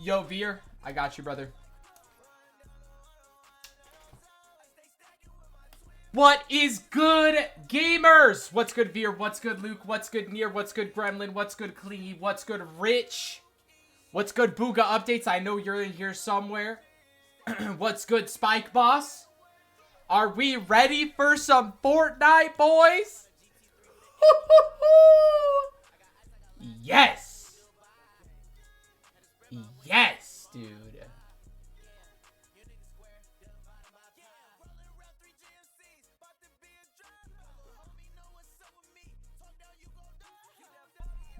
Yo, Veer. I got you, brother. What is good, gamers? What's good, Veer? What's good, Luke? What's good, Near? What's good, Gremlin? What's good, Clingy? What's good, Rich? What's good, Bugha updates? I know you're in here somewhere. What's good, Spike Boss? Are we ready for some Fortnite, boys? Yes. Yes, dude.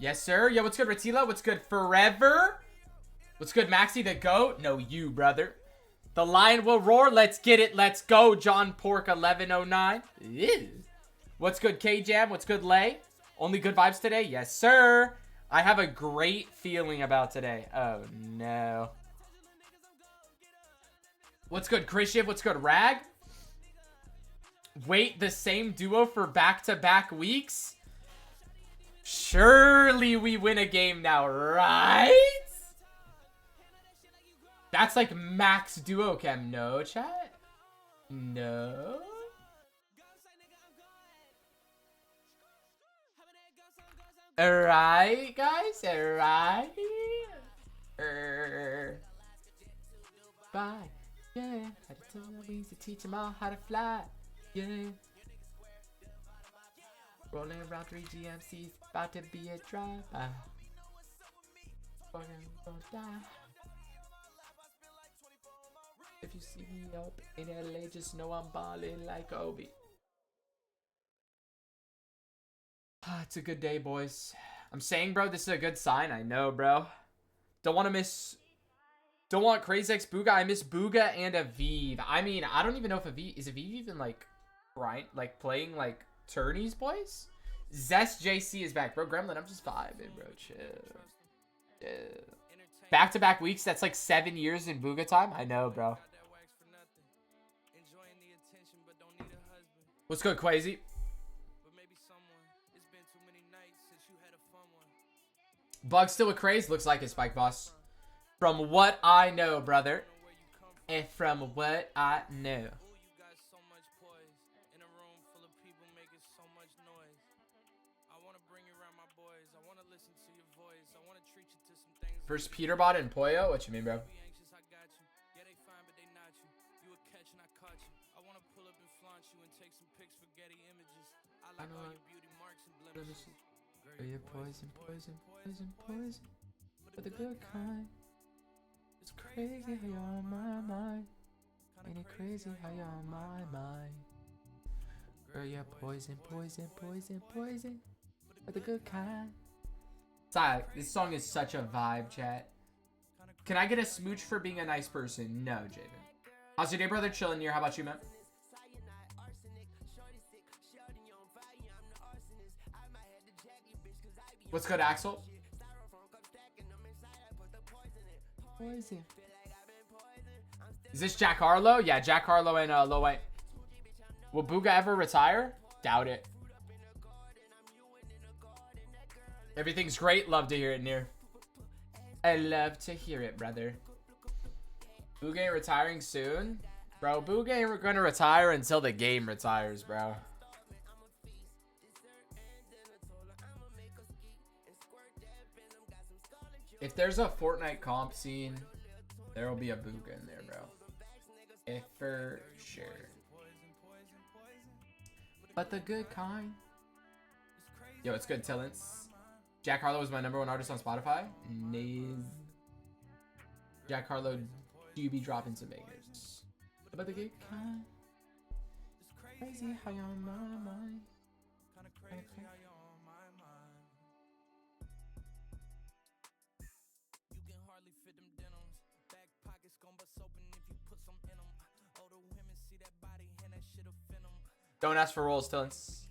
Yes, sir. Yo, what's good, Ratila? What's good, Forever? What's good, Maxi the GOAT? No, you, brother. The lion will roar. Let's get it. Let's go, John Pork 1109. Ew. What's good, K-Jam? What's good, Lay? Only good vibes today? Yes, sir. I have a great feeling about today. Oh, no. What's good, Christian? What's good, Rag? Wait, the same duo for back-to-back weeks? Surely we win a game now, right? That's like max duo chem. No, chat? No? Alright, guys? Alright? Bye. Yeah. Had to tell the wings to teach them all how to fly. Yeah. Rolling around 3 GMCs, about to be a drive. If you see me up in LA, just know I'm balling like Obi. It's a good day, boys. I'm saying, bro, this is a good sign. I know, bro. Don't want Kraez X Bugha. I miss Bugha and Aviv. I mean, I don't even know if Aviv is even like playing like tourneys, boys. Zest JC is back, bro. Gremlin, I'm just vibing, bro. Chill. Yeah. Back-to-back weeks. That's like 7 years in Bugha time. I know, bro. What's good, Quazy? Bug still with Kraez? Looks like it, Spike Boss. From what I know, brother. And from what I know. First Peterbot and Poyo? What you mean, bro? I know. You're poison, poison, poison, poison. But the good kind. It's crazy how you're on my mind. Ain't it crazy how you're on my mind? Girl, you're poison, poison, poison, poison. But the good kind. Sorry, this song is such a vibe, chat. Can I get a smooch for being a nice person? No, Javen. How's your day, brother? Chilling here. How about you, man? What's good, Axel? Poison. Is this Jack Harlow? Yeah, Jack Harlow and Low White. Will Bugha ever retire? Doubt it. Everything's great. Love to hear it, Near. I love to hear it, brother. Bugha ain't retiring soon? Bro, Bugha ain't gonna retire until the game retires, bro. If there's a Fortnite comp scene, there will be a Bugha in there, bro. If for sure. But the good kind. Yo, it's good, Tillance. Jack Harlow is my #1 artist on Spotify. Nice. Jack Harlow do be dropping some bangers. But the good kind. Crazy how you're on my mind. Don't ask for rolls, Tillance.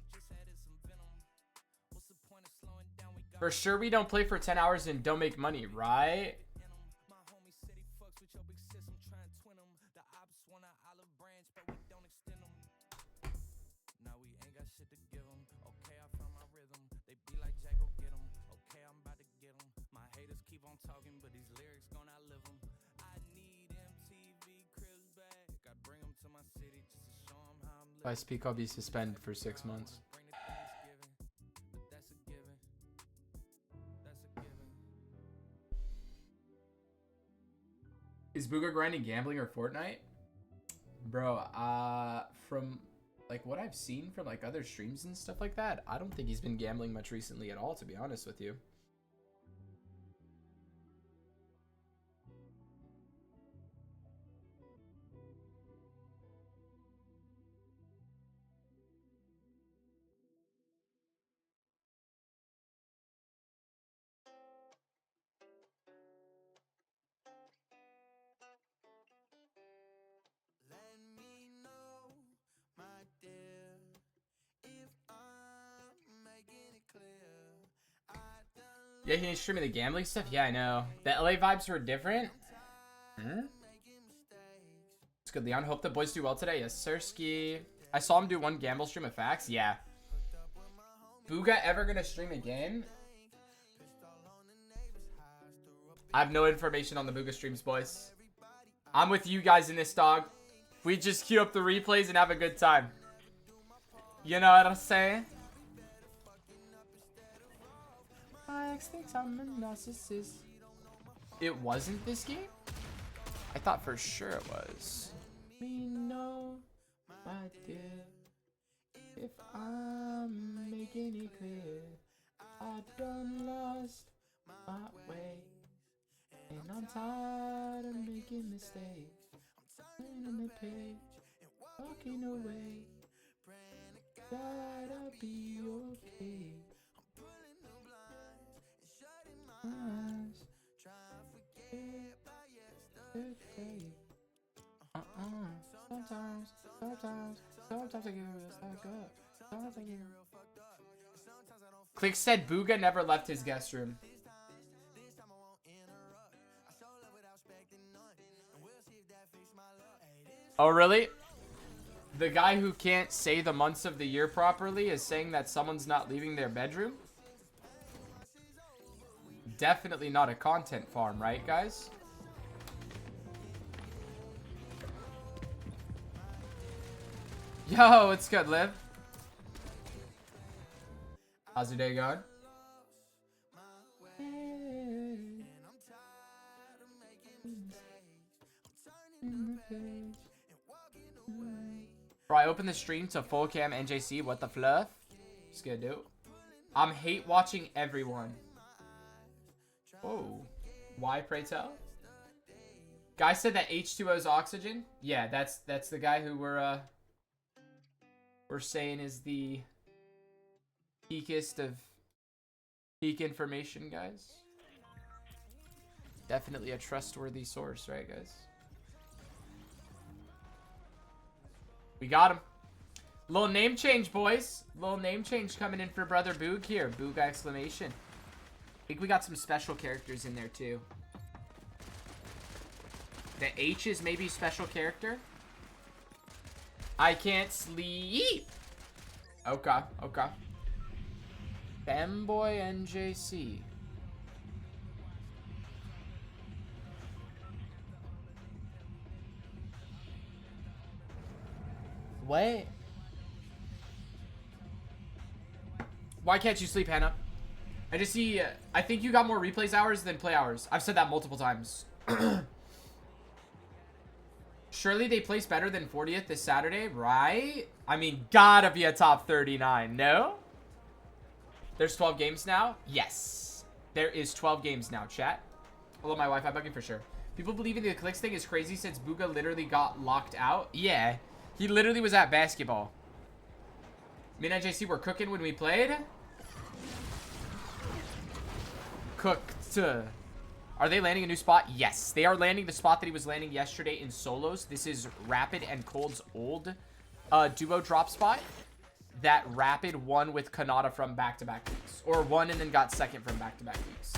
For sure we don't play for 10 hours and don't make money, right? If I speak, I'll be suspended for 6 months. Is Bugha grinding gambling or Fortnite? Bro, from like what I've seen from like other streams and stuff like that, I don't think he's been gambling much recently at all, to be honest with you. Yeah, he ain't streaming the gambling stuff. Yeah, I know. The LA vibes were different. It's good, Leon. Hope the boys do well today. Yes, Sirski. I saw him do one gamble stream of facts. Yeah. Bugha ever gonna stream again? I have no information on the Bugha streams, boys. I'm with you guys in this, dog. We just queue up the replays and have a good time. You know what I'm saying? My ex thinks I'm a narcissist. It wasn't this game? I thought for sure it was. We know, my dear, if I'm making it clear, I done lost my way, and I'm tired of making mistakes. Turning the page, walking away, gotta be okay. Sometimes I get real stuck up. Sometimes I get real fucked up. Click said Bugha never left his guest room. Oh, really? The guy who can't say the months of the year properly is saying that someone's not leaving their bedroom? Definitely not a content farm, right, guys? Yo, it's good, Liv. How's your day going? Bro, I opened the stream to full cam NJC. What the fluff? Just gonna do. I'm hate watching everyone. Oh, why, pray tell? Guy said that H2O is oxygen. Yeah, that's the guy who we're saying is the peakest of peak information, guys. Definitely a trustworthy source, right, guys? We got him. Little name change, boys. Little name change coming in for Brother Boog here. Boog exclamation. I think we got some special characters in there, too. The H is maybe special character. I can't sleep. Okay, okay. Femboy NJC. What? Why can't you sleep, Hannah? I just see, I think you got more replays hours than play hours. I've said that multiple times. Surely they place better than 40th this Saturday, right? I mean, gotta be a top 39, no? There's 12 games now? Yes. There is 12 games now, chat. Hello, my Wi-Fi bugging for sure. People believing the clicks thing is crazy since Bugha literally got locked out. Yeah, he literally was at basketball. Me and JC were cooking when we played. Cooked. Are they landing a new spot? Yes, they are landing the spot that he was landing yesterday in solos. This is Rapid and Cold's old duo drop spot. That Rapid won with Kanata from back-to-back weeks. Or won and then got second from back-to-back weeks.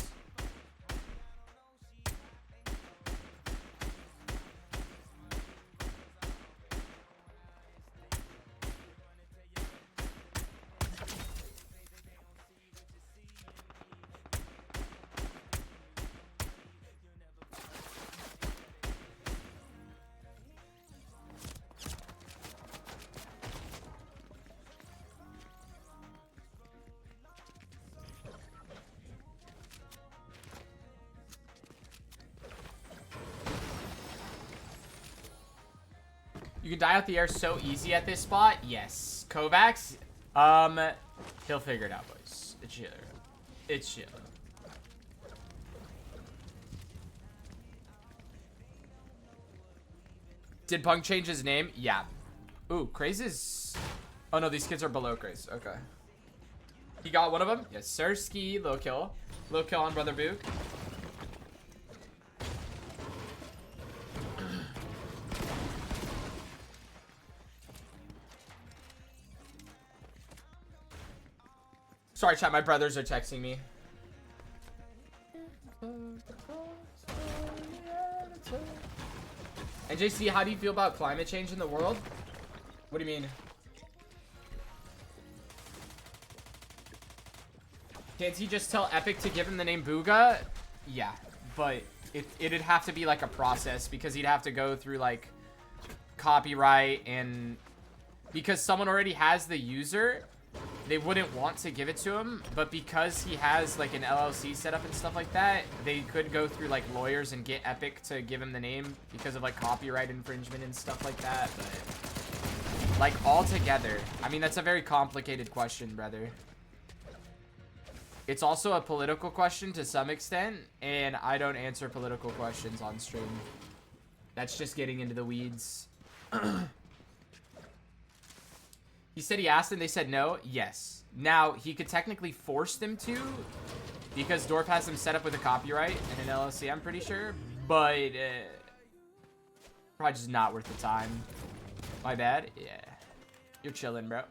You can die out the air so easy at this spot. Yes. Kovacs. He'll figure it out, boys. It's chill. It's chill. Did Punk change his name? Yeah. Ooh, Kraez is... Oh, no, these kids are below Kraez. Okay. He got one of them? Yes, sir. Ski. Low kill. Low kill on Brother Bugha. Sorry, chat. My brothers are texting me. And JC, how do you feel about climate change in the world? What do you mean? Can't he just tell Epic to give him the name Bugha? Yeah, but it'd have to be like a process because he'd have to go through like copyright, and because someone already has the user, they wouldn't want to give it to him, but because he has like an LLC set up and stuff like that, they could go through like lawyers and get Epic to give him the name because of like copyright infringement and stuff like that. But like all together, I mean, that's a very complicated question, brother. It's also a political question to some extent, and I don't answer political questions on stream. That's just getting into the weeds. He said he asked and they said no. Yes. Now, he could technically force them to because Dorf has them set up with a copyright and an LLC, I'm pretty sure. But, probably just not worth the time. My bad. Yeah. You're chilling, bro.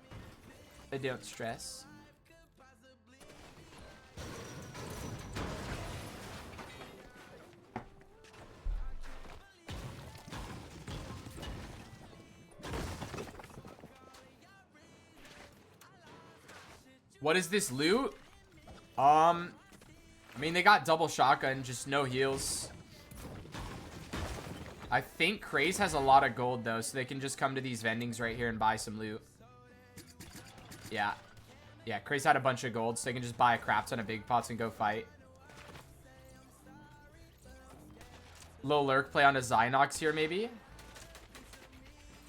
But don't stress. What is this loot? I mean, they got double shotgun, just no heals. I think Kraez has a lot of gold, though, so they can just come to these vendings right here and buy some loot. Yeah. Yeah, Kraez had a bunch of gold, so they can just buy a crap ton of big pots and go fight. Low lurk play on a Zynox here, maybe?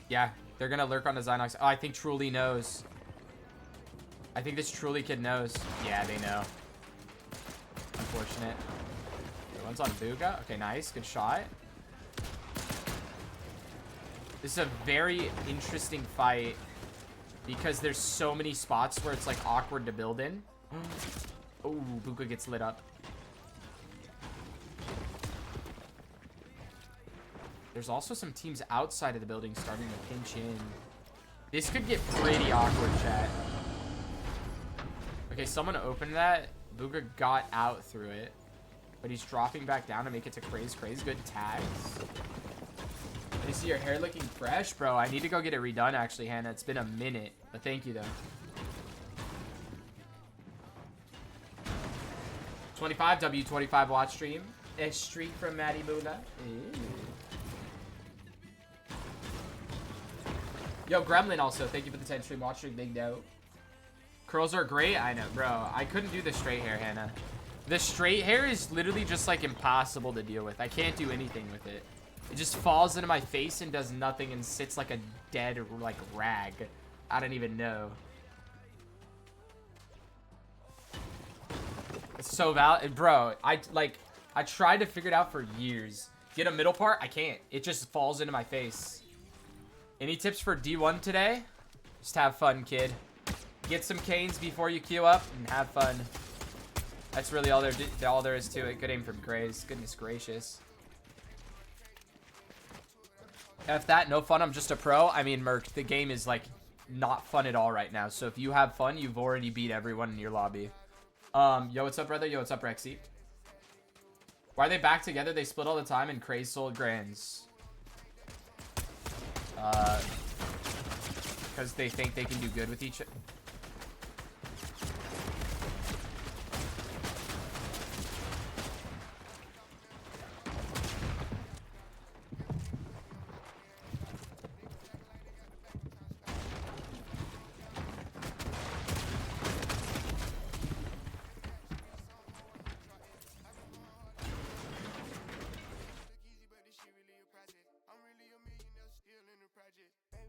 Yeah, they're gonna lurk on a Zynox. Oh, I think Truly knows. I think this Truly kid knows. Yeah, they know. Unfortunate. One's on Bugha. Okay, nice. Good shot. This is a very interesting fight because there's so many spots where it's like awkward to build in. Oh, Bugha gets lit up. There's also some teams outside of the building starting to pinch in. This could get pretty awkward, chat. Okay, someone opened that. Bugha got out through it. But he's dropping back down to make it to Kraez. Kraez, good tags. I see your hair looking fresh, bro. I need to go get it redone, actually, Hannah. It's been a minute. But thank you, though. 25, W25 watch stream. A streak from Maddie Bugha. Yo, Gremlin also. Thank you for the 10 stream watch stream. Big dope. Curls are great. I know, bro. I couldn't do the straight hair, Hannah. The straight hair is literally just like impossible to deal with. I can't do anything with it. It just falls into my face and does nothing and sits like a dead like rag. I don't even know. It's so valid, bro. I tried to figure it out for years. Get a middle part, I can't. It just falls into my face. Any tips for D1 today? Just have fun, kid. Get some canes before you queue up and have fun. That's really all there is to it. Good aim from Kraez. Goodness gracious. F that, no fun. I'm just a pro. I mean, Merc, the game is like not fun at all right now. So if you have fun, you've already beat everyone in your lobby. Yo, what's up, brother? Yo, what's up, Rexy? Why are they back together? They split all the time and Kraez sold grands. Because they think they can do good with each other.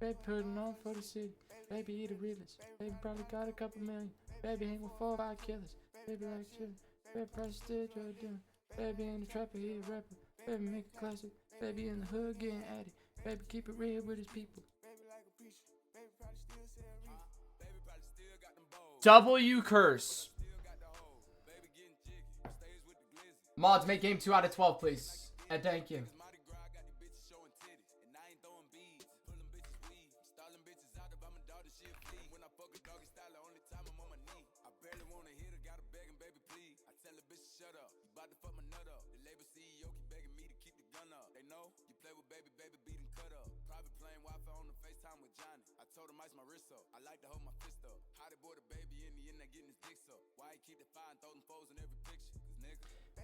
Baby putting on for the city. Baby he the realest. Baby probably got a couple million. Baby hang with 4 or 5 killers. Baby like chillin'. Baby probably still drug dealing. Baby ain't a trapper, he a rapper. Baby make a classic. Baby in the hood getting at it. Baby keep it real with his people. W curse. Mods, make game 2 out of 12, please. And thank you.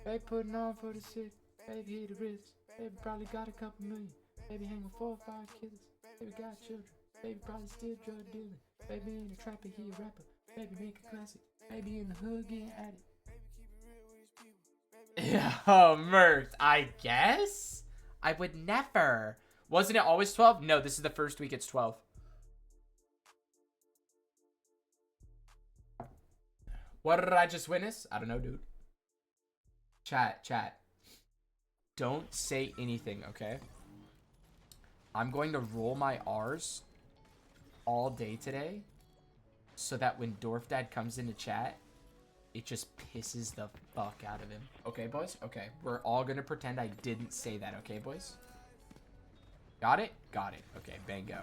Baby putting on for the city. Baby he the realest. Baby probably got a couple million. Baby hang with 4 or 5 killers. Baby got children. Baby probably still drug dealing. Baby ain't a trapper, he a rapper. Baby make a classic. Baby in the hood getting at it. Yeah, oh, Mert, I guess? I would never. Wasn't it always 12? No, this is the first week it's 12. What did I just witness? I don't know, dude. Chat. Don't say anything, okay? I'm going to roll my R's all day today so that when Dorf Dad comes into chat, it just pisses the fuck out of him. Okay, boys? Okay. We're all going to pretend I didn't say that, okay, boys? Got it? Got it. Okay, bango.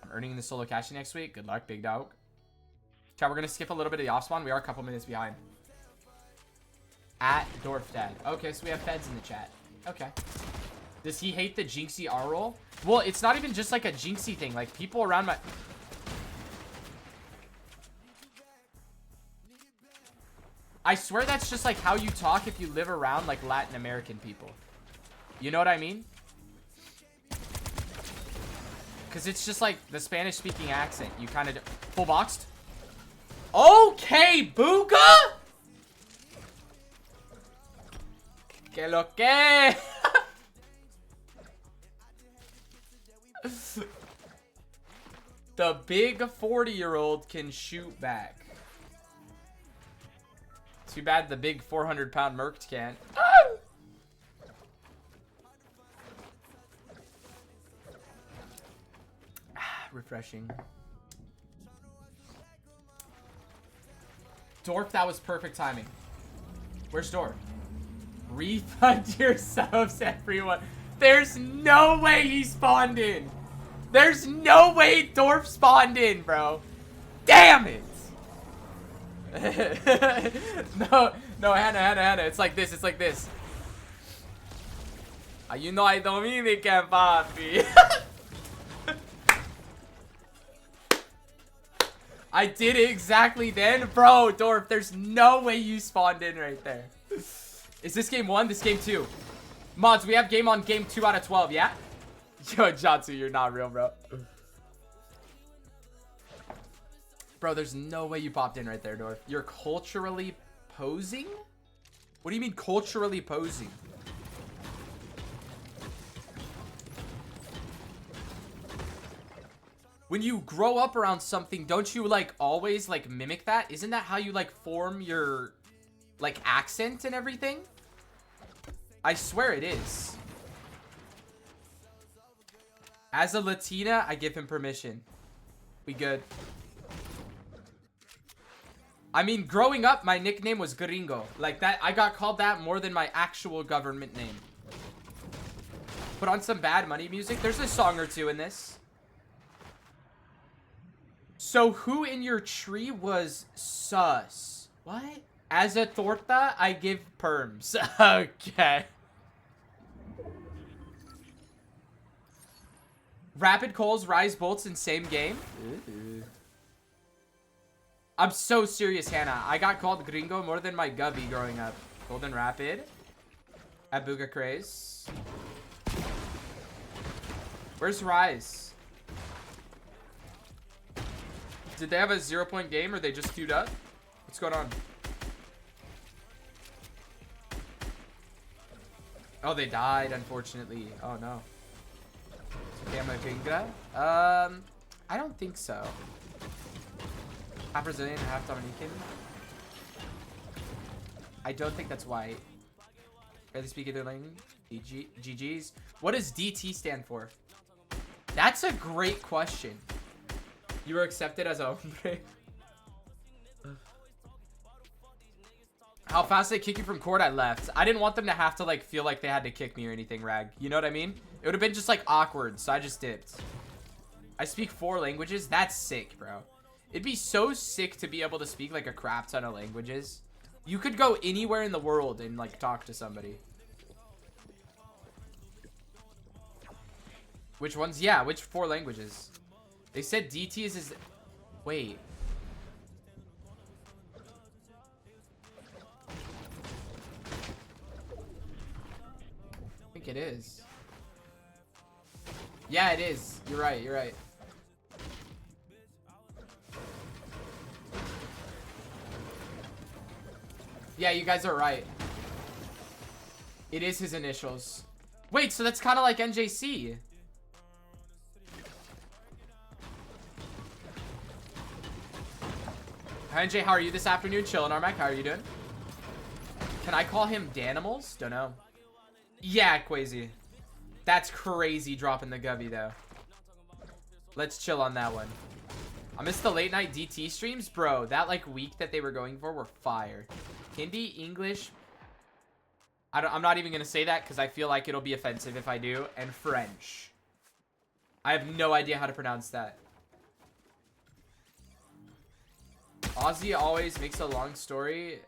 I'm earning the solo cashy next week. Good luck, big dog. Chat, we're going to skip a little bit of the off spawn. We are a couple minutes behind. At Dorf Dad. Okay, so we have feds in the chat. Okay. Does he hate the Jinxie R roll? Well, it's not even just like a Jinxie thing. Like, people around my... I swear that's just like how you talk if you live around like Latin American people. You know what I mean? Because it's just like the Spanish speaking accent. You kind of... Full boxed? Okay, Bugha! Que lo que? The big 40-year-old can shoot back. Too bad the big 400-pound merc can't. Refreshing. Dorf, that was perfect timing. Where's Dorf? Refund your subs, everyone. There's no way he spawned in. There's no way Dorf spawned in, bro. Damn it. No, Hannah. It's like this. You know I Dominican, papi. I did it exactly then. Bro, Dorf, there's no way you spawned in right there. Is this game 1? This game 2. Mods, we have game 2 out of 12, yeah? Yo, Jatsu, you're not real, bro. Bro, there's no way you popped in right there, Dorf. You're culturally posing? What do you mean culturally posing? When you grow up around something, don't you like always like mimic that? Isn't that how you like form your like accent and everything? I swear it is. As a Latina, I give him permission. We good. I mean, growing up, my nickname was Gringo. Like that, I got called that more than my actual government name. Put on some Bad Money music. There's a song or two in this. So who in your tree was sus? What? As a torta, I give perms. Okay. Rapid Coals, Rise Bolts in same game? Ooh. I'm so serious, Hannah. I got called Gringo more than my gubby growing up. Golden Rapid. At Bugha Kraez. Where's Rise? Did they have a 0-point game or they just queued up? What's going on? Oh, they died, unfortunately. Oh, no. am a Bugha? I don't think so. Half Brazilian, half Dominican. I don't think that's white. Barely speak either language. GG's. What does DT stand for? That's a great question. You were accepted as a hombre. How fast they kick you from court? I left. I didn't want them to have to like feel like they had to kick me or anything, Rag. You know what I mean? It would have been just like awkward, so I just dipped. I speak 4 languages. That's sick, bro. It'd be so sick to be able to speak like a crap ton of languages. You could go anywhere in the world and like talk to somebody. Which ones? Yeah, which 4 languages? They said DT is his... Wait. I think it is. Yeah, it is. You're right. You're right. Yeah, you guys are right. It is his initials. Wait, so that's kind of like NJC. Hi, NJ. How are you this afternoon? Chilling, Armac. How are you doing? Can I call him Danimals? Don't know. Yeah, Quazy. That's crazy dropping the gubby, though. Let's chill on that one. I missed the late night DT streams. Bro, that like week that they were going for were fire. Hindi, English. I'm not even going to say that because I feel like it'll be offensive if I do. And French. I have no idea how to pronounce that. Aussie always makes a long story.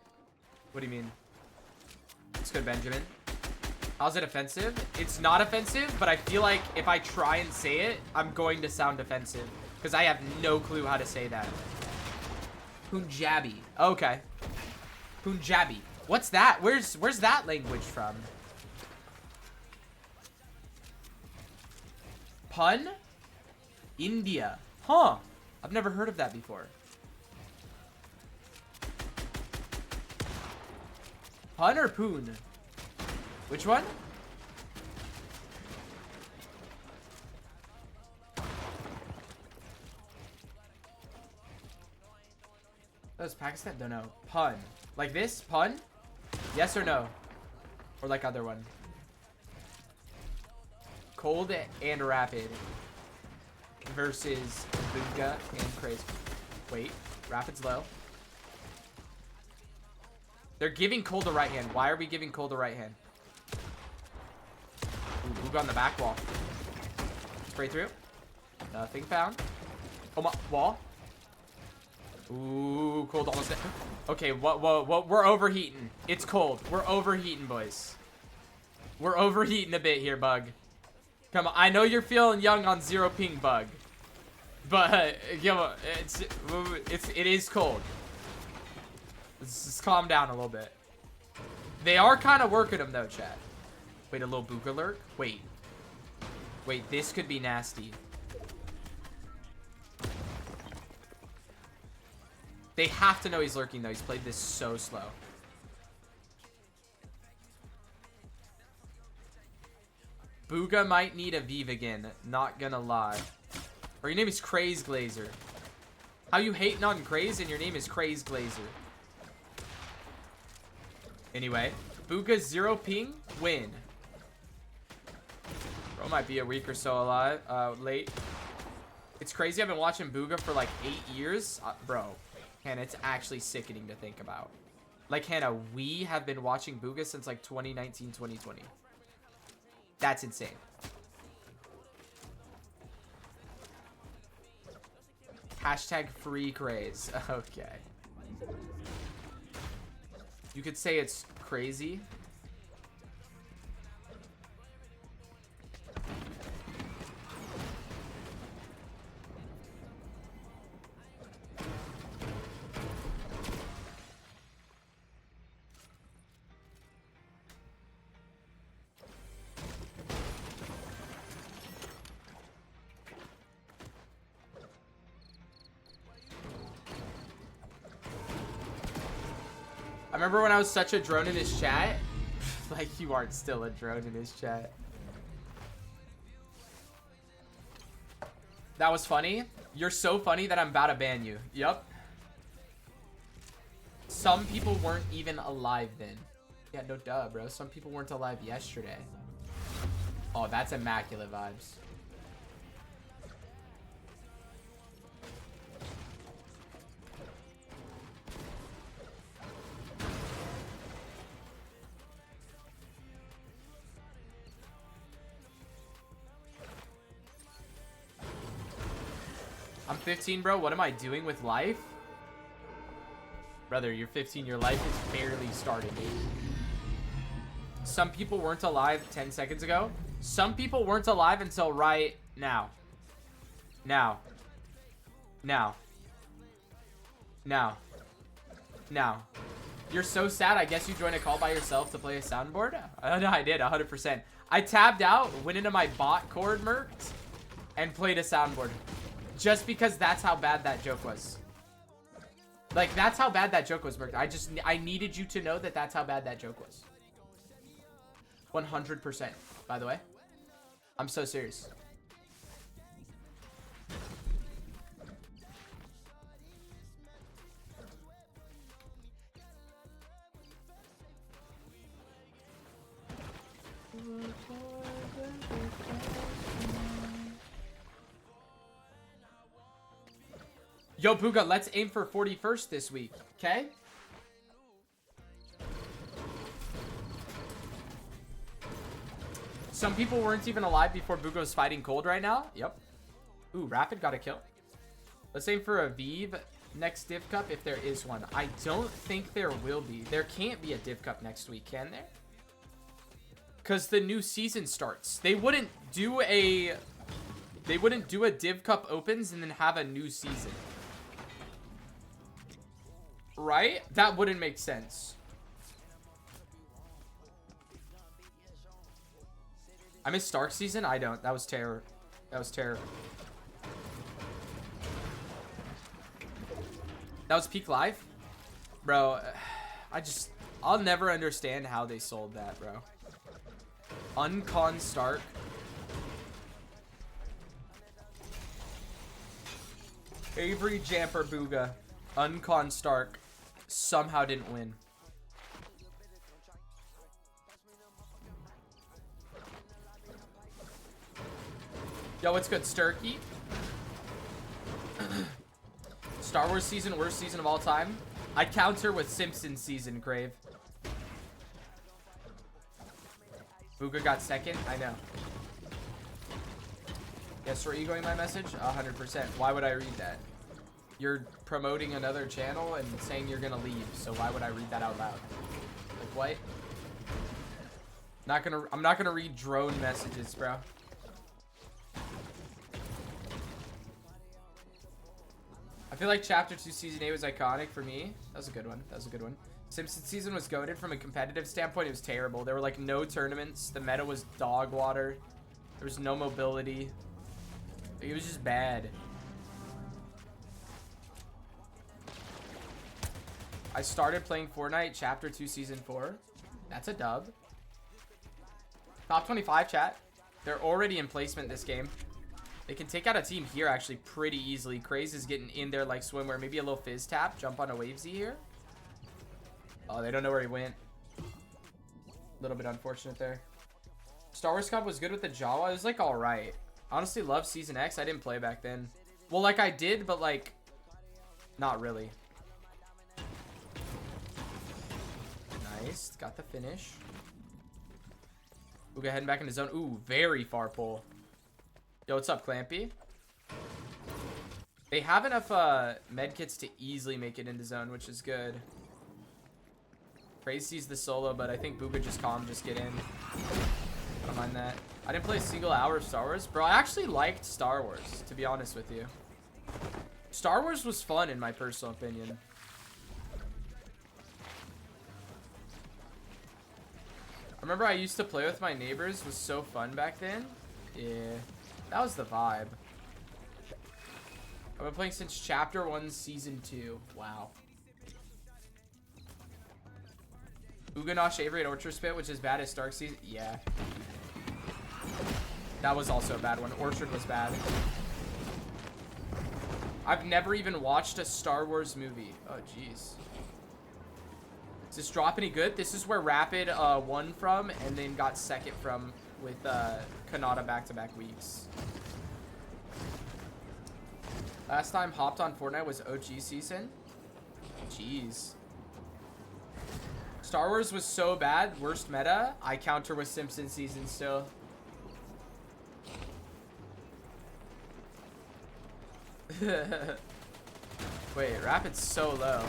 What do you mean? It's good, Benjamin. How's it offensive? It's not offensive, but I feel like if I try and say it, I'm going to sound offensive. Because I have no clue how to say that. Punjabi. Okay. Punjabi. What's that? Where's that language from? Pun? India. Huh. I've never heard of that before. Pun or poon? Which one? That was Pakistan? Don't know. Pun. Like this? Pun? Yes or no? Or like other one? Cold and rapid versus Bugha and Kraez. Wait. Rapid's low. They're giving cold the right hand. Why are we giving cold the right hand? Ooh, Bugha on the back wall. Spray through. Nothing found. Oh my, wall. Ooh, cold almost dead. Okay, what? We're overheating. It's cold. We're overheating, boys. We're overheating a bit here, Bug. Come on, I know you're feeling young on 0 ping, Bug. But, yo, it is cold. Let's just calm down a little bit. They are kind of working him, though, chat. Wait, a little Bugha lurk? Wait. Wait, this could be nasty. They have to know he's lurking, though. He's played this so slow. Bugha might need a Vive again. Not gonna lie. Or your name is Kraez Glazer. How you hating on Kraez and your name is Kraez Glazer? Anyway, Bugha 0 ping, win. Bro might be a week or so alive, late. It's crazy. I've been watching Bugha for like 8 years. Bro, Hannah, it's actually sickening to think about. Like, Hannah, we have been watching Bugha since like 2019, 2020. That's insane. Hashtag free Kraez. Okay. You could say it's crazy. I remember when I was such a drone in his chat. Like, you aren't still a drone in his chat. That was funny. You're so funny that I'm about to ban you. Yep. Some people weren't even alive then. Yeah, no duh, bro. Some people weren't alive yesterday. Oh, that's immaculate vibes. I'm 15, bro. What am I doing with life? Brother, you're 15. Your life is barely started, dude. Some people weren't alive 10 seconds ago. Some people weren't alive until right now. Now. Now. Now. Now. You're so sad. I guess you joined a call by yourself to play a soundboard? No, I did, 100%. I tabbed out, went into my bot cord merked, and played a soundboard. Just because that's how bad that joke was. Like, that's how bad that joke was, merked. I needed you to know that that's how bad that joke was. 100%, by the way. I'm so serious. Yo, Bugha, let's aim for 41st this week, okay? Some people weren't even alive before Bugha was fighting cold right now. Yep. Ooh, Rapid got a kill. Let's aim for a Vive next Div Cup if there is one. I don't think there will be. There can't be a Div Cup next week, can there? Because the new season starts. They wouldn't do a Div Cup opens and then have a new season. Right? That wouldn't make sense. I miss Stark season? I don't. That was terror. That was terror. That was peak live? Bro, I'll never understand how they sold that, bro. Uncon Stark. Avery Jamper Bugha. Uncon Stark. Somehow didn't win. Yo, what's good, Sturkey? Star Wars season, worst season of all time. I'd counter with Simpsons season, Crave. Bugha got second? I know. Yes, were you going my message? 100%. Why would I read that? You're promoting another channel and saying you're gonna leave, so why would I read that out loud? Like, what? I'm not gonna read drone messages, bro. I feel like Chapter 2 Season 8 was iconic for me. That was a good one. That was a good one. Simpsons season was goated from a competitive standpoint. It was terrible. There were like no tournaments. The meta was dog water. There was no mobility. It was just bad. I started playing Fortnite Chapter 2 Season 4. That's a dub. Top 25, chat. They're already in placement this game. They can take out a team here actually pretty easily. Kraez is getting in there like swimwear. Maybe a little fizz tap. Jump on a wavesy here. Oh, they don't know where he went. A little bit unfortunate there. Star Wars Cup was good with the Jawa. It was like alright. Honestly, love Season X. I didn't play back then. Well, like I did, but like not really. Nice. Got the finish. Bugha heading back into zone. Ooh, very far pull. Yo, what's up, Clampy? They have enough medkits to easily make it into zone, which is good. Kraez sees the solo, but I think Bugha just calm, just get in. I don't mind that. I didn't play a single hour of Star Wars. Bro, I actually liked Star Wars, to be honest with you. Star Wars was fun, in my personal opinion. I remember I used to play with my neighbors. It was so fun back then. Yeah. That was the vibe. I've been playing since Chapter 1, Season 2. Wow. Uganosh, Avery, and Orchard Spit, which is bad as Stark season. Yeah. That was also a bad one. Orchard was bad. I've never even watched a Star Wars movie. Oh, jeez. Does this drop any good? This is where Rapid won from and then got second from with Kanata back-to-back weeks. Last time hopped on Fortnite was OG season. Jeez. Star Wars was so bad. Worst meta. I counter with Simpson season still. Wait, Rapid's so low.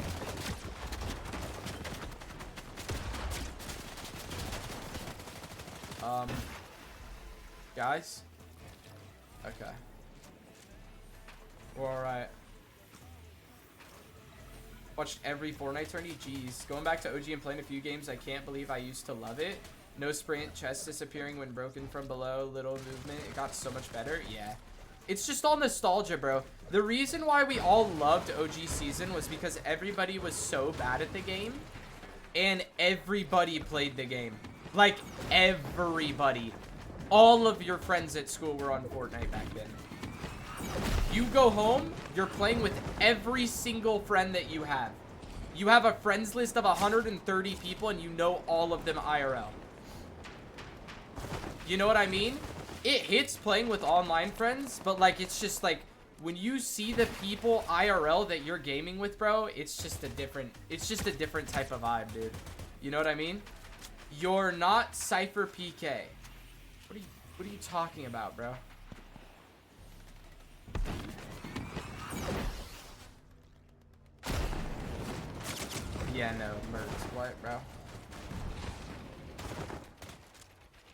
Guys? Okay. We're alright. Watched every Fortnite tourney. Jeez. Going back to OG and playing a few games, I can't believe I used to love it. No sprint, chest disappearing when broken from below, little movement. It got so much better. Yeah. It's just all nostalgia, bro. The reason why we all loved OG season was because everybody was so bad at the game. And everybody played the game. Like, everybody. All of your friends at school were on Fortnite back then. You go home, you're playing with every single friend that you have. You have a friends list of 130 people and you know all of them IRL. You know what I mean? It hits playing with online friends, but like it's just like when you see the people IRL that you're gaming with, bro, it's just a different type of vibe, dude. You know what I mean? You're not Cypher PK. What are you talking about, bro? Yeah, no, Mercs. What, bro?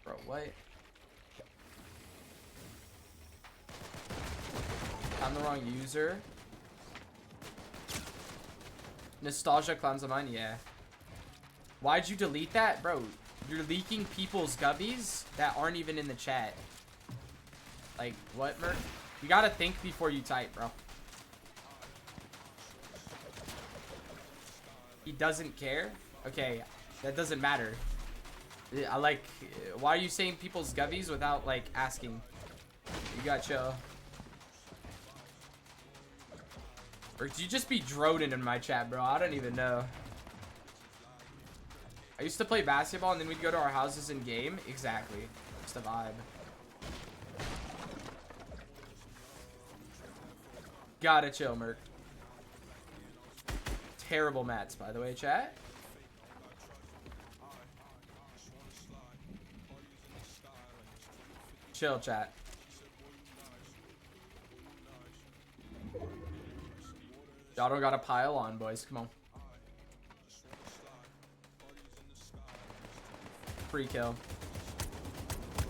Bro, what? I'm the wrong user. Nostalgia clowns of mine, yeah. Why'd you delete that? Bro, you're leaking people's gubbies that aren't even in the chat. Like, what, Merc? You gotta think before you type, bro. He doesn't care? Okay, that doesn't matter. I like, why are you saying people's gubbies without, like, asking? You got chill. Or could you just be droning in my chat, bro? I don't even know. I used to play basketball and then we'd go to our houses and game. Exactly. It's the vibe. Gotta chill, Merc. Terrible mats, by the way, chat. Chill, chat. Y'all don't gotta pile on, boys. Come on. Free kill.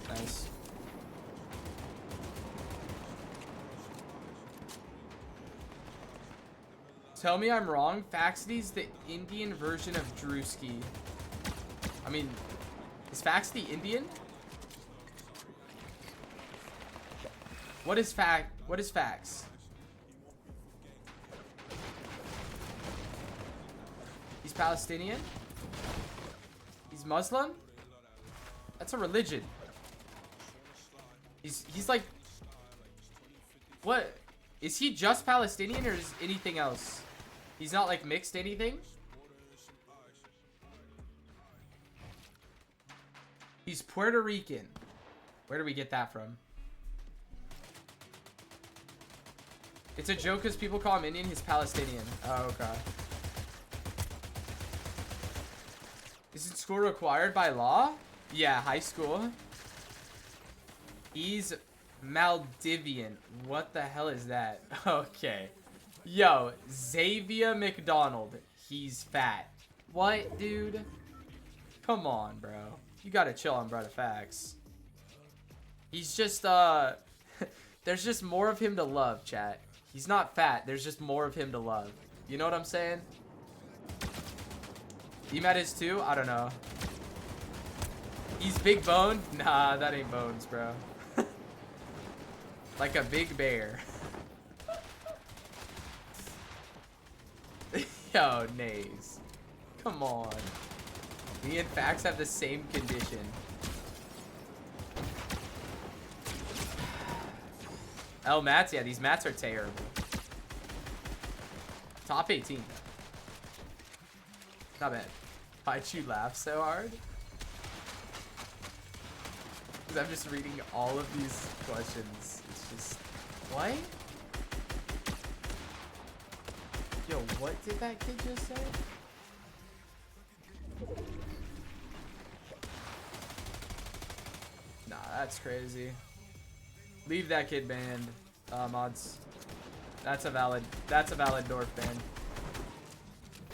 Nice. Tell me I'm wrong. Faxity's the Indian version of Drewski. I mean, is Faxity Indian? What is Fax? He's Palestinian? He's Muslim? That's a religion. He's like, what? Is he just Palestinian or is anything else? He's not like mixed anything? He's Puerto Rican. Where do we get that from? It's a joke because people call him Indian. He's Palestinian. Oh, okay. Isn't school required by law? Yeah, high school. He's Maldivian. What the hell is that? Okay. Yo, Xavier McDonald. He's fat. What, dude? Come on, bro. You gotta chill on brother facts. He's just, there's just more of him to love, chat. He's not fat. There's just more of him to love. You know what I'm saying? Emat is too? I don't know. He's big boned? Nah, that ain't bones, bro. Like a big bear. Yo, Nays. Come on. Me and Fax have the same condition. Oh, mats? Yeah, these mats are terrible. Top 18. Not bad. Why'd you laugh so hard? Because I'm just reading all of these questions. It's just... What? Yo, what did that kid just say? Nah, that's crazy. Leave that kid banned, mods. That's a valid Dorf ban.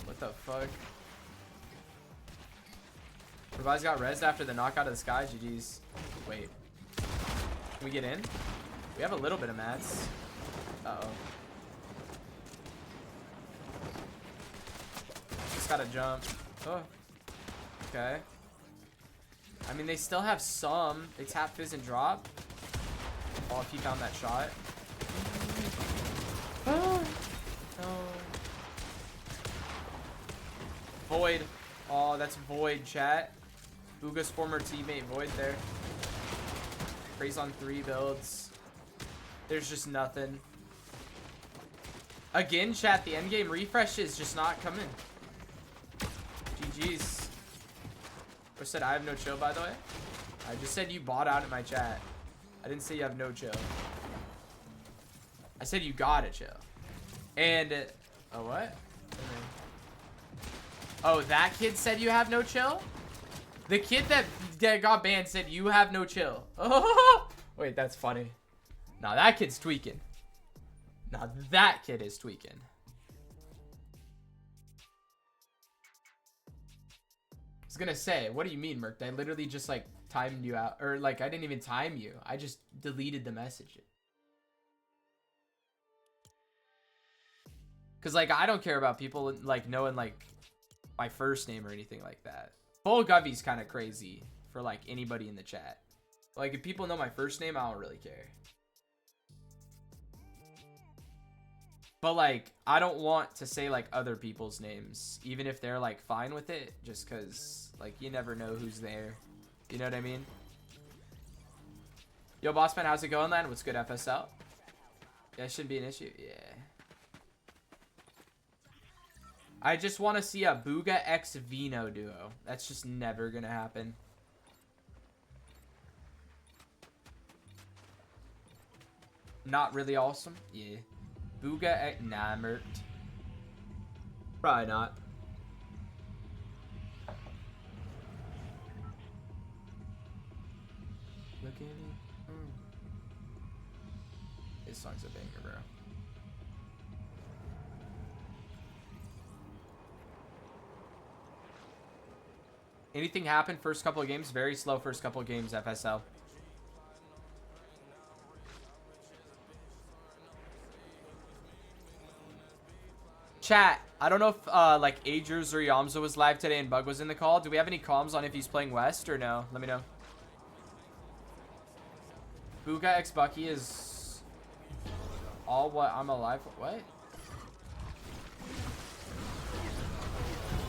What the fuck? Revise got rezzed after the knockout of the sky. GG's. Wait. Can we get in? We have a little bit of mats. Uh-oh. Just gotta jump. Oh. Okay. I mean, they still have some. They tap fizz and drop. Oh, if he found that shot. Oh. No. Void. Oh, that's Void, chat. Bugha's former teammate, Void there. Kraez on 3 builds. There's just nothing. Again, chat, the endgame refresh is just not coming. GG's. Or said I have no chill, by the way. I just said you bought out in my chat. I didn't say you have no chill. I said you gotta chill. And, oh, what? Oh, that kid said you have no chill? The kid that got banned said you have no chill. Oh, wait, that's funny. Nah, that kid's tweaking. Nah, that kid is tweaking. I was gonna say, what do you mean, Merc? I literally just, like, timed you out. Or, like, I didn't even time you. I just deleted the message. Because, like, I don't care about people, like, knowing, like, my first name or anything like that. Full Govey's kind of crazy for, like, anybody in the chat. Like, if people know my first name, I don't really care. But, like, I don't want to say, like, other people's names, even if they're, like, fine with it, just because, like, you never know who's there. You know what I mean? Yo, Bossman, how's it going, lad? What's good, FSL? Yeah, shouldn't be an issue. Yeah. I just want to see a Bugha x Vino duo. That's just never going to happen. Not really awesome? Yeah. Bugha x... Nah, Mert. Probably not. Look at it. This song's a banger, bro. Anything happen first couple of games? Very slow first couple of games, FSL. Chat, I don't know if like Agers or Yamza was live today and Bug was in the call. Do we have any comms on if he's playing West or no? Let me know. Bugha x Bucky is all what I'm alive for. What?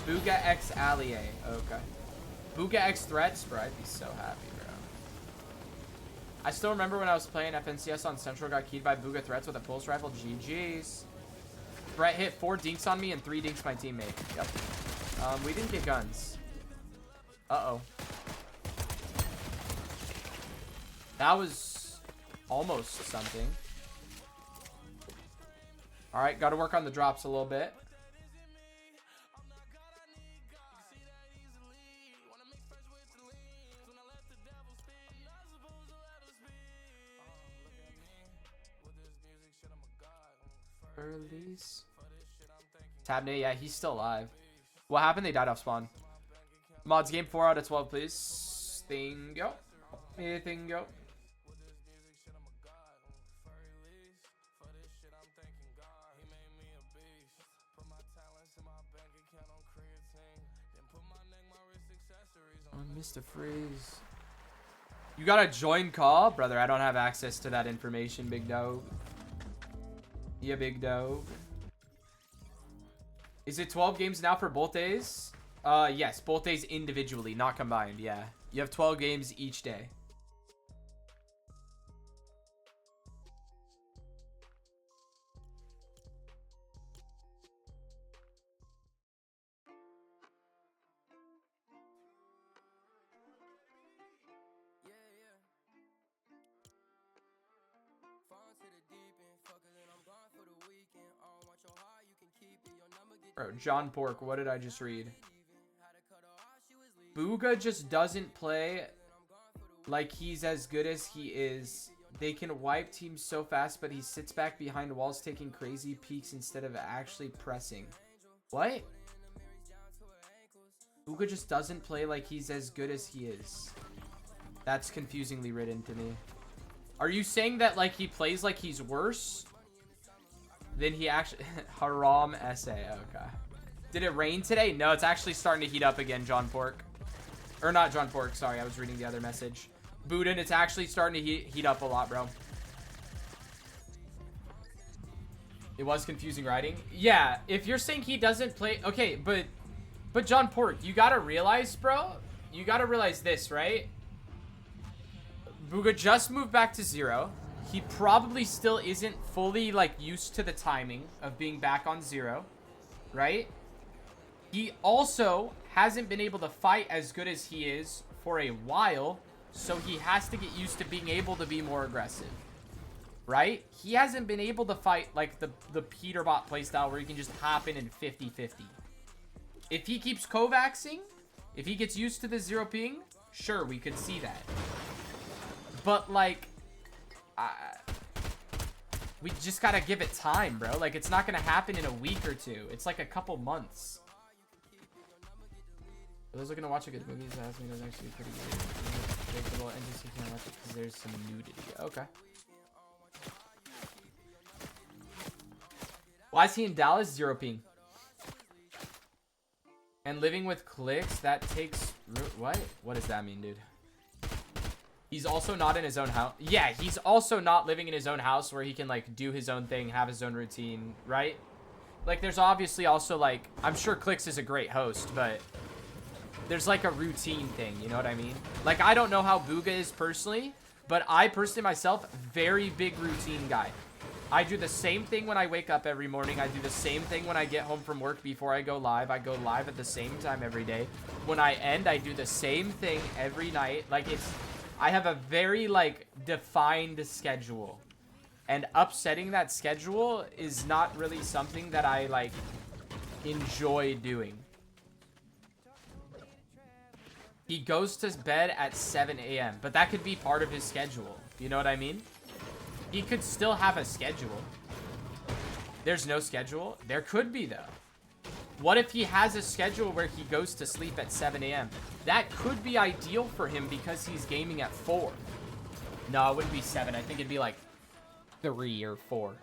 Bugha x Allier. Okay. Bugha x Threats, bro. I'd be so happy, bro. I still remember when I was playing FNCS on Central, got keyed by Bugha Threats with a pulse rifle. GG's. Brett hit 4 dinks on me and 3 dinks my teammate. Yep. We didn't get guns. Uh-oh. That was almost something. Alright, gotta work on the drops a little bit. Release. Tabney, yeah, he's still alive. What happened? They died off spawn. Mods, game 4 out of 12, please. Thingo. Thingo. Oh, Mr. Freeze. You got a join call? Brother, I don't have access to that information, big dog. Yeah, big dog. Is it 12 games now for both days? Yes, both days individually, not combined. Yeah, you have 12 games each day. Bro, John Pork, what did I just read? Bugha just doesn't play like he's as good as he is. They can wipe teams so fast, but he sits back behind walls taking crazy peeks instead of actually pressing. What? Bugha just doesn't play like he's as good as he is. That's confusingly written to me. Are you saying that like he plays like he's worse than he actually... Haram essay. Okay. Did it rain today? No, it's actually starting to heat up again, John Pork. Or not John Pork, sorry. I was reading the other message. Budin, it's actually starting to heat up a lot, bro. It was confusing writing. Yeah, if you're saying he doesn't play... Okay, but John Pork, you gotta realize, bro. You gotta realize this, right? Bugha just moved back to 0. He probably still isn't fully, like, used to the timing of being back on 0. Right? He also hasn't been able to fight as good as he is for a while. So he has to get used to being able to be more aggressive. Right? He hasn't been able to fight like the Peterbot playstyle where he can just hop in and 50-50. If he keeps Kovaxing, if he gets used to the 0 ping, sure, we could see that. But like, we just gotta give it time, bro. Like, it's not gonna happen in a week or two. It's like a couple months. For those looking to watch a good movie, ask me, that's actually pretty good. Predictable, and just you can't watch it because there's some nudity. Okay. Why is he in Dallas? 0 ping. And living with clicks, that takes... What? What does that mean, dude? He's also not in his own house. Yeah, he's also not living in his own house where he can, like, do his own thing, have his own routine, right? Like, there's obviously also, like... I'm sure Clicks is a great host, but... There's, like, a routine thing, you know what I mean? Like, I don't know how Bugha is personally, but I personally myself, very big routine guy. I do the same thing when I wake up every morning. I do the same thing when I get home from work before I go live. I go live at the same time every day. When I end, I do the same thing every night. Like, it's... I have a very, like, defined schedule. And upsetting that schedule is not really something that I, like, enjoy doing. He goes to bed at 7 a.m. But that could be part of his schedule. You know what I mean? He could still have a schedule. There's no schedule? There could be, though. What if he has a schedule where he goes to sleep at 7 a.m.? That could be ideal for him because he's gaming at 4. No, it wouldn't be 7. I think it'd be like 3 or 4.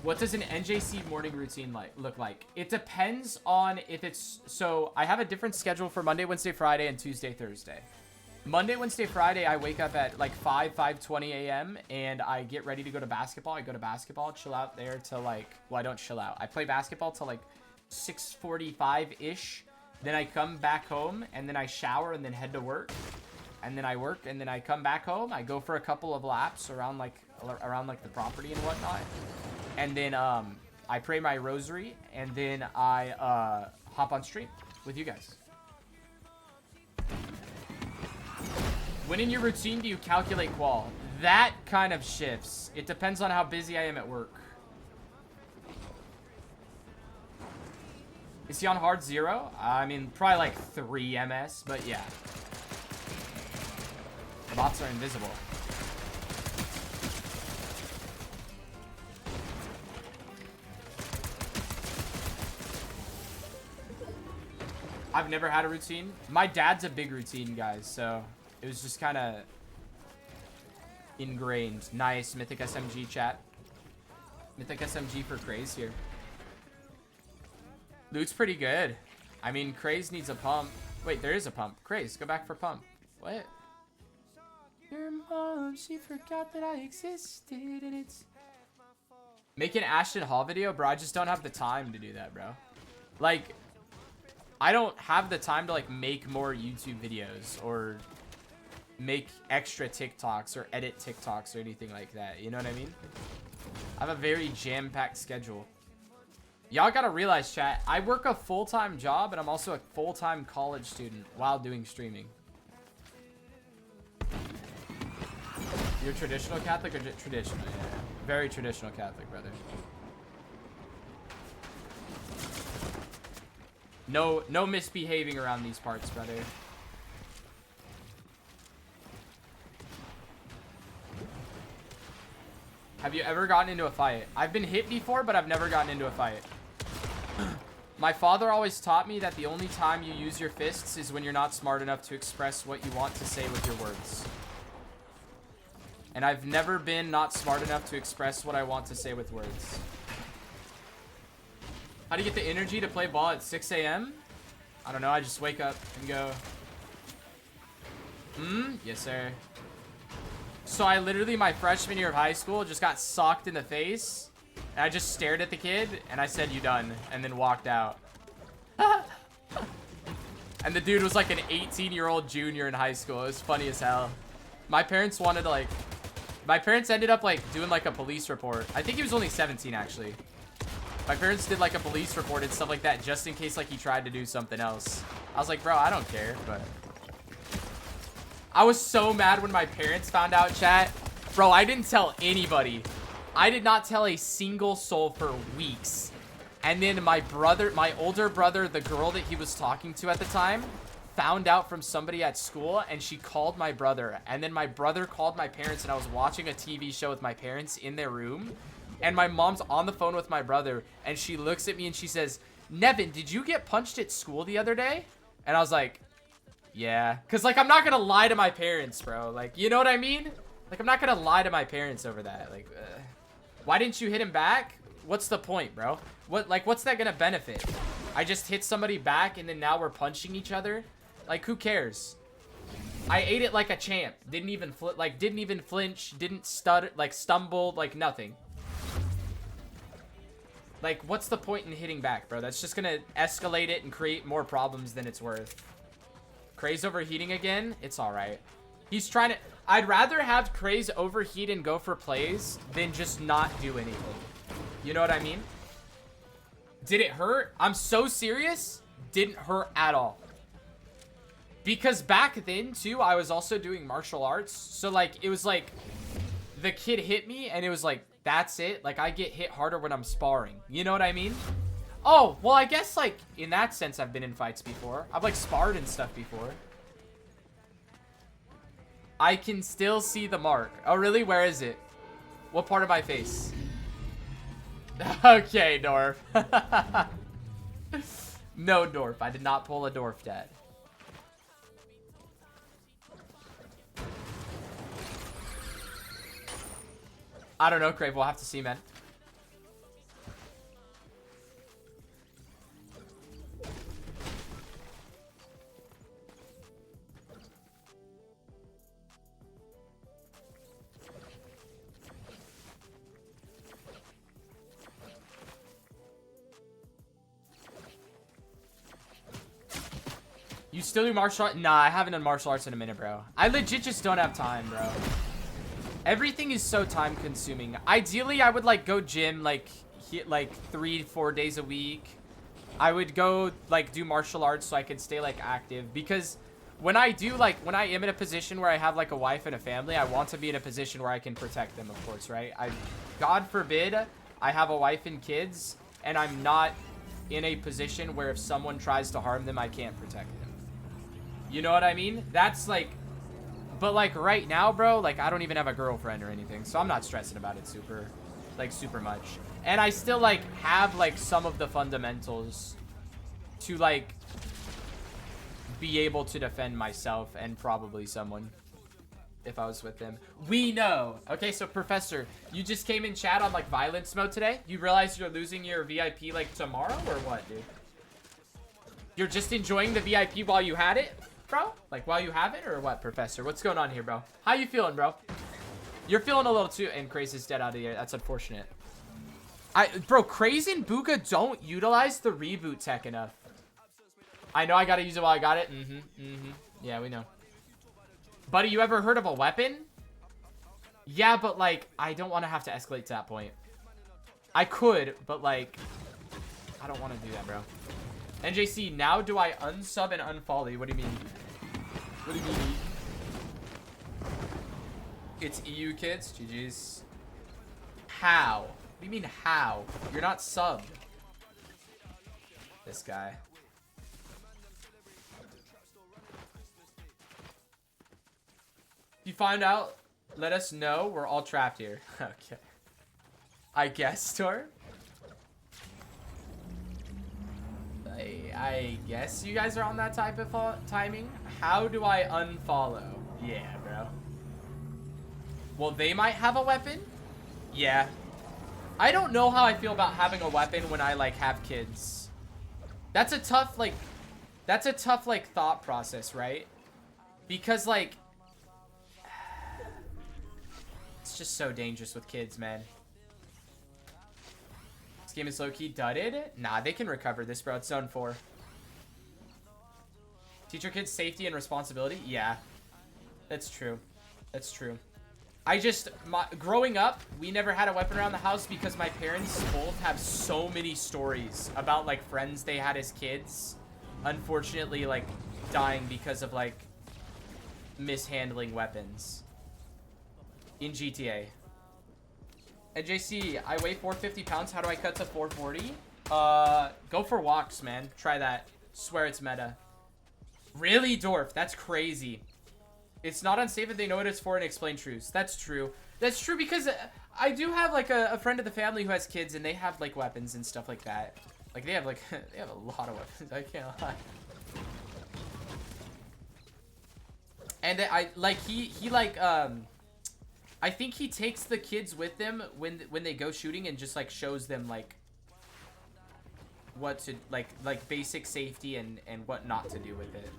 What does an NJC morning routine look like? It depends on if it's... So, I have a different schedule for Monday, Wednesday, Friday, and Tuesday, Thursday. Monday, Wednesday, Friday, I wake up at like 5:20 a.m. and I get ready to go to basketball. I go to basketball, chill out there till like... Well, I don't chill out. I play basketball till like 6:45-ish. Then I come back home, and then I shower, and then head to work. And then I work, and then I come back home. I go for a couple of laps around like the property and whatnot. And then I pray my rosary, and then I hop on stream with you guys. When in your routine do you calculate qual? That kind of shifts. It depends on how busy I am at work. Is he on hard 0? I mean, probably like 3 MS, but yeah. The bots are invisible. I've never had a routine. My dad's a big routine, guys, so it was just kind of ingrained. Nice. Mythic SMG chat. Mythic SMG for Kraez here. Loot's pretty good. I mean, Kraez needs a pump. Wait, there is a pump. Kraez, go back for pump. What? Your mom, she forgot that I existed, and it's... Make an Ashton Hall video? Bro, I just don't have the time to do that, bro. Like... I don't have the time to, like, make more YouTube videos or make extra TikToks or edit TikToks or anything like that. You know what I mean? I have a very jam-packed schedule. Y'all gotta realize, chat, I work a full-time job and I'm also a full-time college student while doing streaming. You're traditional Catholic or traditional? Yeah, very traditional Catholic, brother. No misbehaving around these parts, brother. Have you ever gotten into a fight? I've been hit before, but I've never gotten into a fight. My father always taught me that the only time you use your fists is when you're not smart enough to express what you want to say with your words. And I've never been not smart enough to express what I want to say with words. How do you get the energy to play ball at 6 a.m.? I don't know. I just wake up and go. Yes, sir. So I literally, my freshman year of high school, just got socked in the face. And I just stared at the kid, and I said, "You done," and then walked out. And the dude was like an 18-year-old junior in high school. It was funny as hell. My parents wanted to, like... My parents ended up, like, doing, like, a police report. I think he was only 17, actually. My parents did, like, a police report and stuff like that, just in case, like, he tried to do something else. I was like, bro, I don't care, but... I was so mad when my parents found out, chat. Bro, I didn't tell anybody. I did not tell a single soul for weeks. And then my brother, my older brother, the girl that he was talking to at the time, found out from somebody at school, and she called my brother. And then my brother called my parents, and I was watching a TV show with my parents in their room. And my mom's on the phone with my brother, and she looks at me and she says, "Nevin, did you get punched at school the other day?" And I was like, yeah. Because, like, I'm not going to lie to my parents, bro. Like, you know what I mean? Like, I'm not going to lie to my parents over that. Like, why didn't you hit him back? What's the point, bro? What's that going to benefit? I just hit somebody back, and then now we're punching each other? Like, who cares? I ate it like a champ. Didn't even flinch. Didn't stutter, like, stumbled, like, nothing. Like, what's the point in hitting back, bro? That's just gonna escalate it and create more problems than it's worth. Kraez overheating again? It's alright. He's trying to... I'd rather have Kraez overheat and go for plays than just not do anything. You know what I mean? Did it hurt? I'm so serious. Didn't hurt at all. Because back then, too, I was also doing martial arts. So, like, it was like... The kid hit me, and it was like, that's it. Like, I get hit harder when I'm sparring. You know what I mean? Oh, well, I guess, like, in that sense, I've been in fights before. I've, like, sparred and stuff before. I can still see the mark. Oh, really? Where is it? What part of my face? Okay, Dorf. No, Dorf. I did not pull a Dorf, Dad. I don't know, Crave. We'll have to see, man. You still do martial arts? Nah, I haven't done martial arts in a minute, bro. I legit just don't have time, bro. Everything is so time consuming. Ideally, I would like go gym like 3-4 days a week. I would go like do martial arts so I could stay like active, because when I am in a position where I have like a wife and a family, I want to be in a position where I can protect them, of course, right? God forbid I have a wife and kids and I'm not in a position where if someone tries to harm them, I can't protect them. You know what I mean? That's like... But, like, right now, bro, like, I don't even have a girlfriend or anything. So I'm not stressing about it super much. And I still, like, have, like, some of the fundamentals to, like, be able to defend myself and probably someone if I was with them. We know. Okay, so, Professor, you just came in chat on, like, violence mode today? You realize you're losing your VIP, like, tomorrow or what, dude? You're just enjoying the VIP while you had it? Bro, like while you have it or what, Professor? What's going on here, bro? How you feeling, bro? You're feeling a little too... And Kraez is dead out of here. That's unfortunate. Bro, Kraez and Bugha don't utilize the reboot tech enough. I know I gotta use it while I got it. Yeah, we know. Buddy, you ever heard of a weapon? Yeah, but like, I don't want to have to escalate to that point. I could, but like, I don't want to do that, bro. NJC, now do I unsub and unfollow you? What do you mean? What do you mean? It's EU kids? GG's. How? What do you mean how? You're not subbed. This guy. you find out, let us know. We're all trapped here. Okay. I guess, Tor. I guess you guys are on that type of timing. How do I unfollow? Yeah, bro. Well, they might have a weapon. Yeah. I don't know how I feel about having a weapon when I, like, have kids. That's a tough, like, thought process, right? Because, like, it's just so dangerous with kids, man. This game is low-key dudded. Nah, they can recover this, bro. It's zone 4. Teach your kids safety and responsibility. Yeah, that's true. That's true. Growing up, we never had a weapon around the house because my parents both have so many stories about, like, friends they had as kids. Unfortunately, like, dying because of, like, mishandling weapons. In GTA. And JC, I weigh 450 pounds. How do I cut to 440? Go for walks, man. Try that. Swear it's meta. Really, Dorf? That's crazy. It's not unsafe if they know what it's for and explain truths. That's true. That's true because I do have, like, a friend of the family who has kids and they have, like, weapons and stuff like that. Like, they have, like, they have a lot of weapons. I can't lie. And I think he takes the kids with them when they go shooting and just, like, shows them, like, what to, like basic safety and what not to do with it.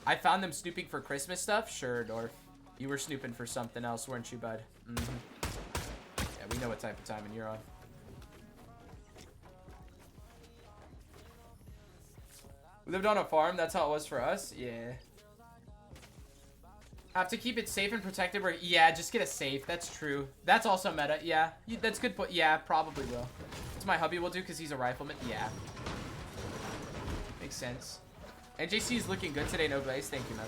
I found them snooping for Christmas stuff. Sure, Dorf. You were snooping for something else, weren't you, bud? Mm-hmm. Yeah, we know what type of timing you're on. We lived on a farm. That's how it was for us. Yeah. Have to keep it safe and protected. Yeah, just get a safe. That's true. That's also meta. Yeah, that's good. But yeah, probably will. That's my hubby will do because he's a rifleman. Yeah. Makes sense. NJC is looking good today. No glaze. Thank you, man.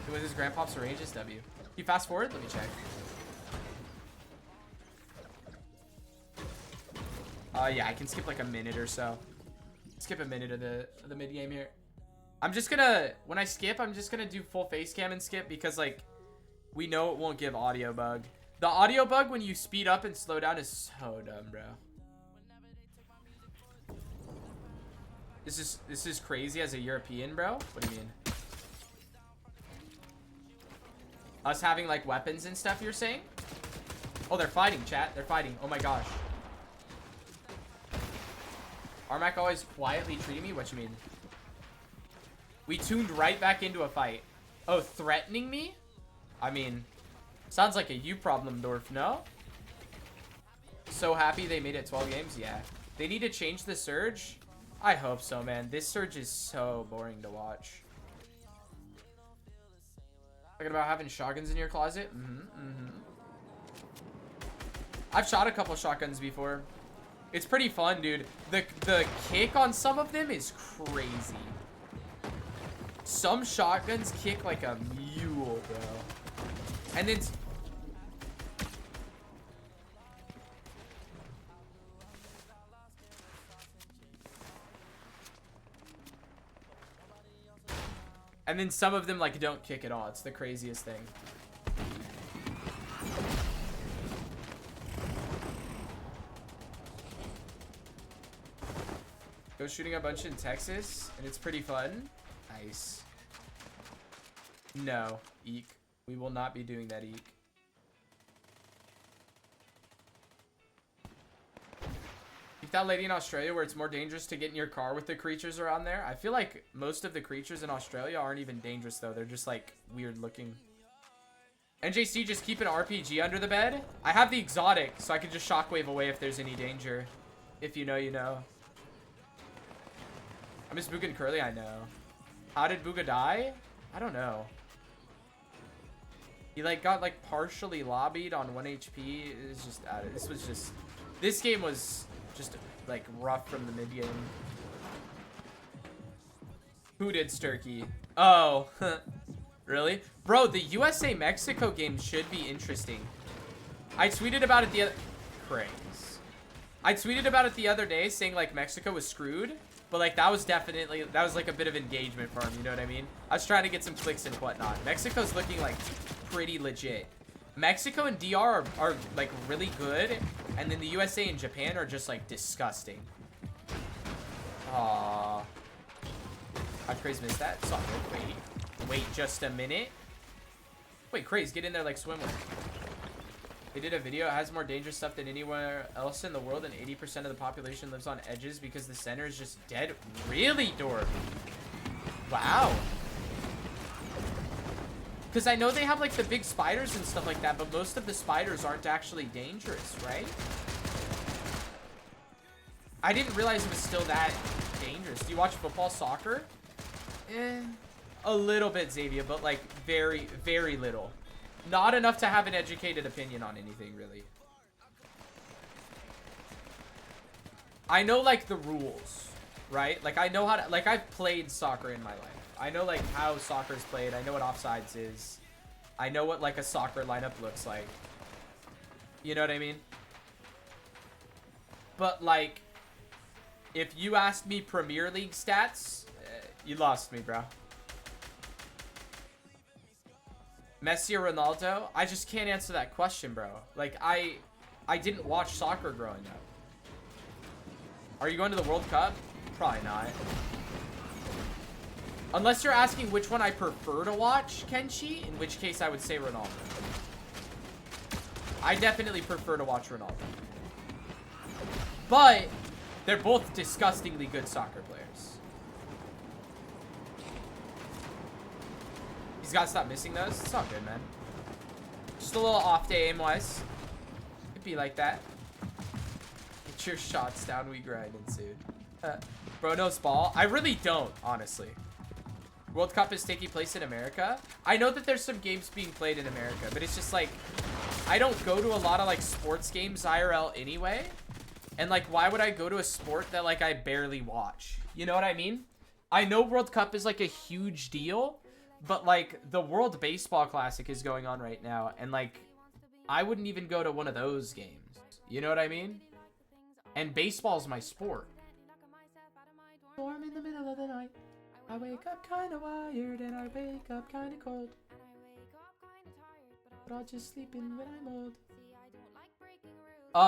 He was his grandpa's ranges. W. You fast forward? Let me check. Yeah, I can skip like a minute or so. Skip a minute of the mid game here. I'm just gonna, when I skip, I'm just gonna do full face cam and skip because, like, we know it won't give audio bug. The audio bug when you speed up and slow down is so dumb, bro. This is crazy as a European, bro. What do you mean? Us having, like, weapons and stuff, you're saying? Oh, they're fighting, chat. They're fighting. Oh my gosh. Armac always quietly treating me? What you mean? We tuned right back into a fight. Oh, threatening me? I mean, sounds like a you problem, Dorf, no? So happy they made it 12 games? Yeah. They need to change the surge? I hope so, man. This surge is so boring to watch. Talking about having shotguns in your closet? I've shot a couple shotguns before. It's pretty fun, dude. The kick on some of them is crazy. Some shotguns kick like a mule, bro. And then... And then some of them, like, don't kick at all. It's the craziest thing. Go shooting a bunch in Texas, and it's pretty fun. Nice. No, Eek. We will not be doing that, Eek. That lady in Australia where it's more dangerous to get in your car with the creatures around there. I feel like most of the creatures in Australia aren't even dangerous, though. They're just, like, weird looking. NJC, just keep an RPG under the bed. I have the exotic, so I can just shockwave away if there's any danger. If you know, you know. I miss Bugha and Curly, I know. How did Bugha die? I don't know. He, like, got, like, partially lobbied on 1 HP. It's just, this game was... just, like, rough from the mid-game. Who did Sturkey? Oh, really? Bro, the USA-Mexico game should be interesting. I tweeted about it the other... Kraez. I tweeted about it the other day saying, like, Mexico was screwed. But like that was like a bit of engagement for him, you know what I mean? I was trying to get some clicks and whatnot. Mexico's looking like pretty legit. Mexico and DR are like really good, and then the USA and Japan are just like disgusting. Aww. How'd Kraez miss that? It's all good. Wait just a minute. Wait, Kraez, get in there like swimwear. They did a video. It has more dangerous stuff than anywhere else in the world, and 80% of the population lives on edges because the center is just dead. Really, Dorb? Wow. Because I know they have like the big spiders and stuff like that, but most of the spiders aren't actually dangerous, right? I didn't realize it was still that dangerous. Do you watch football, soccer? A little bit, Xavier, but like very, very little. Not enough to have an educated opinion on anything, really. I know like the rules, right? Like I know how to, like I've played soccer in my life. I know like how soccer is played. I know what offsides is. I know what like a soccer lineup looks like. You know what I mean? But like, if you asked me Premier League stats, you lost me, bro. Messi or Ronaldo? I just can't answer that question, bro. Like, I didn't watch soccer growing up. Are you going to the World Cup? Probably not. Unless you're asking which one I prefer to watch, Kenshi, in which case I would say Ronaldo. I definitely prefer to watch Ronaldo. But they're both disgustingly good soccer players. He's got to stop missing those. It's all good, man. Just a little off day aim-wise. It'd be like that. Get your shots down, we grind ensued. Bro knows ball. I really don't, honestly. World Cup is taking place in America. I know that there's some games being played in America, but it's just like, I don't go to a lot of like sports games IRL anyway. And like, why would I go to a sport that like I barely watch? You know what I mean? I know World Cup is like a huge deal, but like the World Baseball Classic is going on right now. And like, I wouldn't even go to one of those games. You know what I mean? And baseball's my sport. Storm in the middle of the night. I wake up kind of wired and I wake up kind of cold. But I'll just sleep in when I'm old.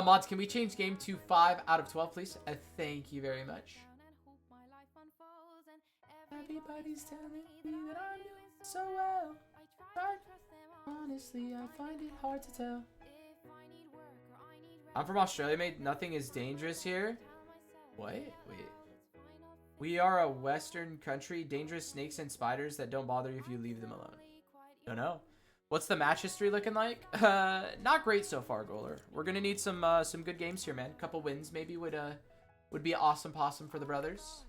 Mods, can we change game to 5 out of 12, please? Thank you very much. Everybody's telling me that I'm doing so well. But honestly, I find it hard to tell. I'm from Australia, mate. Nothing is dangerous here. What? Wait. We are a Western country. Dangerous snakes and spiders that don't bother you if you leave them alone. Don't know. What's the match history looking like? Not great so far, Goaler. We're gonna need some good games here, man. A couple wins maybe would be awesome possum for the brothers.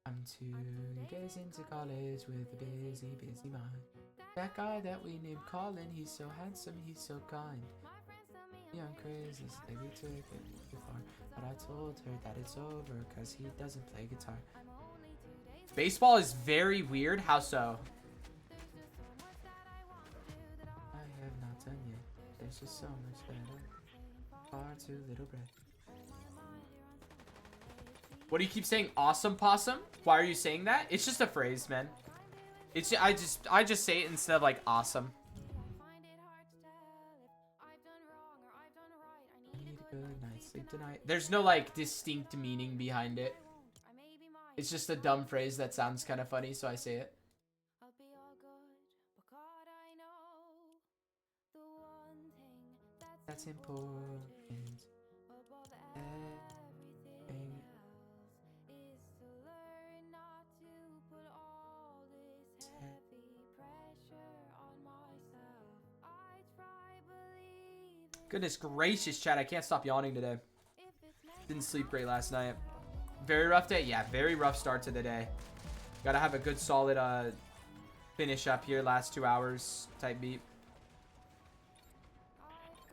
I'm 2 days into college with a busy mind. That guy that we named Colin, he's so handsome, he's so kind. Young Kraez, baby took it too far, but I told her that it's over because he doesn't play guitar. Baseball is very weird. How so? I have not done yet. There's just so much better. Far too little breath. What do you keep saying? Awesome possum? Why are you saying that? It's just a phrase, man. It's I just say it instead of like awesome. I need a good night's sleep tonight. There's no like distinct meaning behind it. It's just a dumb phrase that sounds kind of funny, so I say it. That's important. Goodness gracious, chat. I can't stop yawning today. Didn't sleep great last night. Very rough day? Yeah, very rough start to the day. Gotta have a good solid finish up here, last 2 hours type beat.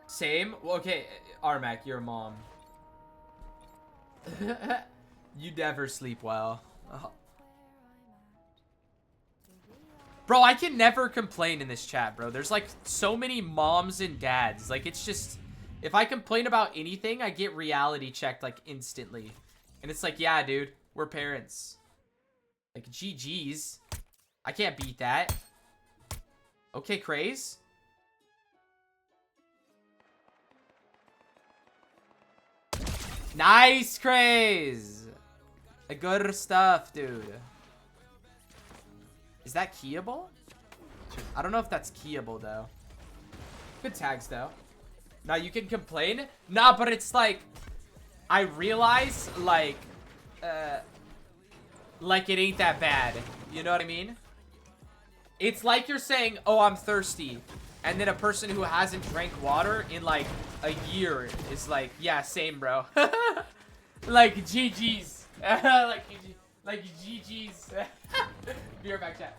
Same? Well, okay, Armac, you're a mom. You never sleep well. Oh. Bro, I can never complain in this chat, bro. There's like so many moms and dads. Like it's If I complain about anything, I get reality checked, like, instantly. And it's like, yeah, dude, we're parents. Like, GG's. I can't beat that. Okay, Kraez. Nice, Kraez. Good stuff, dude. Is that keyable? I don't know if that's keyable, though. Good tags, though. Now, you can complain. Nah, but it's like... I realize, like it ain't that bad. You know what I mean? It's like you're saying, oh, I'm thirsty. And then a person who hasn't drank water in, like, a year is like, yeah, same, bro. Like, GG's. like, GG's. Be right back, chat.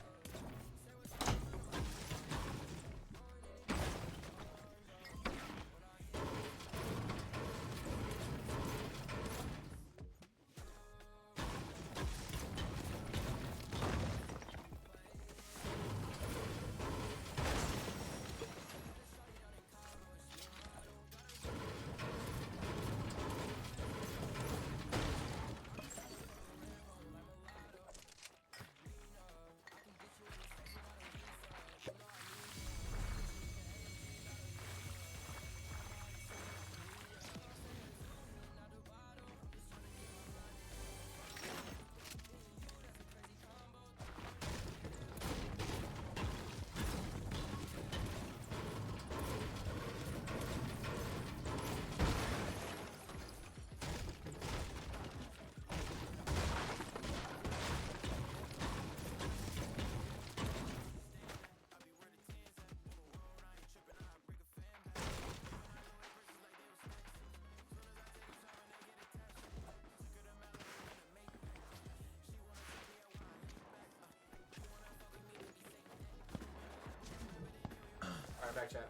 Back chat.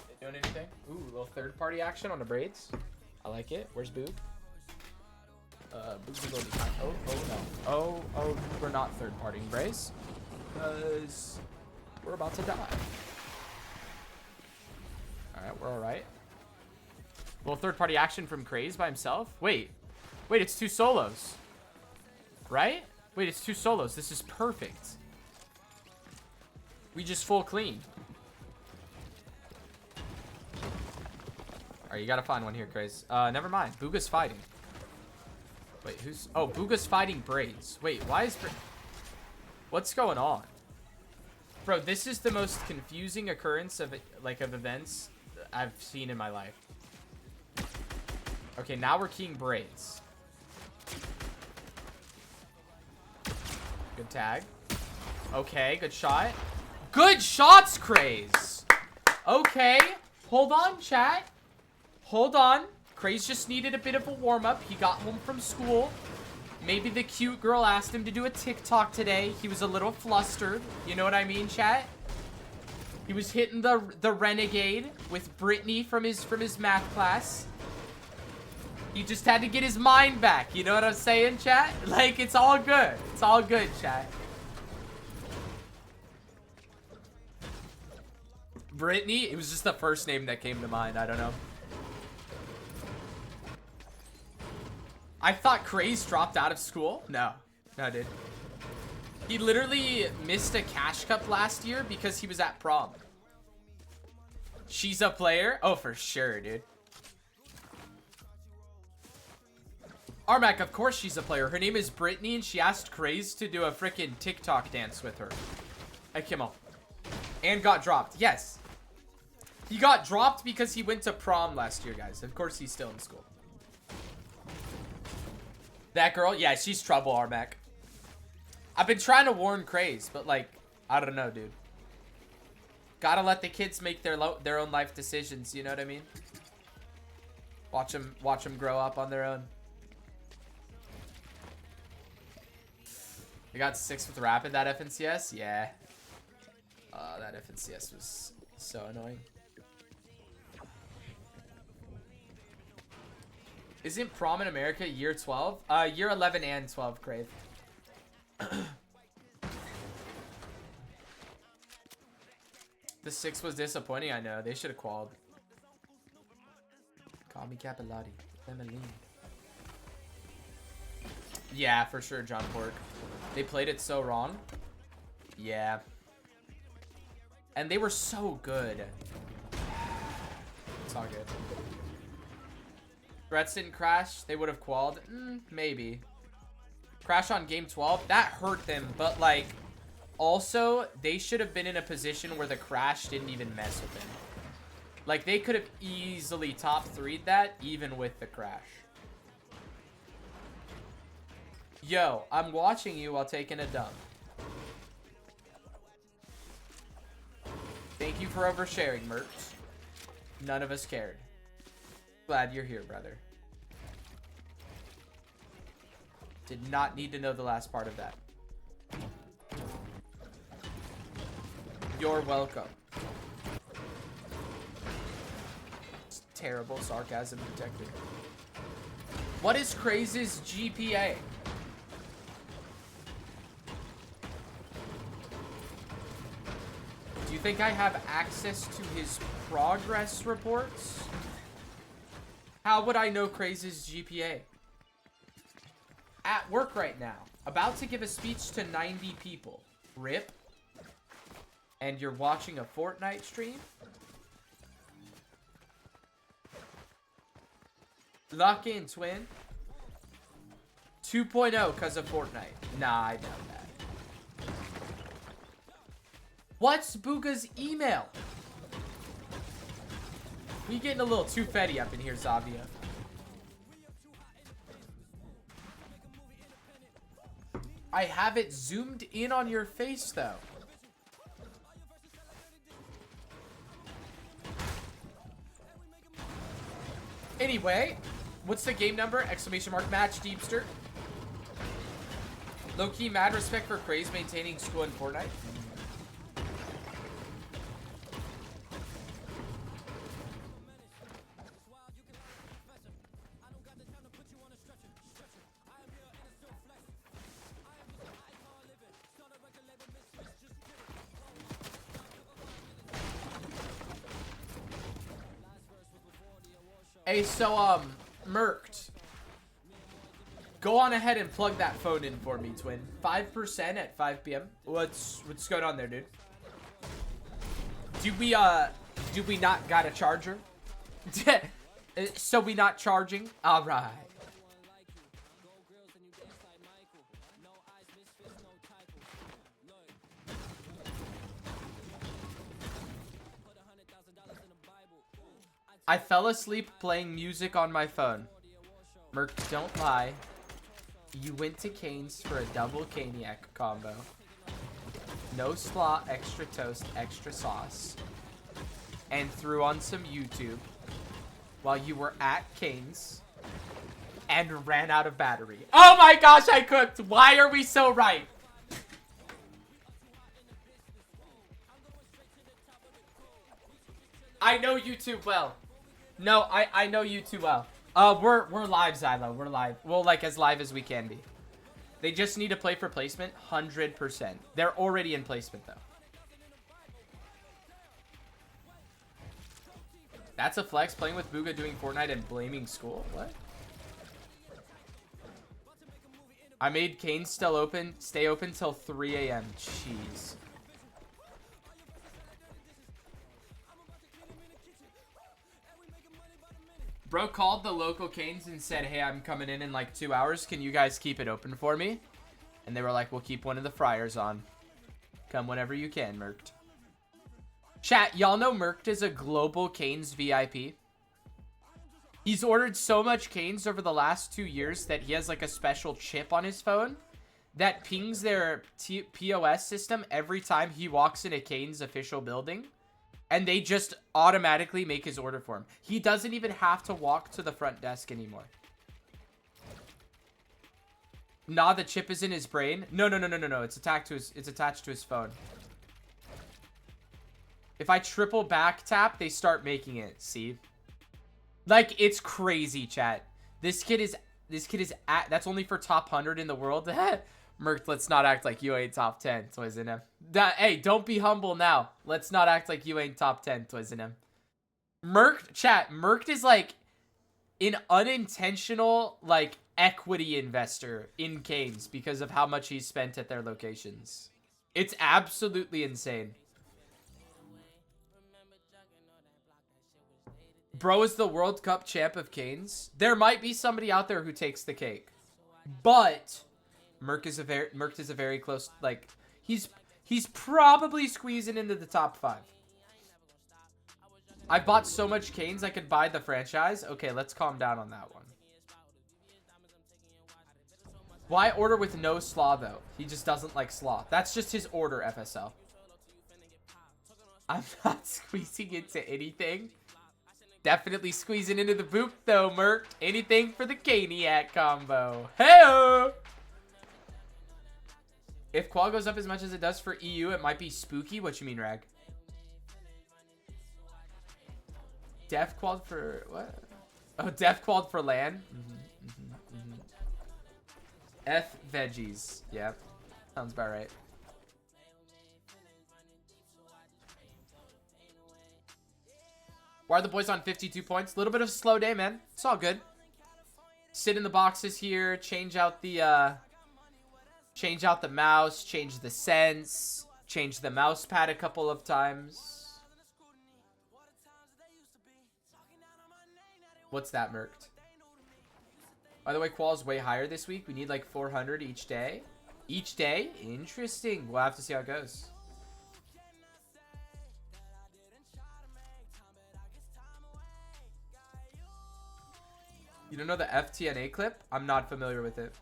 They doing anything? Ooh, a little third party action on the braids. I like it. Where's Boog? Boog's going behind. Oh no. Oh, we're not third partying braids. Because we're about to die. Alright, we're alright. Little third party action from Kraez by himself. Wait, it's 2 solos. Right? Wait, it's 2 solos. This is perfect. We just full clean. Alright, you gotta find one here, Kraez. Never mind. Bugha's fighting. Wait, who's... Oh, Bugha's fighting braids. Wait, why is... What's going on? Bro, this is the most confusing occurrence of, like, of events I've seen in my life. Okay, now we're keying braids. Good tag. Okay, good shot. Good shots, Kraez! Okay. Hold on, chat. Hold on. Kraez just needed a bit of a warm-up. He got home from school. Maybe the cute girl asked him to do a TikTok today. He was a little flustered. You know what I mean, chat? He was hitting the renegade with Brittany from his math class. He just had to get his mind back. You know what I'm saying, chat? Like, it's all good. It's all good, chat. Brittany? It was just the first name that came to mind. I don't know. I thought Kraez dropped out of school. No, dude. He literally missed a cash cup last year because he was at prom. She's a player? Oh, for sure, dude. Armac, of course she's a player. Her name is Brittany, and she asked Kraez to do a freaking TikTok dance with her. Hey, Kimmel. And got dropped. Yes. He got dropped because he went to prom last year, guys. Of course, he's still in school. That girl? Yeah, she's trouble, Armac. I've been trying to warn Kraez, but, like, I don't know, dude. Gotta let the kids make their own life decisions, you know what I mean? Watch them grow up on their own. I got 6 with Rapid, that FNCS? Yeah. That FNCS was so annoying. Isn't prom in America year 12? Year 11 and 12, Kraez. The 6 was disappointing, I know. They should have qualled. Call me Capillotti. Lemonine. Yeah, for sure, John Pork. They played it so wrong. Yeah. And they were so good. It's all good. Threats didn't crash. They would have qualled. Maybe. Crash on game 12. That hurt them. But, like, also, they should have been in a position where the crash didn't even mess with them. Like, they could have easily top 3'd that, even with the crash. Yo, I'm watching you while taking a dump. Thank you for oversharing, Mertz. None of us cared. Glad you're here, brother. Did not need to know the last part of that. You're welcome. It's terrible sarcasm detected. What is Kraez's GPA? Do you think I have access to his progress reports? How would I know Kraez's GPA? At work right now. About to give a speech to 90 people. RIP. And you're watching a Fortnite stream? Lock in, twin. 2.0 because of Fortnite. Nah, I doubt that. What's Bugha's email? We getting a little too fetty up in here, Zavia. I have it zoomed in on your face, though. Anyway, what's the game number? Exclamation mark match, Deepster. Low-key mad respect for Kraez maintaining school in Fortnite. Hey, so, Merked. Go on ahead and plug that phone in for me, twin. 5% at 5 p.m. What's going on there, dude? Do we not got a charger? So we not charging? All right. I fell asleep playing music on my phone. Merc, don't lie. You went to Cane's for a double Caniac combo. No slaw, extra toast, extra sauce. And threw on some YouTube while you were at Cane's and ran out of battery. Oh my gosh, I cooked. Why are we so right? I know you too well. No, I know you too well. We're live, Xylo. We're live. Well, like, as live as we can be. They just need to play for placement, 100%. They're already in placement, though. That's a flex, playing with Bugha, doing Fortnite, and blaming school? What? I made Cane's still open, stay open till 3 a.m. Jeez. Bro called the local Cane's and said, hey, I'm coming in like 2 hours. Can you guys keep it open for me? And they were like, we'll keep one of the fryers on. Come whenever you can, Merked. Chat, y'all know Merked is a global Cane's VIP. He's ordered so much Cane's over the last 2 years that he has like a special chip on his phone that pings their POS system every time he walks in a Cane's official building. And they just automatically make his order for him. He doesn't even have to walk to the front desk anymore. Nah, the chip is in his brain. No. It's attached to his phone. If I triple back tap, they start making it. See? Like, it's crazy, chat. This kid is that's only for top 100 in the world. Merc, let's not act like you ain't top 10, Toys in him. Hey, don't be humble now. Let's not act like you ain't top 10, Toys in him. Merc, chat, Merc is like an unintentional, like, equity investor in Canes because of how much he's spent at their locations. It's absolutely insane. Bro is the World Cup champ of Canes. There might be somebody out there who takes the cake. But Merc is a very close, like, he's probably squeezing into the top 5. I bought so much Canes I could buy the franchise. Okay, let's calm down on that one. Why order with no slaw, though? He just doesn't like slaw. That's just his order, FSL. I'm not squeezing into anything. Definitely squeezing into the boot, though, Merc. Anything for the Caniac combo. Hey-o! If qual goes up as much as it does for EU, it might be spooky. What you mean, Rag? Def qualled for what? Oh, def qualled for LAN. F veggies. Yep. Sounds about right. Why are the boys on 52 points? A little bit of a slow day, man. It's all good. Sit in the boxes here. Change out the mouse. Change the sense. Change the mouse pad a couple of times. What's that, Merked? By the way, qual's way higher this week. We need like 400 each day. Each day? Interesting. We'll have to see how it goes. You don't know the FTNA clip? I'm not familiar with it.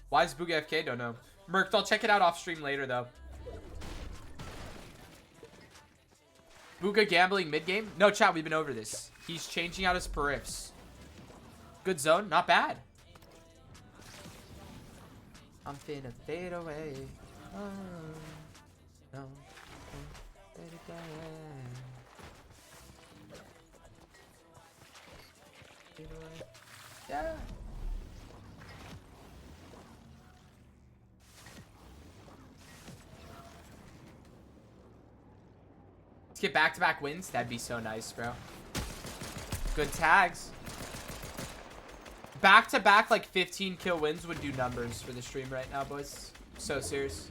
Why is Bugha FK? Don't know. Merked, I'll check it out off stream later, though. Bugha gambling mid-game? No, chat, we've been over this. He's changing out his periffs. Good zone. Not bad. I'm finna fade away. Oh, no. Let it go. Fade away. Yeah. Let's get back-to-back wins. That'd be so nice, bro. Good tags. Back-to-back, like, 15 kill wins would do numbers for the stream right now, boys. So serious.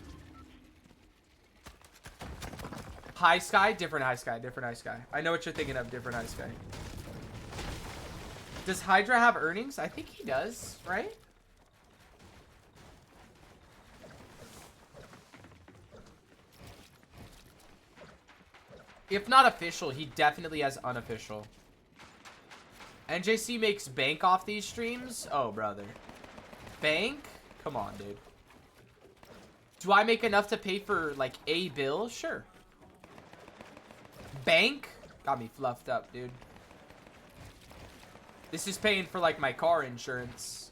High Sky? Different High Sky. Different High Sky. I know what you're thinking of. Different High Sky. Does Hydra have earnings? I think he does, right? If not official, he definitely has unofficial. NJC makes bank off these streams? Oh, brother. Bank? Come on, dude. Do I make enough to pay for, like, a bill? Sure. Bank? Got me fluffed up, dude. This is paying for, like, my car insurance.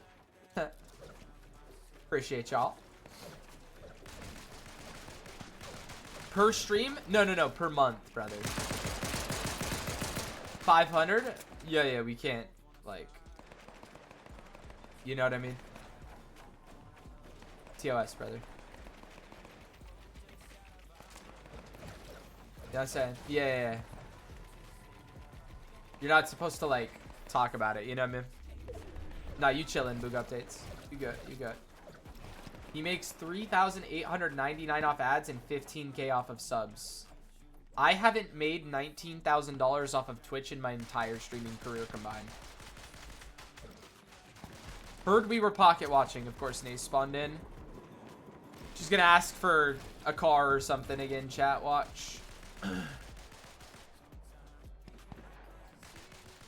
Appreciate y'all. Per stream? No. Per month, brother. 500? Yeah, we can't, like, you know what I mean? TOS, brother. You know what I'm saying? Yeah. You're not supposed to, like, talk about it, you know what I mean? Nah, you chillin', Bugha updates. You good. He makes 3,899 off ads and 15K off of subs. I haven't made $19,000 off of Twitch in my entire streaming career combined. Heard we were pocket watching. Of course, Nace spawned in. She's gonna ask for a car or something again, chat. Watch.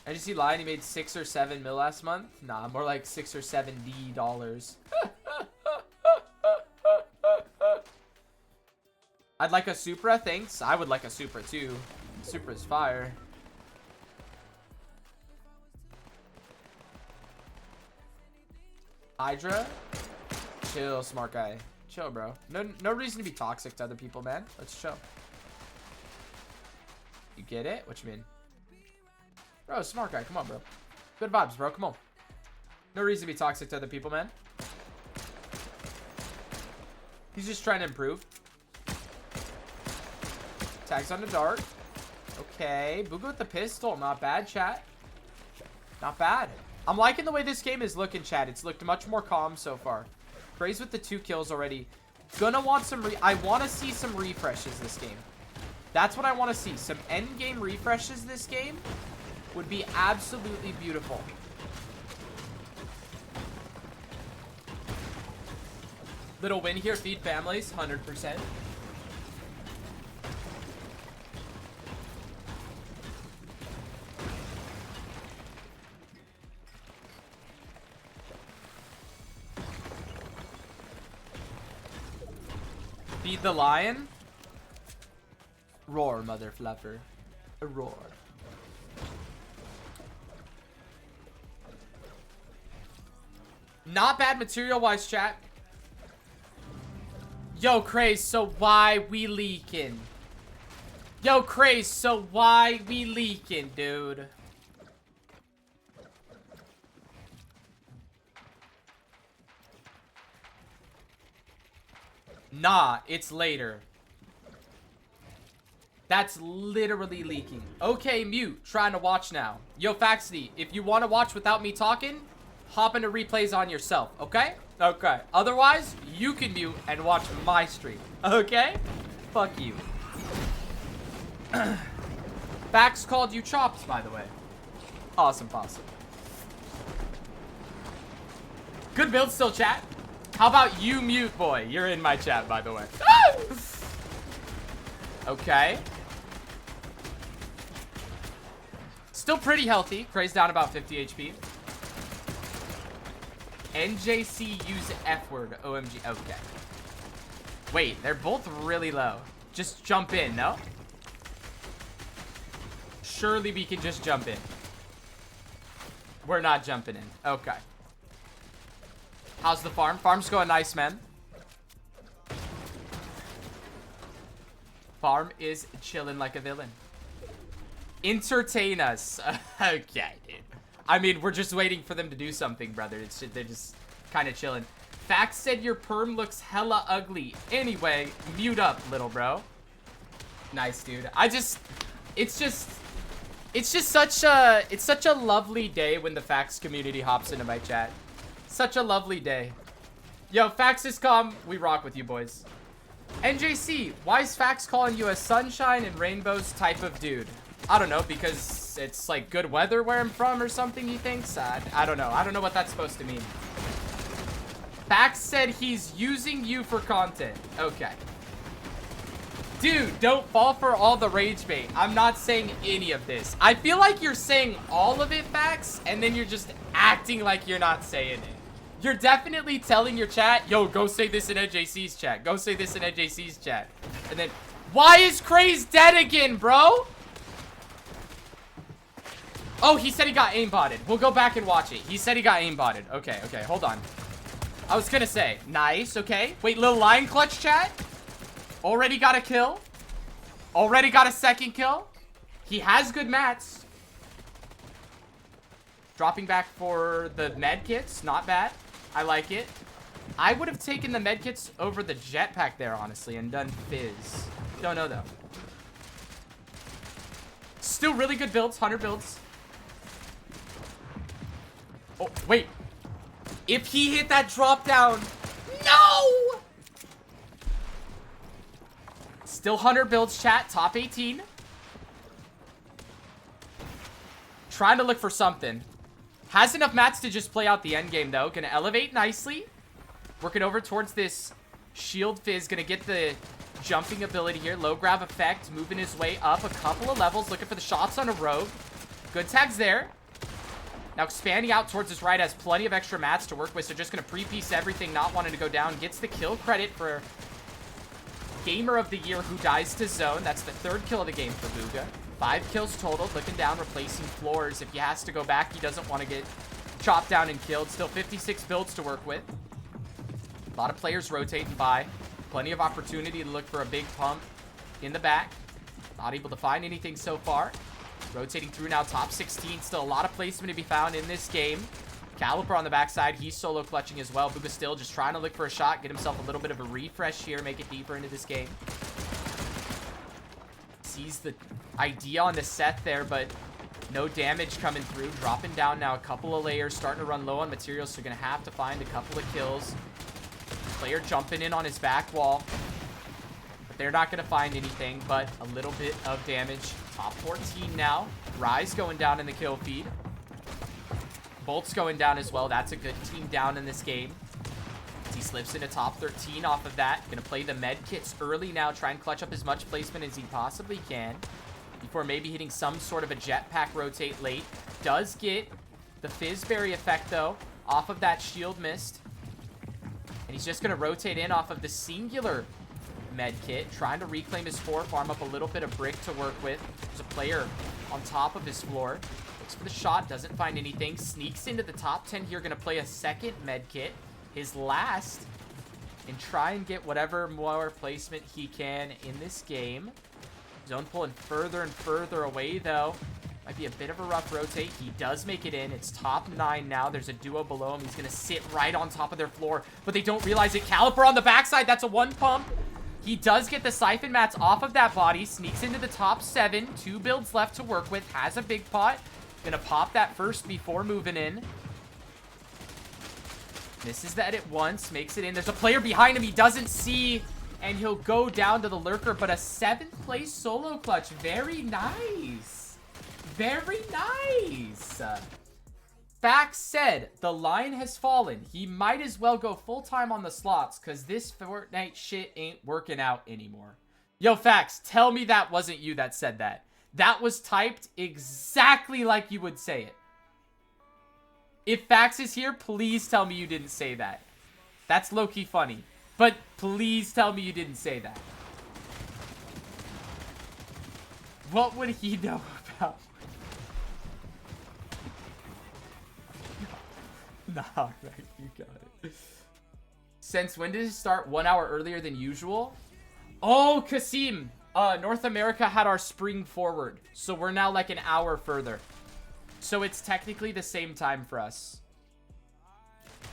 I just see lying. He made 6 or 7 mil last month. Nah, more like $6 or $70. I'd like a Supra, thanks. I would like a Supra too. Supra's fire. Hydra? Chill, smart guy. Chill, bro. No reason to be toxic to other people, man. Let's chill. You get it? What you mean? Bro, smart guy. Come on, bro. Good vibes, bro. Come on. No reason to be toxic to other people, man. He's just trying to improve. Tags on the dart. Okay. Bugha with the pistol. Not bad, chat. Not bad. I'm liking the way this game is looking, chat. It's looked much more calm so far. Kraez with the 2 kills already. Gonna want some I want to see some refreshes this game. That's what I want to see. Some end game refreshes this game would be absolutely beautiful. Little win here. Feed families. 100%. Feed the lion. Roar, mother fluffer. A roar. Not bad material-wise, chat. Yo, Kraez, so why we leaking? Yo, Kraez, so why we leaking, dude? Nah, it's later. That's literally leaking. Okay, mute. Trying to watch now. Yo, Faxity, if you want to watch without me talking, hop into replays on yourself, okay? Okay. Otherwise, you can mute and watch my stream, okay? Fuck you. Fax called you chops, by the way. Awesome, awesome. Good build still, chat. How about you, mute boy? You're in my chat, by the way. Okay. Still pretty healthy. Kraez down about 50 HP. NJC use F word. OMG. Okay. Wait, they're both really low. Just jump in, no? Surely we can just jump in. We're not jumping in. Okay. How's the farm? Farm's going nice, man. Farm is chilling like a villain. Entertain us. Okay, dude. I mean, we're just waiting for them to do something, brother. They're just kind of chilling. Fax said your perm looks hella ugly. Anyway, mute up, little bro. Nice, dude. It's just such a lovely day when the Fax community hops into my chat. Such a lovely day. Yo, Fax is calm. We rock with you, boys. NJC, why is Fax calling you a sunshine and rainbows type of dude? I don't know, because it's like good weather where I'm from or something, he thinks? I don't know. I don't know what that's supposed to mean. Fax said he's using you for content. Okay. Dude, don't fall for all the rage bait. I'm not saying any of this. I feel like you're saying all of it, Fax, and then you're just acting like you're not saying it. You're definitely telling your chat, yo, go say this in NJC's chat. Go say this in NJC's chat. And then, why is Kraez dead again, bro? Oh, he said he got aimbotted. We'll go back and watch it. He said he got aimbotted. Okay, okay, hold on. I was gonna say, nice, okay. Wait, little lion clutch, chat. Already got a kill. Already got a second kill. He has good mats. Dropping back for the med kits. Not bad. I like it. I would have taken the med kits over the jetpack there, honestly, and done fizz. Don't know, though. Still really good builds. 100 builds. Oh, wait. If he hit that drop down. No! Still 100 builds, chat. Top 18. Trying to look for something. Has enough mats to just play out the end game, though. Gonna elevate nicely. Working over towards this shield fizz. Gonna get the jumping ability here. Low grab effect. Moving his way up a couple of levels. Looking for the shots on a rogue. Good tags there. Now expanding out towards his right. Has plenty of extra mats to work with. So just gonna pre-piece everything. Not wanting to go down. Gets the kill credit for Gamer of the Year who dies to zone. That's the 3rd kill of the game for Bugha. 5 kills total. Looking down, replacing floors. If he has to go back, he doesn't want to get chopped down and killed. Still 56 builds to work with. A lot of players rotating by. Plenty of opportunity to look for a big pump in the back. Not able to find anything so far. Rotating through now, top 16. Still a lot of placement to be found in this game. Caliper on the backside. He's solo clutching as well. Bugha still just trying to look for a shot. Get himself a little bit of a refresh here. Make it deeper into this game. Sees the idea on the set there, but No damage coming through. Dropping down now a couple of layers. Starting to run low on materials. So going to have to find a couple of kills. Player jumping in on his back wall. But they're not going to find anything but a little bit of damage. Top 14 now. Rise going down in the kill feed. Bolt's going down as well. That's a good team down in this game. He slips into top 13 off of that. Gonna play the med kits early now. Try and clutch up as much placement as he possibly can before maybe hitting some sort of a jetpack rotate late. Does get the Fizzberry effect, though, off of that shield mist. And he's just gonna rotate in off of the singular med kit, trying to reclaim his floor, farm up a little bit of brick to work with. There's a player on top of his floor. Looks for the shot, doesn't find anything. Sneaks into the top 10 here, gonna play a second med kit. His last, and try and get whatever more placement he can in this game. Zone pulling further and further away, though. Might be a bit of a rough rotate. He does make it in. It's top 9 now. There's a duo below him. He's going to sit right on top of their floor, but they don't realize it. Caliper on the backside. That's a 1 pump. He does get the siphon mats off of that body. Sneaks into the top 7. 2 builds left to work with. Has a big pot. Going to pop that first before moving in. Misses that at once, makes it in. There's a player behind him he doesn't see, and he'll go down to the lurker, but a 7th place solo clutch. Very nice. Very nice. Fact said, the line has fallen. He might as well go full-time on the slots, because this Fortnite shit ain't working out anymore. Yo, Fax, tell me that wasn't you that said that. That was typed exactly like you would say it. If Fax is here, please tell me you didn't say that. That's low-key funny. But please tell me you didn't say that. What would he know about? Nah, right, you got it. Since when did it start? 1 hour earlier than usual? Oh, Kasim! North America had our spring forward. So we're now like an hour further. So it's technically the same time for us.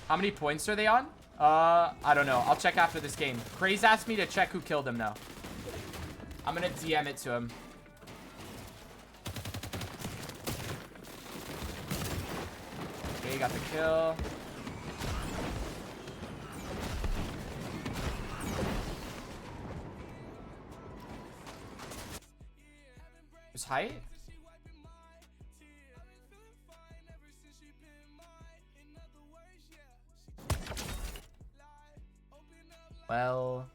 How many points are they on? I don't know. I'll check after this game. Kraez asked me to check who killed him, though. I'm gonna DM it to him. Okay, got the kill. His height? Well.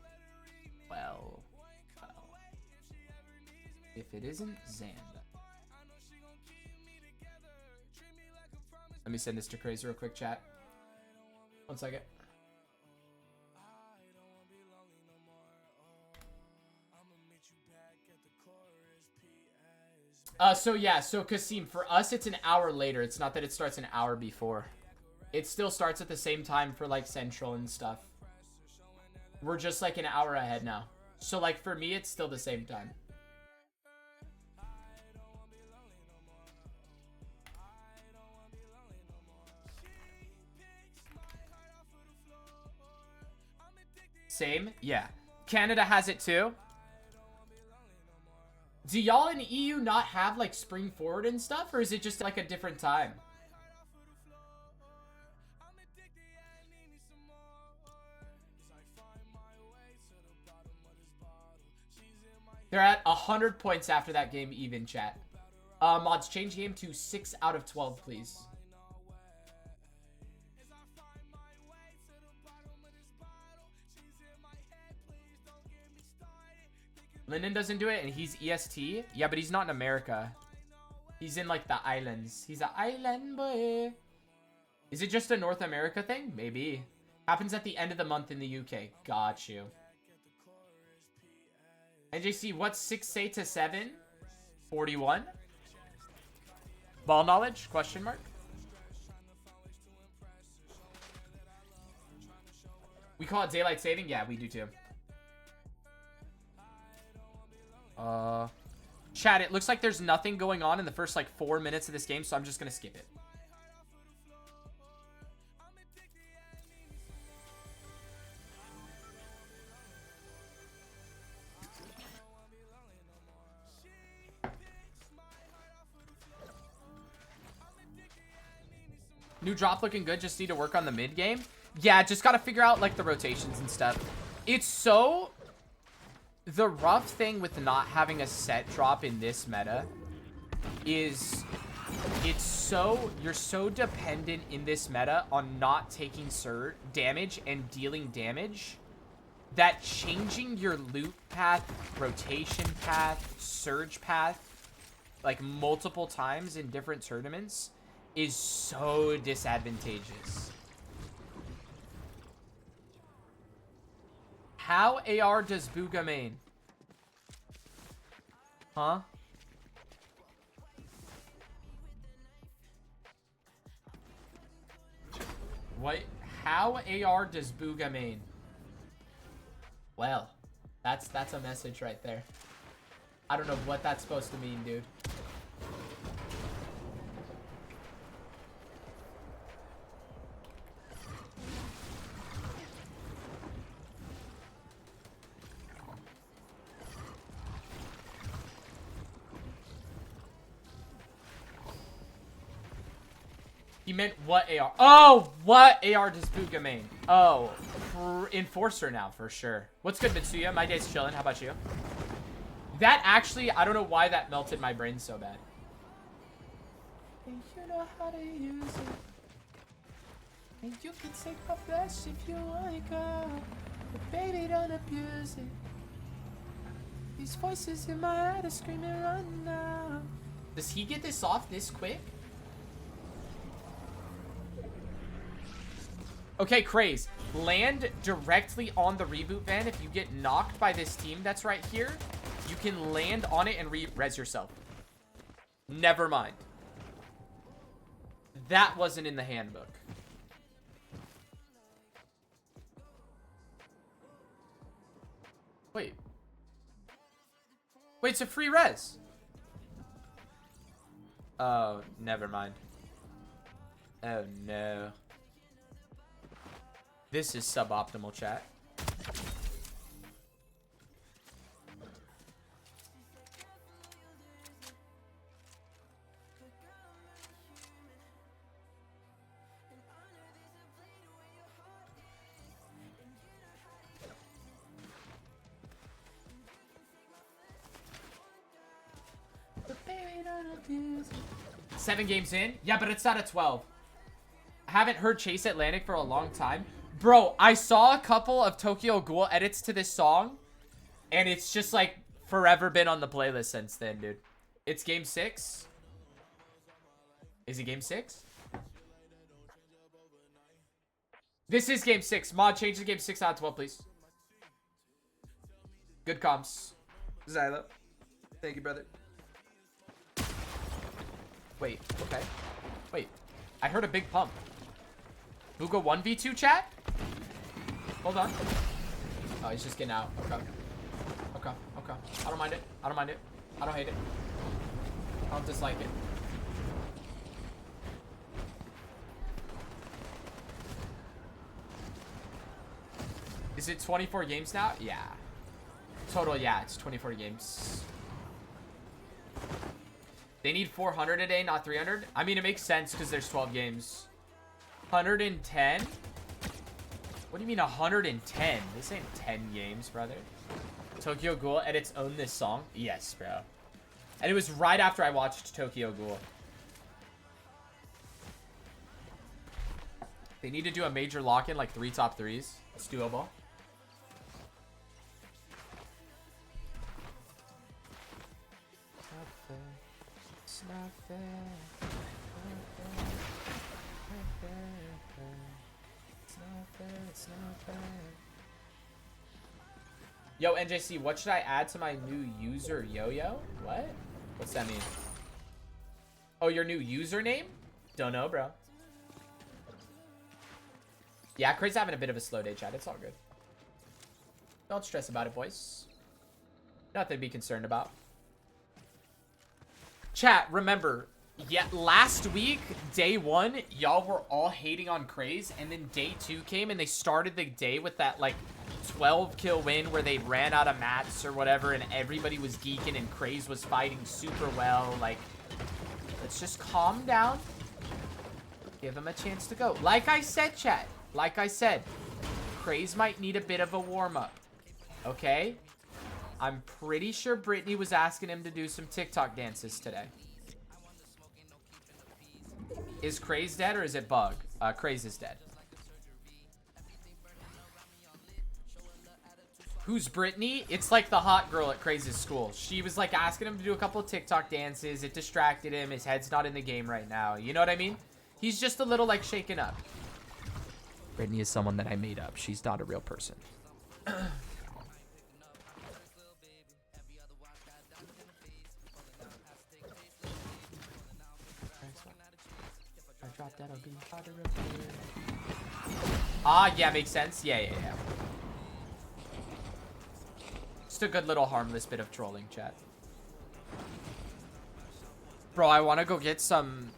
If it isn't Xand. Let me send this to Kraez real quick, chat. 1 second. So yeah, so Kasim, for us it's an hour later. It's not that it starts an hour before. It still starts at the same time for like Central and stuff. We're just like an hour ahead now. So like for me, it's still the same time. Same? Yeah. Canada has it too. Do y'all in EU not have like spring forward and stuff? Or is it just like a different time? They're at 100 points after that game even, chat. Mods, change game to 6 out of 12, please. Lyndon doesn't do it, and he's EST? Yeah, but he's not in America. He's in, like, the islands. He's an island boy. Is it just a North America thing? Maybe. Happens at the end of the month in the UK. Got you. NJC, what's 6 say to 7? 41? Ball knowledge? Question mark? We call it daylight saving? Yeah, we do too. Chat, it looks like there's nothing going on in the first like 4 minutes of this game, so I'm just gonna skip it. New drop looking good. Just need to work on the mid game. Yeah, just got to figure out like the rotations and stuff. It's so... The rough thing with not having a set drop in this meta is you're so dependent in this meta on not taking damage and dealing damage that changing your loot path, rotation path, surge path like multiple times in different tournaments is so disadvantageous. How AR does Bugha main? Huh? What? How AR does Bugha main? Well, that's a message right there. I don't know what that's supposed to mean, dude. You meant what AR? Oh, what AR does Bugha main? Oh, Enforcer now, for sure. What's good, Mitsuya? My day's chilling. How about you? That actually, I don't know why that melted my brain so bad. And you know how to use it. And you can take my flesh if you want it, girl. But baby, don't abuse it. These voices in my head are screaming, run now. Does he get this off this quick? Okay, Kraez, land directly on the reboot van. If you get knocked by this team that's right here, you can land on it and res yourself. Never mind. That wasn't in the handbook. Wait. Wait, it's a free res. Oh, never mind. Oh, no. This is suboptimal, chat. Seven games in? Yeah, but it's not at 12. I haven't heard Chase Atlantic for a long time. Bro, I saw a couple of Tokyo Ghoul edits to this song, and it's just like forever been on the playlist since then, dude. It's game 6. Is it game 6? This is game 6. Mod, change the game 6 out of 12, please. Good comms. Zylo. Thank you, brother. Wait, okay. Wait, I heard a big pump. Bugha 1v2 chat? Hold on. Oh, he's just getting out. Okay. Okay, okay. I don't mind it. I don't mind it. I don't hate it. I don't dislike it. Is it 24 games now? Yeah. Total, yeah, it's 24 games. They need 400 a day, not 300. I mean, it makes sense because there's 12 games. 110? What do you mean 110? This ain't 10 games, brother. Tokyo Ghoul edits own this song? Yes, bro. And it was right after I watched Tokyo Ghoul. They need to do a major lock-in, like 3 top 3s. It's doable. It's not fair. It's not fair. Yo, NJC, what should I add to my new user, Yo-Yo? What? What's that mean? Oh, your new username? Don't know, bro. Yeah, Kraez having a bit of a slow day, chat. It's all good. Don't stress about it, boys. Nothing to be concerned about. Chat, remember, yeah, last week, day 1, y'all were all hating on Kraez, and then day 2 came, and they started the day with that, like, 12 kill win where they ran out of mats or whatever, and everybody was geeking, and Kraez was fighting super well. Like, let's just calm down. Give him a chance to go. Like I said, chat. Like I said. Kraez might need a bit of a warm-up. Okay? I'm pretty sure Brittany was asking him to do some TikTok dances today. Is Kraez dead or is it Bug? Kraez is dead. Who's Brittany? It's like the hot girl at Kraez's school. She was like asking him to do a couple of TikTok dances. It distracted him. His head's not in the game right now. You know what I mean? He's just a little like shaken up. Brittany is someone that I made up. She's not a real person. Ah, yeah, makes sense. Yeah. Just a good little harmless bit of trolling, chat. Bro, I want to go get some...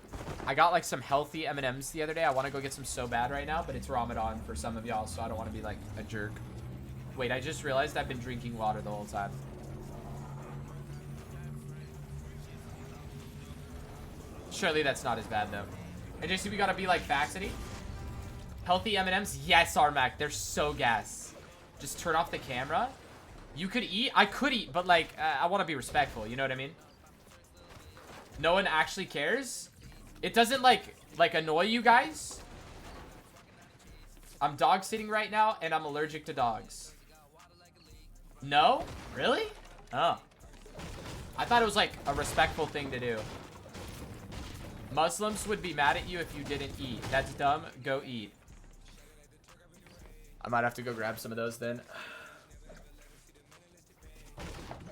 I got like some healthy M&Ms the other day. I want to go get some so bad right now, but it's Ramadan for some of y'all, so I don't want to be like a jerk. Wait, I just realized I've been drinking water the whole time. Surely that's not as bad, though. And JC, we gotta be like Faxity. Healthy M&Ms? Yes, Armac. They're so gas. Just turn off the camera. You could eat? I could eat, but like, I want to be respectful. You know what I mean? No one actually cares? It doesn't like annoy you guys? I'm dog sitting right now, and I'm allergic to dogs. No? Really? Oh. I thought it was like a respectful thing to do. Muslims would be mad at you if you didn't eat. That's dumb. Go eat. I might have to go grab some of those then.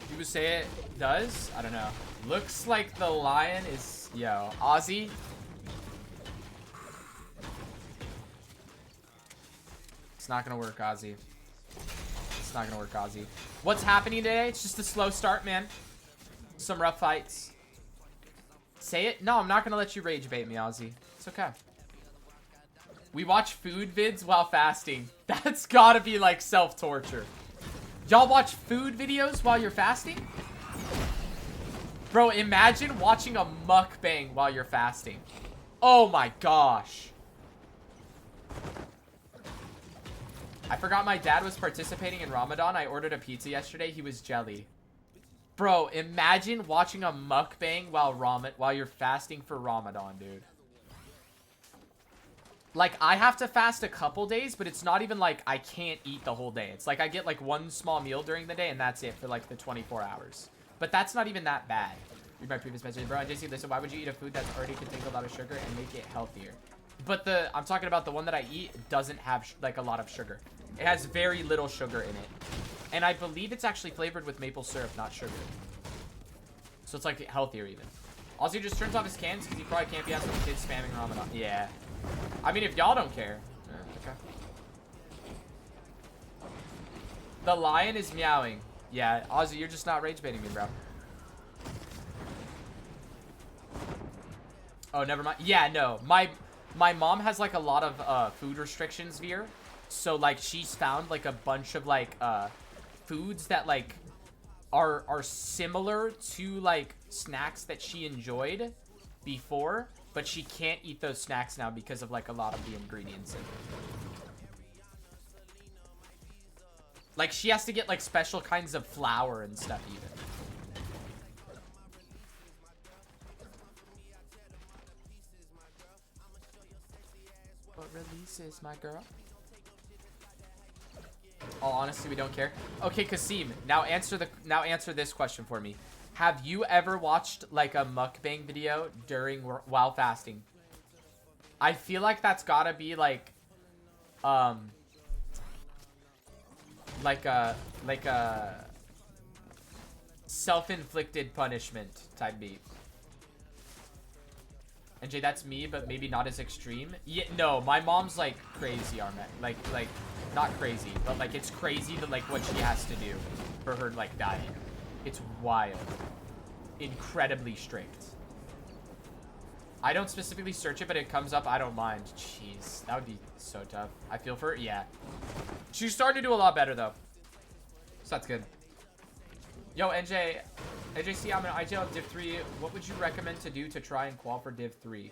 People say it does? I don't know. Looks like the lion is... Yo, Ozzy. It's not gonna work, Ozzy. It's not gonna work, Ozzy. What's happening today? It's just a slow start, man. Some rough fights. Say it? No, I'm not gonna let you rage bait me, Ozzy. It's okay. We watch food vids while fasting. That's gotta be like self-torture. Y'all watch food videos while you're fasting? Bro, imagine watching a mukbang while you're fasting. Oh my gosh. I forgot my dad was participating in Ramadan. I ordered a pizza yesterday. He was jelly. Bro, imagine watching a mukbang while you're fasting for Ramadan, dude. Like, I have to fast a couple days, but it's not even like I can't eat the whole day. It's like I get like one small meal during the day, and that's it for like the 24 hours. But that's not even that bad. Read my previous message. Bro, I just listen, why would you eat a food that's already contains a lot of sugar and make it healthier? But I'm talking about the one that I eat doesn't have like a lot of sugar. It has very little sugar in it. And I believe it's actually flavored with maple syrup, not sugar. So it's like healthier even. Also, he just turns off his cans because he probably can't be out with kids spamming Ramadan. Yeah. I mean, if y'all don't care. Okay. The lion is meowing. Yeah, Ozzy, you're just not rage baiting me, bro. Oh, never mind. Yeah, no. My mom has like a lot of food restrictions here. So like she's found like a bunch of like foods that like are similar to like snacks that she enjoyed before, but she can't eat those snacks now because of like a lot of the ingredients in it. Like she has to get like special kinds of flour and stuff even. What releases, my girl? Oh, honestly, we don't care. Okay, Kasim, now answer this question for me. Have you ever watched like a mukbang video while fasting? I feel like that's gotta be like a self-inflicted punishment type beat. And Jay, that's me, but maybe not as extreme. Yeah, no, my mom's like crazy, Armet. Like not crazy, but like it's crazy that like what she has to do for her like diet. It's wild. Incredibly strict. I don't specifically search it, but it comes up. I don't mind. Jeez, that would be so tough. I feel for her. Yeah. She's starting to do a lot better though. So that's good. Yo, NJC, I'm an IGL Div 3. What would you recommend to do to try and qual for Div 3?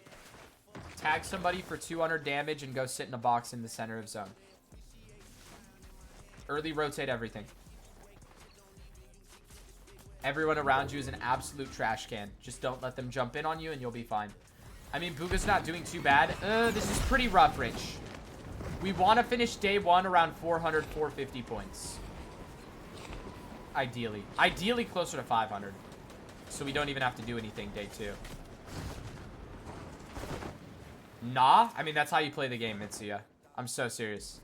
Tag somebody for 200 damage and go sit in a box in the center of zone. Early rotate everything. Everyone around you is an absolute trash can. Just don't let them jump in on you and you'll be fine. I mean, Bugha's not doing too bad. This is pretty rough, Rich. We want to finish day 1 around 400, 450 points. Ideally. Ideally closer to 500. So we don't even have to do anything day 2. Nah? I mean, that's how you play the game, Mitsuya. I'm so serious.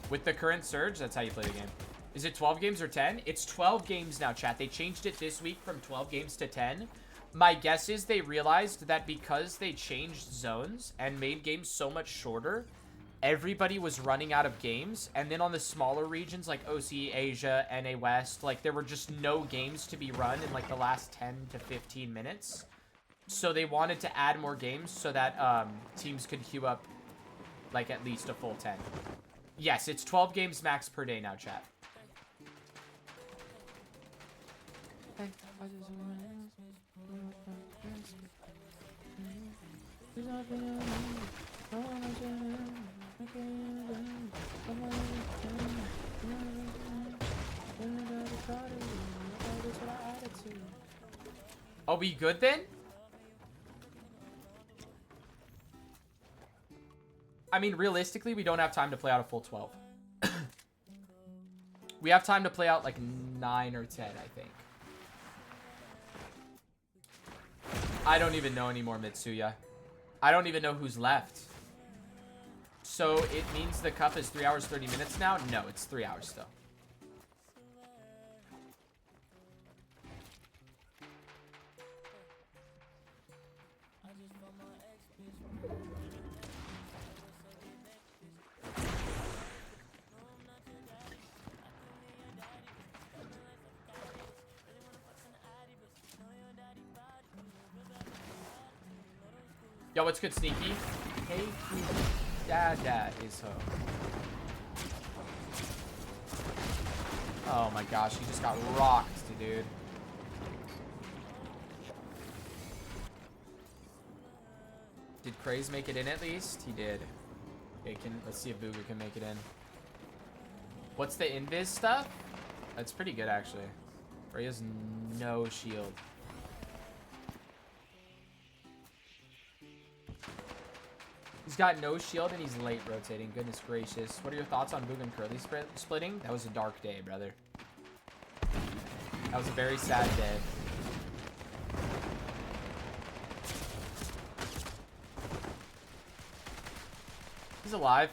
With the current surge, that's how you play the game. Is it 12 games or 10? It's 12 games now, chat. They changed it this week from 12 games to 10. My guess is they realized that because they changed zones and made games so much shorter, everybody was running out of games. And then on the smaller regions like OC, Asia, NA West, like there were just no games to be run in like the last 10 to 15 minutes. So they wanted to add more games so that teams could queue up like at least a full 10. Yes, it's 12 games max per day now, chat. Are we good then? I mean, realistically, we don't have time to play out a full 12. We have time to play out like 9 or 10, I think. I don't even know anymore, Mitsuya. I don't even know who's left. So it means the cup is 3 hours, 30 minutes now? No, it's 3 hours still. Yo, what's good, Sneaky? Hey, Dada is home. Oh my gosh, he just got rocked, dude. Did Kraez make it in at least? He did. Okay, let's see if Bugha can make it in. What's the invis stuff? That's pretty good, actually. He has no shield. He's got no shield and he's late rotating. Goodness gracious. What are your thoughts on Bugha and Curly splitting? That was a dark day, brother. That was a very sad day. He's alive.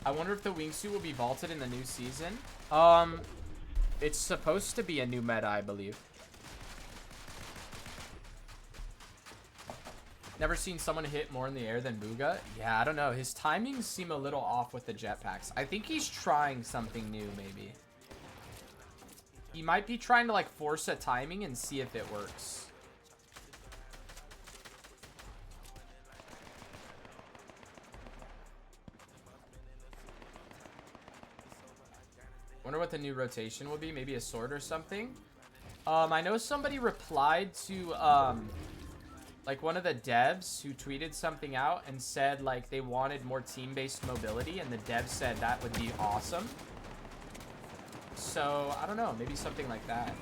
I wonder if the wingsuit will be vaulted in the new season. It's supposed to be a new meta, I believe. Never seen someone hit more in the air than Bugha. Yeah, I don't know. His timings seem a little off with the jetpacks. I think he's trying something new, maybe. He might be trying to, like, force a timing and see if it works. Wonder what the new rotation will be. Maybe a sword or something. I know somebody replied to like one of the devs who tweeted something out and said like they wanted more team-based mobility, and the dev said that would be awesome. So I don't know, maybe something like that.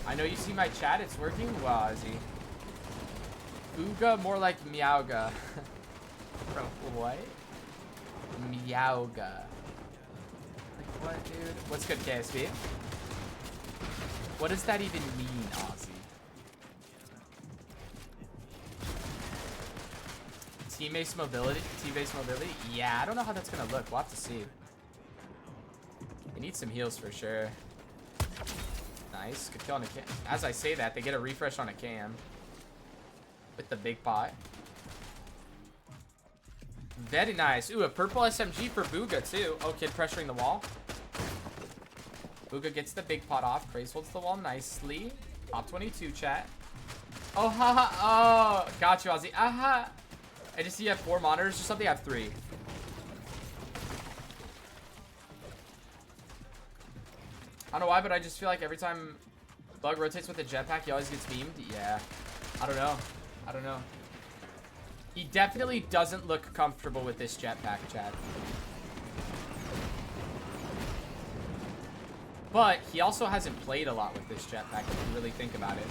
I know you see my chat, it's working. Wow, is he? Bugha more like Meowga. Bro, what? Meowga. Like what, dude? What's good, KSB? What does that even mean, Ozzy? Team-based mobility? Team-based mobility? Yeah, I don't know how that's gonna look. We'll have to see. They need some heals for sure. Nice. Good kill on a cam. As I say that, they get a refresh on a cam. With the big pot. Very nice. Ooh, a purple SMG for Bugha, too. Oh, kid pressuring the wall. Bugha gets the big pot off. Kraez holds the wall nicely. Top 22, chat. Oh, haha. Oh, got you, Ozzy. Aha. I just see you have 4 monitors or something. I have 3. I don't know why, but I just feel like every time Bug rotates with a jetpack, he always gets beamed. Yeah. I don't know. I don't know. He definitely doesn't look comfortable with this jetpack, Chad. But he also hasn't played a lot with this jetpack, if you really think about it.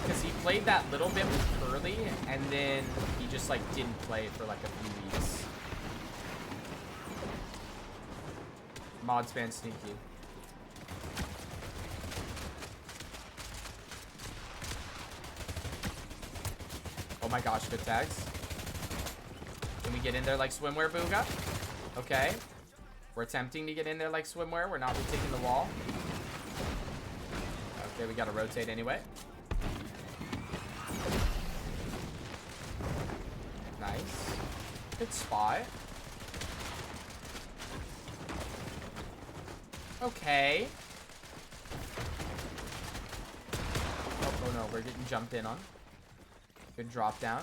Because he played that little bit with Curly, and then he just, like, didn't play for, like, a few weeks. Mods fan sneaky. Oh my gosh, good tags. Can we get in there like swimwear, Bugha? Okay. We're attempting to get in there like swimwear. We're not retaking the wall. Okay, we gotta rotate anyway. Nice. Good spot. Okay. Oh no, we're getting jumped in on. Good drop down.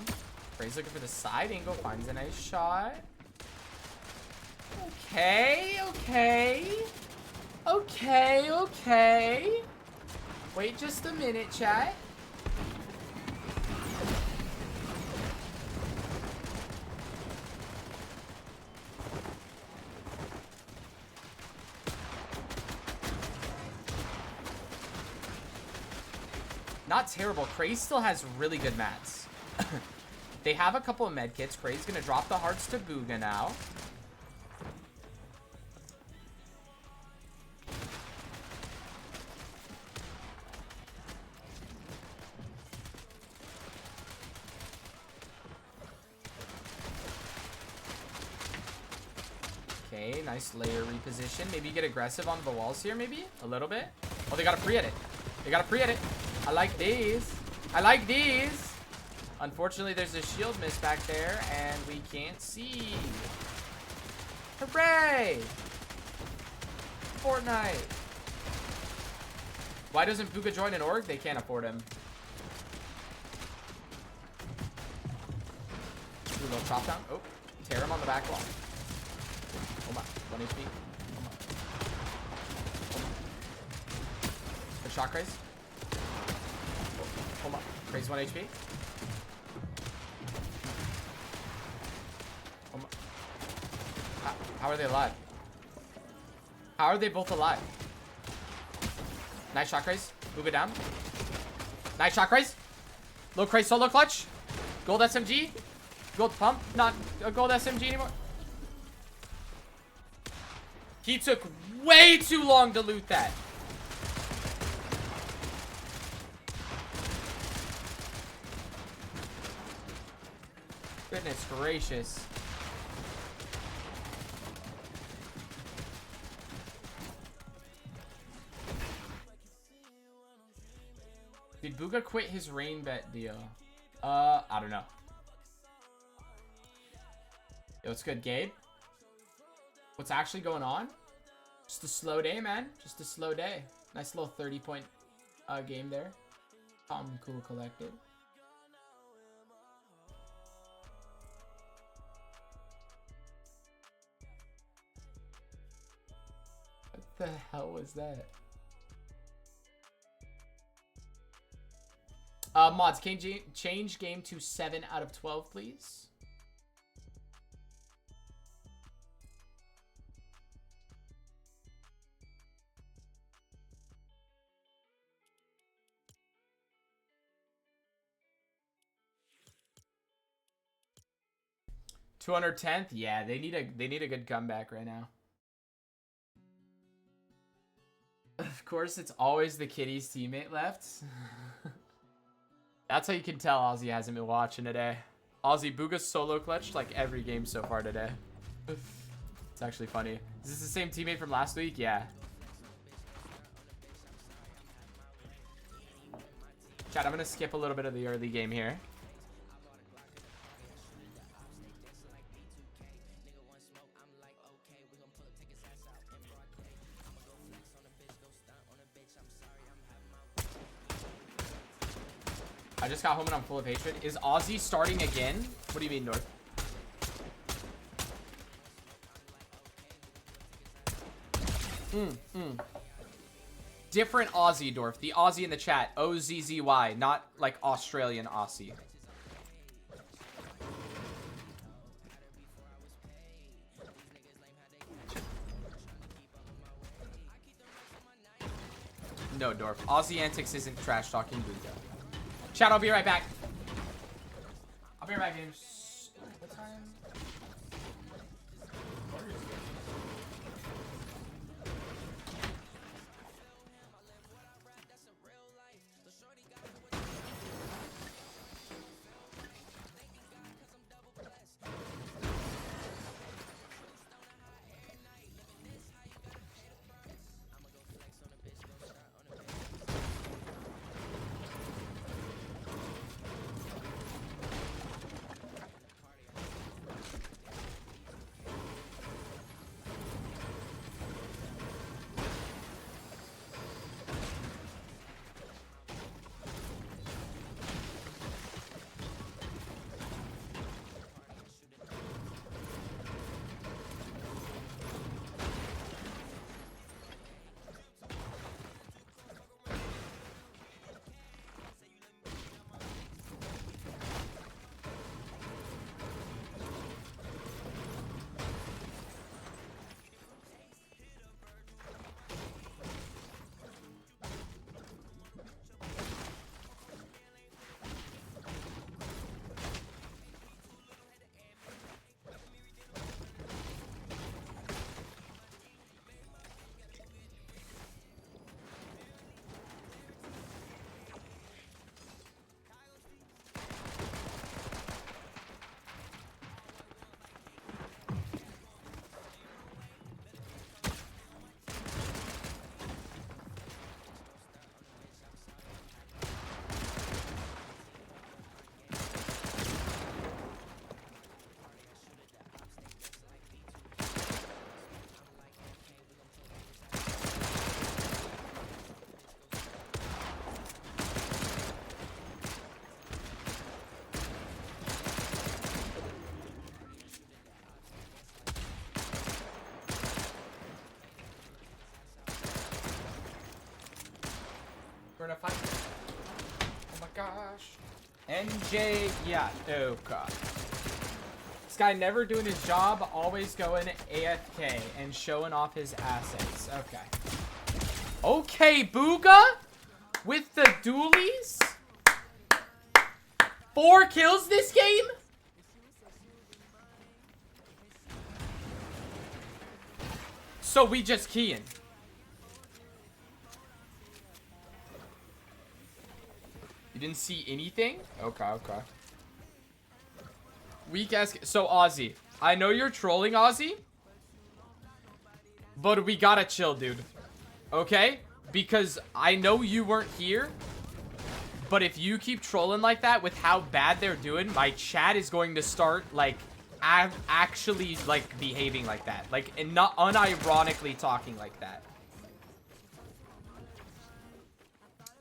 Kraez looking for the side angle. Finds a nice shot. Okay, okay. Okay, okay. Wait just a minute, chat. Not terrible. Kraez still has really good mats. They have a couple of med kits. Kraez gonna drop the hearts to Bugha now. Okay, nice layer reposition. Maybe get aggressive on the walls here, maybe? A little bit. Oh, they got to pre-edit. They got to pre-edit. I like these. I like these. Unfortunately, there's a shield miss back there, and we can't see. Hooray! Fortnite. Why doesn't Bugha join an org? They can't afford him. Do a little chop down. Oh, tear him on the back wall. Oh my, 1 HP. Oh my. Oh my. Good shot, Kraez. Oh my. Kraez 1 HP. Oh my. How are they alive? How are they both alive? Nice shot, Kraez. Move it down. Nice shot, Kraez. Low Kraez solo clutch. Gold SMG. Gold pump. Not a gold SMG anymore. He took way too long to loot that. Goodness gracious. Did Bugha quit his rain bet deal? I don't know. Yo, what's good, Gabe? What's actually going on? Just a slow day, man. Just a slow day. Nice little 30-point game there. Calm, cool, collected. What the hell was that? Mods, can you change game to 7 out of 12, please? $210th? Yeah, they need a good comeback right now. Of course, it's always the Kitty's teammate left. That's how you can tell Ozzy hasn't been watching today. Ozzy, Bugha solo clutched like every game so far today. It's actually funny. Is this the same teammate from last week? Yeah. Chat, I'm gonna skip a little bit of the early game here. I just got home and I'm full of hatred. Is Ozzy starting again? What do you mean, North? different Aussie, Dorf. The Aussie in the chat. O-Z-Z-Y, not like Australian Aussie. No, Dorf. Aussie Antics isn't trash talking Bugha. Chat, I'll be right back. I'll be right back, games. What time? We're gonna fight. Oh my gosh. NJ Yatoka. This guy never doing his job, always going AFK and showing off his assets. Okay. Okay, Bugha with the dualies. 4 kills this game? So we just keying. You didn't see anything? Okay, okay. Weak ass. So, Aussie. I know you're trolling, Aussie. But we gotta chill, dude. Okay? Because I know you weren't here. But if you keep trolling like that with how bad they're doing, my chat is going to start, like, actually, like, behaving like that. Like, and not unironically talking like that.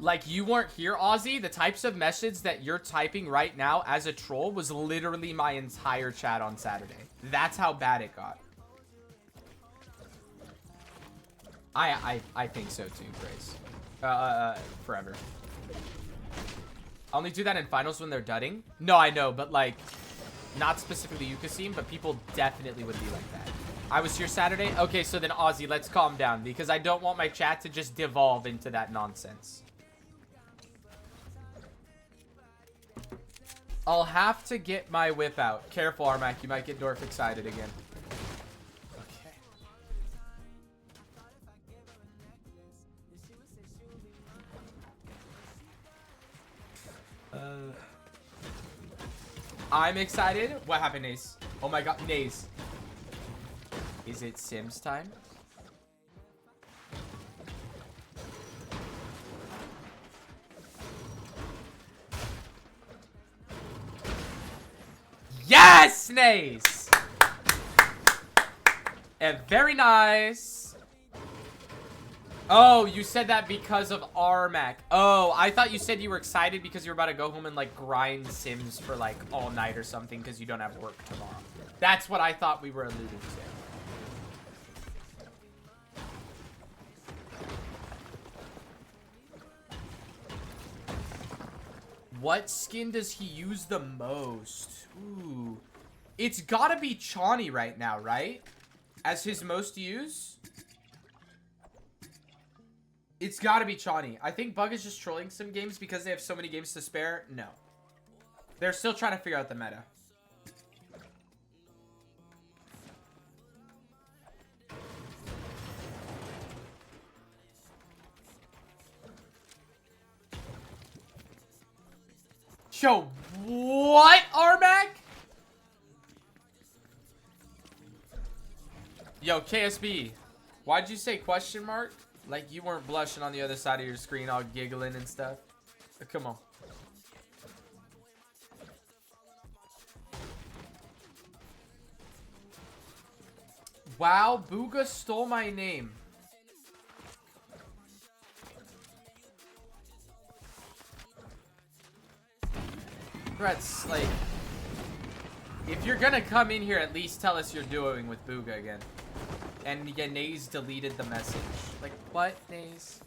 Like, you weren't here, Aussie. The types of messages that you're typing right now as a troll was literally my entire chat on Saturday. That's how bad it got. I think so too, Kraez. Forever. I only do that in finals when they're dudding. No, I know, but like, not specifically Yukasim, but people definitely would be like that. I was here Saturday. Okay, so then Aussie, let's calm down because I don't want my chat to just devolve into that nonsense. I'll have to get my whip out. Careful, Armac. You might get Dorf excited again. Okay. I'm excited. What happened, Nace? Oh my god, Nace. Is it Sims time? Yes, Nace! Very nice. Oh, you said that because of Armac. Oh, I thought you said you were excited because you were about to go home and like grind Sims for like all night or something because you don't have work tomorrow. That's what I thought we were alluding to. What skin does he use the most? Ooh. It's gotta be Chani right now, right? As his most use? It's gotta be Chani. I think Bug is just trolling some games because they have so many games to spare. No. They're still trying to figure out the meta. Yo, what, Armac? Yo, KSB, why'd you say question mark? Like you weren't blushing on the other side of your screen, all giggling and stuff. Come on. Wow, Bugha stole my name. Threats, like, if you're gonna come in here, at least tell us you're duoing with Bugha again. And yeah, Naze deleted the message. Like, what, Naze?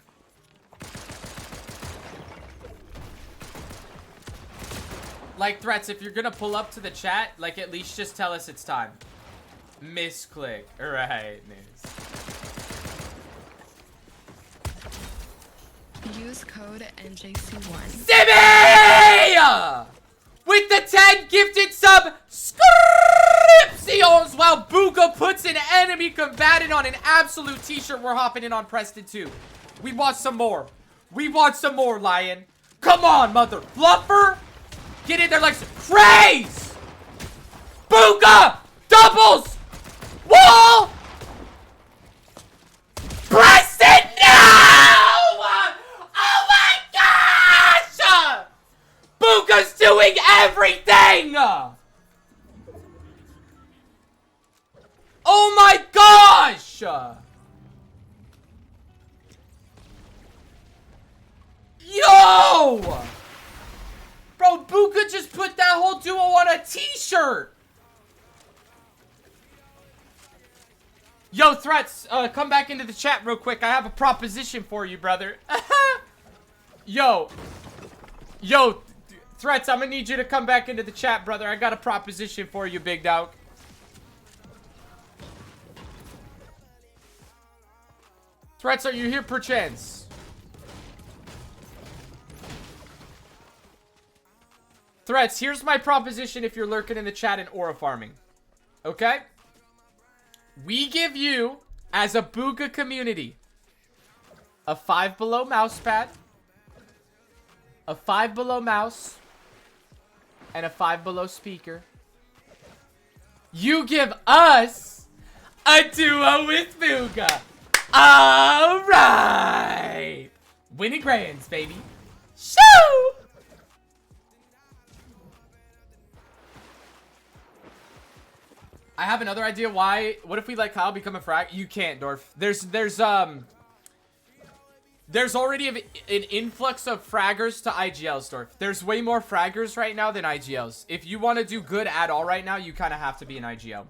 Like, Threats, if you're gonna pull up to the chat, like, at least just tell us it's time. Misclick. Alright, Naze. Use code NJC1. Sibby! With the 10 gifted subscriptions while Bugha puts an enemy combatant on an absolute t-shirt. We're hopping in on Preston too. We want some more. We want some more, Lion. Come on, mother fluffer. Get in there like some Kraez. Bugha! Doubles! Wall! Preston, no! Oh my gosh! Bugha's doing everything! Oh my gosh! Yo! Bro, Bugha just put that whole duo on a t-shirt! Yo, Threats, come back into the chat real quick. I have a proposition for you, brother. Yo, Threats, I'm gonna need you to come back into the chat, brother. I got a proposition for you, big dog. Threats, are you here perchance? Threats, here's my proposition if you're lurking in the chat and aura farming. Okay? We give you, as a Bugha community, a 5 below mouse pad, a 5 below mouse, and a 5 below speaker. You give us a duo with Bugha. Alright! Winning grands, baby. Shoo! I have another idea why. What if we let Kyle become a frag? You can't, Dorf. There's already an influx of fraggers to IGLs, Dorf. There's way more fraggers right now than IGLs. If you want to do good at all right now, you kind of have to be an IGL.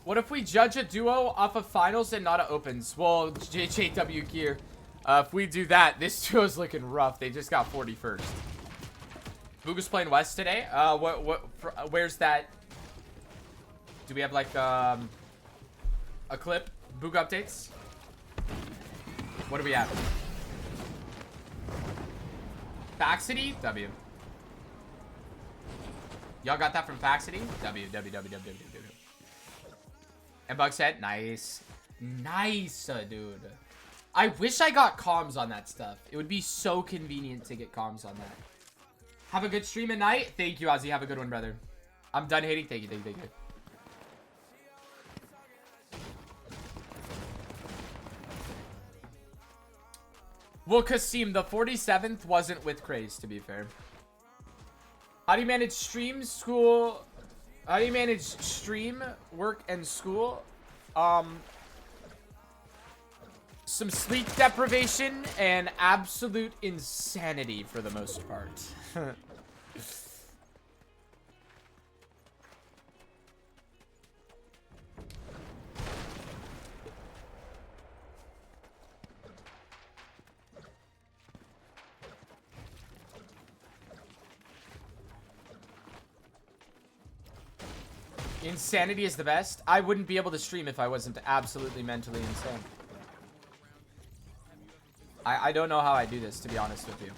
What if we judge a duo off of finals and not a opens? Well, JW Gear, if we do that, this duo's looking rough. They just got 41st. Bugha's playing West today. Where's that? Do we have like a clip? Bugha updates. What do we have? Faxity? W. Y'all got that from Faxity? W. And Bug said, nice. Nice, dude. I wish I got comms on that stuff. It would be so convenient to get comms on that. Have a good stream at night. Thank you, Ozzy. Have a good one, brother. I'm done hating. Thank you. Well, Kasim, the 47th wasn't with Kraez, to be fair. How do you manage stream, school... How do you manage stream, work, and school? Some sleep deprivation and absolute insanity for the most part. Insanity is the best. I wouldn't be able to stream if I wasn't absolutely mentally insane. I don't know how I do this, to be honest with you.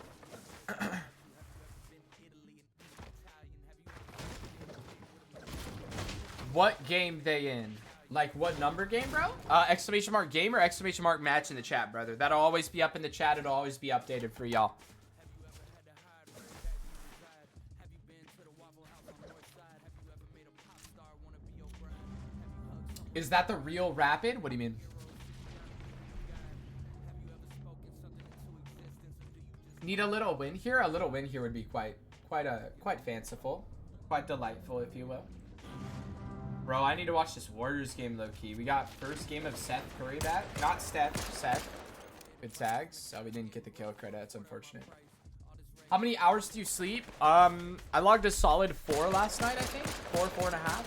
What game they in? Like, what number game, bro? Exclamation mark game or exclamation mark match in the chat, brother. That'll always be up in the chat. It'll always be updated for y'all. Is that the real Rapid? What do you mean? Need a little win here? A little win here would be quite fanciful. Quite delightful, if you will. Bro, I need to watch this Warriors game low-key. We got first game of Seth Curry back. Not Steph, Seth. Good tags. So we didn't get the kill credit. That's unfortunate. How many hours do you sleep? I logged a solid 4 last night, I think. 4.5.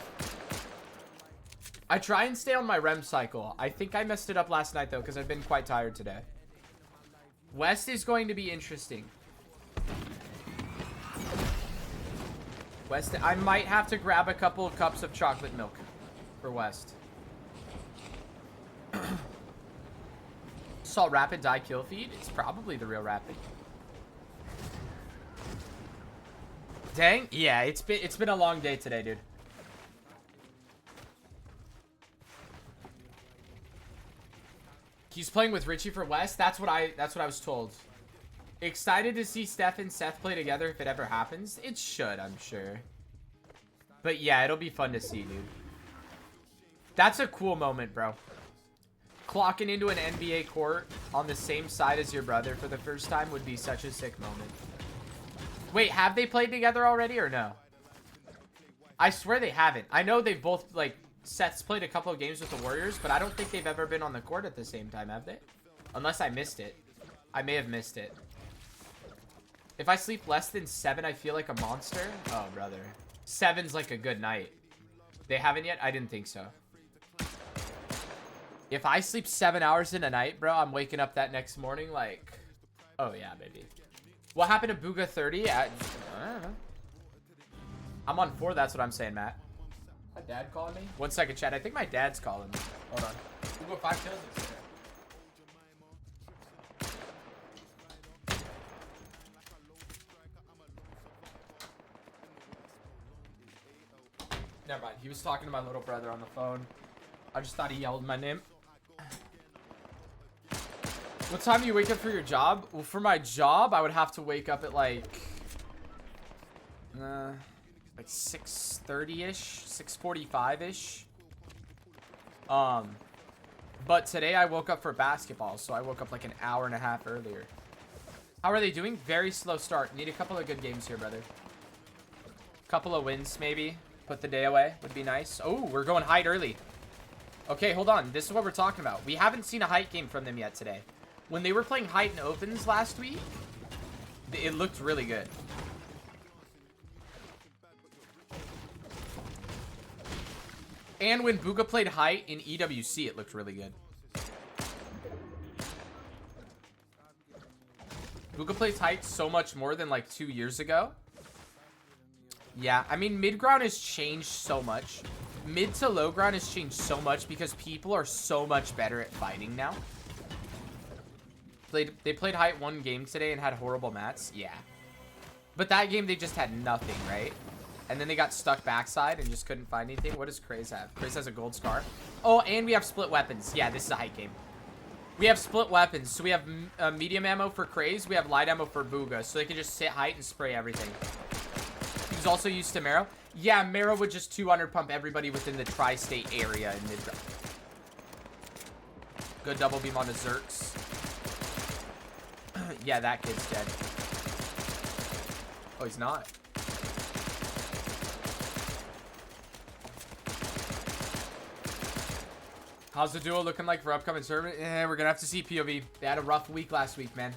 I try and stay on my REM cycle. I think I messed it up last night, though, because I've been quite tired today. West is going to be interesting. West, I might have to grab a couple of cups of chocolate milk for West. Saw Rapid die kill feed. It's probably the real Rapid. Dang. Yeah, it's been a long day today, dude. He's playing with Richie for West. That's what I was told. Excited to see Steph and Seth play together if it ever happens. It should, I'm sure. But yeah, it'll be fun to see, dude. That's a cool moment, bro. Clocking into an NBA court on the same side as your brother for the first time would be such a sick moment. Wait, have they played together already or no? I swear they haven't. I know they've both, like, Seth's played a couple of games with the Warriors, but I don't think they've ever been on the court at the same time, have they? Unless I missed it. I may have missed it. If I sleep less than 7, I feel like a monster. Oh, brother. 7's like a good night. They haven't yet? I didn't think so. If I sleep 7 hours in a night, bro, I'm waking up that next morning like... Oh, yeah, baby. What happened to Bugha 30? I don't know. I'm on 4, that's what I'm saying, Matt. My dad calling me? 1 second, chat. I think my dad's calling me. Hold on. Bugha 5 kills this year. Never mind. He was talking to my little brother on the phone. I just thought he yelled my name. What time do you wake up for your job? Well, for my job, I would have to wake up at like 6:30-ish, 6:45-ish. But today I woke up for basketball, so I woke up like an hour and a half earlier. How are they doing? Very slow start. Need a couple of good games here, brother. Couple of wins, maybe. Put the day away would be nice. Oh, we're going height early. Okay, hold on. This is what we're talking about. We haven't seen a height game from them yet today. When they were playing height in opens last week, it looked really good. And when Bugha played height in EWC, it looked really good. Bugha plays height so much more than like 2 years ago. Yeah, I mean, mid ground has changed so much. Mid to low ground has changed so much because people are so much better at fighting now. They played height 1 game today and had horrible mats. Yeah. But that game, they just had nothing, right? And then they got stuck backside and just couldn't find anything. What does Kraez have? Kraez has a gold scar. Oh, and we have split weapons. Yeah, this is a height game. We have split weapons. So we have medium ammo for Kraez. We have light ammo for Bugha. So they can just sit height and spray everything. He's also used to Marrow. Yeah, Marrow would just 200 pump everybody within the tri-state area in mid. Good double beam on the Zerks. Yeah, that kid's dead. Oh, he's not. How's the duo looking like for upcoming tournament? We're gonna have to see POV. They had a rough week last week, man.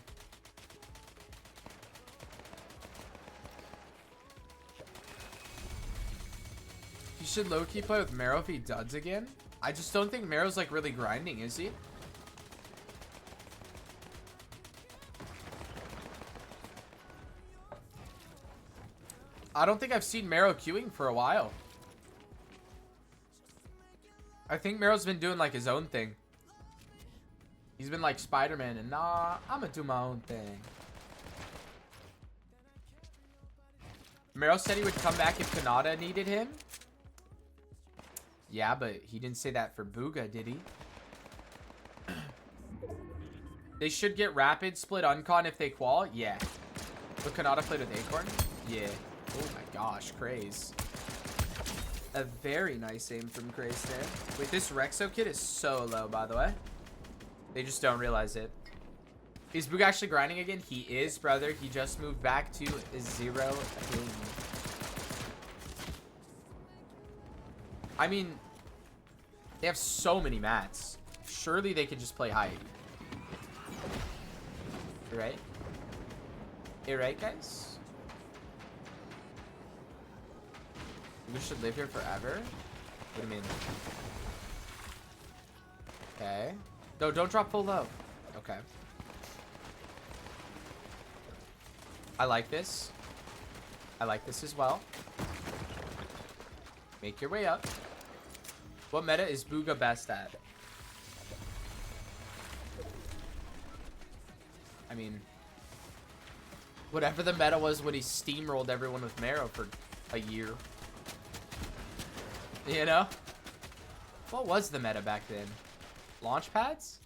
You should low-key play with Marrow if he duds again. I just don't think Marrow's like really grinding, is he? I don't think I've seen Marrow queuing for a while. I think Mero's been doing like his own thing. He's been like Spider-Man and nah, I'm gonna do my own thing. Mero said he would come back if Kanata needed him. Yeah, but he didn't say that for Bugha, did he? They should get Rapid split Uncon if they qual. Yeah. But Kanata played with Acorn? Yeah. Oh my gosh, Kraez. A very nice aim from Kraez there. Wait, this Rexo kid is so low, by the way. They just don't realize it. Is Bugha actually grinding again? He is, brother. He just moved back to 0 ping. I mean, they have so many mats. Surely they could just play height. Right? You right, guys? We should live here forever? What do you mean? Okay. No, don't drop full low. Okay. I like this. I like this as well. Make your way up. What meta is Bugha best at? I mean, whatever the meta was when he steamrolled everyone with Mero for a year. You know? What was the meta back then? Launch pads?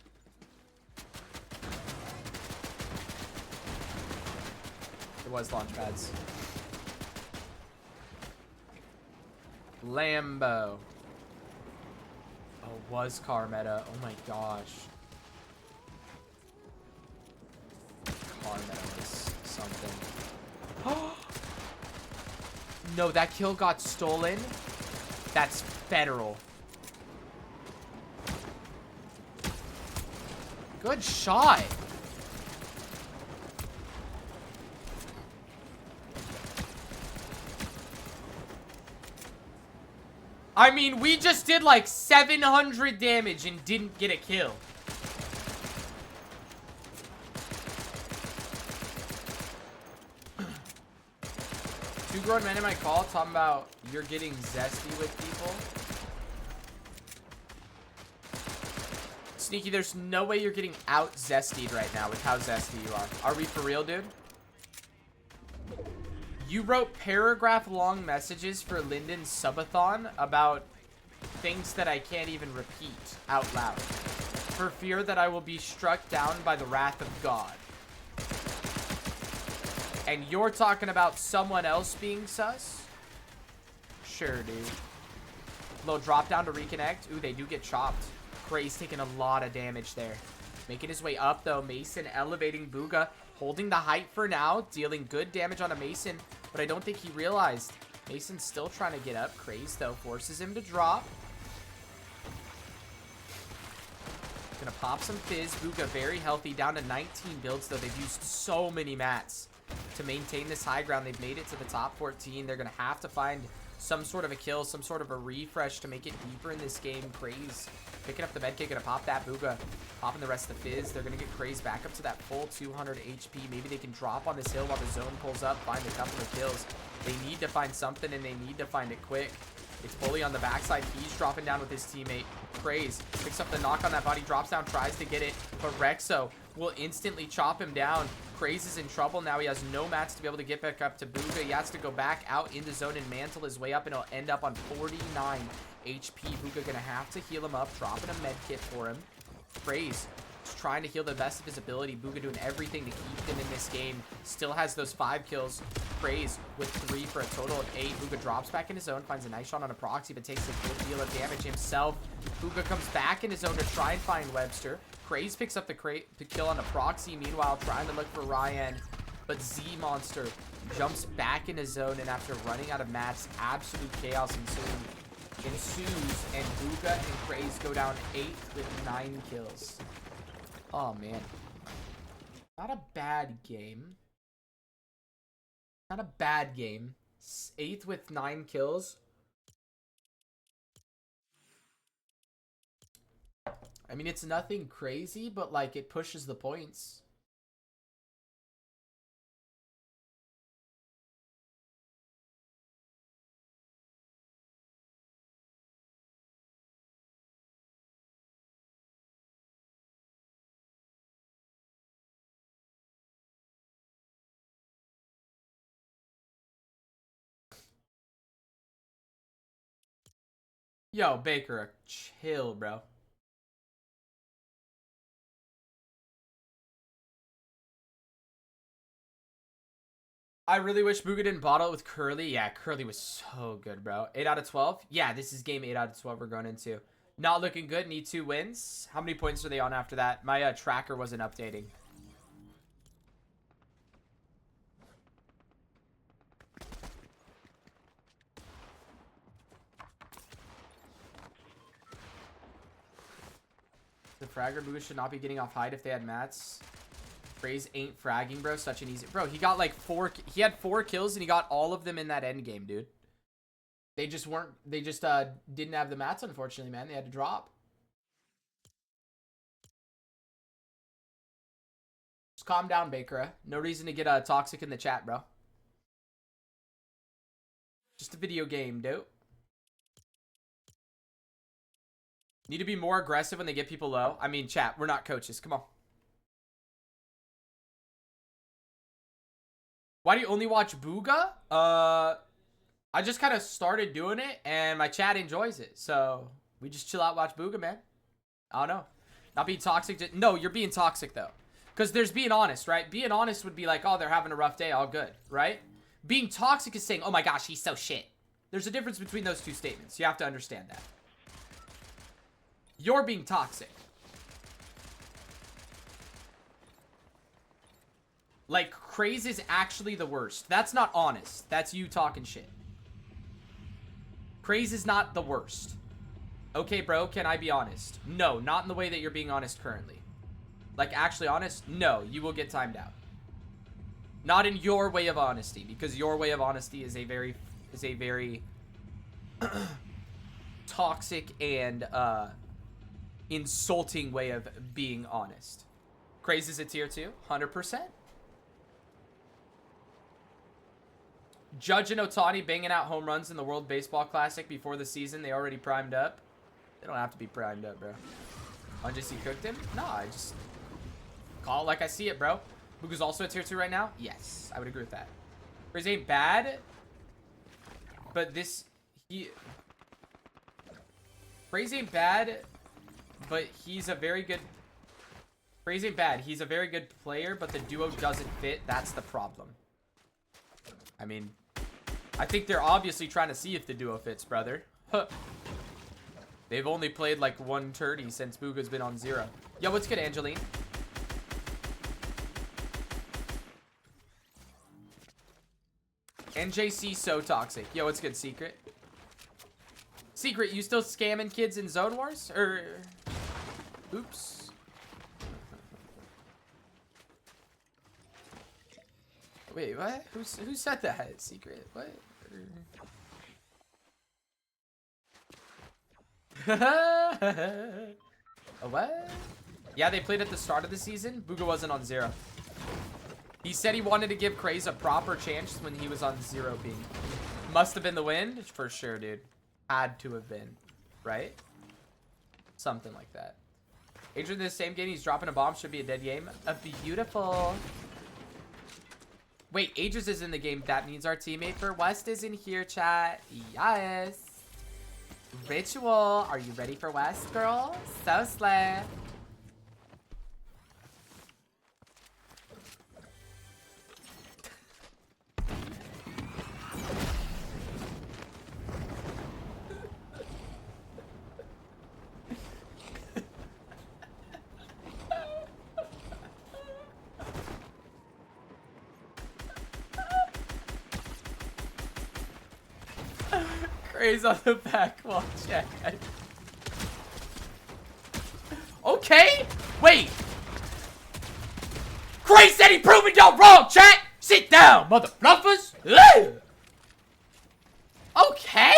It was launch pads. Lambo. Oh, was car meta. Oh my gosh. Car meta was something. No, that kill got stolen. That's federal. Good shot. I mean, we just did like 700 damage and didn't get a kill. Two grown men in my call talking about you're getting zesty with people. Sneaky, there's no way you're getting out zestied right now with how zesty you are. Are we for real, dude? You wrote paragraph-long messages for Lyndon's subathon about things that I can't even repeat out loud for fear that I will be struck down by the wrath of God. And you're talking about someone else being sus? Sure, dude. Little drop down to reconnect. Ooh, they do get chopped. Kraez taking a lot of damage there. Making his way up, though. Mason elevating Bugha. Holding the height for now. Dealing good damage on a Mason. But I don't think he realized. Mason's still trying to get up. Kraez, though, forces him to drop. Gonna pop some fizz. Bugha very healthy. Down to 19 builds, though. They've used so many mats to maintain this high ground. They've made it to the top 14. They're gonna have to find some sort of a kill, some sort of a refresh to make it deeper in this game. Kraez picking up the med kit, gonna pop that. Bugha popping the rest of the fizz. They're gonna get Kraez back up to that full 200 HP. Maybe they can drop on this hill while the zone pulls up, find a couple of kills. They need to find something, and they need to find it quick. It's Bully on the backside. He's dropping down with his teammate. Kraez picks up the knock on that body, drops down, tries to get it, but Rexo will instantly chop him down. Kraez is in trouble now. He has no mats to be able to get back up to Bugha. He has to go back out in the zone and mantle his way up, and he'll end up on 49 HP. Bugha gonna have to heal him up, dropping a med kit for him. Kraez is trying to heal the best of his ability. Bugha doing everything to keep him in this game. Still has those 5 kills. Kraez with 3 for a total of 8. Bugha drops back in his zone, finds a nice shot on a proxy, but takes a good deal of damage himself. Bugha comes back in his zone to try and find Webster. Kraez picks up the kill on a proxy, meanwhile trying to look for Ryan, but Z-Monster jumps back in his zone, and after running out of mats, absolute chaos ensues, and Bugha and Kraez go down 8 with 9 kills. Oh, man. Not a bad game. Not a bad game. 8th with 9 kills. I mean, it's nothing crazy, but, like, it pushes the points. Yo, Baker, chill, bro. I really wish Bugha didn't bottle it with Curly. Yeah, Curly was so good, bro. 8 out of 12. Yeah, this is game 8 out of 12 we're going into. Not looking good. Need 2 wins. How many points are they on after that? My tracker wasn't updating. The fragger Bugha should not be getting off height if they had mats. Kraez ain't fragging, bro. Such an easy... Bro, he got like 4... He had 4 kills and he got all of them in that end game, dude. They just weren't... They just didn't have the mats, unfortunately, man. They had to drop. Just calm down, Baker. No reason to get toxic in the chat, bro. Just a video game, dude. Need to be more aggressive when they get people low. I mean, chat, we're not coaches. Come on. Why do you only watch Bugha? I just kind of started doing it, and my chat enjoys it. So, we just chill out, watch Bugha, man. I don't know. Not being toxic. No, you're being toxic, though. Because there's being honest, right? Being honest would be like, oh, they're having a rough day. All good, right? Being toxic is saying, oh my gosh, he's so shit. There's a difference between those two statements. You have to understand that. You're being toxic. Like, Kraez is actually the worst. That's not honest. That's you talking shit. Kraez is not the worst. Okay, bro, can I be honest? No, not in the way that you're being honest currently. Like, actually honest? No, you will get timed out. Not in your way of honesty, because your way of honesty is a very toxic and insulting way of being honest. Kraez is a tier 2, 100%. Judge and Ohtani banging out home runs in the World Baseball Classic before the season. They already primed up. They don't have to be primed up, bro. Unjusty cooked him? Nah, I just call it like I see it, bro. Bugha's also a tier 2 right now? Yes, I would agree with that. Kraez ain't bad, but this... Kraez ain't bad, but he's a very good... Kraez ain't bad. He's a very good player, but the duo doesn't fit. That's the problem. I mean... I think they're obviously trying to see if the duo fits, brother. Huh. They've only played like 130 since Bugha's been on 0. Yo, what's good, Angeline? NJC so toxic. Yo, what's good, Secret? Secret, you still scamming kids in Zone Wars? Or... Oops. Wait, what? Who said that? Secret? What? A what? Yeah, they played at the start of the season. Bugha wasn't on 0. He said he wanted to give Kraez a proper chance when he was on 0 ping. Must have been the wind? For sure, dude. Had to have been. Right? Something like that. Adrian, in the same game, he's dropping a bomb. Should be a dead game. A beautiful... Wait, Aegis is in the game. That means our teammate for West is in here, chat. Yes. Ritual. Are you ready for West, girl? So slay. Kraez on the back wall check. Okay? Wait. Kraez said he proving y'all wrong, chat. Sit down, mother fluffers. Okay.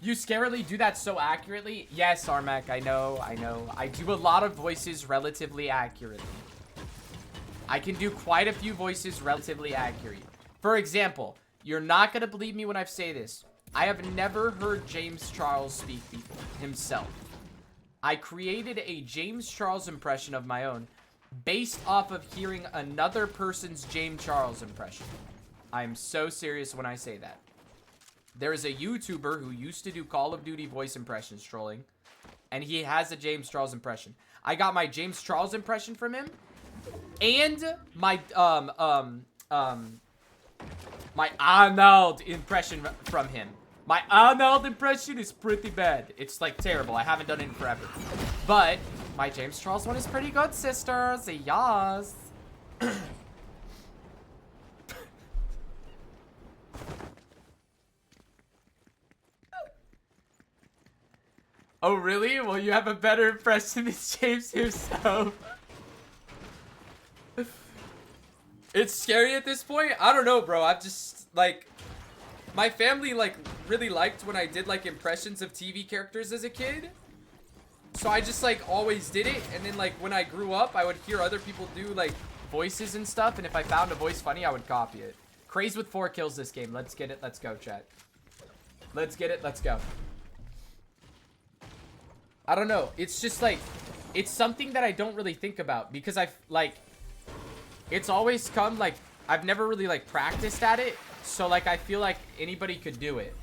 You scarily do that so accurately. Yes, Armac, I know. I do a lot of voices relatively accurately. I can do quite a few voices relatively accurate. For example, you're not going to believe me when I say this. I have never heard James Charles speak before, himself. I created a James Charles impression of my own based off of hearing another person's James Charles impression. I'm so serious when I say that. There is a YouTuber who used to do Call of Duty voice impressions trolling, and he has a James Charles impression. I got my James Charles impression from him, and my my Arnold impression from him. My Arnold impression is pretty bad. It's like terrible. I haven't done it in forever. But my James Charles one is pretty good, sisters. Yes. Oh, really? Well, you have a better impression than James himself. It's scary at this point. I don't know, bro. I've just, like, my family, like, really liked when I did, like, impressions of TV characters as a kid. So I just, like, always did it. And then, like, when I grew up, I would hear other people do, like, voices and stuff. And if I found a voice funny, I would copy it. Kraez with 4 kills this game. Let's get it. Let's go, chat. Let's get it. Let's go. I don't know. It's just, like, it's something that I don't really think about. Because I've, like, it's always come, like, I've never really, like, practiced at it. So, like, I feel like anybody could do it.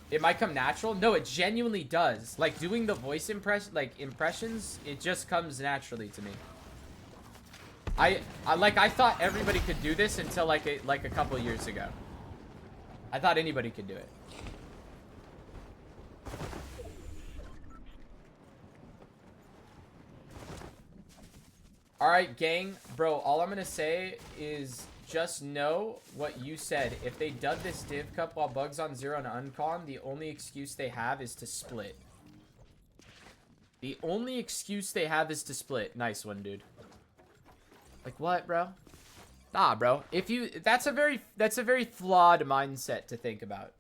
It might come natural. No, it genuinely does. Like, doing the voice impressions, it just comes naturally to me. I thought everybody could do this until, like a couple years ago. I thought anybody could do it. Alright, gang. Bro, all I'm gonna say is just know what you said. If they dud this div cup while Bug's on 0 and uncon, the only excuse they have is to split. The only excuse they have is to split. Nice one, dude. Like what, bro? Nah, bro. If you that's a very flawed mindset to think about.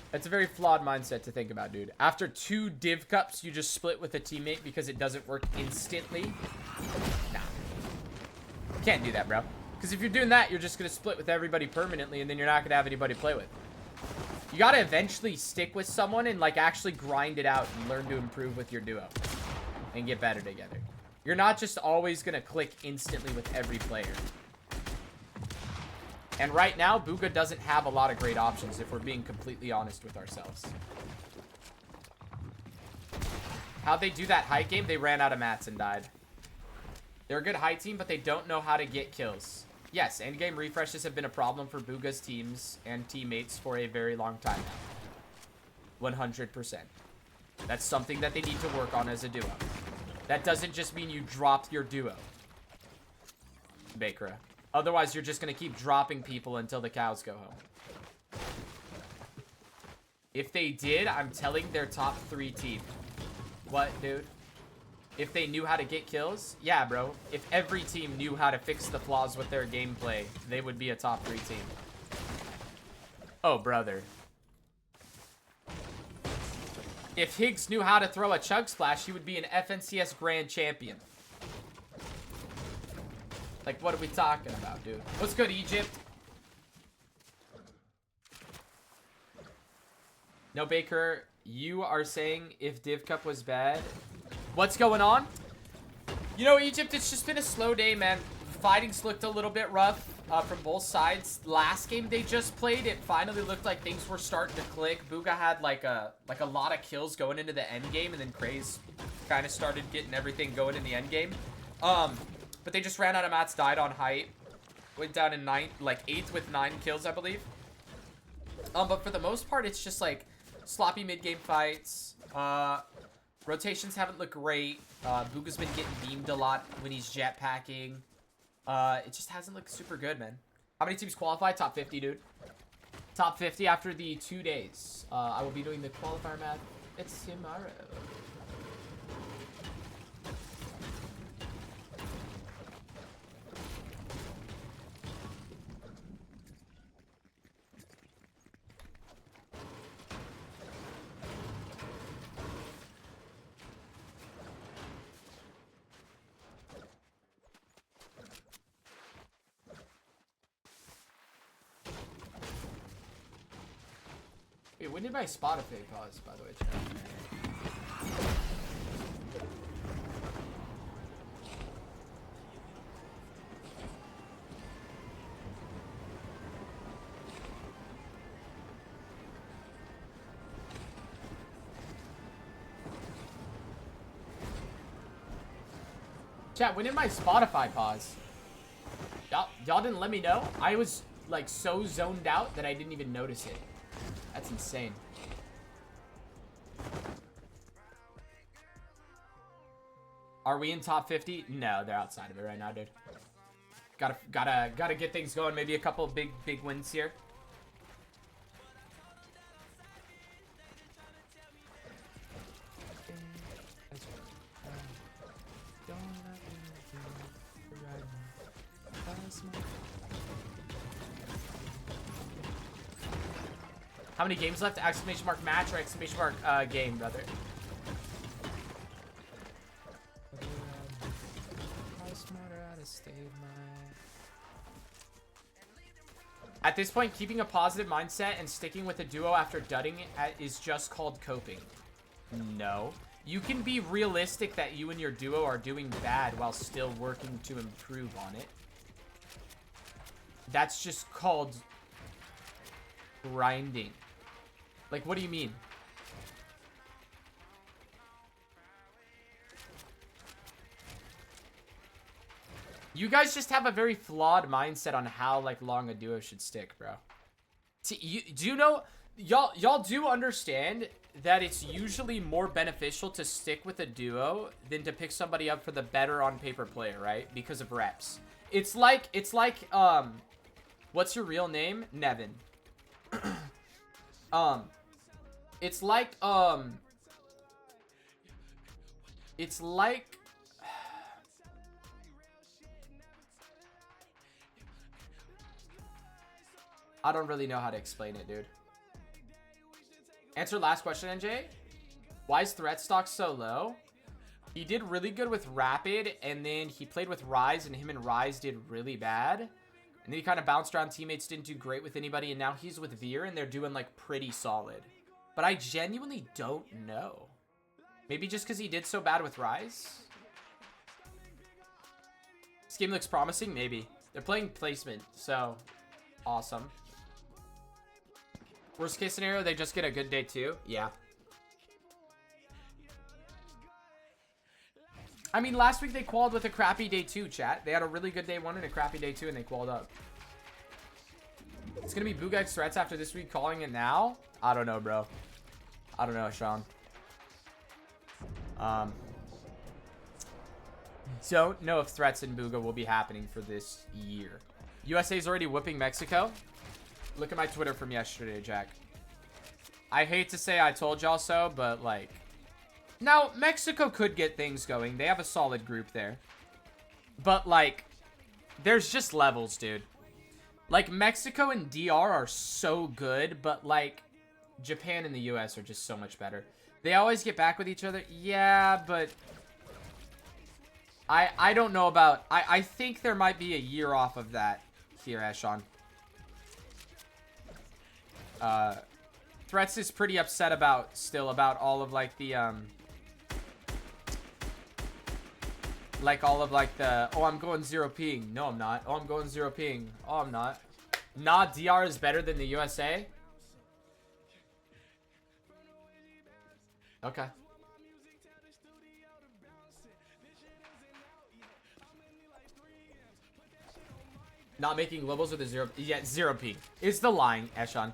That's a very flawed mindset to think about, dude. After 2 div cups, you just split with a teammate because it doesn't work instantly. Nah. Can't do that, bro. Because if you're doing that, you're just going to split with everybody permanently, and then you're not going to have anybody to play with. You got to eventually stick with someone and, like, actually grind it out and learn to improve with your duo. And get better together. You're not just always going to click instantly with every player. And right now, Bugha doesn't have a lot of great options if we're being completely honest with ourselves. How'd they do that height game? They ran out of mats and died. They're a good height team, but they don't know how to get kills. Yes, endgame refreshes have been a problem for Bugha's teams and teammates for a very long time now. 100%. That's something that they need to work on as a duo. That doesn't just mean you dropped your duo, Bakera. Otherwise, you're just going to keep dropping people until the cows go home. If they did, I'm telling their top 3 team. What, dude? If they knew how to get kills? Yeah, bro. If every team knew how to fix the flaws with their gameplay, they would be a top 3 team. Oh, brother. If Higgs knew how to throw a chug splash, he would be an FNCS Grand Champion. Like, what are we talking about, dude? What's good, Egypt? No, Baker, you are saying if Div Cup was bad. What's going on? You know, Egypt, it's just been a slow day, man. Fighting's looked a little bit rough from both sides. Last game they just played, it finally looked like things were starting to click. Bugha had like a lot of kills going into the end game, and then Kraez kind of started getting everything going in the end game. But they just ran out of mats, died on height. Went down in 8th with 9 kills, I believe. But for the most part, it's just like sloppy mid-game fights. Rotations haven't looked great. Bugha's been getting beamed a lot when he's jetpacking. It just hasn't looked super good, man. How many teams qualify? Top 50, dude. Top 50 after the 2 days. I will be doing the qualifier math. It's tomorrow. Wait, when did my Spotify pause, by the way, chat? Chat, when did my Spotify pause? Y'all didn't let me know? I was, like, so zoned out that I didn't even notice it. That's insane. Are we in top 50? No, they're outside of it right now, dude. Gotta get things going. Maybe a couple big wins here. How many games left? Exclamation mark match or exclamation mark game, brother? At this point, keeping a positive mindset and sticking with a duo after dudding is just called coping. No. You can be realistic that you and your duo are doing bad while still working to improve on it. That's just called grinding. Like, what do you mean? You guys just have a very flawed mindset on how, like, long a duo should stick, bro. See, do you know... Y'all do understand that it's usually more beneficial to stick with a duo than to pick somebody up for the better on paper player, right? Because of reps. It's like, what's your real name? Nevin. It's like, I don't really know how to explain it, dude. Answer last question, NJ. Why is threat stock so low? He did really good with Rapid, and then he played with Rise, and him and Rise did really bad. And then he kind of bounced around teammates, didn't do great with anybody, and now he's with Veer, and they're doing, like, pretty solid. But I genuinely don't know. Maybe just because he did so bad with Rise? This game looks promising? Maybe. They're playing placement, so awesome. Worst case scenario, they just get a good day too? Yeah. I mean, last week they qualified with a crappy day 2, chat. They had a really good day 1 and a crappy day 2, and they qualified up. It's going to be Bugha X threats after this week. Calling it now? I don't know, bro. I don't know, Sean. Don't know if threats in Bugha will be happening for this year. USA's already whooping Mexico. Look at my Twitter from yesterday, Jack. I hate to say I told y'all so, but, like... Now, Mexico could get things going. They have a solid group there. But, like, there's just levels, dude. Like, Mexico and DR are so good, but, like, Japan and the US are just so much better. They always get back with each other. Yeah, but... I don't know about... I think there might be a year off of that here, Eshon. Threats is pretty upset about all of like the oh, I'm going 0 ping. No, I'm not. Oh, I'm going 0 ping. Oh, I'm not. Nah, DR is better than the USA. Okay. Not making globals with a 0. Yeah, 0 ping. Is the line, Eshon.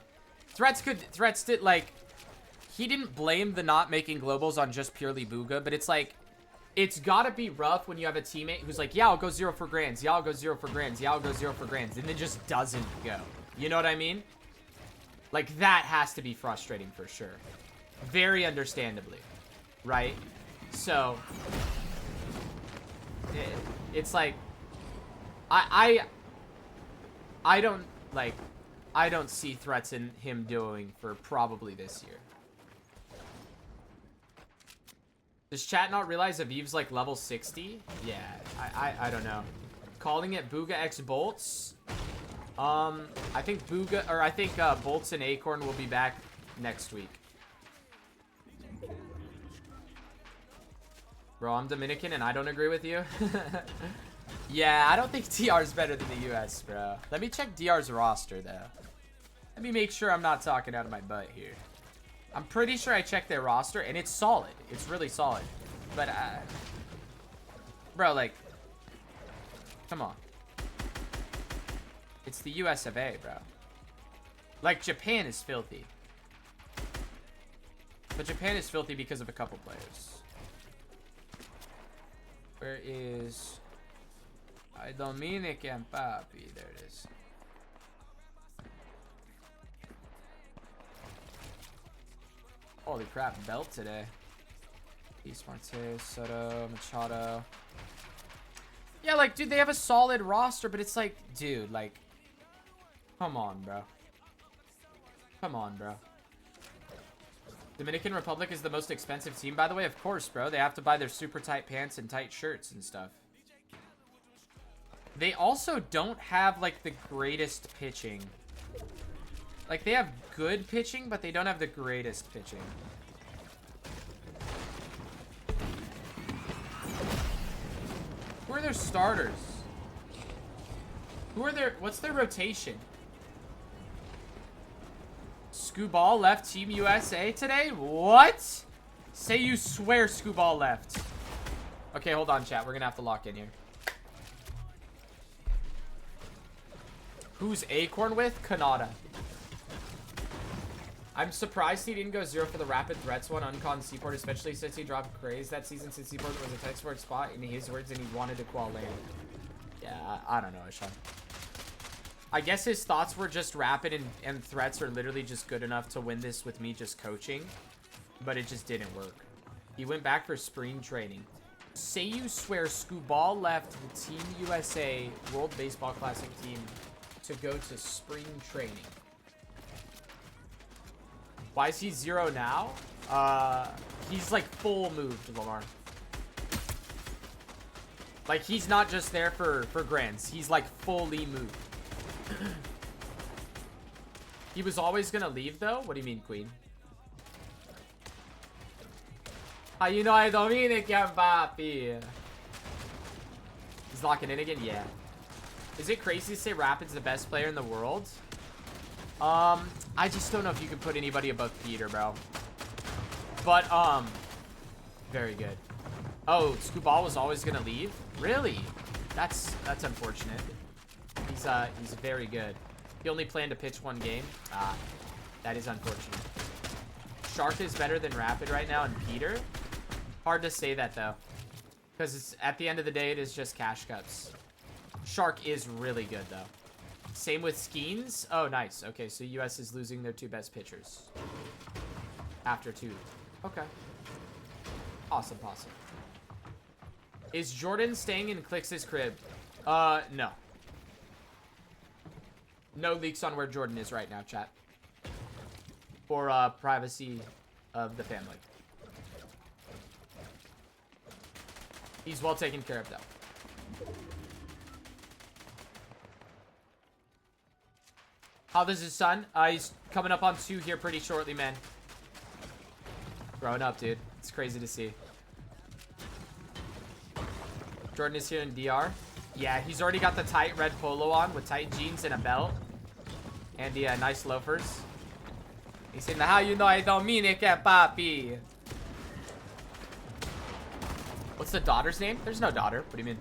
Threats did, like, he didn't blame the not making globals on just purely Bugha, but it's like, it's gotta be rough when you have a teammate who's like, yeah, I'll go 0 for grands, yeah, I'll go 0 for grands, yeah, I'll go 0 for grands, and then just doesn't go. You know what I mean? Like, that has to be frustrating for sure. Very understandably. Right? So, it's like, I don't, like... I don't see threats in him doing for probably this year. Does chat not realize Aviv's like level 60? Yeah, I don't know. Calling it Bugha X Bolts. I think Bolts and Acorn will be back next week. Bro, I'm Dominican and I don't agree with you. Yeah, I don't think DR is better than the US, bro. Let me check DR's roster, though. Let me make sure I'm not talking out of my butt here. I'm pretty sure I checked their roster, and it's solid. It's really solid. But, bro, like, Come on. It's the US of A, bro. Like, Japan is filthy. But Japan is filthy because of a couple players. Where is... Dominic and Papi? There it is. Holy crap, belt today. East Marte, Soto, Machado. Yeah, like, dude, they have a solid roster, but it's like, dude, like, come on, bro. Come on, bro. Dominican Republic is the most expensive team, by the way. Of course, bro. They have to buy their super tight pants and tight shirts and stuff. They also don't have, like, the greatest pitching. Like, they have good pitching, but they don't have the greatest pitching. Who are their starters? Who are their... What's their rotation? Scooball left Team USA today? What? Say you swear Scooball left. Okay, hold on, chat. We're gonna have to lock in here. Who's Acorn with? Kanata. I'm surprised he didn't go 0 for the Rapid Threats one, Uncon Seaport, especially since he dropped Kraez that season since Seaport was a tight sport spot, in his words, and he wanted to qual lane. Yeah, I don't know, Ishan. I guess his thoughts were just Rapid and Threats are literally just good enough to win this with me just coaching, but it just didn't work. He went back for spring training. Say you swear Scooball left the Team USA World Baseball Classic team to go to spring training. Why is he 0 now? He's like full moved, Lamar. Like, he's not just there for grants. He's like fully moved. He was always gonna leave though? What do you mean, Queen? How you know I Dominic and Papi? He's locking in again? Yeah. Is it crazy to say Rapid's the best player in the world? I just don't know if you can put anybody above Peter, bro. But, very good. Oh, Scooball was always gonna leave? Really? That's unfortunate. He's very good. He only planned to pitch one game? Ah, that is unfortunate. Shark is better than Rapid right now, and Peter? Hard to say that, though. Because it's at the end of the day, it is just cash cups. Shark is really good, though. Same with Skeens. Oh, nice. Okay, so US is losing their 2 best pitchers. After 2. Okay. Awesome, awesome. Is Jordan staying in Clix's crib? No. No leaks on where Jordan is right now, chat. For, privacy of the family. He's well taken care of, though. How does his son? He's coming up on 2 here pretty shortly, man. Growing up, dude. It's crazy to see. Jordan is here in DR. Yeah, he's already got the tight red polo on with tight jeans and a belt. And yeah, nice loafers. He's saying, how you know I don't mean it, papi? What's the daughter's name? There's no daughter. What do you mean?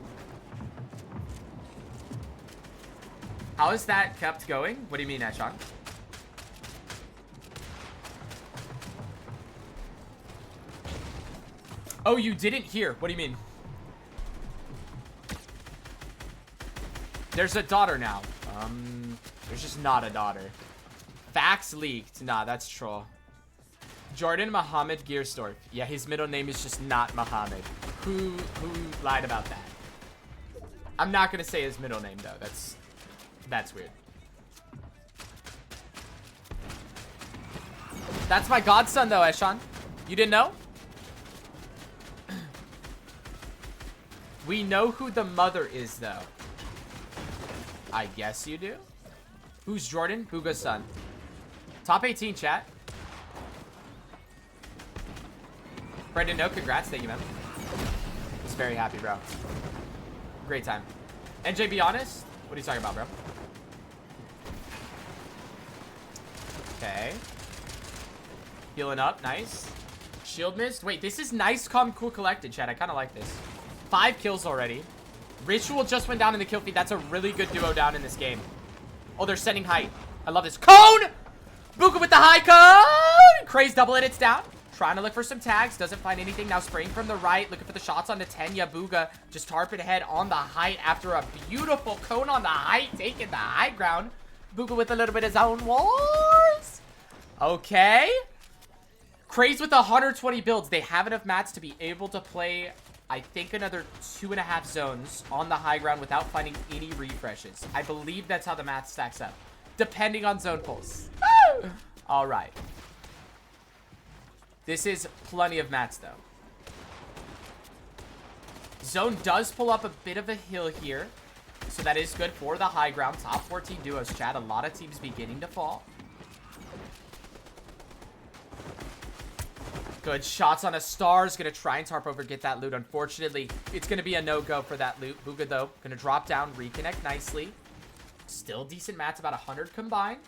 How is that kept going? What do you mean, Eshon? Oh, you didn't hear. What do you mean? There's a daughter now. There's just not a daughter. Facts leaked. Nah, that's troll. Jordan Muhammad Gearstorp. Yeah, his middle name is just not Muhammad. Who lied about that? I'm not gonna say his middle name though. That's weird. That's my godson though, Eshon. You didn't know? We know who the mother is though. I guess you do. Who's Jordan? Bugha's son. Top 18, chat. Brendan, no, congrats. Thank you, man. Was very happy, bro. Great time. NJ, be honest. What are you talking about, bro? Okay. Healing up. Nice. Shield missed. Wait, this is nice, calm, cool, collected, chat. I kind of like this. 5 kills already. Ritual just went down in the kill feed. That's a really good duo down in this game. Oh, they're sending height. I love this. Cone! Bugha with the high cone! Kraez double it. It's down. Trying to look for some tags. Doesn't find anything. Now spraying from the right. Looking for the shots on the Tenya. Bugha just tarping ahead on the height after a beautiful cone on the height. Taking the high ground. Bugha with a little bit of zone wars. Okay. Kraez with 120 builds. They have enough mats to be able to play, I think, another 2.5 zones on the high ground without finding any refreshes. I believe that's how the math stacks up, depending on zone pulls. All right. This is plenty of mats, though. Zone does pull up a bit of a hill here, so that is good for the high ground. Top 14 duos, chat. A lot of teams beginning to fall. Good shots on a Stars. Gonna try and tarp over, get that loot. Unfortunately, it's gonna be a no-go for that loot. Bugha, though, gonna drop down, reconnect nicely. Still decent mats, about 100 combined.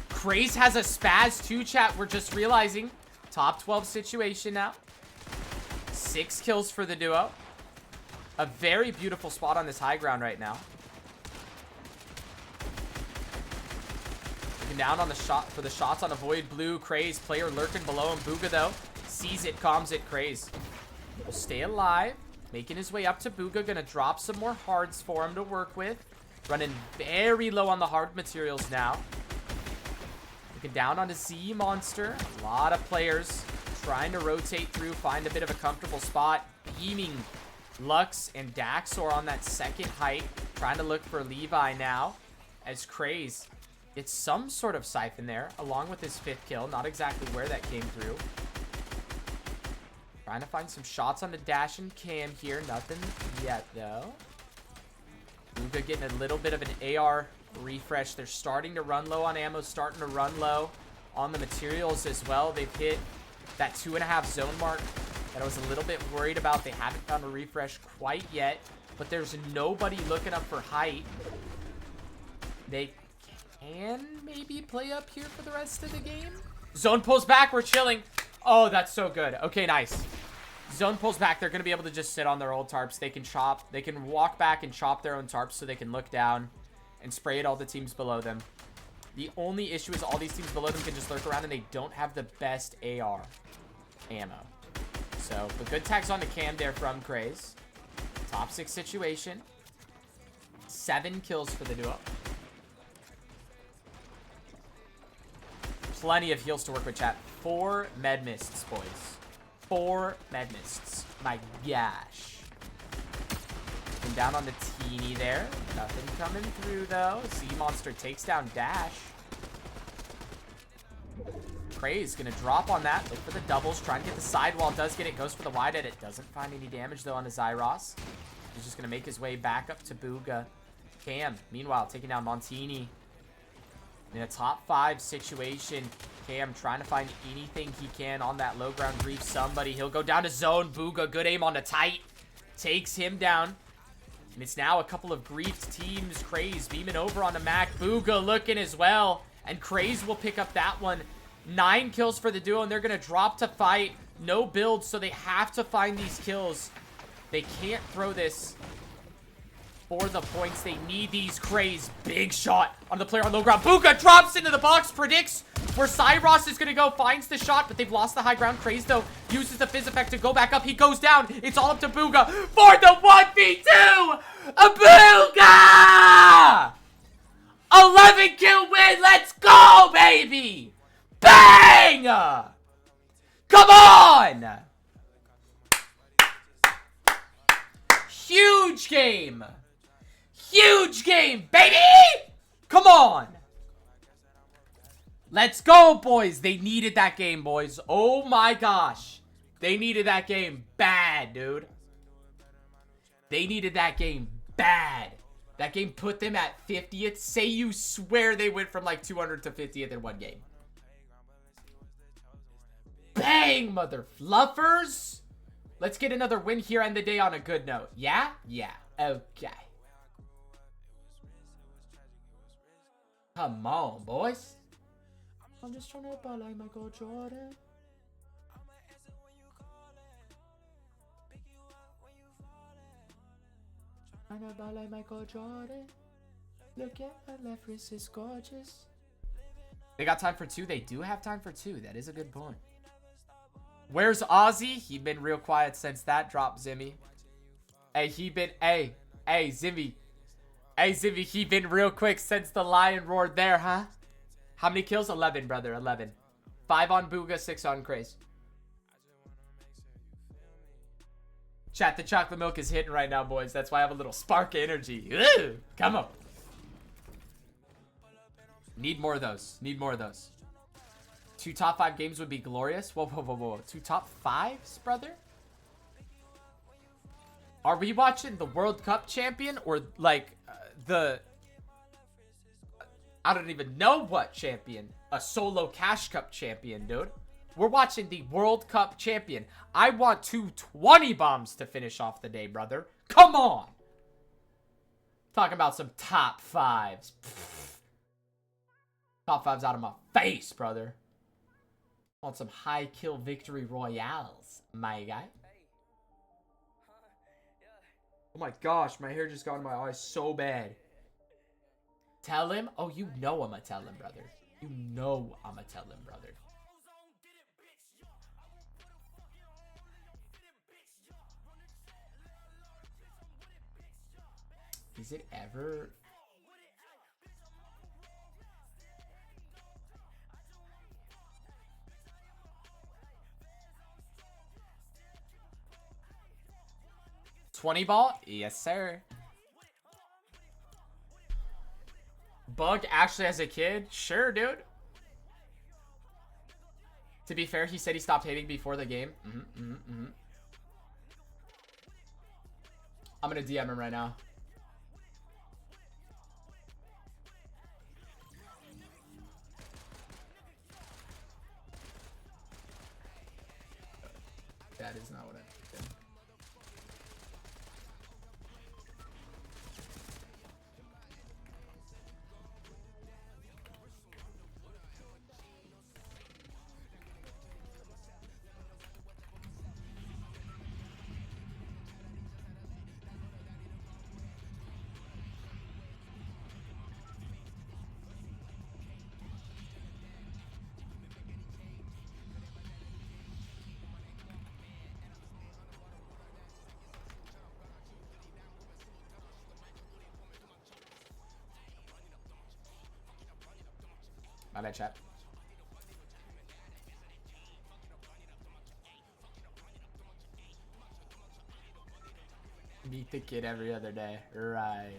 Kraez has a spaz too, chat. We're just realizing. Top 12 situation now. 6 kills for the duo. A very beautiful spot on this high ground right now. Looking down on the shot for the shots on a void blue. Kraez, player lurking below him. Bugha, though, sees it, calms it. Kraez will stay alive. Making his way up to Bugha. Gonna drop some more hards for him to work with. Running very low on the hard materials now. Looking down on the Z Monster. A lot of players trying to rotate through, find a bit of a comfortable spot. Beaming Lux and Daxor on that second height. Trying to look for Levi now. As Kraez gets some sort of siphon there, along with his 5th kill. Not exactly where that came through. Trying to find some shots on the dash and cam here. Nothing yet, though. Bugha getting a little bit of an AR refresh. They're starting to run low on ammo, starting to run low on the materials as well. They've hit that 2.5 zone mark that I was a little bit worried about. They haven't found a refresh quite yet, but there's nobody looking up for height. They can maybe play up here for the rest of the game. Zone pulls back. We're chilling. Oh, that's so good. Okay, nice. Zone pulls back. They're going to be able to just sit on their old tarps. They can chop. They can walk back and chop their own tarps so they can look down and spray at all the teams below them. The only issue is all these teams below them can just lurk around and they don't have the best AR ammo. So, but good tags on the cam there from Kraez. Top 6 situation. 7 kills for the duo. Plenty of heals to work with, chat. 4 med mists, boys. 4 med mists. My gosh. And down on the teeny there. Nothing coming through, though. Z Monster takes down Dash. Kraez gonna drop on that. Look for the doubles. Trying to get the sidewall. Does get it. Goes for the wide edit. Doesn't find any damage, though, on the Zyros. He's just gonna make his way back up to Bugha. Cam, meanwhile, taking down Montini. In a top 5 situation, Cam trying to find anything he can on that low ground. Grief somebody. He'll go down to zone. Bugha, good aim on the tight. Takes him down. And it's now a couple of griefed teams. Kraez beaming over on the Mac. Bugha looking as well. And Kraez will pick up that one. 9 kills for the duo, and they're going to drop to fight. No build, so they have to find these kills. They can't throw this for the points. They need these. Kraez, big shot on the player on low ground. Bugha drops into the box, predicts where Cyros is going to go, finds the shot, but they've lost the high ground. Kraez, though, uses the fizz effect to go back up. He goes down. It's all up to Bugha for the 1v2. A Bugha! 11 kill win. Let's go, baby. Bang! Come on! Huge game. Huge game, baby! Come on. Let's go, boys. They needed that game, boys. Oh my gosh. They needed that game bad, dude. They needed that game bad. That game put them at 50th. Say you swear they went from like 200 to 50th in one game. Bang, mother fluffers. Let's get another win here and the day on a good note. Yeah? Yeah. Okay. Come on, boys. I'm just trying to ball like Michael Jordan. Kinda ball like Michael Jordan. Look at my left wrist is gorgeous. They got time for 2. They do have time for 2. That is a good point. Where's Ozzy? He been real quiet since that drop, Zimmy. Hey, hey, Zimmy. Hey, Zimmy, he been real quick since the lion roared there, huh? How many kills? 11, brother, 11. 5 on Bugha, 6 on Kraez. Chat, the chocolate milk is hitting right now, boys. That's why I have a little spark of energy. Ugh, come on. Need more of those. Need more of those. 2 top 5 games would be glorious. Whoa, whoa, whoa, whoa. 2 top 5s, brother? Are we watching the World Cup champion or like the... I don't even know what champion. A solo cash cup champion, dude. We're watching the World Cup champion. I want 2 20 bombs to finish off the day, brother. Come on. Talking about some top 5s. Pfft. Top 5s out of my face, brother. Want some high kill victory royales, my guy. Oh my gosh, my hair just got in my eyes so bad. Tell him? Oh, you know I'ma tell him, brother. You know I'ma tell him, brother. Is it ever... $20 ball? Yes, sir. Bug actually as a kid? Sure, dude. To be fair, he said he stopped hating before the game. I'm gonna DM him right now. That is not what I did. My bad, chat. Meet the kid every other day. Right.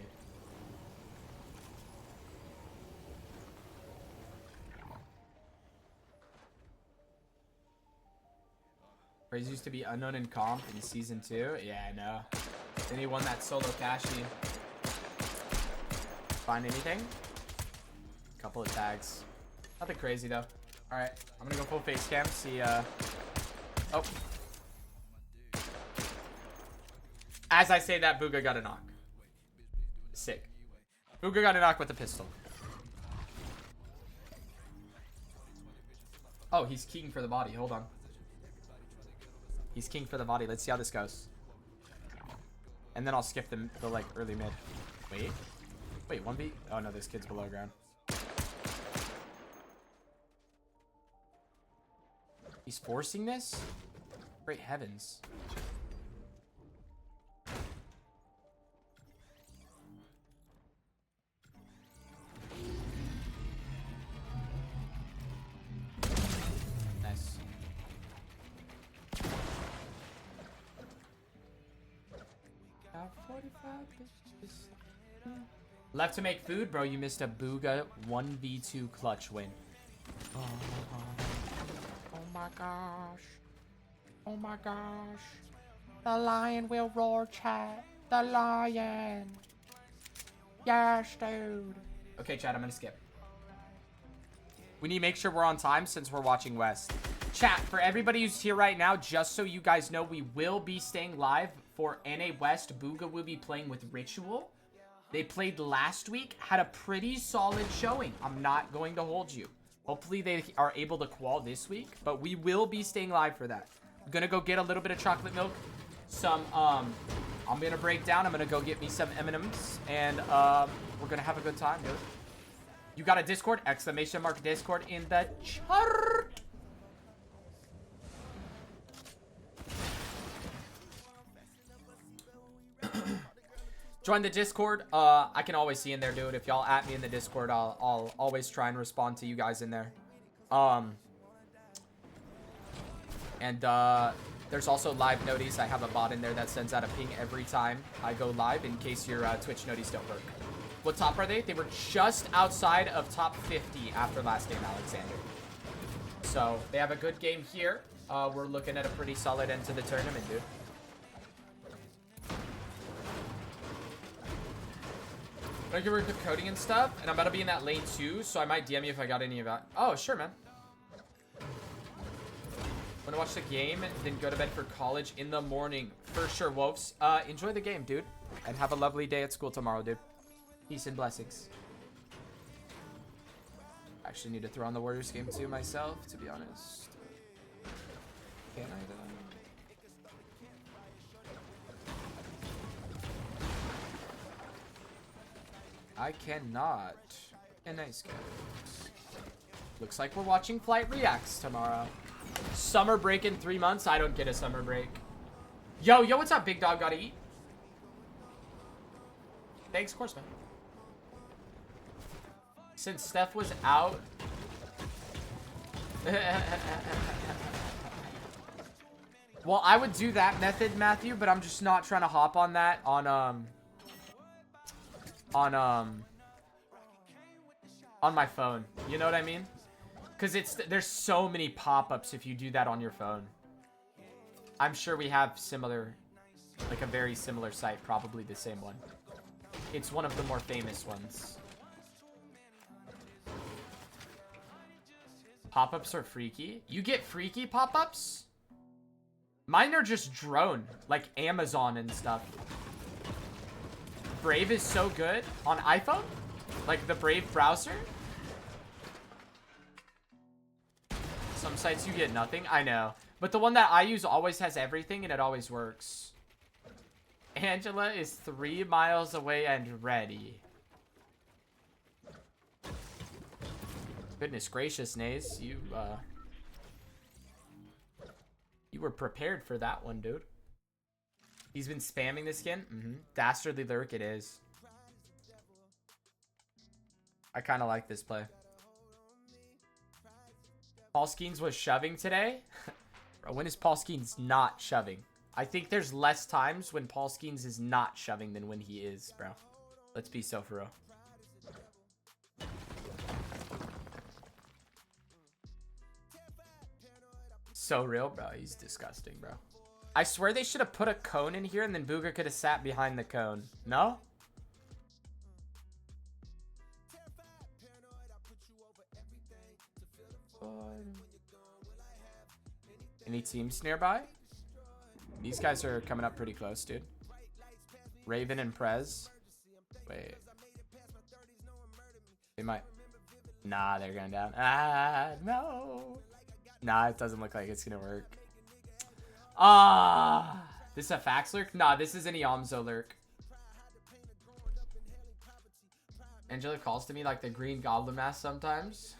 Kraez used to be unknown in comp in season 2. Yeah, I know. Then he won that solo cashy. Find anything? Couple of tags. Nothing crazy though. Alright, I'm gonna go full face cam, see oh. As I say that, Bugha got a knock. Sick. Bugha got a knock with a pistol. Oh, he's keying for the body. Hold on. He's keying for the body. Let's see how this goes. And then I'll skip the like early mid. Wait, 1v? Oh no, this kid's below ground. He's forcing this? Great heavens. Nice. Left to make food, bro. You missed a Bugha 1v2 clutch win. Oh my gosh. Oh my gosh. The lion will roar, chat. The lion. Yes, dude. Okay, chat, I'm gonna skip. We need to make sure we're on time since we're watching West. Chat, for everybody who's here right now, just so you guys know, we will be staying live for NA West. Bugha will be playing with Ritual. They played last week, had a pretty solid showing. I'm not going to hold you. Hopefully they are able to qual this week, but we will be staying live for that. I'm gonna go get a little bit of chocolate milk, some I'm gonna break down. I'm gonna go get me some M&Ms, and we're gonna have a good time, dude. You got a Discord? Exclamation mark Discord in the chart. Join the Discord. I can always see in there, dude. If y'all at me in the Discord, I'll always try and respond to you guys in there. There's also live noties. I have a bot in there that sends out a ping every time I go live in case your Twitch noties don't work. What top are they? They were just outside of top 50 after last game, Alexander. So they have a good game here. We're looking at a pretty solid end to the tournament, dude. I'm gonna get coding and stuff, and I'm about to be in that lane too, so I might DM you if I got any of that. Oh, sure, man. I'm gonna watch the game, then go to bed for college in the morning. For sure, Wolves. Enjoy the game, dude. And have a lovely day at school tomorrow, dude. Peace and blessings. I actually need to throw on the Warriors game too myself, to be honest. Can I, though? I cannot. A nice game. Looks like we're watching Flight Reacts tomorrow. Summer break in 3 months? I don't get a summer break. Yo, what's up, big dog? Gotta eat. Thanks, of course, man. Since Steph was out. Well, I would do that method, Matthew, but I'm just not trying to hop on that on my phone. You know what I mean? Because there's so many pop-ups if you do that on your phone. I'm sure we have similar, like a very similar site, probably the same one. It's one of the more famous ones. Pop-ups are freaky. You get freaky pop-ups? Mine are just drone, like Amazon and stuff. Brave is so good on iPhone? Like the Brave browser? Some sites you get nothing. I know. But the one that I use always has everything and it always works. Angela is 3 miles away and ready. Goodness gracious, Naze. You were prepared for that one, dude. He's been spamming this skin? Dastardly Lurk it is. I kind of like this play. Paul Skeens was shoving today? Bro, when is Paul Skeens not shoving? I think there's less times when Paul Skeens is not shoving than when he is, bro. Let's be so for real. So real, bro. He's disgusting, bro. I swear they should have put a cone in here and then Bugha could have sat behind the cone. No? Any teams nearby? These guys are coming up pretty close, dude. Raven and Prez. Wait. They might. Nah, they're going down. Ah, no. Nah, it doesn't look like it's gonna work. Ah, this is a Fax lurk? Nah, this is an Iamzo lurk. Angela calls to me like the Green Goblin mask sometimes.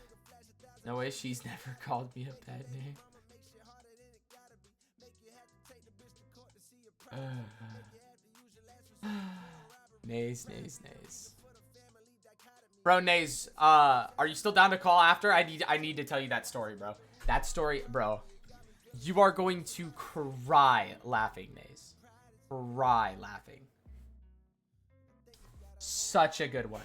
No way, she's never called me a bad name. Naze. Bro, Naze, are you still down to call after? I need to tell you that story, bro. That story, bro. You are going to cry laughing, Naze. Cry laughing. Such a good one.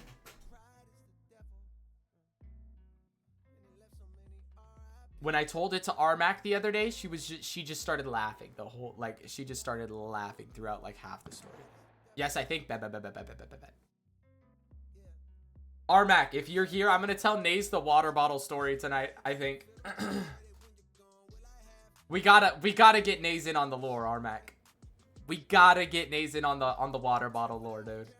When I told it to Armac the other day, she just started laughing. The whole, like, she just started laughing throughout, like, half the story. Yes, I think. Bet. Armac, if you're here, I'm going to tell Naze the water bottle story tonight, I think. We gotta get Naze in on the lore, Armac. We gotta get Naze in on the water bottle lore, dude.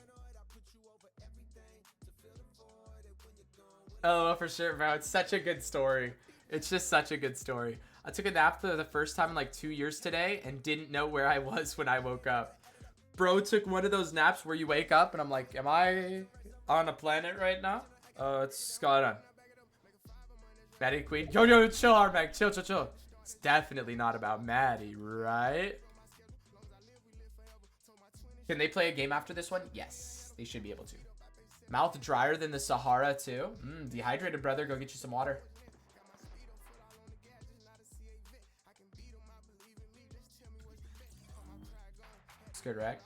Oh, for sure, bro. It's such a good story. It's just such a good story. I took a nap for the first time in like 2 years today and didn't know where I was when I woke up. bro took one of those naps where you wake up and I'm like, am I on a planet right now? It's going on. Maddie Queen. Yo, chill, Hardback. Chill. It's definitely not about Maddie, right? Can they play a game after this one? Yes, they should be able to. Mouth drier than the Sahara, too. Dehydrated, brother. Go get you some water. It's good, right?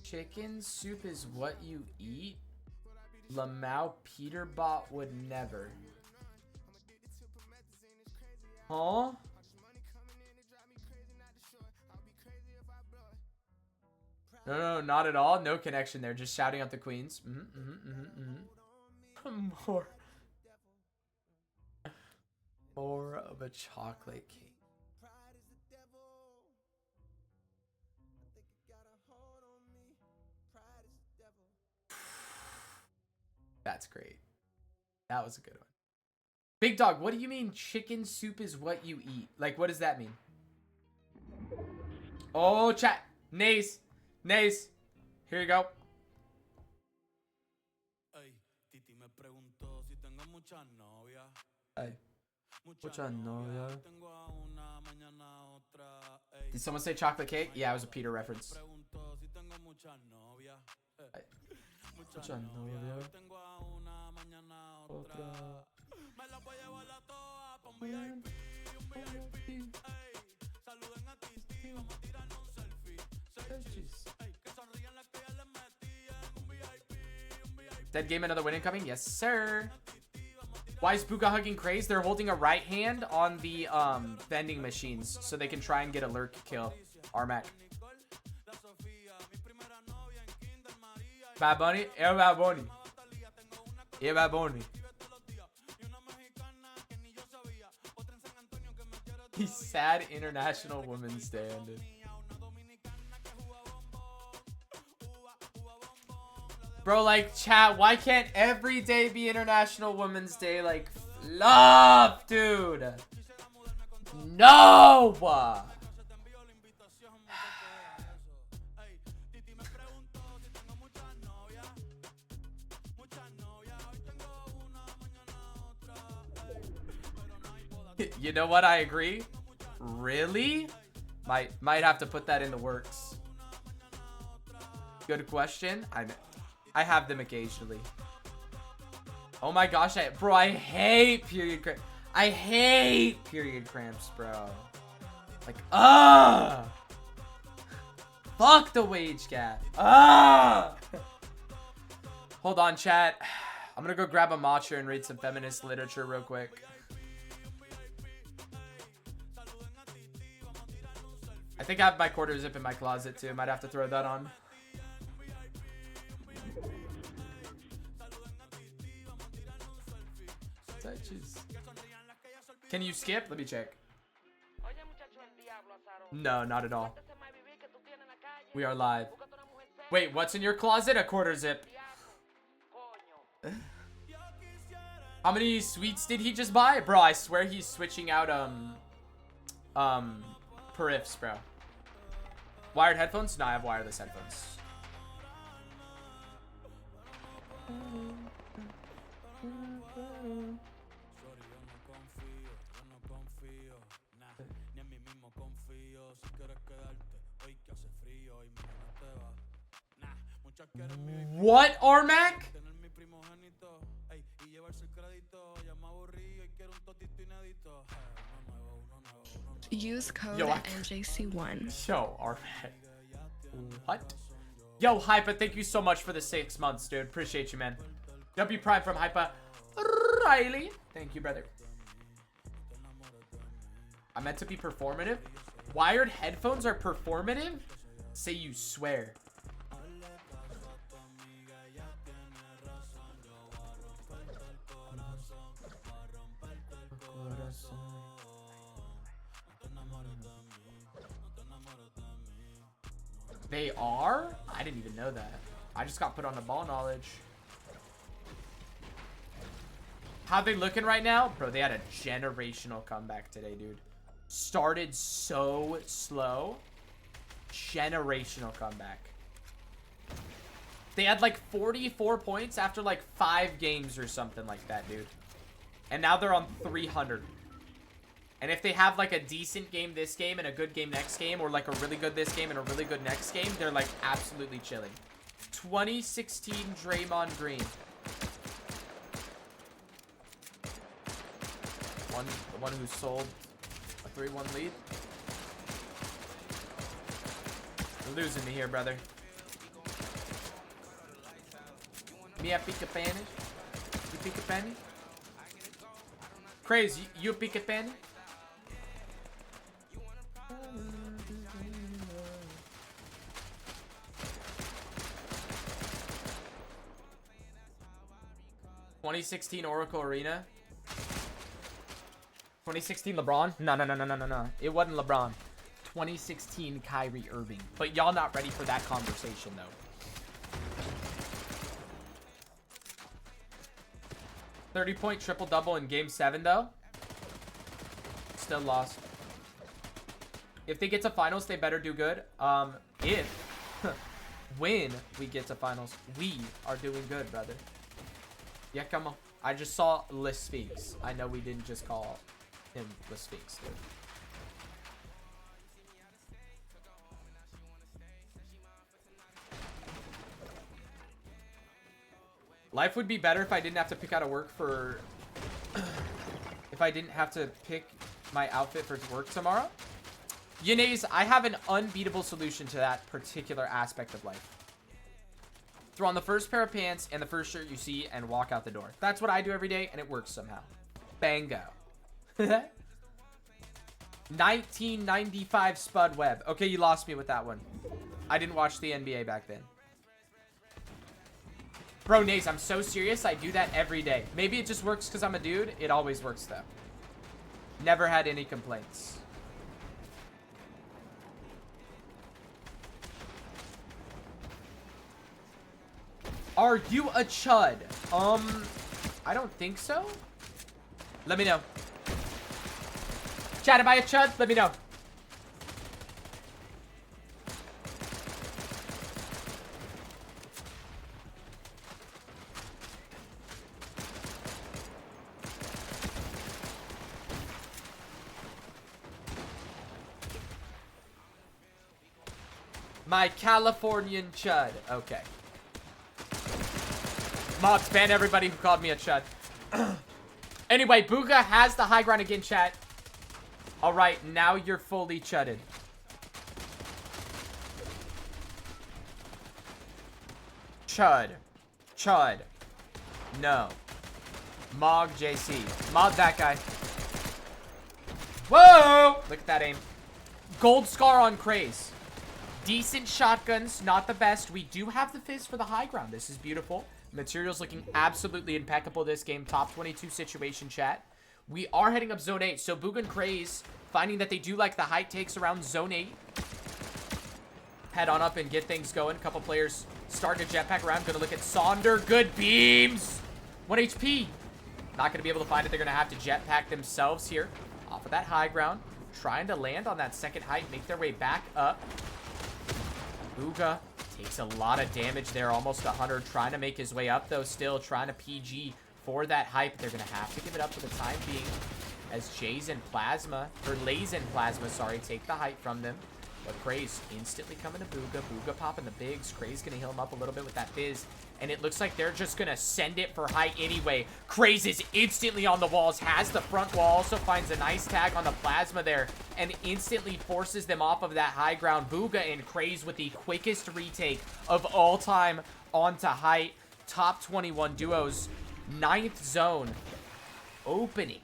Chicken soup is what you eat? Lamau Peterbot would never. Huh? No, not at all. No connection there. Just shouting out the queens. More of a chocolate cake. That's great. That was a good one. Big Dog, what do you mean chicken soup is what you eat? Like, what does that mean? Oh, chat. Nays. Here you go. Hey. Mucha novia. Did someone say chocolate cake? Yeah, it was a Peter reference. Hey. Mucha novia. Dead game, another win incoming? Yes, sir. Why is Bugha hugging Kraez? They're holding a right hand on the vending machines so they can try and get a lurk kill. Armac. Bad Bunny? Bad Bunny. Bad Bunny. He's sad International Women's Day ended. Bro, like, chat, why can't every day be International Women's Day? Like, love, dude. No! You know what? I agree. Really? Might have to put that in the works. Good question. I have them occasionally. Oh my gosh, bro, I hate period cramps. I hate period cramps, bro. Like, fuck the wage gap. Hold on, chat. I'm gonna go grab a matcha and read some feminist literature real quick. I think I have my quarter zip in my closet too. Might have to throw that on. Can you skip? Let me check. No, not at all. We are live. Wait, what's in your closet? A quarter zip. How many sweets did he just buy? Bro, I swear he's switching out periffs, bro. Wired headphones? No, I have wireless headphones. What, Armac? Use code NJC1. Yo, Armac. What? Yo, Hypa, thank you so much for the 6 months, dude. Appreciate you, man. W Prime from Hypa. Riley. Thank you, brother. I meant to be performative. Wired headphones are performative? Say you swear. They are? I didn't even know that. I just got put on the ball knowledge. How they looking right now? Bro, they had a generational comeback today, dude. Started so slow. Generational comeback. They had like 44 points after like 5 games or something like that, dude. And now they're on 300. And if they have like a decent game this game and a good game next game, or like a really good this game and a really good next game, they're like absolutely chilling. 2016 Draymond Green. The one who sold a 3-1 lead. You're losing me here, brother. Mia pica Spanish? You pica Spanish? Kraez, you pica Spanish? '16 Oracle Arena. 2016 LeBron? No. It wasn't LeBron. 2016 Kyrie Irving. But y'all not ready for that conversation, though. 30-point triple-double in Game 7, though. Still lost. If they get to finals, they better do good. When we get to finals, we are doing good, brother. Yeah, come on. I just saw Le Sphinx. I know we didn't just call him Le Sphinx, dude. Life would be better if I didn't have to pick out a work for... if I didn't have to pick my outfit for work tomorrow. Yanays, I have an unbeatable solution to that particular aspect of life. Throw on the first pair of pants and the first shirt you see and walk out the door. That's what I do every day, and it works somehow. Bango. 1995 Spud Webb. Okay, you lost me with that one. I didn't watch the NBA back then. Bro, Naze, I'm so serious. I do that every day. Maybe it just works because I'm a dude. It always works, though. Never had any complaints. Are you a chud? I don't think so. Let me know. Chat, am I a chud? Let me know. My Californian chud. Okay. Mobs, ban everybody who called me a chud. Anyway, Bugha has the high ground again, chat. Alright, now you're fully chudded. Chud. Chud. No. Mog JC. Mob that guy. Whoa! Look at that aim. Gold scar on Kraez. Decent shotguns, not the best. We do have the fizz for the high ground. This is beautiful. Materials looking absolutely impeccable this game. Top 22 situation, chat. We are heading up zone 8. So Bugha and Kraez finding that they do like the height takes around zone 8. Head on up and get things going. A couple players starting to jetpack around. Gonna look at Sonder. Good beams. 1 HP. Not gonna be able to find it. They're gonna have to jetpack themselves here. Off of that high ground. Trying to land on that second height. Make their way back up. Bugha takes a lot of damage there, almost 100. Trying to make his way up, though, still trying to PG for that hype. They're going to have to give it up for the time being as Jays and Plasma, or Lays and Plasma, sorry, take the height from them. But Kraez instantly coming to Bugha. Bugha popping the bigs. Kraez going to heal him up a little bit with that fizz. And it looks like they're just going to send it for height anyway. Kraez is instantly on the walls. Has the front wall. Also finds a nice tag on the Plasma there. And instantly forces them off of that high ground. Bugha and Kraez with the quickest retake of all time onto height. Top 21 duos. 9th zone. Opening.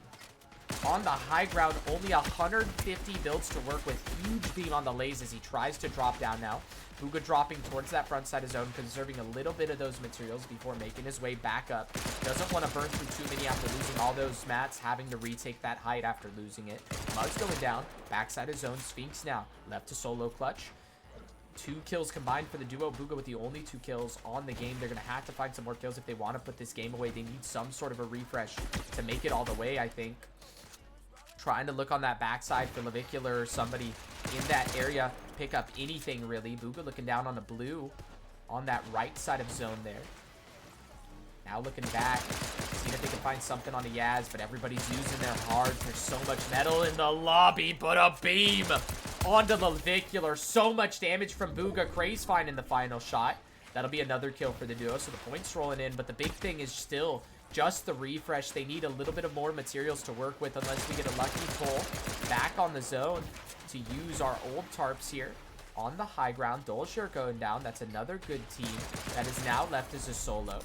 On the high ground, only 150 builds to work with. Huge beam on the Lays as he tries to drop down now. Bugha dropping towards that front side of zone, conserving a little bit of those materials before making his way back up. Doesn't want to burn through too many after losing all those mats, having to retake that height after losing it. Mug's going down. Backside of zone. Sphinx now. Left to solo clutch. 2 kills combined for the duo. Bugha with the only 2 kills on the game. They're going to have to find some more kills if they want to put this game away. They need some sort of a refresh to make it all the way, I think. Trying to look on that backside for Lavicular or somebody in that area. Pick up anything, really. Bugha looking down on the blue on that right side of zone there. Now looking back, seeing if they can find something on the Yaz, but everybody's using their hearts. There's so much metal in the lobby, but a beam onto the Lavicular. So much damage from Bugha. Kraez finding the final shot. That'll be another kill for the duo, so the points rolling in. But the big thing is still just the refresh. They need a little bit of more materials to work with unless we get a lucky pull back on the zone to use our old tarps here. On the high ground, Dolshire going down. That's another good team that is now left as a solo.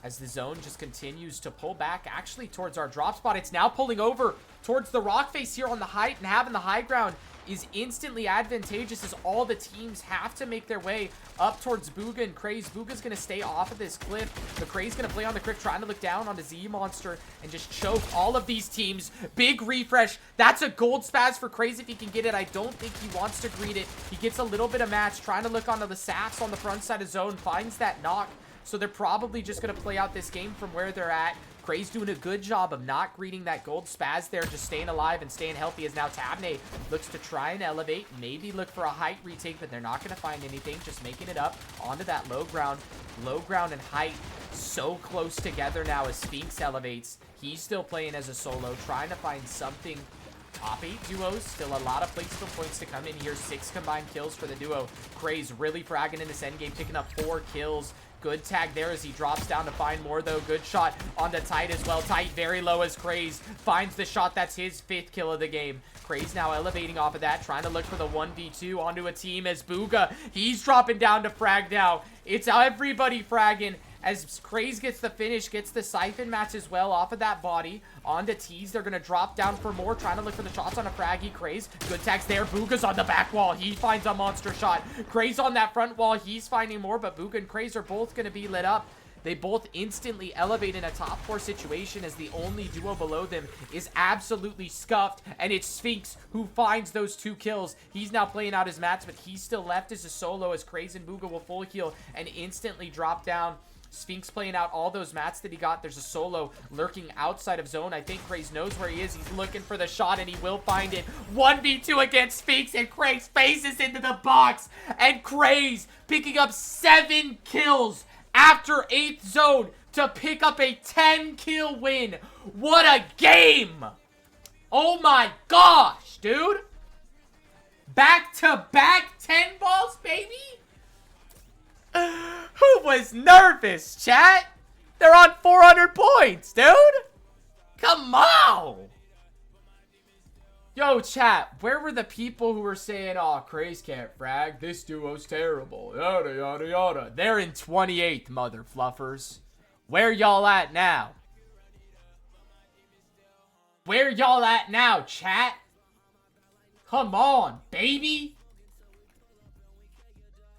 As the zone just continues to pull back actually towards our drop spot. It's now pulling over towards the rock face here on the height, and having the high ground is instantly advantageous as all the teams have to make their way up towards Bugha and Kraez. Bugha's going to stay off of this cliff, but Kraez going to play on the cliff, trying to look down on the Z-Monster and just choke all of these teams. Big refresh. That's a gold spaz for Kraez if he can get it. I don't think he wants to greet it. He gets a little bit of match, trying to look onto the Saps on the front side of zone, finds that knock. So they're probably just going to play out this game from where they're at. Kraez doing a good job of not greeting that gold spaz there, just staying alive and staying healthy, as now Tabney looks to try and elevate, maybe look for a height retake, but they're not going to find anything, just making it up onto that low ground. Low ground and height so close together now as Sphinx elevates. He's still playing as a solo, trying to find something. Top 8 duos, still a lot of placeable points to come in here. 6 combined kills for the duo. Kraez really fragging in this endgame, picking up 4 kills. Good tag there as he drops down to find more, though. Good shot on the Tight as well. Tight very low as Kraez finds the shot. That's his 5th kill of the game. Kraez now elevating off of that, trying to look for the 1v2 onto a team as Bugha. He's dropping down to frag now. It's everybody fragging as Kraez gets the finish, gets the siphon match as well off of that body. Onto Tees, they're going to drop down for more, trying to look for the shots on a fraggy Kraez. Good tags there. Bugha's on the back wall. He finds a monster shot. Kraez on that front wall. He's finding more, but Bugha and Kraez are both going to be lit up. They both instantly elevate in a top 4 situation as the only duo below them is absolutely scuffed, and it's Sphinx who finds those 2 kills. He's now playing out his mats, but he's still left as a solo as Kraez and Bugha will full heal and instantly drop down. Sphinx playing out all those mats that he got. There's a solo lurking outside of zone. I think Kraez knows where he is. He's looking for the shot, and he will find it. 1v2 against Sphinx, and Kraez faces into the box. And Kraez picking up 7 kills after 8th zone to pick up a 10-kill win. What a game! Oh my gosh, dude. Back-to-back 10 balls, baby? Who was nervous, chat? They're on 400 points, dude. Come on. Yo, chat, where were the people who were saying, oh, Kraez can't frag, this duo's terrible, yada, yada, yada? They're in 28th, mother fluffers. Where y'all at now? Where y'all at now, chat? Come on, baby.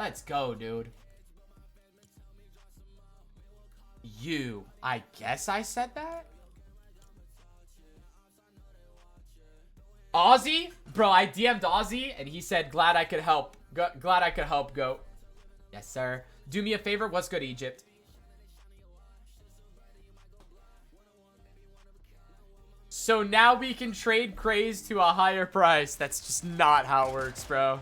Let's go, dude. I guess I said that? Ozzy? Bro, I DM'd Ozzy and he said, glad I could help. Glad I could help, goat. Yes, sir. Do me a favor. What's good, Egypt? So now we can trade Kraez to a higher price. That's just not how it works, bro.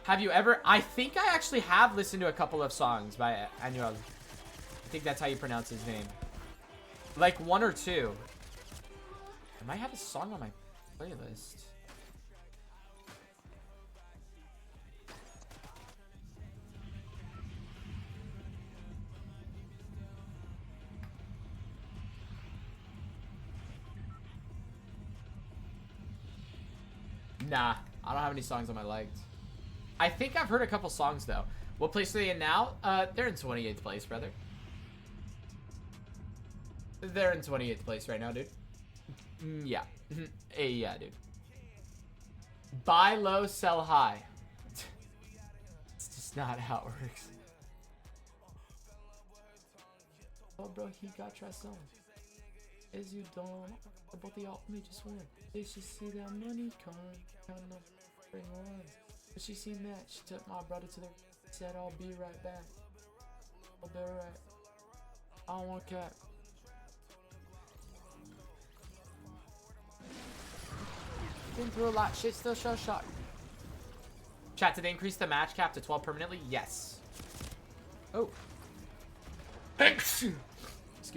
Have you ever... I think I actually have listened to a couple of songs by Anuel. I think that's how you pronounce his name. Like 1 or 2. I might have a song on my playlist. Nah, I don't have any songs on my liked. I think I've heard a couple songs though. What place are they in now? They're in 28th place, brother. They're in 28th place right now, dude. Yeah. Hey, yeah, dude. Buy low, sell high. It's just not how it works. Oh, bro, he got trust on. As you don't, about the ultimate just win. They should see that money come. Bring on. But she seen that. She took my brother to the... Said, I'll be right back. I'll be right. I don't want cat. Been through a lot. Shit still shell shock. Chat, did they increase the match cap to 12 permanently? Yes. Oh. Excuse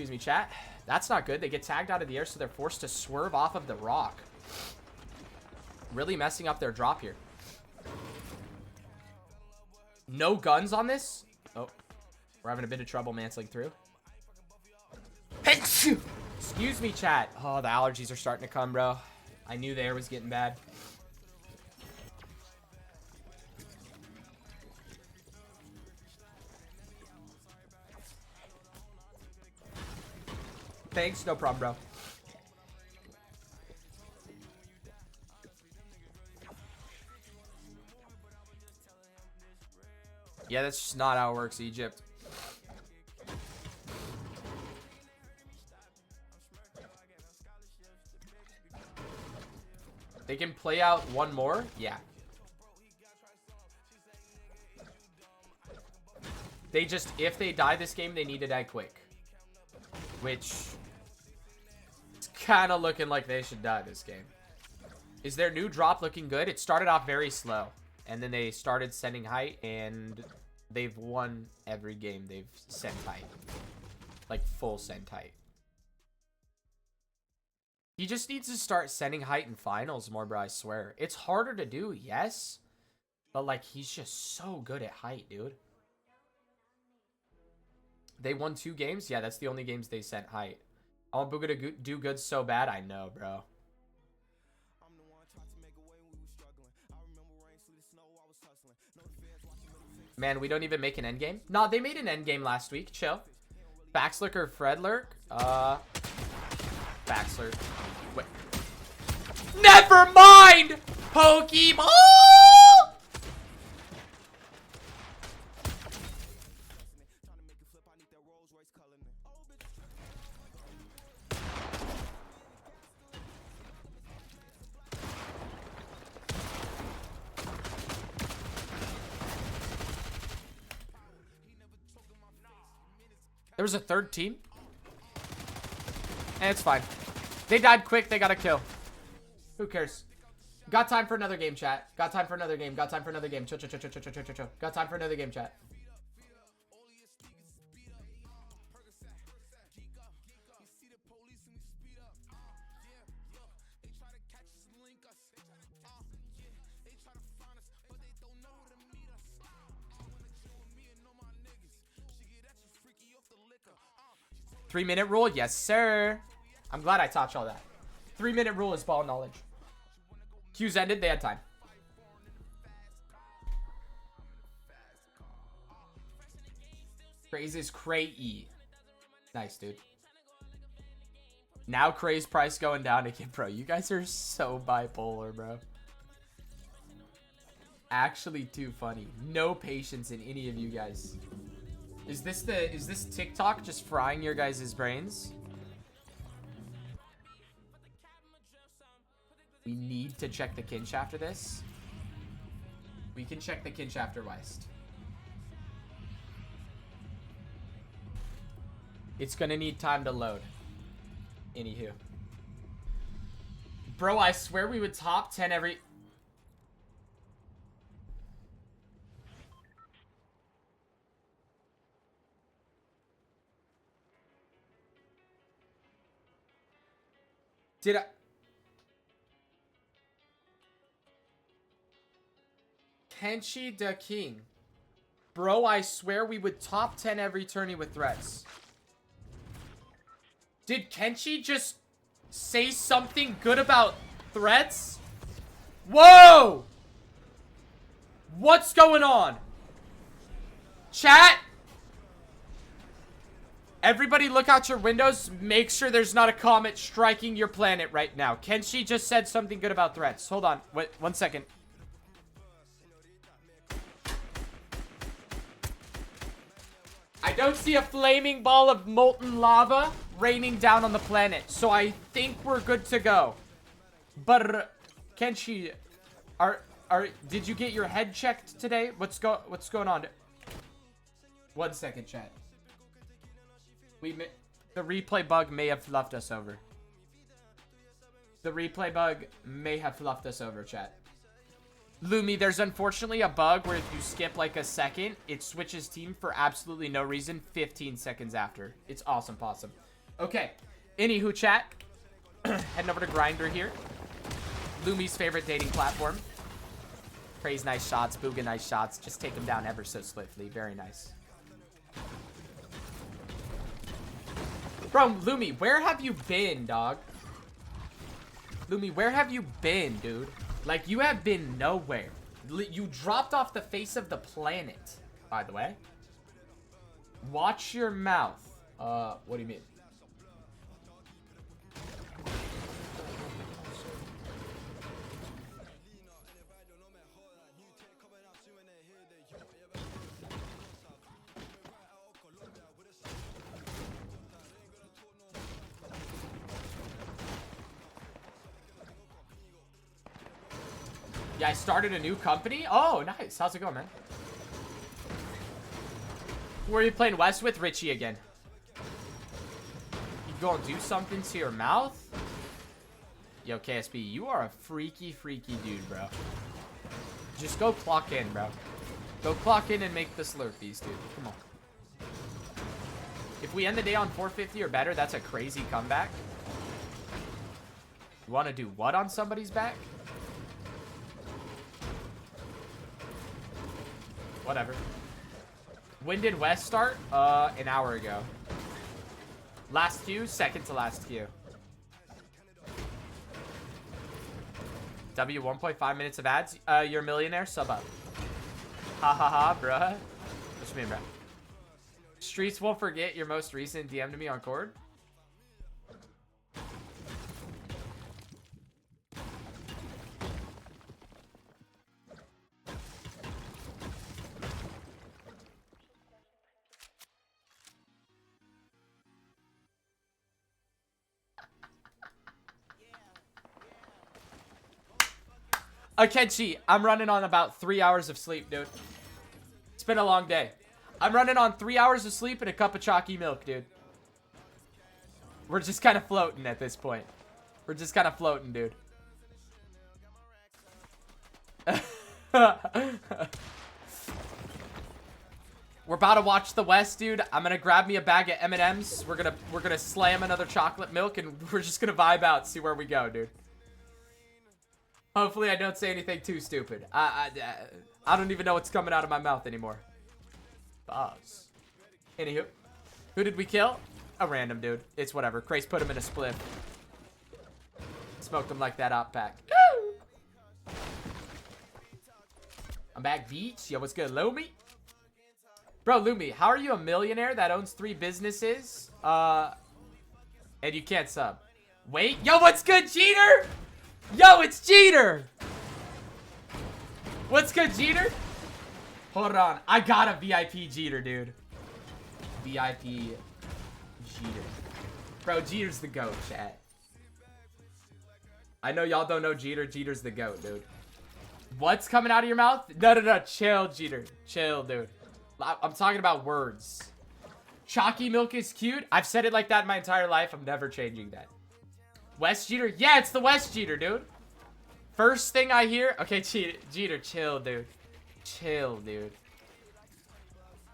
me, chat. That's not good. They get tagged out of the air, so they're forced to swerve off of the rock. Really messing up their drop here. No guns on this? Oh. We're having a bit of trouble mantling through. Excuse me, chat. Oh, the allergies are starting to come, bro. I knew the air was getting bad. Thanks, no problem, bro. Yeah, that's just not how it works, Egypt. They can play out one more? Yeah. They just, if they die this game, they need to die quick. Which, it's kind of looking like they should die this game. Is their new drop looking good? It started off very slow. And then they started sending height, and they've won every game they've sent height. Like, full send height. He just needs to start sending height in finals more, bro, I swear. It's harder to do, yes. But, like, he's just so good at height, dude. They won 2 games? Yeah, that's the only games they sent height. I want Bugha to do good so bad. I know, bro. Man, we don't even make an endgame? Nah, they made an endgame last week. Chill. Backslurk or Fredlurk? Backslurk. Wait. Never mind! Pokeball! There was a third team. And it's fine. They died quick. They got a kill. Who cares? Got time for another game, chat. Got time for another game. Got time for another game. Chill, chill, chill, chill, chill, chill, chill, chill. Got time for another game, chat. Three-minute rule? Yes, sir. I'm glad I taught y'all that. 3-minute rule is ball knowledge. Q's ended. They had time. Kraez is Cray-E. Nice, dude. Now Kraez price going down again, bro. You guys are so bipolar, bro. Actually too funny. No patience in any of you guys. Is this TikTok just frying your guys' brains? We need to check the Kinch after this. We can check the Kinch after Weist. It's gonna need time to load. Anywho. Bro, I swear we would top 10 every... Did I... Kenshi the King. Bro, I swear we would top 10 every tourney with threats. Did Kenshi just say something good about threats? Whoa! What's going on? Chat? Everybody look out your windows. Make sure there's not a comet striking your planet right now. Kenshi just said something good about threats. Hold on. Wait, 1 second. I don't see a flaming ball of molten lava raining down on the planet. So I think we're good to go. But Kenshi, Did you get your head checked today? What's going on? 1 second, chat. The replay bug may have fluffed us over. The replay bug may have fluffed us over, chat. Lumi, there's unfortunately a bug where if you skip like a second, it switches team for absolutely no reason 15 seconds after. It's awesome possum. Okay. Anywho, chat. Heading over to Grindr here. Lumi's favorite dating platform. Kraez nice shots. Bugha nice shots. Just take them down ever so swiftly. Very nice. Bro, Lumi, where have you been, dog? Lumi, where have you been, dude? Like, you have been nowhere. You dropped off the face of the planet, by the way. Watch your mouth. What do you mean? Yeah, I started a new company. Oh, nice. How's it going, man? Who are you playing West with? Richie again. You gonna do something to your mouth? Yo, KSB, you are a freaky, freaky dude, bro. Just go clock in, bro. Go clock in and make the Slurpees, dude. Come on. If we end the day on 450 or better, that's a crazy comeback. You want to do what on somebody's back? Whatever. When did West start? An hour ago. Last queue, second to last queue. W, 1.5 minutes of ads. You're a millionaire? Sub up. Ha ha ha, bruh. What you mean, bruh? Streets won't forget your most recent DM to me on Cord. I can't cheat. I'm running on about 3 hours of sleep, dude. It's been a long day. I'm running on 3 hours of sleep and a cup of chalky milk, dude. We're just kind of floating at this point. We're just kind of floating, dude. We're about to watch the West, dude. I'm gonna grab me a bag of M&Ms. We're gonna slam another chocolate milk, and we're just gonna vibe out, see where we go, dude. Hopefully I don't say anything too stupid. I don't even know what's coming out of my mouth anymore. Buzz. Anywho. Who did we kill? A random dude. It's whatever. Kraez put him in a spliff. Smoked him like that out pack. I'm back, beach. Yo, what's good, Lumi? Bro, Lumi, how are you a millionaire that owns 3 businesses? And you can't sub? Wait. Yo, what's good, Jeter? Yo, it's Jeter! What's good, Jeter? Hold on. I got a VIP Jeter, dude. VIP Jeter. Bro, Jeter's the GOAT, chat. I know y'all don't know Jeter. Jeter's the GOAT, dude. What's coming out of your mouth? No. Chill, Jeter. Chill, dude. I'm talking about words. Chalky milk is cute. I've said it like that my entire life. I'm never changing that. West Jeter? Yeah, it's the West Jeter, dude. First thing I hear... Okay, Jeter, chill, dude. Chill, dude.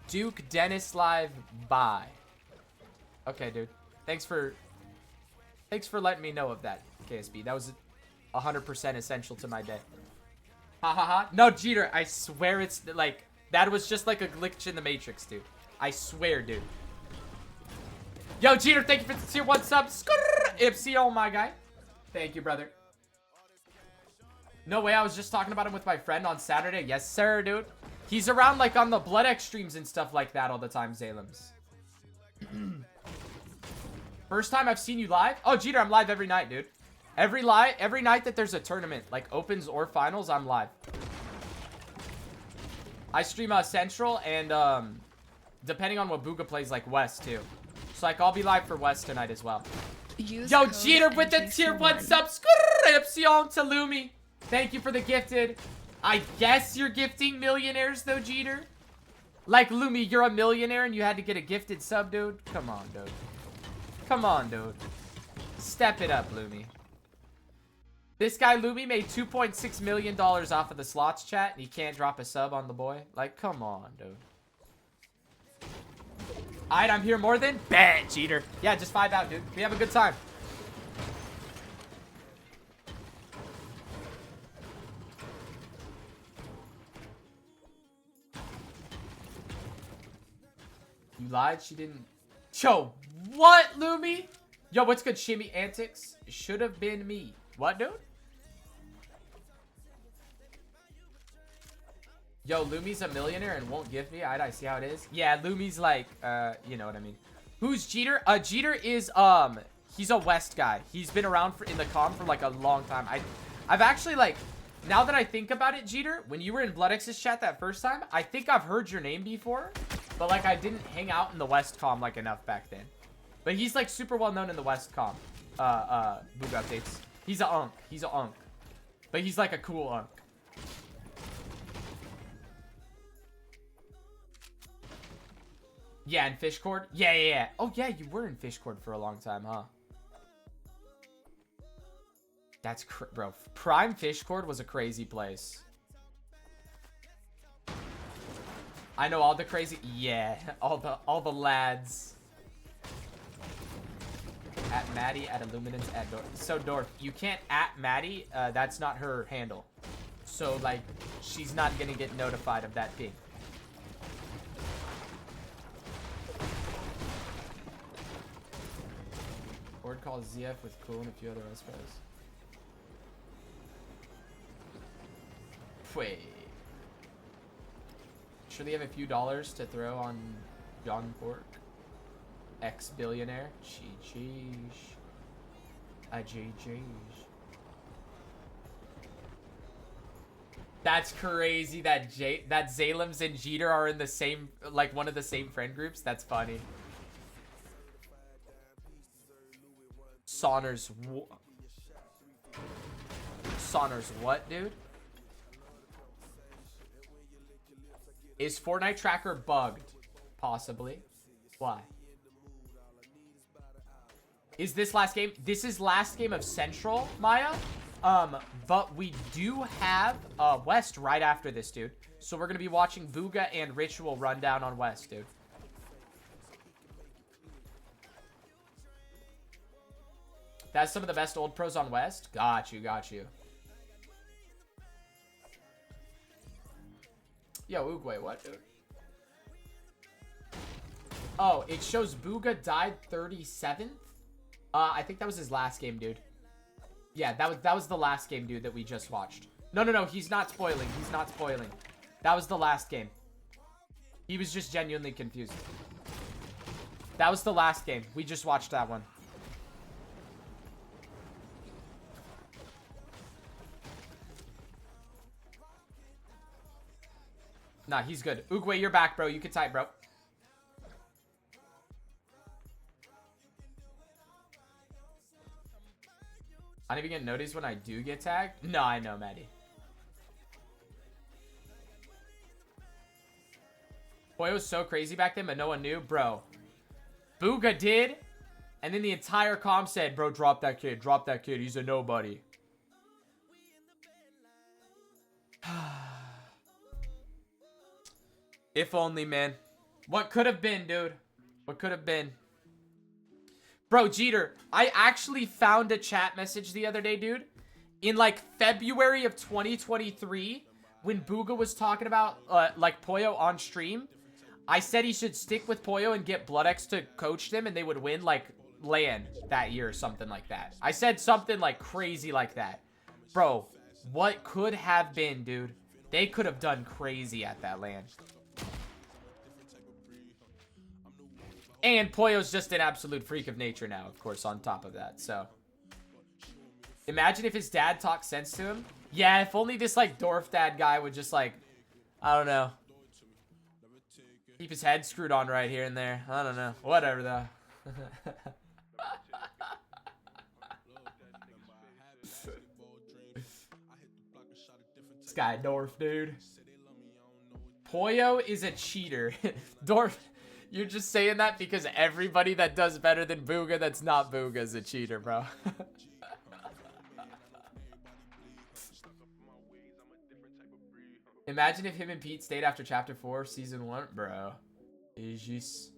Duke Dennis live, bye. Okay, dude. Thanks for letting me know of that, KSB. That was 100% essential to my day. Ha ha ha. No, Jeter, I swear it's like... That was just like a glitch in the Matrix, dude. I swear, dude. Yo, Jeter, thank you for the tier 1 sub. Ipsy, my guy. Thank you, brother. No way, I was just talking about him with my friend on Saturday. Yes, sir, dude. He's around, like, on the Blood X streams and stuff like that all the time, Zalems. First time I've seen you live? Oh, Jeter, I'm live every night, dude. Every night that there's a tournament, like opens or finals, I'm live. I stream Central and, depending on what Bugha plays, like West, too. So, like, I'll be live for West tonight as well. Yo, Jeter with the tier 1 subscription to Lumi. Thank you for the gifted. I guess you're gifting millionaires though, Jeter. Like, Lumi, you're a millionaire and you had to get a gifted sub, dude? Come on, dude. Come on, dude. Step it up, Lumi. This guy, Lumi, made $2.6 million off of the slots chat and he can't drop a sub on the boy? Like, come on, dude. Alright, I'm here more than... Bet, Jeter. Yeah, just 5 out, dude. We have a good time. You lied? She didn't... Yo, what, Lumi? Yo, what's good, Shimmy Antics? Should have been me. What, dude? Yo, Lumi's a millionaire and won't give me. I see how it is. Yeah, Lumi's like, you know what I mean. Who's Jeter? Jeter is, he's a West guy. He's been around in the comm for like a long time. I've actually like, now that I think about it, Jeter, when you were in BloodX's chat that first time, I think I've heard your name before, but like I didn't hang out in the West comm like enough back then. But he's like super well known in the West comm. Bugha updates. He's a unk. He's a unk. But he's like a cool unk. Yeah, in Fishcord? Yeah. Oh, yeah, you were in Fishcord for a long time, huh? That's bro. Prime Fishcord was a crazy place. I know all the crazy... Yeah, all the lads. At Maddie, at Illuminance, at Dorf. So, Dorf, you can't at Maddie. That's not her handle. So, like, she's not gonna get notified of that thing. Board calls ZF with Cool and a few other espos. Wait. Sure they have a few dollars to throw on John Pork? Ex-billionaire? Cheesh. A GG's. That's crazy that Zalems and Jeter are in the same, like one of the same friend groups. That's funny. Saunders what, dude? Is Fortnite tracker bugged? Possibly. Why? Is this last game? This is last game of Central, Maya. But we do have West right after this, dude. So we're gonna be watching Bugha and Ritual run down on West, dude. That's some of the best old pros on West. Got you. Yo, Oogway, what, dude? Oh, it shows Bugha died 37th. I think that was his last game, dude. Yeah, that was the last game, dude, that we just watched. No, he's not spoiling. He's not spoiling. That was the last game. He was just genuinely confused. That was the last game. We just watched that one. Nah, he's good. Oogway, you're back, bro. You can type, bro. I don't even get noticed when I do get tagged. No, I know, Maddie. Boy, it was so crazy back then, but no one knew. Bro, Bugha did. And then the entire comm said, bro, drop that kid. Drop that kid. He's a nobody. If only, man. What could have been, dude? What could have been? Bro, Jeter, I actually found a chat message the other day, dude. In, like, February of 2023, when Bugha was talking about, like, Poyo on stream, I said he should stick with Poyo and get BloodX to coach them, and they would win, like, LAN that year or something like that. I said something, like, crazy like that. Bro, what could have been, dude? They could have done crazy at that LAN. And Poyo's just an absolute freak of nature now, of course, on top of that, so. Imagine if his dad talked sense to him. Yeah, if only this, like, Dorf dad guy would just, like, I don't know. Keep his head screwed on right here and there. I don't know. Whatever, though. guy, Dorf, dude. Poyo is a cheater. Dorf, you're just saying that because everybody that does better than Bugha that's not Bugha is a cheater, bro. Imagine if him and Pete stayed after chapter 4 season 1, bro. Jeez.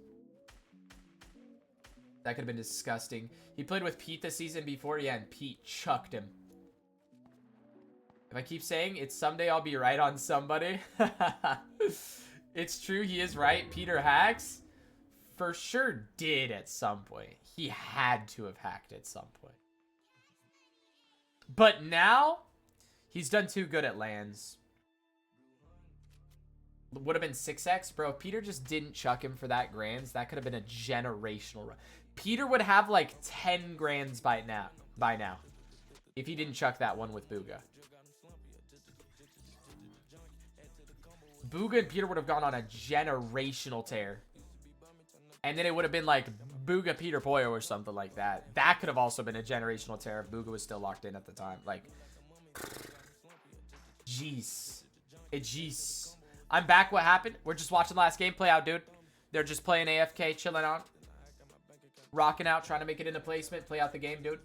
That could have been disgusting. He played with Pete the season before, yeah, and Pete chucked him. If I keep saying it's someday I'll be right on somebody. It's true, he is right. Peter hacks for sure did at some point. He had to have hacked at some point. But now he's done too good at lands. Would have been 6x, bro. If Peter just didn't chuck him for that grands, that could have been a generational run. Peter would have like 10 grands by now if he didn't chuck that one with Bugha. Bugha and Peter would have gone on a generational tear. And then it would have been like Bugha, Peter, Poyo or something like that. That could have also been a generational tear if Bugha was still locked in at the time. Like, jeez. Jeez. I'm back. What happened? We're just watching the last game play out, dude. They're just playing AFK, chilling out. Rocking out, trying to make it into placement. Play out the game, dude.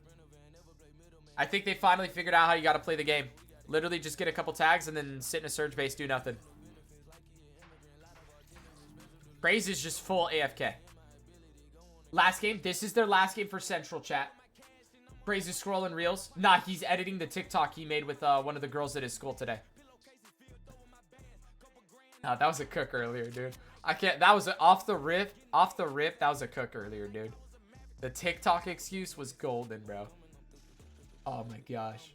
I think they finally figured out how you got to play the game. Literally just get a couple tags and then sit in a surge base, do nothing. Kraez is just full AFK. Last game. This is their last game for Central, chat. Kraez is scrolling reels. Nah, he's editing the TikTok he made with one of the girls at his school today. Nah, that was a cook earlier, dude. I can't. That was off the rip. Off the rip, that was a cook earlier, dude. The TikTok excuse was golden, bro. Oh my gosh.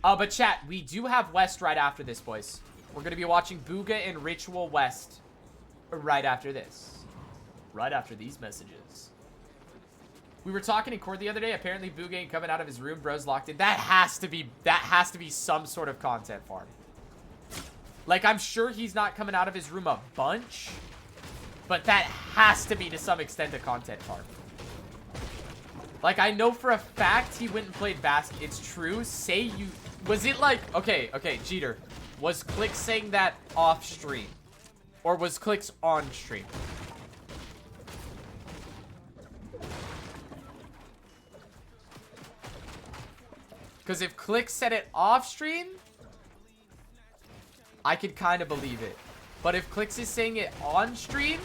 But chat, we do have West right after this, boys. We're going to be watching Bugha and Ritual West right after this. Right after these messages. We were talking in court the other day. Apparently, Bugha ain't coming out of his room. Bro's locked in. That has to be some sort of content farm. Like, I'm sure he's not coming out of his room a bunch. But that has to be, to some extent, a content farm. Like, I know for a fact he went and played basket. It's true. Say you... Was it like... Okay, Jeter. Was Click saying that off stream? Or was Click's on stream? Because if Click said it off stream, I could kind of believe it. But if Clicks is saying it on stream,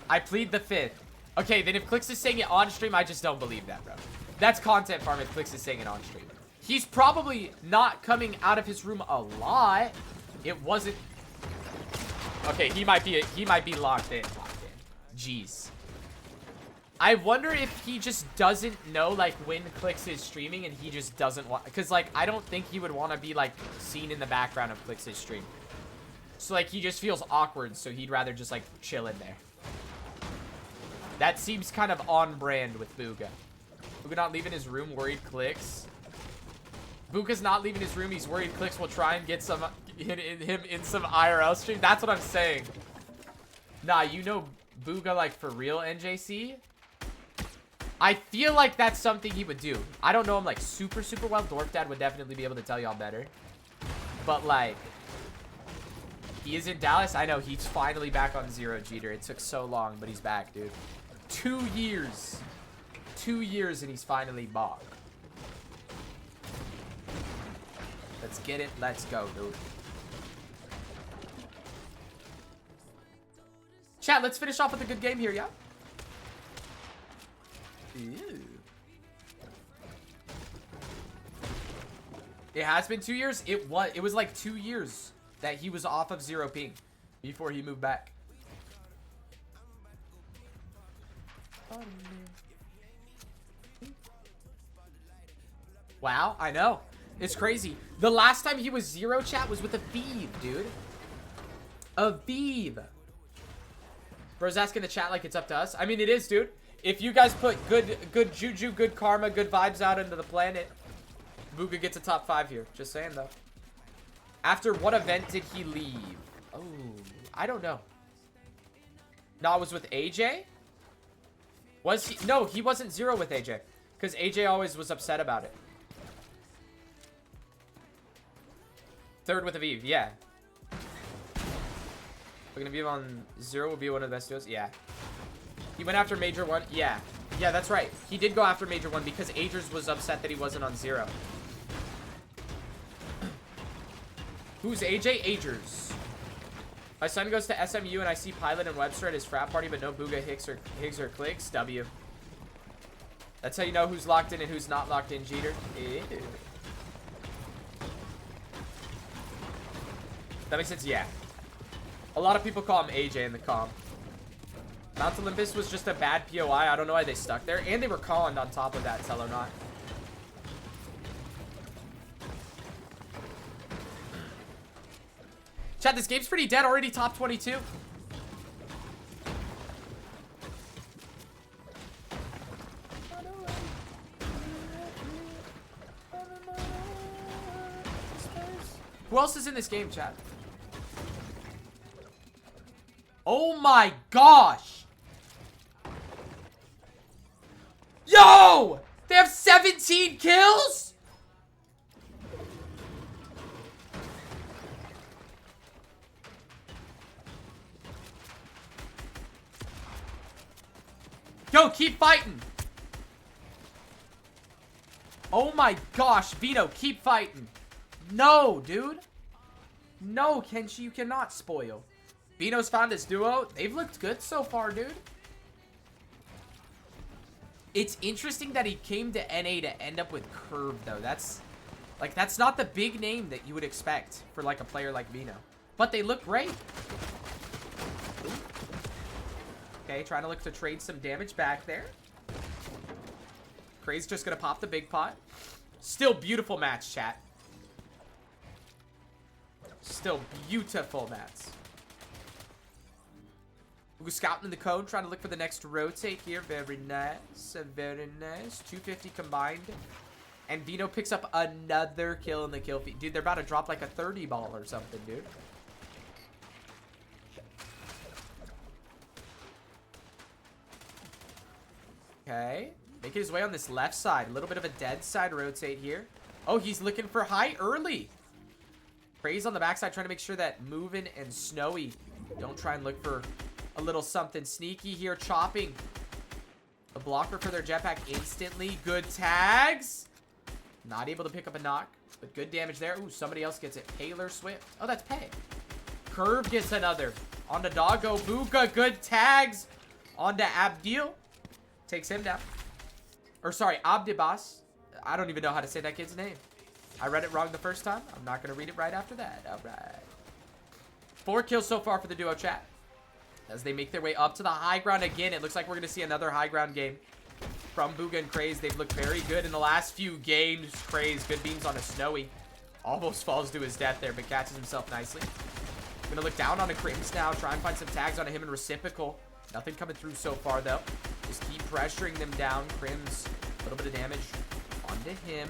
I plead the fifth. Okay, then if Clicks is saying it on stream, I just don't believe that, bro. That's content farm if Clicks is saying it on stream. He's probably not coming out of his room a lot. It wasn't... Okay, he might be locked in. Jeez. I wonder if he just doesn't know, like, when Clicks is streaming and he just doesn't want... Because, like, I don't think he would want to be, like, seen in the background of Clicks' stream. So, like, he just feels awkward, so he'd rather just, like, chill in there. That seems kind of on brand with Bugha. Bugha not leaving his room, worried Clicks. Bugha's not leaving his room, he's worried Clicks will try and get some... him in some IRL stream. That's what I'm saying. Nah, you know Bugha, like, for real, NJC? I feel like that's something he would do. I don't know him, like, super well. Dork Dad would definitely be able to tell y'all better. But, like, he is in Dallas. I know, he's finally back on Zero, Jeter. It took so long, but he's back, dude. 2 years. 2 years and he's finally back. Let's get it. Let's go, dude. Chat, let's finish off with a good game here, yeah? Ew. It has been 2 years. It was like 2 years that he was off of Zero Ping before he moved back. Wow, I know. It's crazy. The last time he was Zero, chat, was with Aviv, dude. Aviv. Bro's asking the chat like it's up to us. I mean, it is, dude. If you guys put good juju, good karma, good vibes out into the planet, Bugha gets a top 5 here. Just saying, though. After what event did he leave? Oh, I don't know. No, it was with AJ? Was he? No, he wasn't Zero with AJ. Because AJ always was upset about it. Third with Aviv, yeah. We're gonna be on 0 will be one of the best duos. Yeah. He went after Major 1. Yeah. Yeah, that's right. He did go after Major 1 because Agers was upset that he wasn't on 0. Who's AJ? Agers. My son goes to SMU and I see Pilot and Webster at his frat party, but no Bugha, Higgs, or Clicks. W. That's how you know who's locked in and who's not locked in, Jeter. Ew. That makes sense? Yeah. A lot of people call him AJ in the comp. Mount Olympus was just a bad POI. I don't know why they stuck there. And they were conned on top of that, tell or not. Chat, this game's pretty dead. Already top 22. Who else is in this game, chat? Oh my gosh! Yo! They have 17 kills? Yo, keep fighting. Oh my gosh, Vito, keep fighting. No, dude. No, Kenshi, you cannot spoil. Vino's found his duo. They've looked good so far, dude. It's interesting that he came to NA to end up with Curve, though. That's not the big name that you would expect for, like, a player like Vino. But they look great. Okay, trying to look to trade some damage back there. Kraez just gonna pop the big pot. Still beautiful match, chat. Still beautiful match. We're scouting the code, trying to look for the next rotate here. Very nice. Very nice. 250 combined. And Vino picks up another kill in the kill feed. Dude, they're about to drop like a 30 ball or something, dude. Okay. Making his way on this left side. A little bit of a dead side rotate here. Oh, he's looking for high early. Kraez on the backside trying to make sure that Movin' and Snowy don't try and look for a little something sneaky here. Chopping a blocker for their jetpack instantly. Good tags. Not able to pick up a knock, but good damage there. Ooh, somebody else gets it. Taylor Swift. Oh, that's Pay. Curve gets another. On to Doggo. Bugha. Good tags. On to Abdil. Takes him down. Or sorry, Abdibas. I don't even know how to say that kid's name. I read it wrong the first time. I'm not going to read it right after that. All right. 4 kills so far for the duo, chat. As they make their way up to the high ground again. It looks like we're going to see another high ground game from Bugha and Kraez. They've looked very good in the last few games. Kraez, good beams on a Snowy. Almost falls to his death there, but catches himself nicely. Going to look down on a Crims now. Try and find some tags on him in reciprocal. Nothing coming through so far, though. Just keep pressuring them down. Crims, a little bit of damage onto him.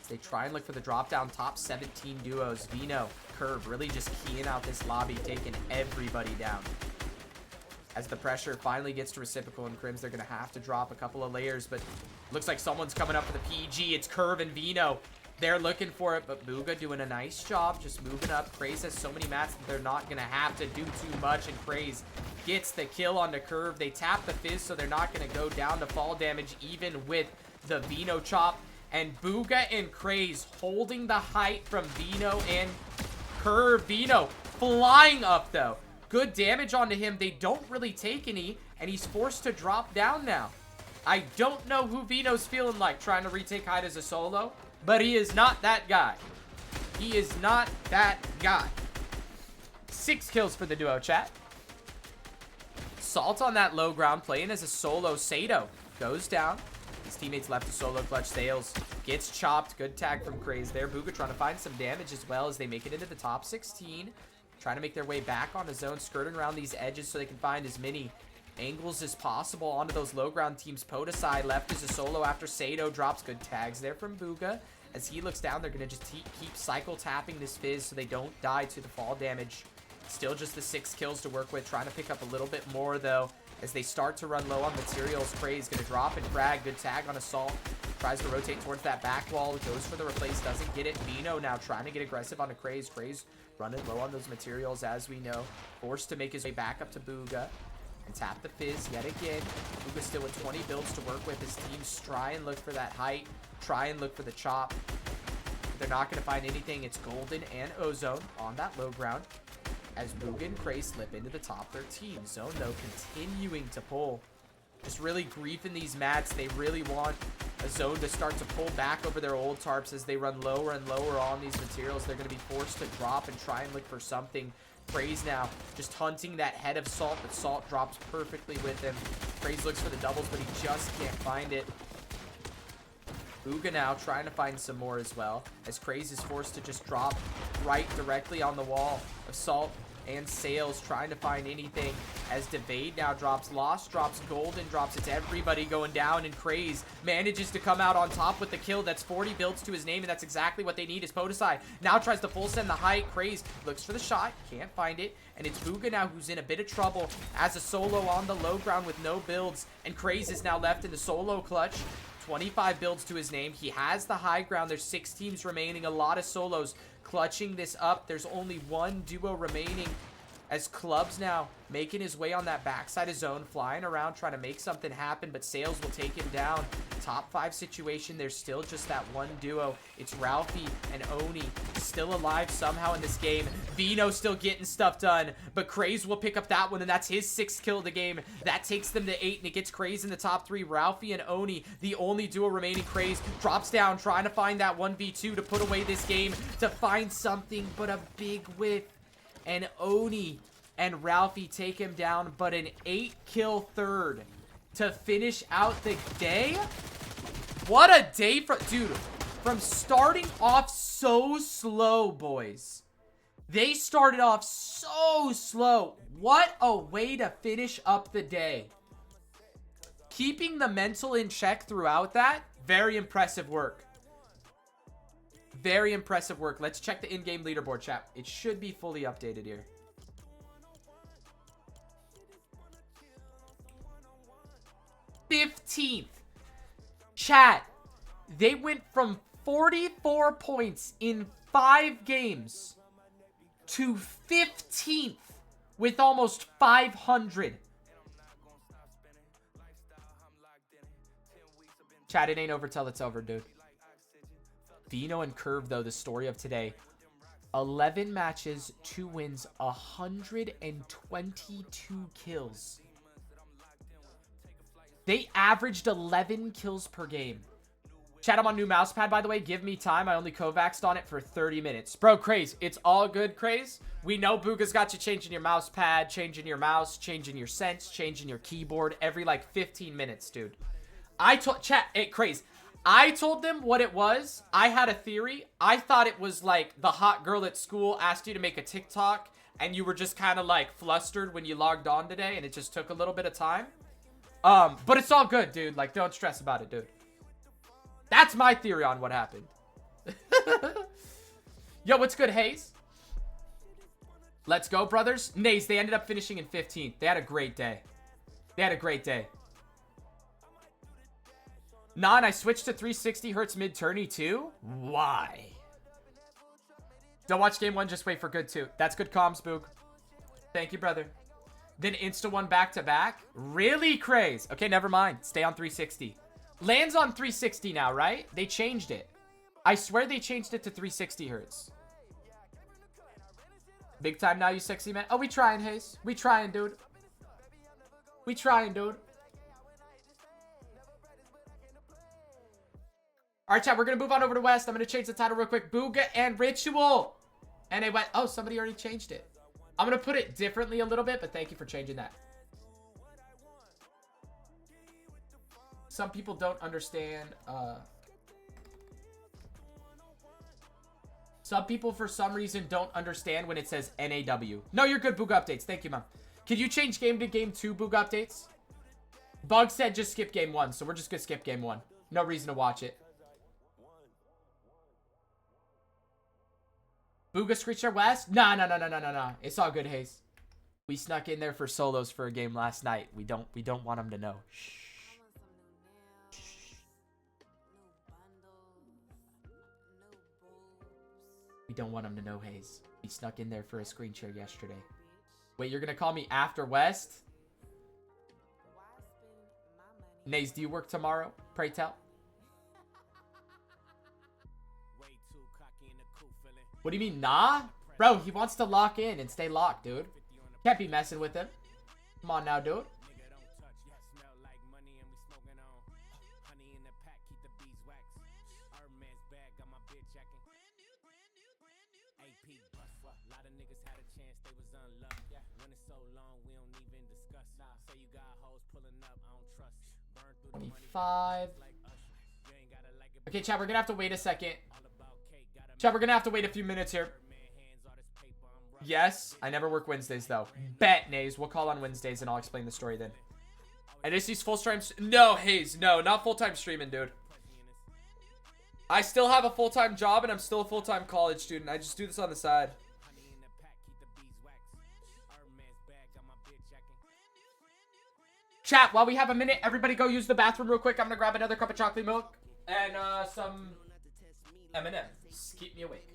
As they try and look for the drop down. Top 17 duos. Vino, Curve, really just keying out this lobby, taking everybody down. As the pressure finally gets to reciprocal and Crims, they're going to have to drop a couple of layers, but looks like someone's coming up for the PG. It's Curve and Vino. They're looking for it, but Bugha doing a nice job just moving up. Kraez has so many mats that they're not going to have to do too much, and Kraez gets the kill on the Curve. They tap the Fizz, so they're not going to go down to fall damage even with the Vino chop. And Bugha and Kraez holding the height from Vino and Curve. Vino flying up, though. Good damage onto him. They don't really take any, and he's forced to drop down now. I don't know who Vino's feeling like trying to retake height as a solo, but he is not that guy. He is not that guy. 6 kills for the duo, chat. Salt on that low ground, playing as a solo. Sato goes down. His teammates left a solo clutch. Sales gets chopped. Good tag from Kraez there. Bugha trying to find some damage as well as they make it into the top 16. Trying to make their way back on the zone, skirting around these edges so they can find as many angles as possible onto those low ground teams. Poda side left is a solo after Sato drops. Good tags there from Bugha. As he looks down, they're going to just keep cycle tapping this Fizz so they don't die to the fall damage. Still just the 6 kills to work with. Trying to pick up a little bit more, though, as they start to run low on materials. Kraez going to drop and frag. Good tag on Assault. Tries to rotate towards that back wall. Goes for the replace. Doesn't get it. Vino now trying to get aggressive on a Kraez. Kraez running low on those materials, as we know. Forced to make his way back up to Bugha. And tap the fizz yet again. Bugha still with 20 builds to work with. His teams try and look for that height. Try and look for the chop. If they're not going to find anything. It's Golden and Ozone on that low ground. As Bugha and Kraez slip into the top 13. Zone, though, continuing to pull. Just really griefing these mats. They really want a zone to start to pull back over their old tarps as they run lower and lower on these materials. They're going to be forced to drop and try and look for something. Kraez now just hunting that head of Salt, but Salt drops perfectly with him. Kraez looks for the doubles, but he just can't find it. Bugha now trying to find some more as well, as Kraez is forced to just drop right directly on the wall of Salt and Sails, trying to find anything, as Devade now drops, Lost drops, Golden drops. It's everybody going down, and Kraez manages to come out on top with the kill. That's 40 builds to his name, and that's exactly what they need. Is Podesai now tries to full send the height. Kraez looks for the shot, can't find it, and it's Bugha now who's in a bit of trouble as a solo on the low ground with no builds, and Kraez is now left in the solo clutch. 25 builds to his name. He has the high ground. There's 6 teams remaining. A lot of solos clutching this up. There's only one duo remaining, as Clubs now making his way on that backside of zone, flying around trying to make something happen, but Sails will take him down. Top 5 situation. There's still just that one duo. It's Ralphie and Oni still alive somehow in this game. Vino still getting stuff done, but Kraez will pick up that one, and that's his 6th kill of the game. That takes them to 8, and it gets Kraez in the top 3. Ralphie and Oni, the only duo remaining. Kraez drops down, trying to find that 1v2 to put away this game, to find something, but a big whiff. And Oni and Ralphie take him down, but an 8-kill third to finish out the day. What a day for, dude, from starting off so slow, boys. They started off so slow. What a way to finish up the day. Keeping the mental in check throughout that, very impressive work. Very impressive work. Let's check the in-game leaderboard, chat. It should be fully updated here. #15th. Chat, they went from 44 points in 5 games to 15th with almost 500. Chat, it ain't over till it's over, dude. Vino and Curve, though, the story of today. 11 matches, 2 wins, 122 kills. They averaged 11 kills per game. Chat, I'm on new mouse pad, by the way. Give me time. I only Kovaxed on it for 30 minutes. Bro, Kraez, it's all good, Kraez. We know Bugha's got you changing your mouse pad, changing your mouse, changing your sense, changing your keyboard every, like, 15 minutes, dude. I told... Chat, hey, Kraez, I told them what it was. I had a theory. I thought it was, like, the hot girl at school asked you to make a TikTok, and you were just kind of, like, flustered when you logged on today, and it just took a little bit of time. But it's all good, dude. Like, don't stress about it, dude. That's my theory on what happened. Yo, what's good, Hayes? Let's go, brothers. Nays, they ended up finishing in 15th. They had a great day. They had a great day. Nah, and I switched to 360 hertz mid-tourney too? Why? Don't watch game 1, just wait for good 2. That's good comms, Boog. Thank you, brother. Then insta 1 back-to-back? Really, Kraez? Okay, never mind. Stay on 360. Lands on 360 now, right? They changed it. I swear they changed it to 360 hertz. Big time now, you sexy man. Oh, we trying, Hayes. We trying, dude. We trying, dude. All right, chat, we're going to move on over to West. I'm going to change the title real quick. Bugha and Ritual. And it went... Oh, somebody already changed it. I'm going to put it differently a little bit, but thank you for changing that. Some people don't understand. Some people, for some reason, don't understand when it says NAW. No, you're good, Bugha updates. Thank you, Mom. Can you change game to game 2, Bugha updates? Bug said just skip game 1, so we're just going to skip game 1. No reason to watch it. Bugha Screecher West? Nah. It's all good, Hayes. We snuck in there for solos for a game last night. We don't want them to know. Shh. We don't want him to know, Hayes. He snuck in there for a screen share yesterday. Wait, you're gonna call me after West? Nays, do you work tomorrow? Pray tell. What do you mean, nah? Bro, he wants to lock in and stay locked, dude. Can't be messing with him. Come on now, dude. Five. Okay, chat, we're gonna have to wait a second. Chat, we're gonna have to wait a few minutes here. Yes, I never work Wednesdays though. Bet, Nays. We'll call on Wednesdays and I'll explain the story then. And is these full streams? No, Hayes. No, not full-time streaming, dude. I still have a full-time job and I'm still a full-time college student. I just do this on the side. Chat, while we have a minute, everybody go use the bathroom real quick. I'm gonna grab another cup of chocolate milk and some M&M's. Keep me awake.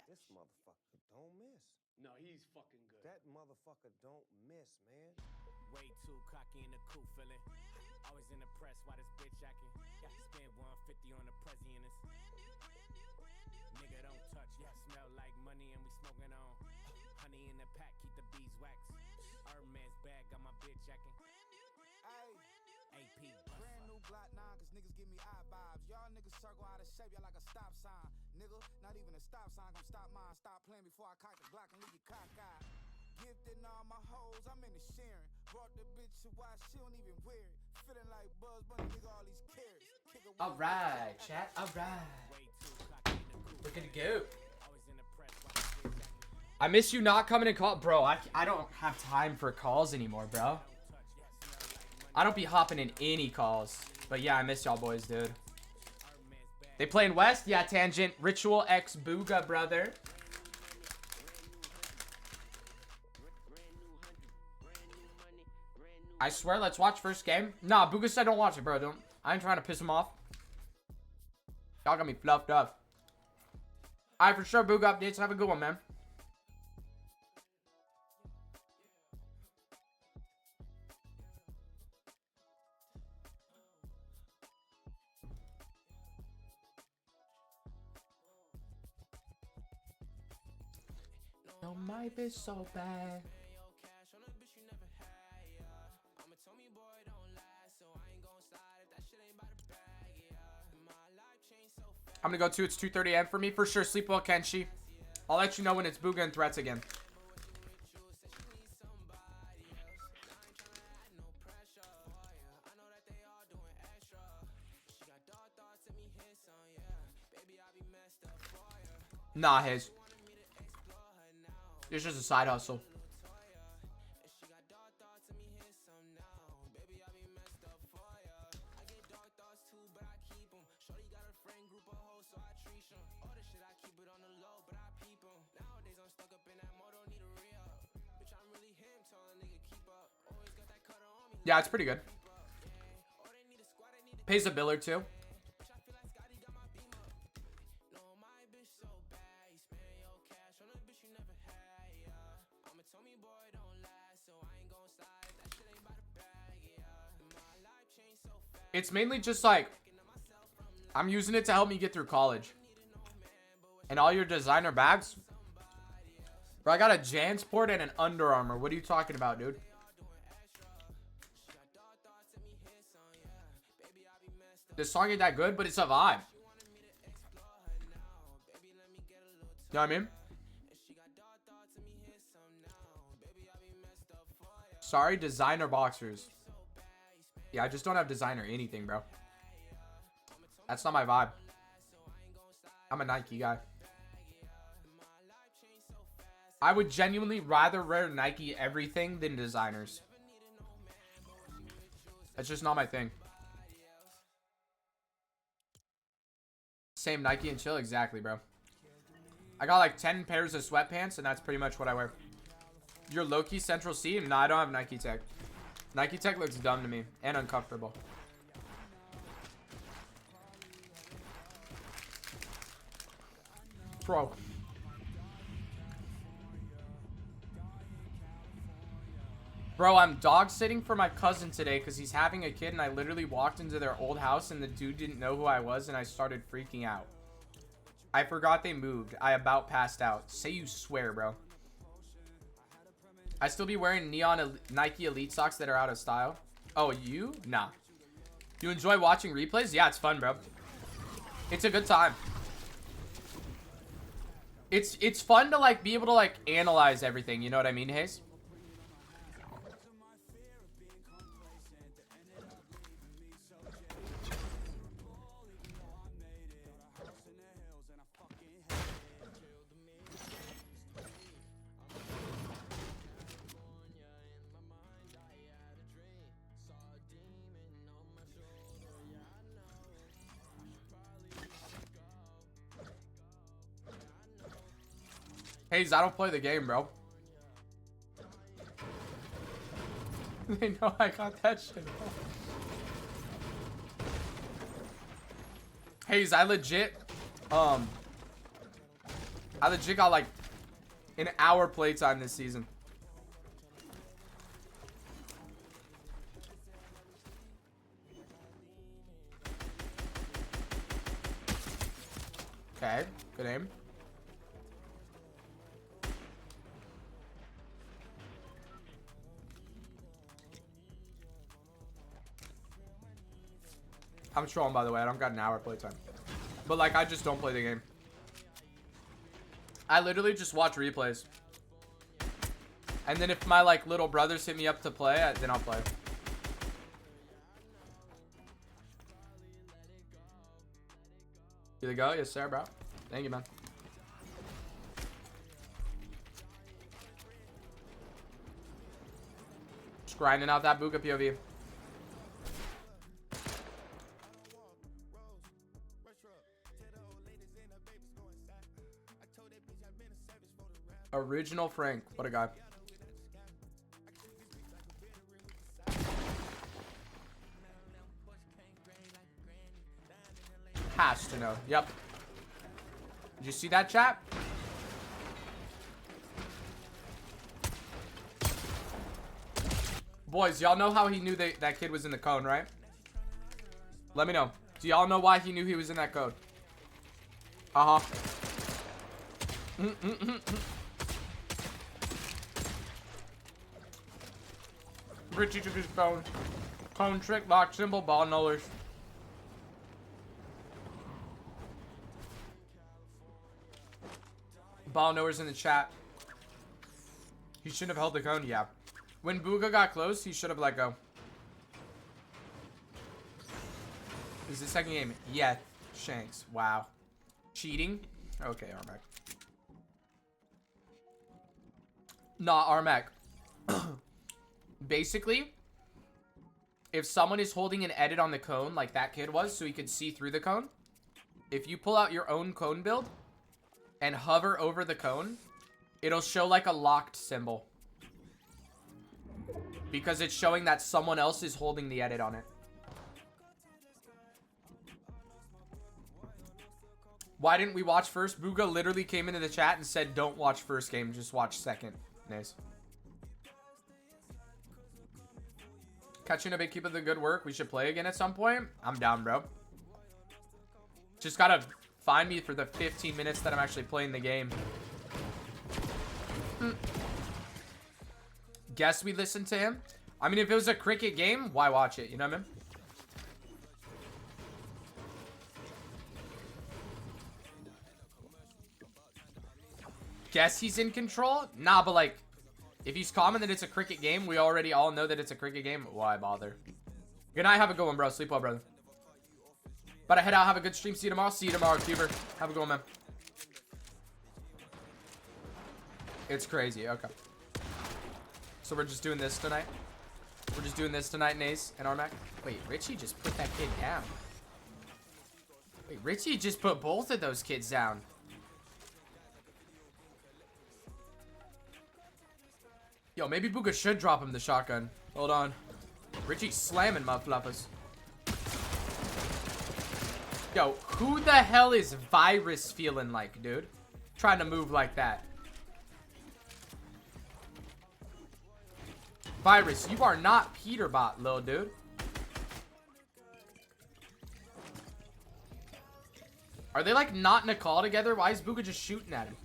This motherfucker don't miss. No, he's fucking good. That motherfucker don't miss, man. Way too cocky in the cool feeling. Always in the press, why this bitch acting? Spend 150 on the president. Nigga don't touch, smell like money and we smoking on. Honey in the pack, keep the beeswax. Hermes bag, got my bitch acting. AP, brand new Glock 9, cause niggas give me eye vibes. Y'all niggas circle out of shape, y'all like a stop sign. Nigga, not even a stop sign gon' stop mine. Stop playing before I cock the Glock and leave you cockeyed. Gifted all my hoes, I'm in the sharing. Brought the bitch to watch, she don't even wear it. Feeling like Buzz Bunny, nigga, all these carrots. Alright, chat, alright. We're gonna go. I miss you not coming and call. Bro, I don't have time for calls anymore, bro. I don't be hopping in any calls. But yeah, I miss y'all boys, dude. They playing West? Yeah, Tangent. Ritual X Bugha, brother. I swear, let's watch first game. Nah, Bugha said don't watch it, bro. Don't. I ain't trying to piss him off. Y'all got me fluffed up. Alright, for sure, Bugha updates. Have a good one, man. No, my bitch so bad. I'm gonna go too. It's 2:30 a.m. for me. For sure. Sleep well, Kenshi. I'll let you know when it's Bugha and Threats again. Nah, his. It's just a side hustle. Yeah, it's pretty good. Pays a bill or two. It's mainly just like, I'm using it to help me get through college. And all your designer bags? Bro, I got a Jansport and an Under Armour. What are you talking about, dude? This song ain't that good, but it's a vibe. You know what I mean? Sorry, designer boxers. Yeah, I just don't have designer anything, bro. That's not my vibe. I'm a Nike guy. I would genuinely rather wear Nike everything than designers. That's just not my thing. Same Nike and chill. Exactly, bro. I got like 10 pairs of sweatpants, and that's pretty much what I wear. You're low-key Central C? No, I don't have Nike Tech. Nike Tech looks dumb to me and uncomfortable. Bro. Bro, I'm dog sitting for my cousin today because he's having a kid, and I literally walked into their old house and the dude didn't know who I was, and I started freaking out. I forgot they moved. I about passed out. Say you swear, bro. I still be wearing neon Nike Elite socks that are out of style. Oh, you? Nah. You enjoy watching replays? Yeah, it's fun, bro. It's a good time. It's fun to like be able to like analyze everything. You know what I mean, Hayes? Hayes, I don't play the game, bro. They know I got that shit. Hayes, I legit got like an hour playtime this season. Okay, good aim. I'm trolling, by the way. I don't got an hour playtime. But, like, I just don't play the game. I literally just watch replays. And then if my, like, little brothers hit me up to play, then I'll play. Here they go. Yes, sir, bro. Thank you, man. Just grinding out that Bugha POV. Original Frank. What a guy. Has to know. Yep. Did you see that, chat? Boys, y'all know how he knew that kid was in the cone, right? Let me know. Do y'all know why he knew he was in that code? Uh-huh. Richie took his phone. Cone trick, lock symbol, ball nullers. Ball knowers in the chat. He shouldn't have held the cone. Yeah. When Bugha got close, he should have let go. Is the second game? Yeah. Shanks. Wow. Cheating? Okay, Armac. Nah, Armac. Basically, if someone is holding an edit on the cone like that kid was, so he could see through the cone, if you pull out your own cone build and hover over the cone, it'll show like a locked symbol. Because it's showing that someone else is holding the edit on it. Why didn't we watch first? Bugha literally came into the chat and said, don't watch first game, just watch second. Nice. Catching a big keep of the good work. We should play again at some point. I'm down, bro. Just gotta find me for the 15 minutes that I'm actually playing the game. Guess we listened to him. I mean, if it was a cricket game, why watch it? You know what I mean? Guess he's in control? Nah, but like, if he's common that it's a cricket game, we already all know that it's a cricket game. Why bother? Good night. Have a good one, bro. Sleep well, brother. But I head out. Have a good stream. See you tomorrow. See you tomorrow, Cuber. Have a good one, man. It's crazy. Okay. So we're just doing this tonight? We're just doing this tonight, Naze and Armac? Wait, Richie just put that kid down. Wait, Richie just put both of those kids down. Yo, maybe Bugha should drop him the shotgun. Hold on. Richie's slamming motherfuckers. Yo, who the hell is Virus feeling like, dude? Trying to move like that. Virus, you are not Peterbot, little dude. Are they like not in a call together? Why is Bugha just shooting at him?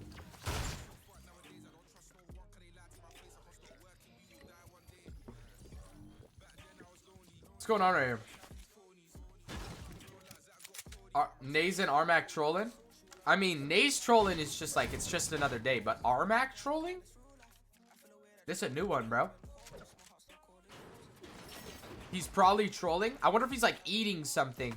What's going on right here? Naze and Armac trolling? I mean, Naze trolling is just like, it's just another day. But Armac trolling? This is a new one, bro. He's probably trolling. I wonder if he's like eating something.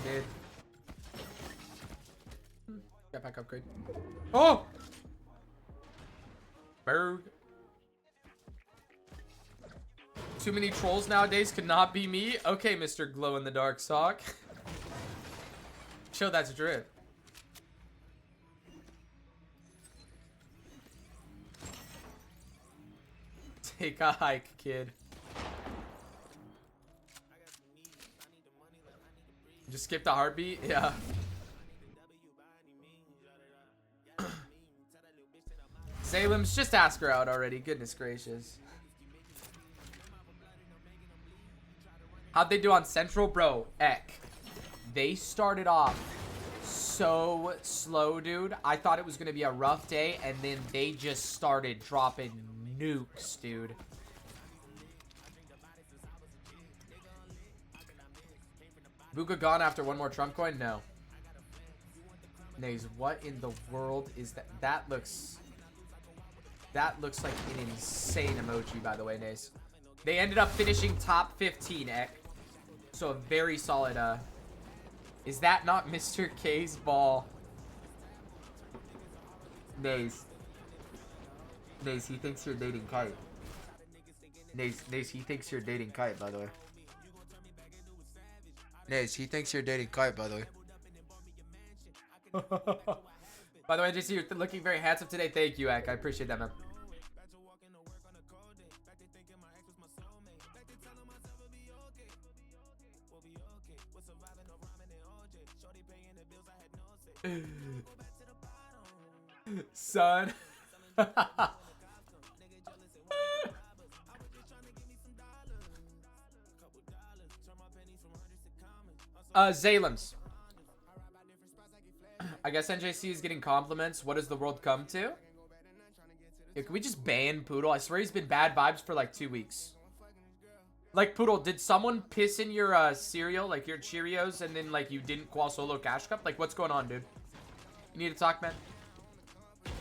Dude. Get back upgrade. Oh! Berg. Too many trolls nowadays could not be me. Okay, Mr. Glow in the Dark Sock. Show that's drip. Take a hike, kid. Just skip the heartbeat? Yeah. Salem's, just ask her out already. Goodness gracious. How'd they do on Central? Bro, Eck. They started off so slow, dude. I thought it was going to be a rough day, and then they just started dropping nukes, dude. Bugha gone after one more Trump coin? No. Naze, what in the world is that? That looks like an insane emoji, by the way, Naze. They ended up finishing top 15, Eck. So a very solid, is that not Mr. K's ball? Naze. Naze, he thinks you're dating Kite. Naze, he thinks you're dating Kite, by the way. Naze, he thinks you're dating Kite, by the way. By the way, JC, you're looking very handsome today. Thank you, Eck. I appreciate that, man. Son. Zalems. I guess NJC is getting compliments. What does the world come to? Yeah, can we just ban Poodle? I swear he's been bad vibes for like 2 weeks. Like, Poodle, did someone piss in your cereal, like your Cheerios, and then like you didn't qual solo cash cup? Like, what's going on, dude? You need to talk, man.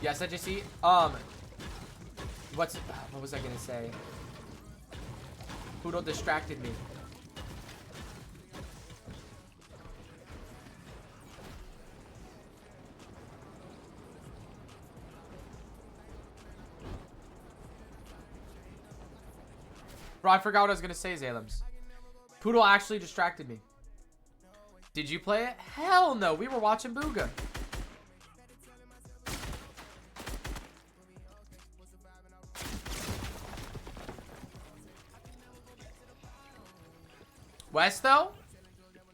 Yes, NJC. What was I gonna say? Poodle distracted me. Bro, I forgot what I was gonna say, Zalems. Poodle actually distracted me. Did you play it? Hell no, we were watching Bugha. West, though?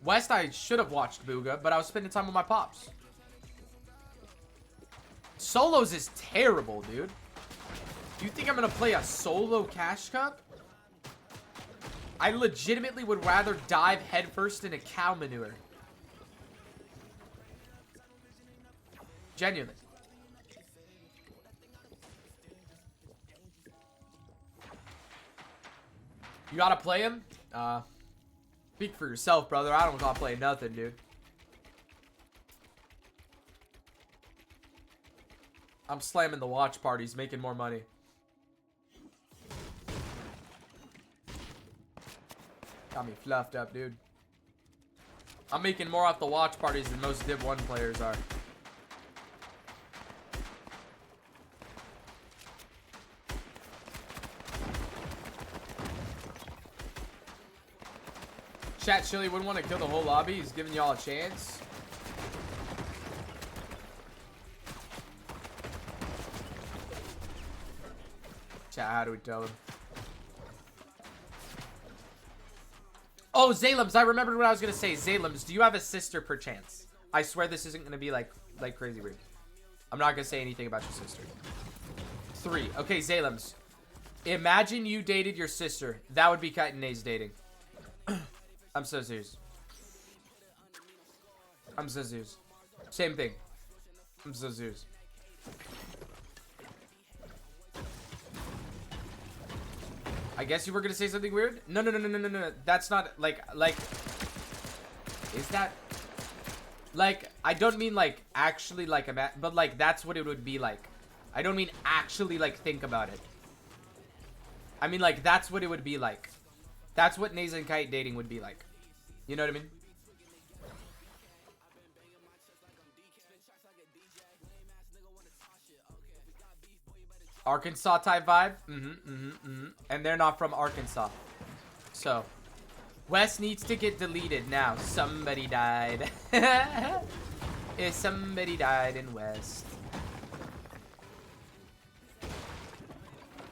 West, I should have watched Bugha, but I was spending time with my pops. Solos is terrible, dude. Do you think I'm gonna play a solo cash cup? I legitimately would rather dive headfirst in a cow manure. Genuinely. You gotta play him? Speak for yourself, brother. I don't gotta play nothing, dude. I'm slamming the watch parties, making more money. Got me fluffed up, dude. I'm making more off the watch parties than most Div 1 players are. Chat Chili wouldn't want to kill the whole lobby. He's giving y'all a chance. Chat, how do we tell him? Oh, Zalems. I remembered what I was going to say. Zalems, do you have a sister perchance? I swear this isn't going to be like crazy weird. I'm not going to say anything about your sister. 3. Okay, Zalems. Imagine you dated your sister. That would be Kite and A's dating. I'm so serious. I'm so serious. Same thing. I'm so serious. I guess you were gonna say something weird? No. That's not like. Is that like? I don't mean like actually like a but like that's what it would be like. I don't mean actually like think about it. I mean like that's what it would be like. That's what Naze and Kite dating would be like. You know what I mean? Arkansas type vibe. And they're not from Arkansas. So, West needs to get deleted now. Somebody died. If somebody died in West.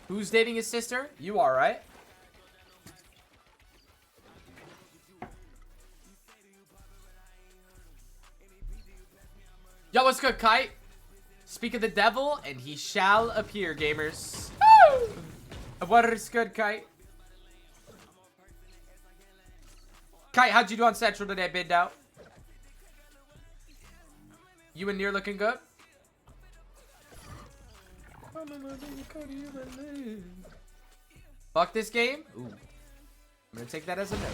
Who's dating his sister? You are, right? Yo, what's good, Kite? Speak of the devil, and he shall appear, gamers. Woo! What is good, Kite? Kite, how'd you do on Central today, bid out? You and Near looking good? Fuck this game? Ooh. I'm gonna take that as a note.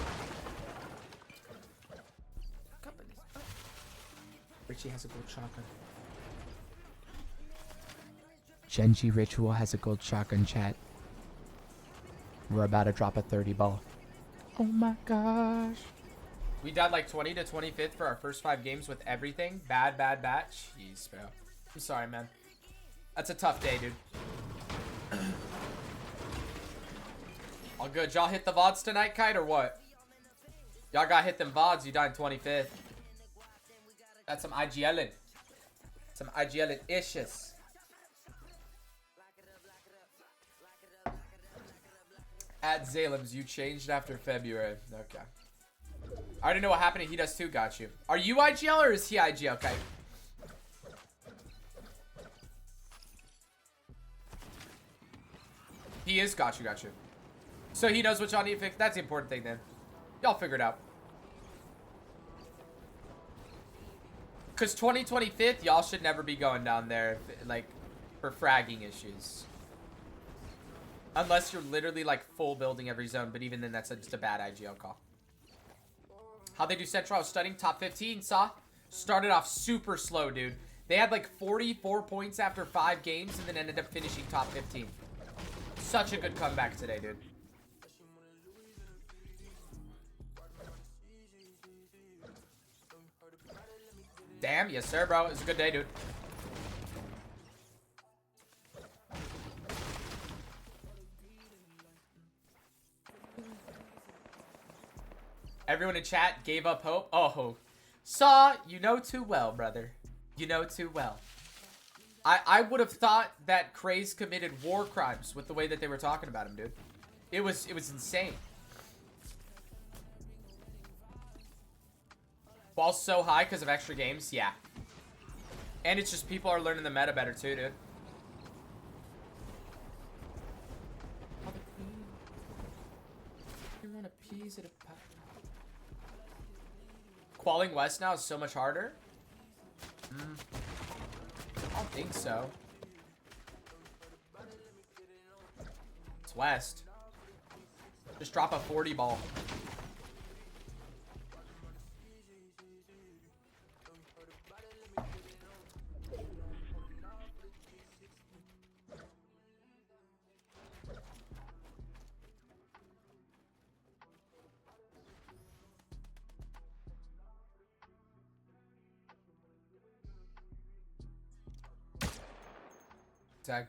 Richie has a gold shotgun. Genji Ritual has a gold shotgun, chat. We're about to drop a 30 ball. Oh my gosh. We died like 20 to 25th for our first 5 games with everything. Bad batch. Jeez, bro. I'm sorry, man. That's a tough day, dude. All good. Y'all hit the VODs tonight, Kite, or what? Y'all got hit them VODs. You died 25th. That's some IGLing. Some IGLing issues. At Zalems, you changed after February. Okay. I already know what happened. He does too. Got you. Are you IGL or is he IGL? Okay. He is. Got you. So he knows what y'all need to fix. That's the important thing then. Y'all figure it out. Because 2025th, y'all should never be going down there, like, for fragging issues. Unless you're literally, like, full building every zone. But even then, that's just a bad IGL call. How they do Central? I was studying top 15, saw. Started off super slow, dude. They had, like, 44 points after 5 games and then ended up finishing top 15. Such a good comeback today, dude. Damn, yes sir, bro. It's a good day, dude. Everyone in chat gave up hope. Oh, Saw, you know too well, brother. You know too well. I would have thought that Kraez committed war crimes with the way that they were talking about him, dude. It was insane. Ball's so high because of extra games, yeah. And it's just people are learning the meta better too, dude. You want a piece of the pie? Qualling West now is so much harder? I don't think so. It's West. Just drop a 40 ball. Tag.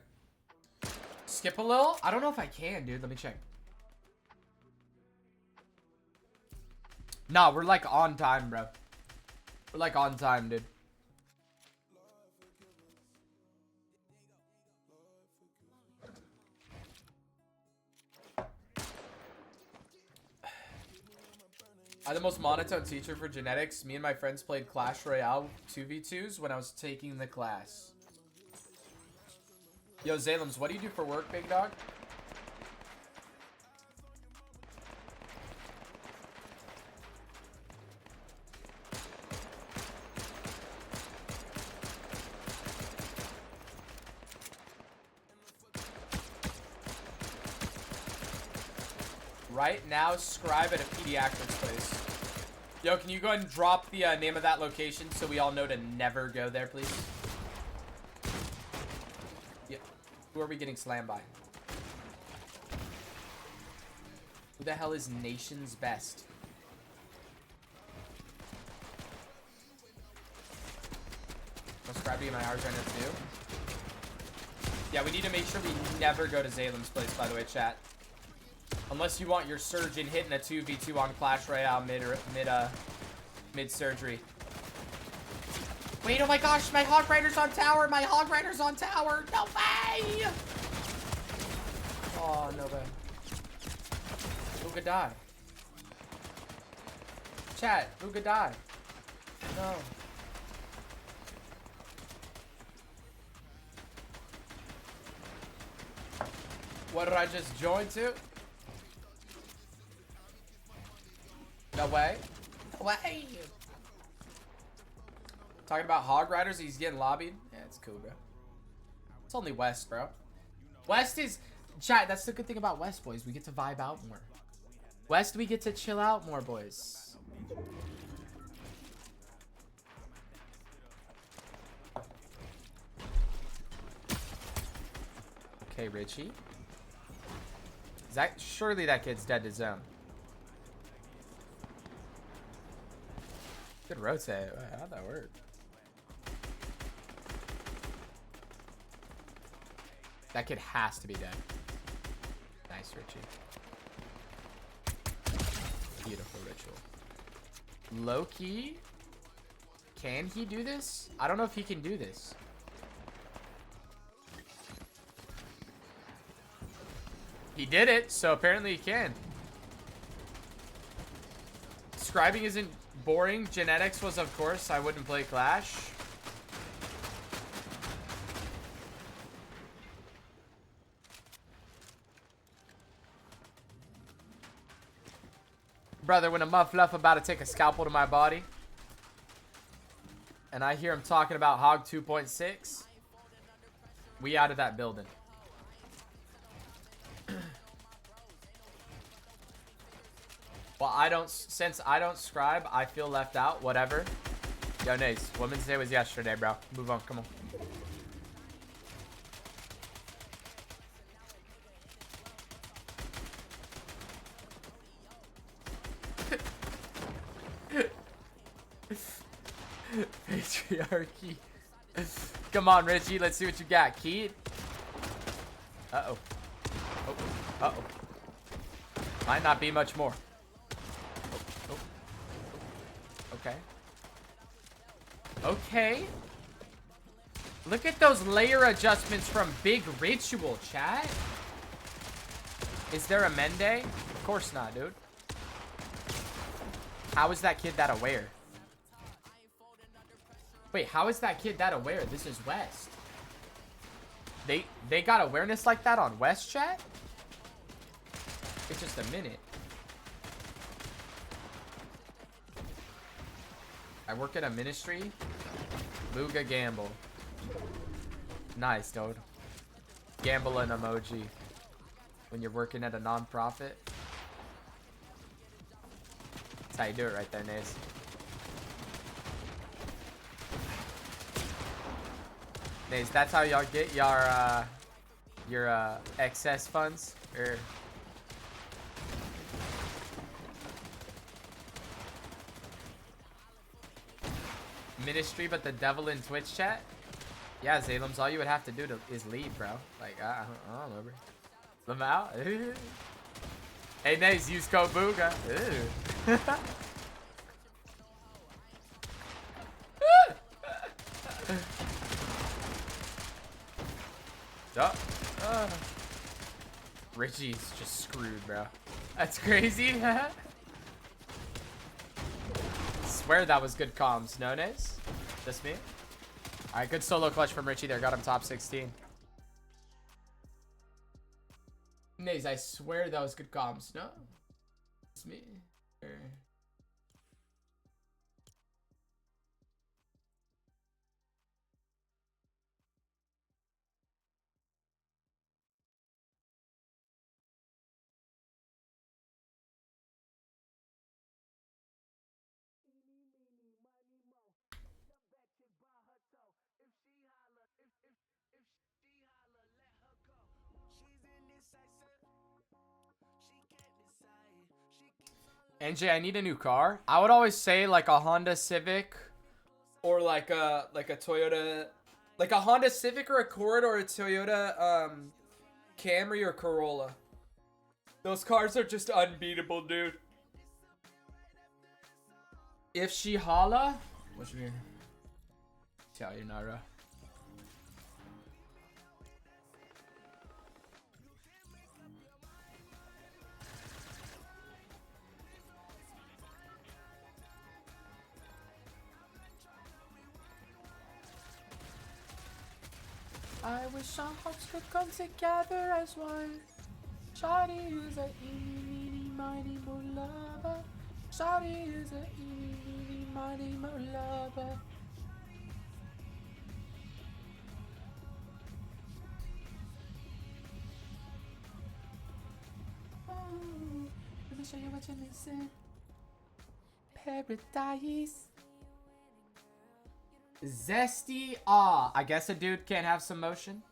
Skip a little? I don't know if I can, dude. Let me check. Nah, we're like on time, bro. We're like on time, dude. I'm the most monotone teacher for genetics. Me and my friends played Clash Royale 2v2s when I was taking the class. Yo, Zalems, what do you do for work, big dog? Right now, scribe at a pediatrics place. Yo, can you go ahead and drop the name of that location so we all know to never go there, please? Yeah. Who are we getting slammed by? Who the hell is nation's best? I'll scribe to get my hours right now too. Yeah, we need to make sure we never go to Zalem's place, by the way, chat. Unless you want your surgeon hitting a 2v2 on Clash Royale mid surgery. Wait, oh my gosh, my Hog Rider's on tower. My Hog Rider's on tower. No way. Oh, no way. Who could die? Chat, who could die? No. What did I just join to? No way. No way. Talking about Hog Riders, he's getting lobbied. Yeah, it's cool, bro. It's only West, bro. West is... Chat, that's the good thing about West, boys. We get to vibe out more. West, we get to chill out more, boys. Okay, Richie. Is that... Surely that kid's dead to zone. Good rotate. How'd that work? That kid has to be dead. Nice, Richie. Beautiful ritual. Loki? Can he do this? I don't know if he can do this. He did it, so apparently he can. Scribing isn't boring. Genetics was, of course. I wouldn't play Clash. Brother, when a muff luff about to take a scalpel to my body, and I hear him talking about Hog 2.6, we out of that building. Well, since I don't scribe, I feel left out. Whatever. Yo, Nace, Women's Day was yesterday, bro. Move on, come on. Patriarchy. Come on, Richie. Let's see what you got. Key. Uh-oh. Oh. Uh-oh. Might not be much more. Oh. Okay. Okay. Look at those layer adjustments from Big Ritual, chat. Is there a Mende? Of course not, dude. How is that kid that aware? Wait, how is that kid that aware? This is West. They got awareness like that on West, chat? It's just a minute. I work at a ministry. Bugha gamble. Nice, dude. Gamble an emoji. When you're working at a non-profit. That's how you do it right there, Nace. Nace, that's how y'all get your excess funds? Or... Ministry, but the devil in Twitch chat? Yeah, Zalum's all you would have to do is leave, bro. Like, I don't know, bro. Them out. Hey, nice. Use code Bugha. Richie's just screwed, bro. That's crazy. Swear that was good comms. No nays? Just me? Alright, good solo clutch from Richie there. Got him top 16. Nays, I swear that was good comms. No? It's me. NJ, I need a new car. I would always say like a Honda Civic or like a Toyota, like a Honda Civic or Accord or a Toyota Camry or Corolla. Those cars are just unbeatable, dude. If she holla, what's your tell you, Nara? I wish our hearts could come together as one. Shawty is a eeny, meeny, miny, mo lover. Shawty is a eeny, meeny, miny, mo lover. Oh, let me show you what you're missing. Paradise. Zesty. Ah, I guess a dude can't have some motion.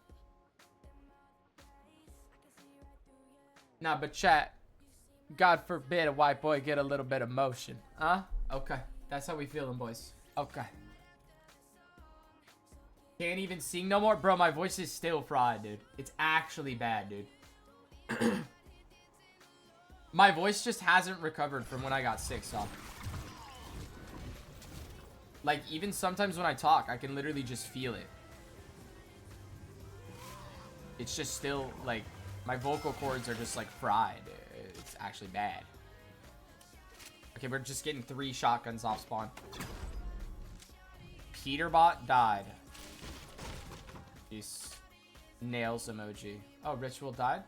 Nah, but chat. God forbid a white boy get a little bit of motion. Huh? Okay. That's how we feeling, boys. Okay. Can't even sing no more? Bro, my voice is still fried, dude. It's actually bad, dude. My voice just hasn't recovered from when I got sick, so. Like, even sometimes when I talk, I can literally just feel it. It's just still, like, my vocal cords are just, like, fried. It's actually bad. Okay, we're just getting 3 shotguns off spawn. Peterbot died. Jeez. Nails emoji. Oh, Ritual died?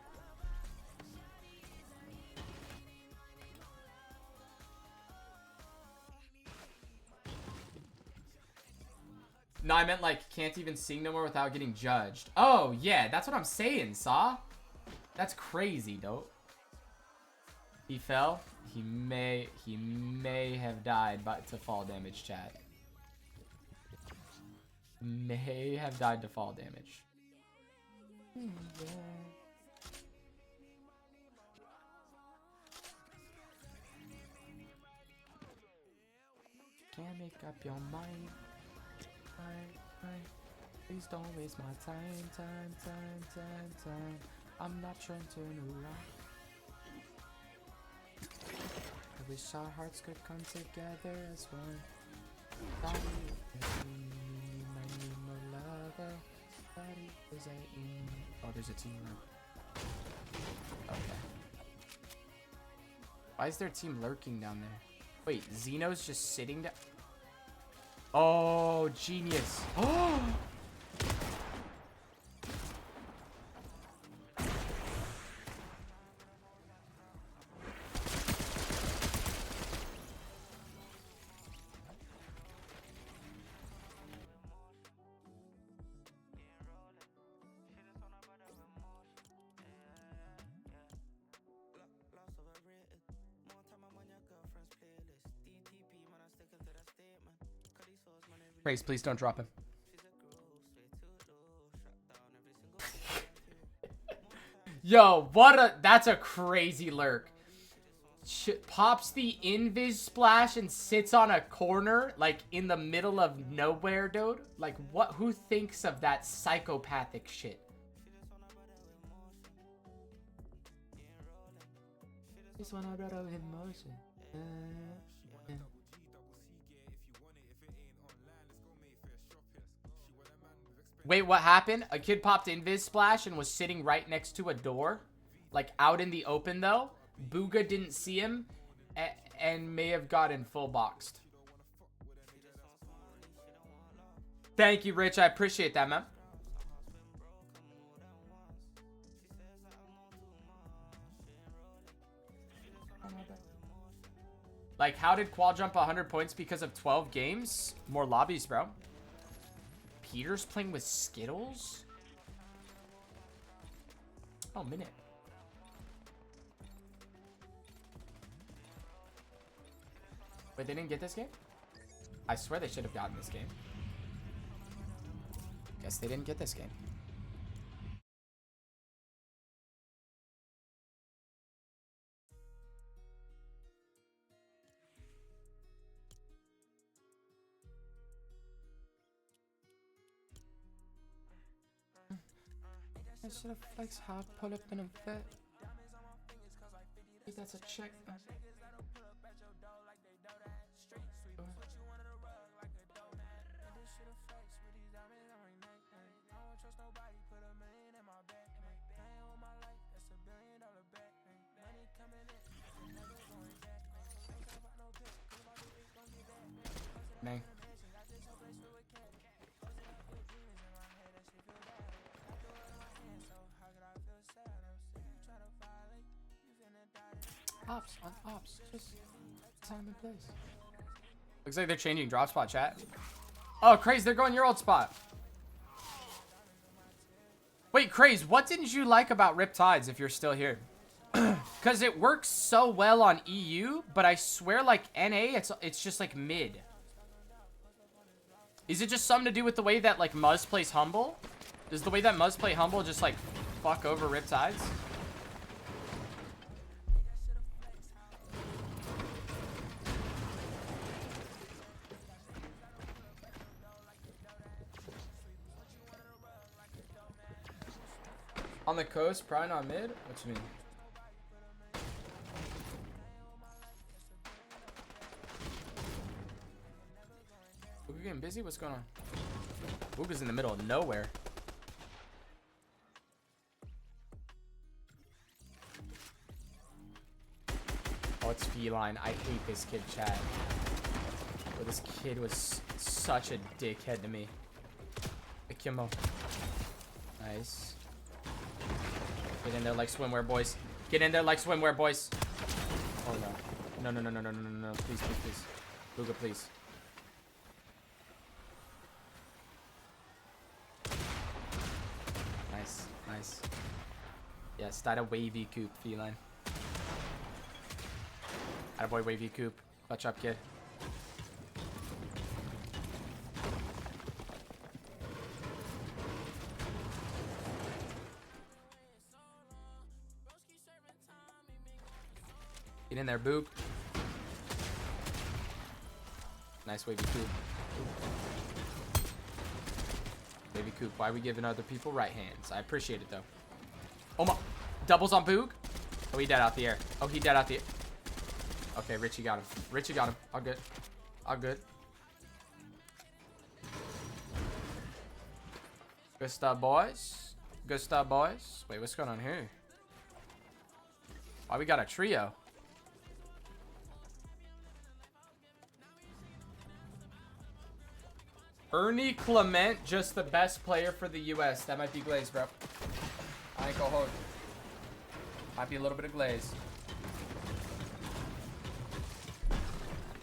No, I meant like can't even sing no more without getting judged. Oh, yeah, that's what I'm saying, Saw. That's crazy, dope. He fell. He may have died to fall damage, chat. May have died to fall damage. Yeah. Can't make up your mind. Please don't waste my time. I'm not trying to turn around. I wish our hearts could come together as one. Oh, there's a team. Okay. Why is their team lurking down there? Wait, Xeno's just sitting down. Oh, genius. Oh! Kraez, please don't drop him. Yo, that's a crazy lurk. pops the invis splash and sits on a corner, like in the middle of nowhere, dude. Like, what? Who thinks of that psychopathic shit? This one I brought out in motion. Wait, what happened? A kid popped invis splash and was sitting right next to a door, like out in the open though. Bugha didn't see him and may have gotten full boxed. Thank you, Rich. I appreciate that, man. Like, how did Qual jump 100 points because of 12 games? More lobbies, bro. Peter's playing with Skittles? Oh, minute. Wait, they didn't get this game? I swear they should have gotten this game. Guess they didn't get this game. I should have flexed hard, pull up in a vet. That's a check. Dang. Ops, on ops, just time and place. Looks like they're changing drop spot, chat. Oh, Kraez, they're going your old spot. Wait, Kraez, what didn't you like about Riptides if you're still here? Because it works so well on EU, but I swear, like, NA, it's just, like, mid. Is it just something to do with the way that, like, Muzz plays Humble? Does the way that Muzz play Humble just, like, fuck over Riptides? On the coast, probably not mid? What you mean? Bugha getting busy? What's going on? Bugha's in the middle of nowhere. Oh, it's Feline. I hate this kid, Chad. Oh, this kid was such a dickhead to me. Akimo. Nice. Get in there like swimwear, boys. Get in there like swimwear, boys. Oh, no. No, no, no, no, no, no, no, no. Please, please, please. Bugha, please. Nice, nice. Yes, that a wavy coop, Feline. Attaboy, wavy coop. Clutch up, kid. Get in there, Boog. Nice wavy coop. Wavy coop. Why are we giving other people right hands? I appreciate it, though. Oh my. Doubles on Boog. Oh, he dead out the air. Oh, he dead out the air. Okay, Richie got him. Richie got him. All good. All good. Good stuff, boys. Good stuff, boys. Wait, what's going on here? Why we got a trio? Ernie Clement, just the best player for the US. That might be Glaze, bro. I ain't gonna hold. Might be a little bit of Glaze.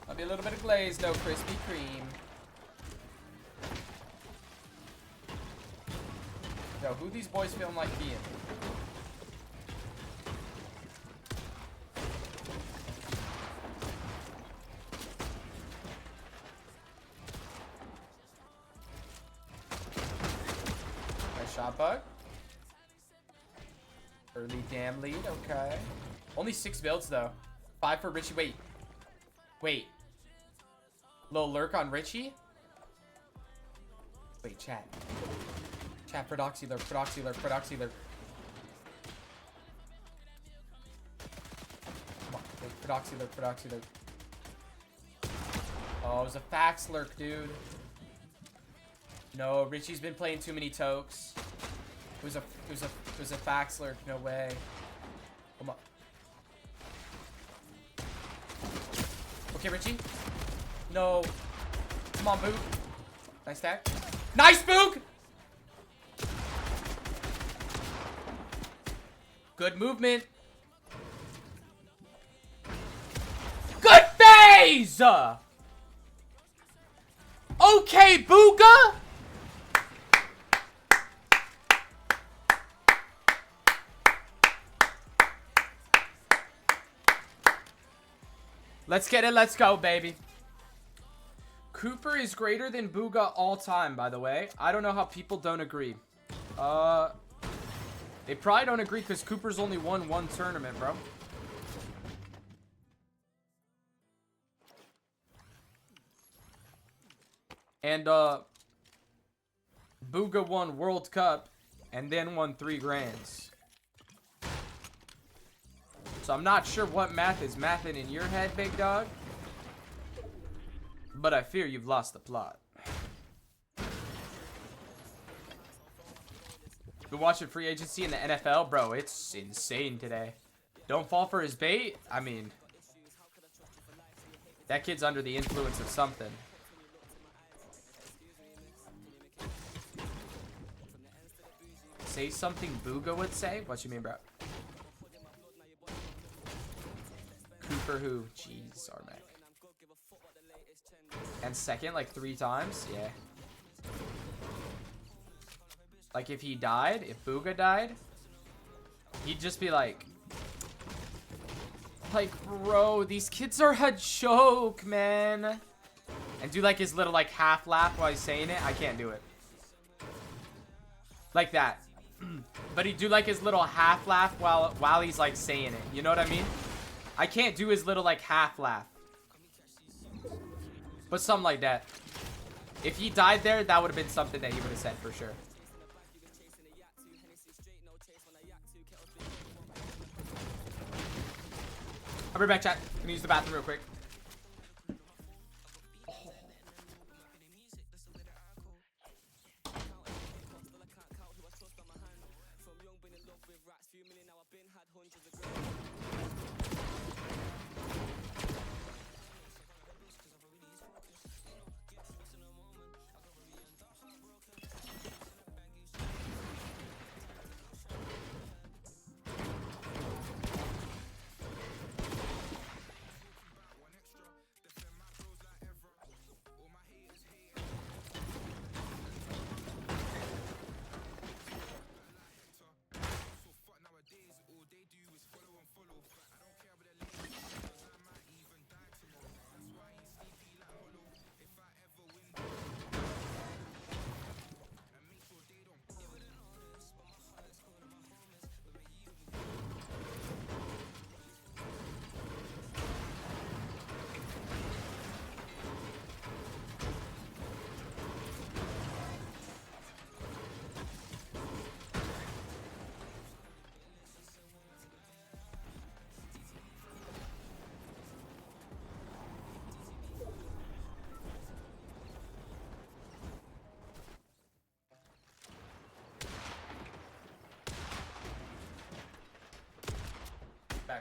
Might be a little bit of Glaze, though. Krispy Kreme. Yo, who these boys feeling like being? Shot bug. Early damn lead, okay. Only 6 builds though. 5 for Richie. Wait. Wait. Little lurk on Richie? Wait, chat. Chat, Prodoxy lurk, Prodoxy lurk, Prodoxy lurk. Come on, wait, Prodoxy lurk, Prodoxy lurk. Oh, it was a fax lurk, dude. No, Richie's been playing too many tokes. It was a fax lurk, no way. Come on. Okay, Richie. No. Come on, Boog. Nice stack. Nice, Boog! Good movement. Good phase! Okay, Bugha! Let's get it. Let's go, baby. Cooper is greater than Bugha all time, by the way. I don't know how people don't agree. They probably don't agree because Cooper's only won 1 tournament, bro. And, Bugha won World Cup and then won 3 grands. So I'm not sure what math is mathing in your head, big dog. But I fear you've lost the plot. Been watching free agency in the NFL? Bro, it's insane today. Don't fall for his bait? I mean, that kid's under the influence of something. Say something Bugha would say? What you mean, bro? Cooper who? Jeez, Armac. And second like 3 times? Yeah. Like if he died, if Bugha died, he'd just be like, bro, these kids are a joke, man. And do like his little like half laugh while he's saying it. I can't do it. Like that. But he'd do like his little half laugh while he's like saying it. You know what I mean? I can't do his little like half laugh. But something like that. If he died there, that would have been something that he would have said for sure. I'll be back, chat. I'm gonna use the bathroom real quick.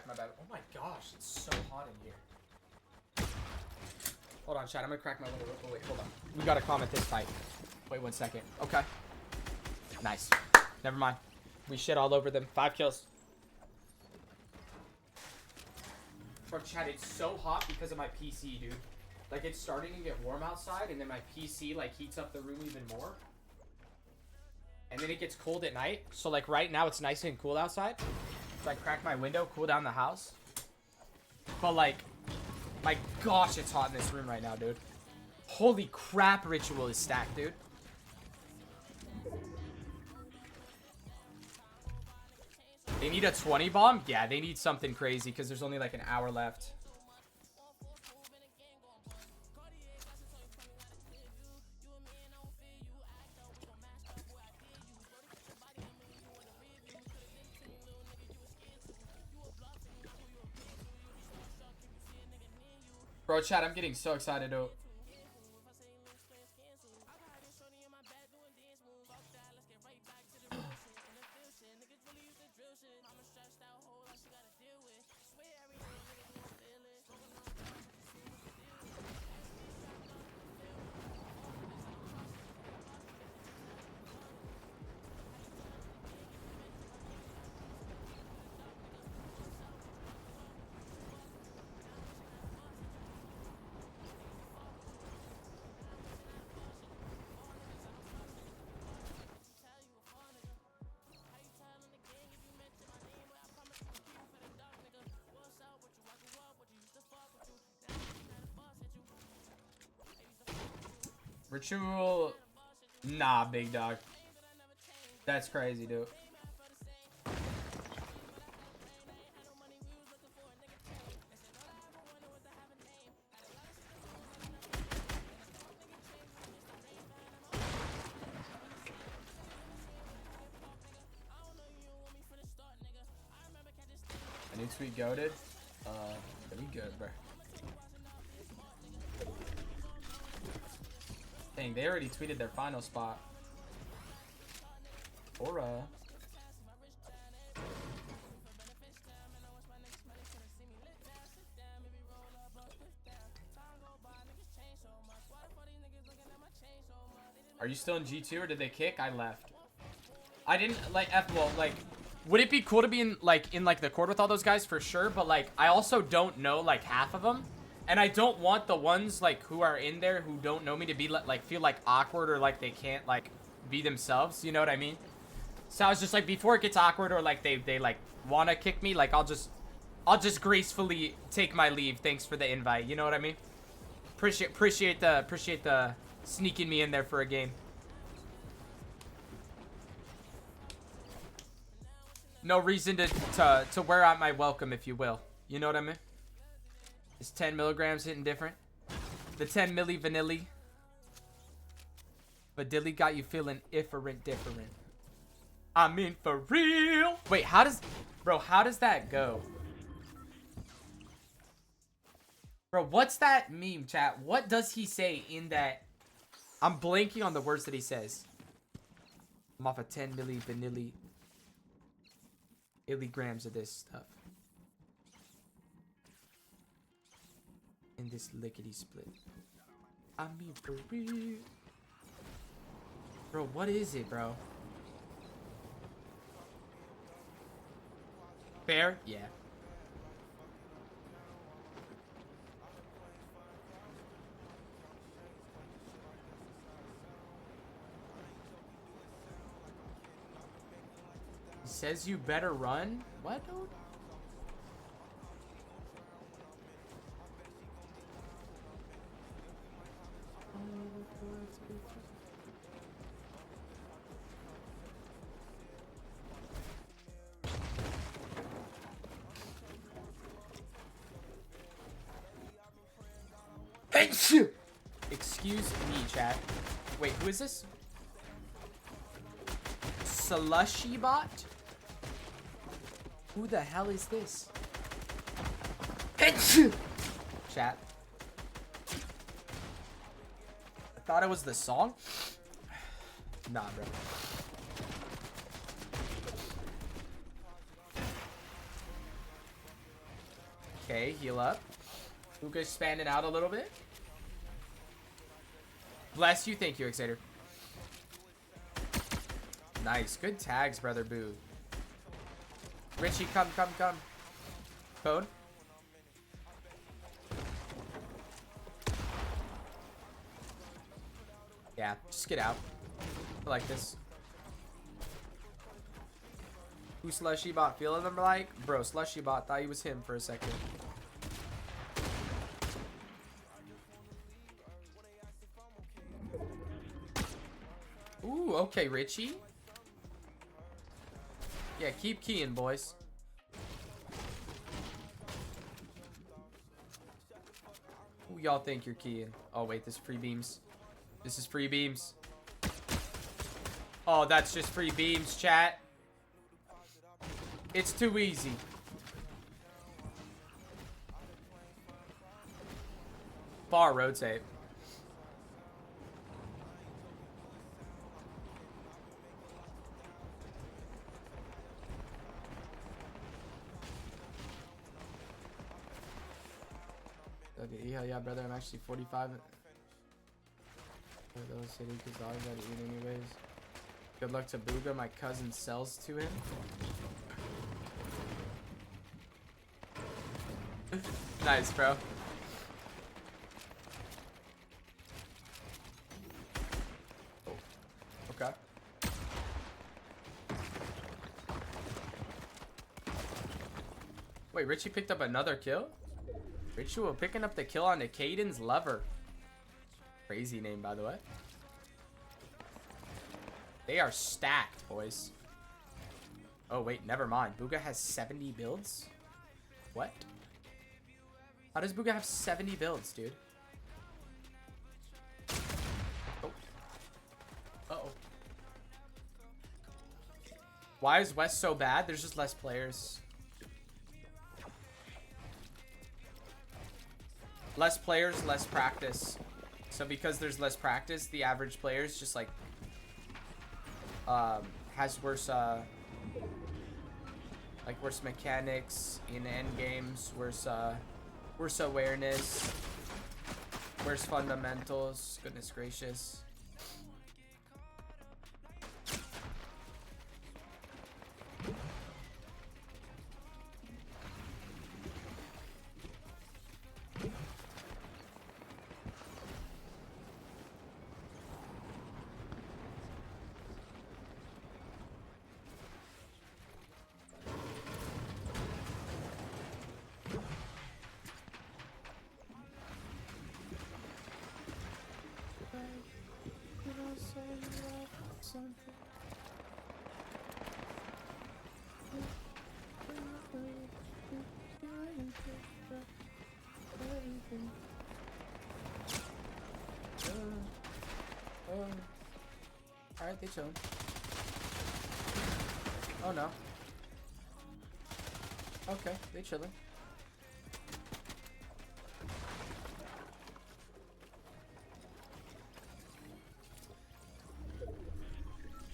My bad. Oh my gosh, it's so hot in here. Hold on, chat. I'm gonna crack my window. Oh, wait, hold on. We gotta comment this fight. Wait 1 second. Okay. Nice. Never mind. We shit all over them. 5 kills. Bro, chat, it's so hot because of my PC, dude. Like, it's starting to get warm outside, and then my PC, like, heats up the room even more. And then it gets cold at night. So, like, right now, it's nice and cool outside. So I crack my window, cool down the house. But like, my gosh, it's hot in this room right now, dude. Holy crap, Ritual is stacked, dude. They need a 20 bomb? Yeah, they need something crazy because there's only like an hour left. Bro, chat, I'm getting so excited. Oh. Ritual. Nah, big dog. That's crazy, dude. A new tweet goated. Pretty good, bro. Dang, they already tweeted their final spot. Aura. Are you still in G2 or did they kick? I left. I didn't like well, like, would it be cool to be in like the court with all those guys for sure? But like, I also don't know like half of them. And I don't want the ones, like, who are in there who don't know me to be, like, feel, like, awkward or, like, they can't, like, be themselves. You know what I mean? So I was just, like, before it gets awkward or, like, they like, want to kick me, like, I'll just gracefully take my leave. Thanks for the invite. You know what I mean? Appreciate the sneaking me in there for a game. No reason to wear out my welcome, if you will. You know what I mean? Is 10 milligrams hitting different? The 10 milli vanilli. But Dilly got you feeling different. I mean, for real. Wait, how does that go? Bro, what's that meme, chat? What does he say in that? I'm blanking on the words that he says. I'm off of 10 milli vanilli. Illigrams of this stuff. In this lickety split. I mean, for real. Bro, what is it, bro? Fair? Yeah. He says you better run? What, dude? Excuse me, chat. Wait, who is this? Slushy bot? Who the hell is this? Chat. I thought it was the song. Nah, bro. Okay, heal up. Bugha's spanning out a little bit. Bless you. Thank you, Exciter. Nice. Good tags, brother Boo. Richie, come. Code. Yeah, just get out. I like this. Who Slushy Bot feeling them like? Bro, Slushy Bot thought he was him for a second. Ooh, okay, Richie. Yeah, keep keying, boys. Who y'all think you're keying? Oh, wait, this is free beams. This is free beams. Oh, that's just free beams, chat. It's too easy. Bar rotate. Okay, yeah, brother. I'm actually 45. Those city because I gotta eat anyways. Good luck to Bugha. My cousin sells to him. Nice, bro. Oh, okay. Wait, Richie picked up another kill? Ritual picking up the kill on the Caden's Lover. Crazy name, by the way. They are stacked, boys. Oh, wait, never mind. Bugha has 70 builds? What? How does Bugha have 70 builds, dude? Oh. Uh-oh. Why is West so bad? There's just less players. Less players, less practice. So because there's less practice, the average player's just like has worse worse mechanics in end games, worse awareness, worse fundamentals. Goodness gracious. Alright, they chillin'. Oh no. Okay, they chillin'.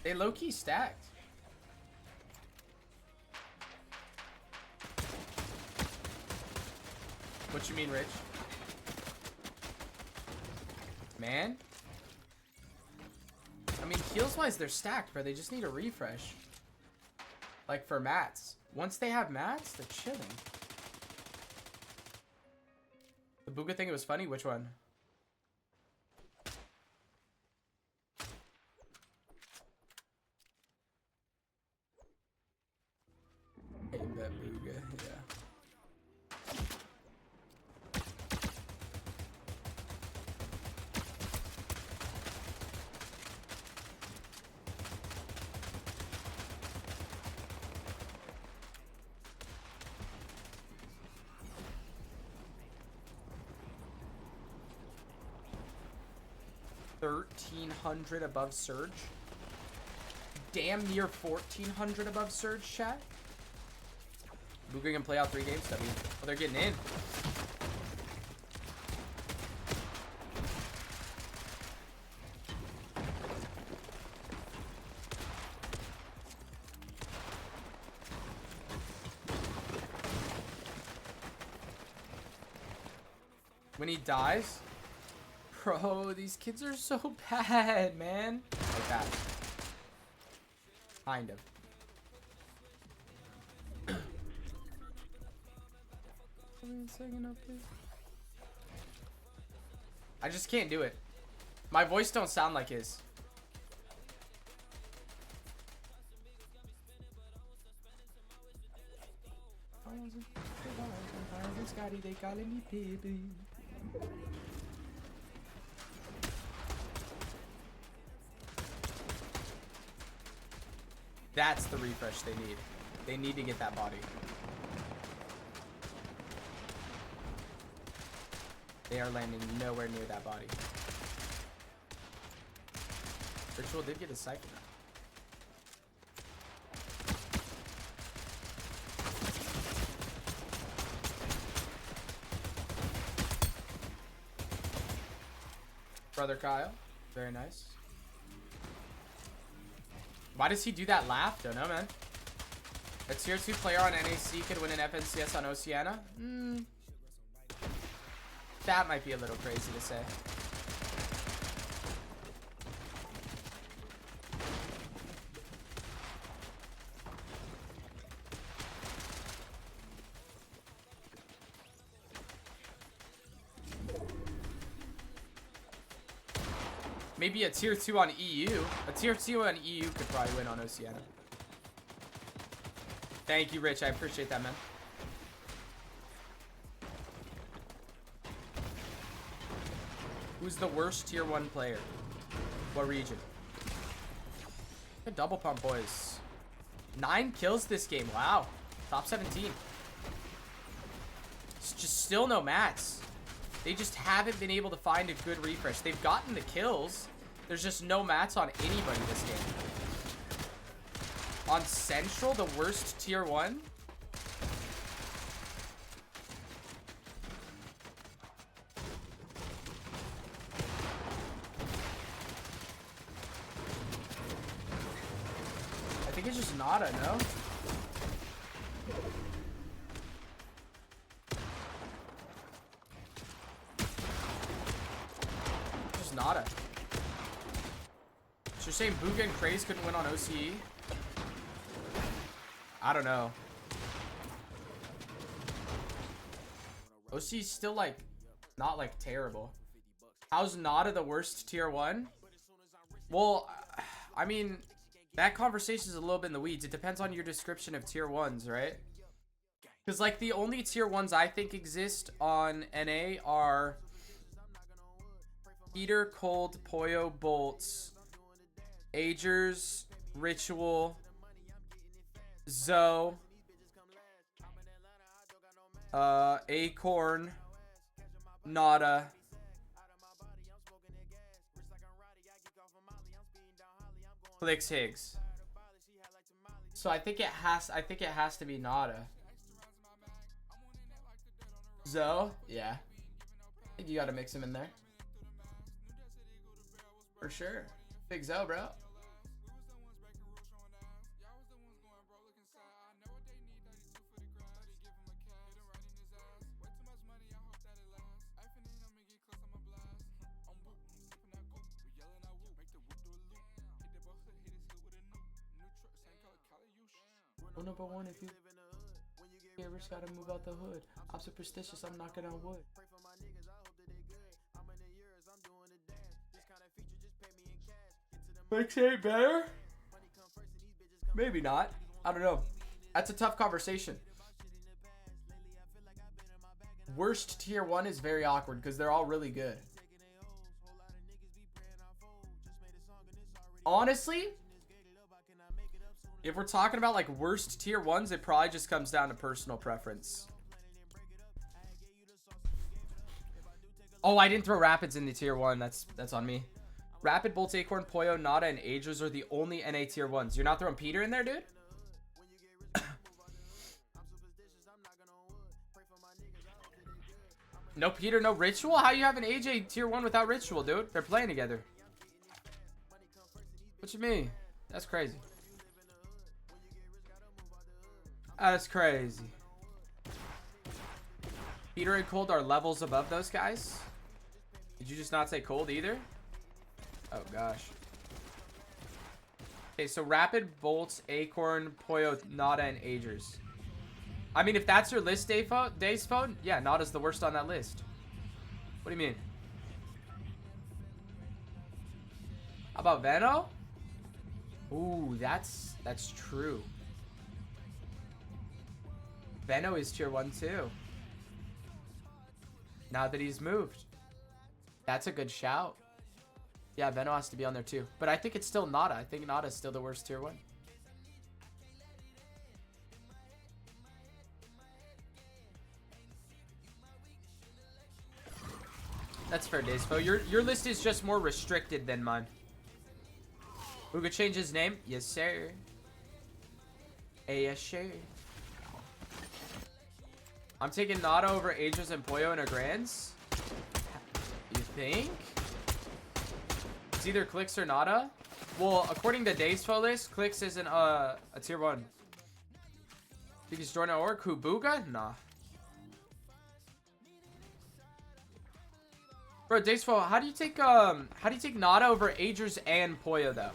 They low-key stacked. What you mean, Rich? Man? I mean, heals-wise, they're stacked, bro. They just need a refresh. Like, for mats. Once they have mats, they're chilling. The Bugha thing, it was funny? Which one? Aim that Bugha, yeah. $1,300 above Surge. Damn near 1,400 above Surge, chat. Bugha can play out 3 games, W. Oh, they're getting in. When he dies, bro, these kids are so bad, man. Like that. Kind of. I just can't do it. My voice don't sound like his. That's the refresh they need. They need to get that body. They are landing nowhere near that body. Ritual did get a siphon. Brother Kyle. Very nice. Why does he do that laugh? Don't know, man. A tier 2 player on NAC could win an FNCS on Oceania? That might be a little crazy to say. Maybe a tier 2 on EU. A tier 2 on EU could probably win on Oceania. Thank you, Rich. I appreciate that, man. Who's the worst tier 1 player? What region? Good double pump, boys. 9 kills this game. Wow. Top 17. It's just still no mats. They just haven't been able to find a good refresh. They've gotten the kills. There's just no mats on anybody this game. On Central, the worst tier 1? I think it's just Nada, no? Just Nada. So you're saying Bugha and Kraez couldn't win on OCE? I don't know. OC's still like not like terrible. How's Nada the worst tier 1? Well, I mean, that conversation is a little bit in the weeds. It depends on your description of tier 1s, right? Because like the only tier 1s I think exist on NA are Heater, Cold, Poyo, Bolts, Agers, Ritual, Zoe, Acorn, Nada, Flix Higgs. So I think it has to be Nada. Zoe? Yeah. I think you gotta mix him in there. For sure. Big Zoe, bro. Well, number one, if you ever just gotta move out the hood. I'm superstitious, I'm knocking on wood. Fix ain't better? Maybe not. I don't know. That's a tough conversation. Worst tier 1 is very awkward because they're all really good. Honestly, if we're talking about like worst tier 1s, it probably just comes down to personal preference. Oh, I didn't throw Rapids in the tier 1. That's on me. Rapid, Bolts, Acorn, Poyo, Nada, and Agers are the only NA tier 1s. You're not throwing Peter in there, dude? No Peter, no Ritual? How you have an AJ tier 1 without Ritual, dude? They're playing together. What you mean? That's crazy. That's crazy. Peter and Cold are levels above those guys? Did you just not say Cold either? Oh, gosh. Okay, so Rapid, Bolts, Acorn, Poyo, Nada, and Agers. I mean, if that's your list, Days Phone, yeah, Nada's the worst on that list. What do you mean? How about Veno? Ooh, that's true. Veno is tier 1 too. Now that he's moved. That's a good shout. Yeah, Veno has to be on there too. But I think it's still Nada. I think Nada's still the worst tier 1. That's fair, Daysfo. Your list is just more restricted than mine. Bugha change his name? Yes, sir. Yes, sir. I'm taking Nada over Aegis and Pollo in a Grands. You think? It's either Clicks or Nada. Well, according to Daysfo list, Clicks isn't a tier 1. Think he's joining Orc? Who, Bugha? Nah. Bro, Daysfo, how do you take Nada over Agers and Pollo though?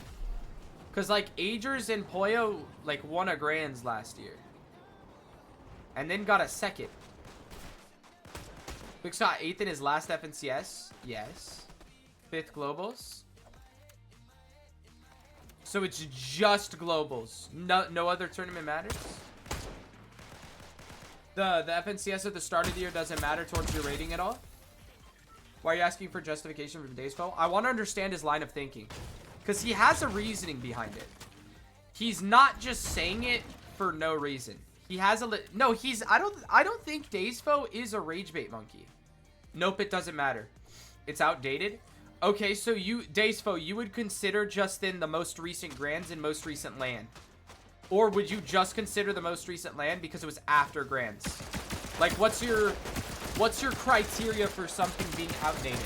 Cause like Agers and Pollo like won a Grands last year. And then got a second. Clicks got 8th in his last FNCS. Yes. 5th globals. So it's just globals. No other tournament matters. The FNCS at the start of the year doesn't matter towards your rating at all. Why are you asking for justification from Daysfo? I want to understand his line of thinking. Because he has a reasoning behind it. He's not just saying it for no reason. He has a no, I don't think Daysfo is a rage bait monkey. Nope, it doesn't matter. It's outdated. Okay, so Daysfo, you would consider just in the most recent Grands and most recent LAN. Or would you just consider the most recent LAN because it was after Grands? Like what's your criteria for something being outdated?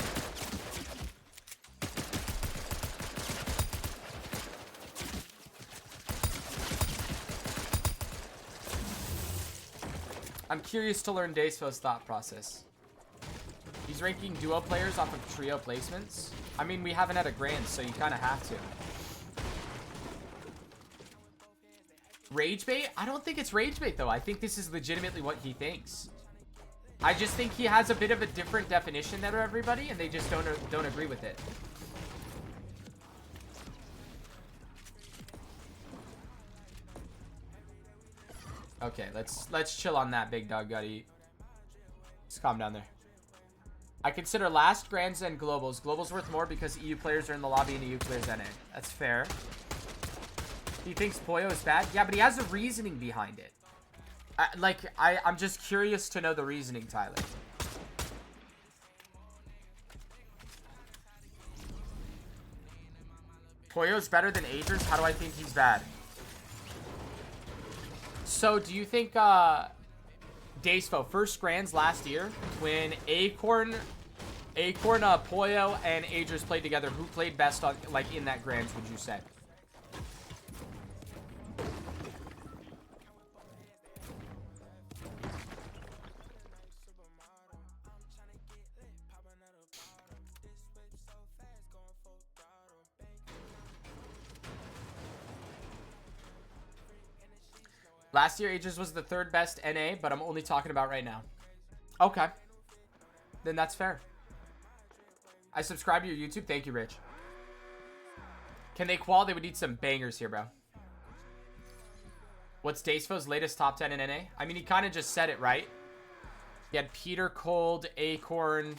I'm curious to learn Daysfo's thought process. He's ranking duo players off of trio placements. I mean, we haven't had a Grand, so you kind of have to. Rage bait? I don't think it's rage bait, though. I think this is legitimately what he thinks. I just think he has a bit of a different definition than everybody, and they just don't agree with it. Okay, let's chill on that, big dog gutty. Let's calm down there. I consider last Grands and Globals. Globals worth more because EU players are in the lobby and EU players NA. That's fair. He thinks Pollo is bad? Yeah, but he has a reasoning behind it. I'm just curious to know the reasoning, Tyler. Pollo's better than Agers? How do I think he's bad? So, do you think, Daysfo, first Grands last year, when Acorn, Pollo, and Agers played together, who played best on, like, in that Grands, would you say? Last year, Agers was the 3rd best NA, but I'm only talking about right now. Okay. Then that's fair. I subscribe to your YouTube. Thank you, Rich. Can they qual? They would need some bangers here, bro. What's Daysfo's latest top 10 in NA? I mean, he kind of just said it, right? He had Peter, Cold, Acorn,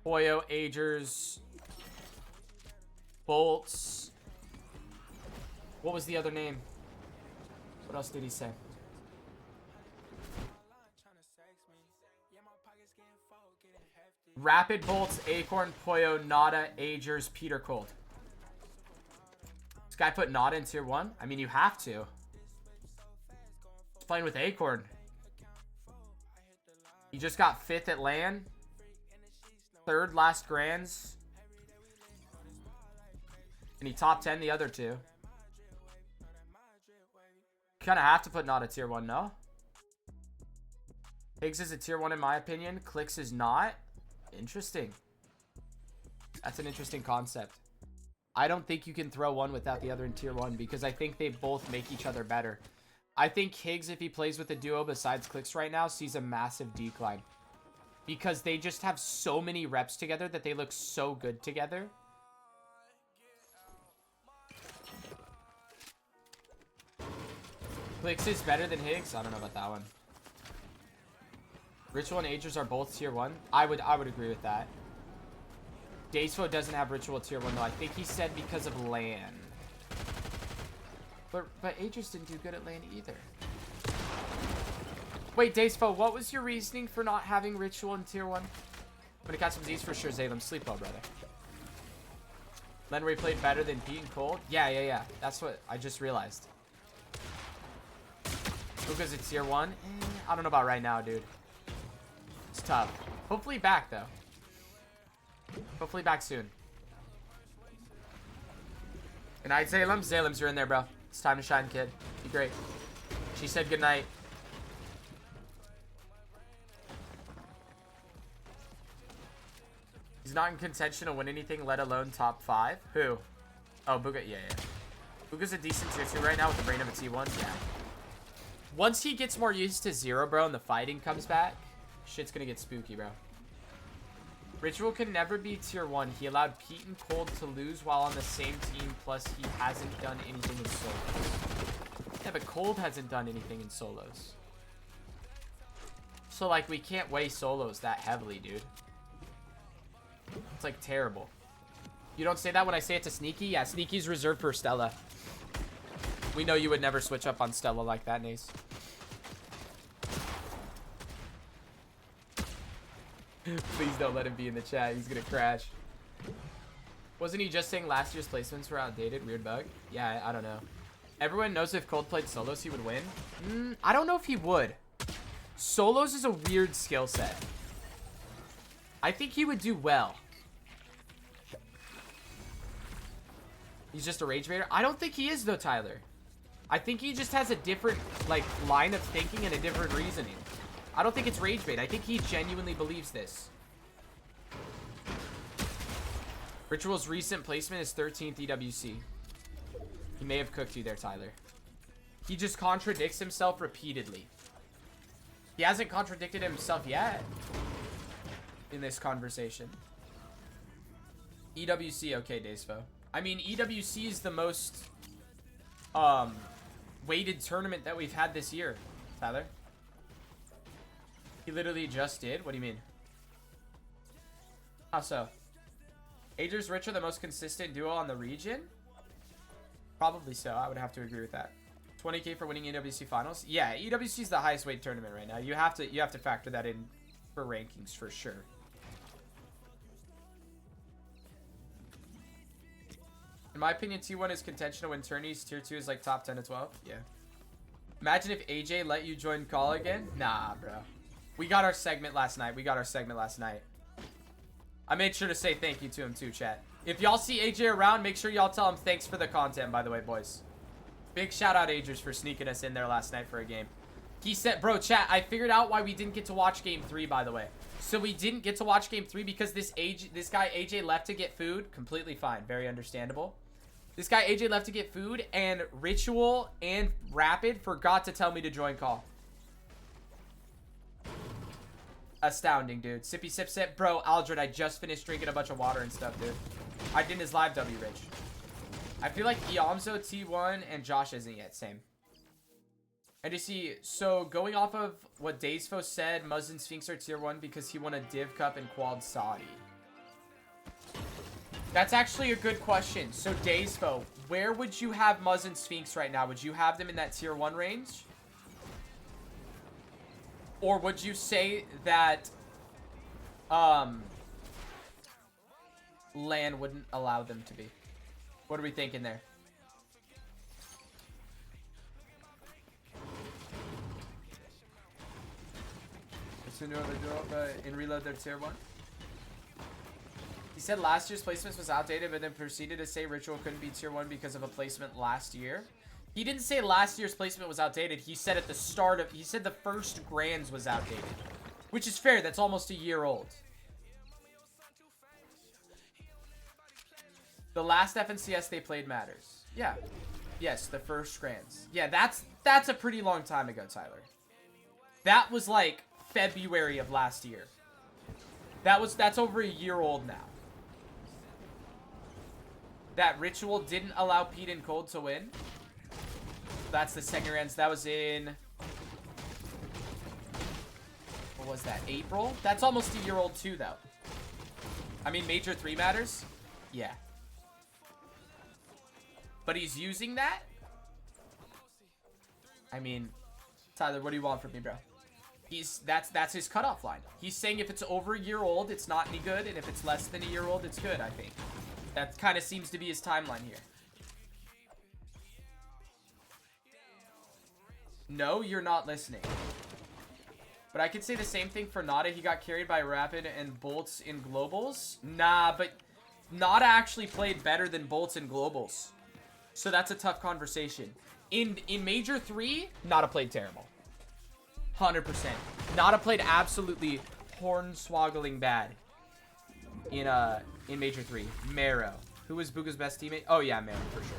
Pollo, Agers, Bolts. What was the other name? What else did he say? Rapid Bolts, Acorn, Pollo, Nada, Agers, Peter Cold. This guy put Nada in tier 1? I mean, you have to. He's playing with Acorn. He just got 5th at LAN. 3rd last Grands. And he top 10 the other 2. Kind of have to put Nada tier 1, no? Higgs is a tier 1 in my opinion. Clicks is not. Interesting. That's an interesting concept. I don't think you can throw one without the other in tier 1 because I think they both make each other better. I think Higgs, if he plays with a duo besides Clicks right now, sees a massive decline. Because they just have so many reps together that they look so good together. Clicks is better than Higgs? I don't know about that one. Ritual and Agers are both tier 1. I would agree with that. Daysfo doesn't have Ritual tier 1 though. I think he said because of LAN. But Agers didn't do good at LAN either. Wait, Daysfo, what was your reasoning for not having Ritual in tier 1? When it comes to Z's for sure, Zalem. Sleep well, brother. Lenry played better than Pete and Cold? Yeah. That's what I just realized. Bugha's at tier 1? I don't know about right now, dude. It's tough. Hopefully back, though. Hopefully back soon. Good night, Zalem. Zalems, you're in there, bro. It's time to shine, kid. Be great. She said good night. He's not in contention to win anything, let alone top 5. Who? Oh, Bugha. Yeah. Bugha's a decent tier 2 right now with the brain of a T1. Yeah. Once he gets more used to 0, bro, and the fighting comes back, shit's gonna get spooky, bro. Ritual can never be tier 1. He allowed Pete and Cold to lose while on the same team, plus he hasn't done anything in solos. Yeah, but Cold hasn't done anything in solos. So, like, we can't weigh solos that heavily, dude. It's, like, terrible. You don't say that when I say it to Sneaky? Yeah, Sneaky's reserved for Stella. We know you would never switch up on Stella like that, Nace. Please don't let him be in the chat. He's gonna crash. Wasn't he just saying last year's placements were outdated? Weird bug? Yeah, I don't know. Everyone knows if Cold played solos, he would win. I don't know if he would. Solos is a weird skill set. I think he would do well. He's just a rage baiter? I don't think he is, though, Tyler. I think he just has a different, like, line of thinking and a different reasoning. I don't think it's rage bait. I think he genuinely believes this. Ritual's recent placement is 13th EWC. He may have cooked you there, Tyler. He just contradicts himself repeatedly. He hasn't contradicted himself yet in this conversation. EWC, okay, Daysfo. I mean, EWC is the most weighted tournament that we've had this year, Tyler. He literally just did? What do you mean? How so? Ager's Rich are the most consistent duo on the region? Probably so. I would have to agree with that. 20k for winning EWC finals? Yeah, EWC is the highest weight tournament right now. You have to factor that in for rankings for sure. In my opinion, T1 is contention to win tourneys. Tier 2 is like top 10 to 12. Yeah. Imagine if AJ let you join call again. Nah, bro. We got our segment last night. I made sure to say thank you to him too, chat. If y'all see AJ around, make sure y'all tell him thanks for the content, by the way, boys. Big shout out Agers for sneaking us in there last night for a game. He said, bro, chat, I figured out why we didn't get to watch game 3, by the way. So we didn't get to watch game 3 because this guy AJ left to get food. Completely fine. Very understandable. This guy AJ left to get food, and Ritual and Rapid forgot to tell me to join call. Astounding, dude. Sippy sip sip. Bro, Aldred, I just finished drinking a bunch of water and stuff, dude. I did his live W, Rich. I feel like Iamzo, T1, and Josh isn't yet. Same. And you see, so going off of what Daysfo said, Muzz and Sphinx are tier 1 because he won a Div Cup and qualled Saudi. That's actually a good question. So Daysfo, where would you have Muzz and Sphinx right now? Would you have them in that tier 1 range? Or would you say that LAN wouldn't allow them to be? What are we thinking there? In reload, they're tier 1. He said last year's placements was outdated, but then proceeded to say Ritual couldn't be tier 1 because of a placement last year. He didn't say last year's placement was outdated. He said at the start of... He said the first Grands was outdated. Which is fair. That's almost a year old. The last FNCS they played matters. Yeah. Yes, the first Grands. Yeah, that's a pretty long time ago, Tyler. That was like February of last year. That's over a year old now. That Ritual didn't allow Pete and Cold to win. That's the second Grands. That was in... What was that? April? That's almost a year old too, though. I mean, Major 3 matters? Yeah. But he's using that? I mean, Tyler, what do you want from me, bro? That's his cutoff line. He's saying if it's over a year old, it's not any good, and if it's less than a year old, it's good, I think. That kind of seems to be his timeline here. No, you're not listening. But I could say the same thing for Nada. He got carried by Rapid and Bolts in Globals. Nah, but Nada actually played better than Bolts in Globals. So that's a tough conversation. In Major 3, Nada played terrible. 100%. Nada played absolutely hornswoggling bad in Major 3. Mero. Who was Bugha's best teammate? Oh, yeah, Mero, for sure.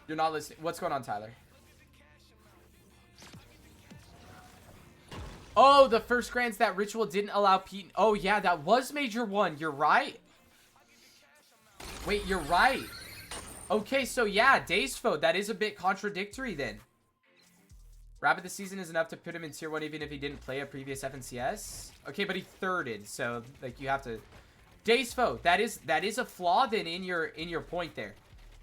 You're not listening. What's going on, Tyler? Oh, the first grants that Ritual didn't allow Pete. Oh, yeah, that was Major 1. You're right. Wait, you're right. Okay, so yeah, Daysfo, that is a bit contradictory then. Rapid this season is enough to put him in tier 1 even if he didn't play a previous FNCS. Okay, but he thirded, so like you have to. Daysfo, that is a flaw then in your point there.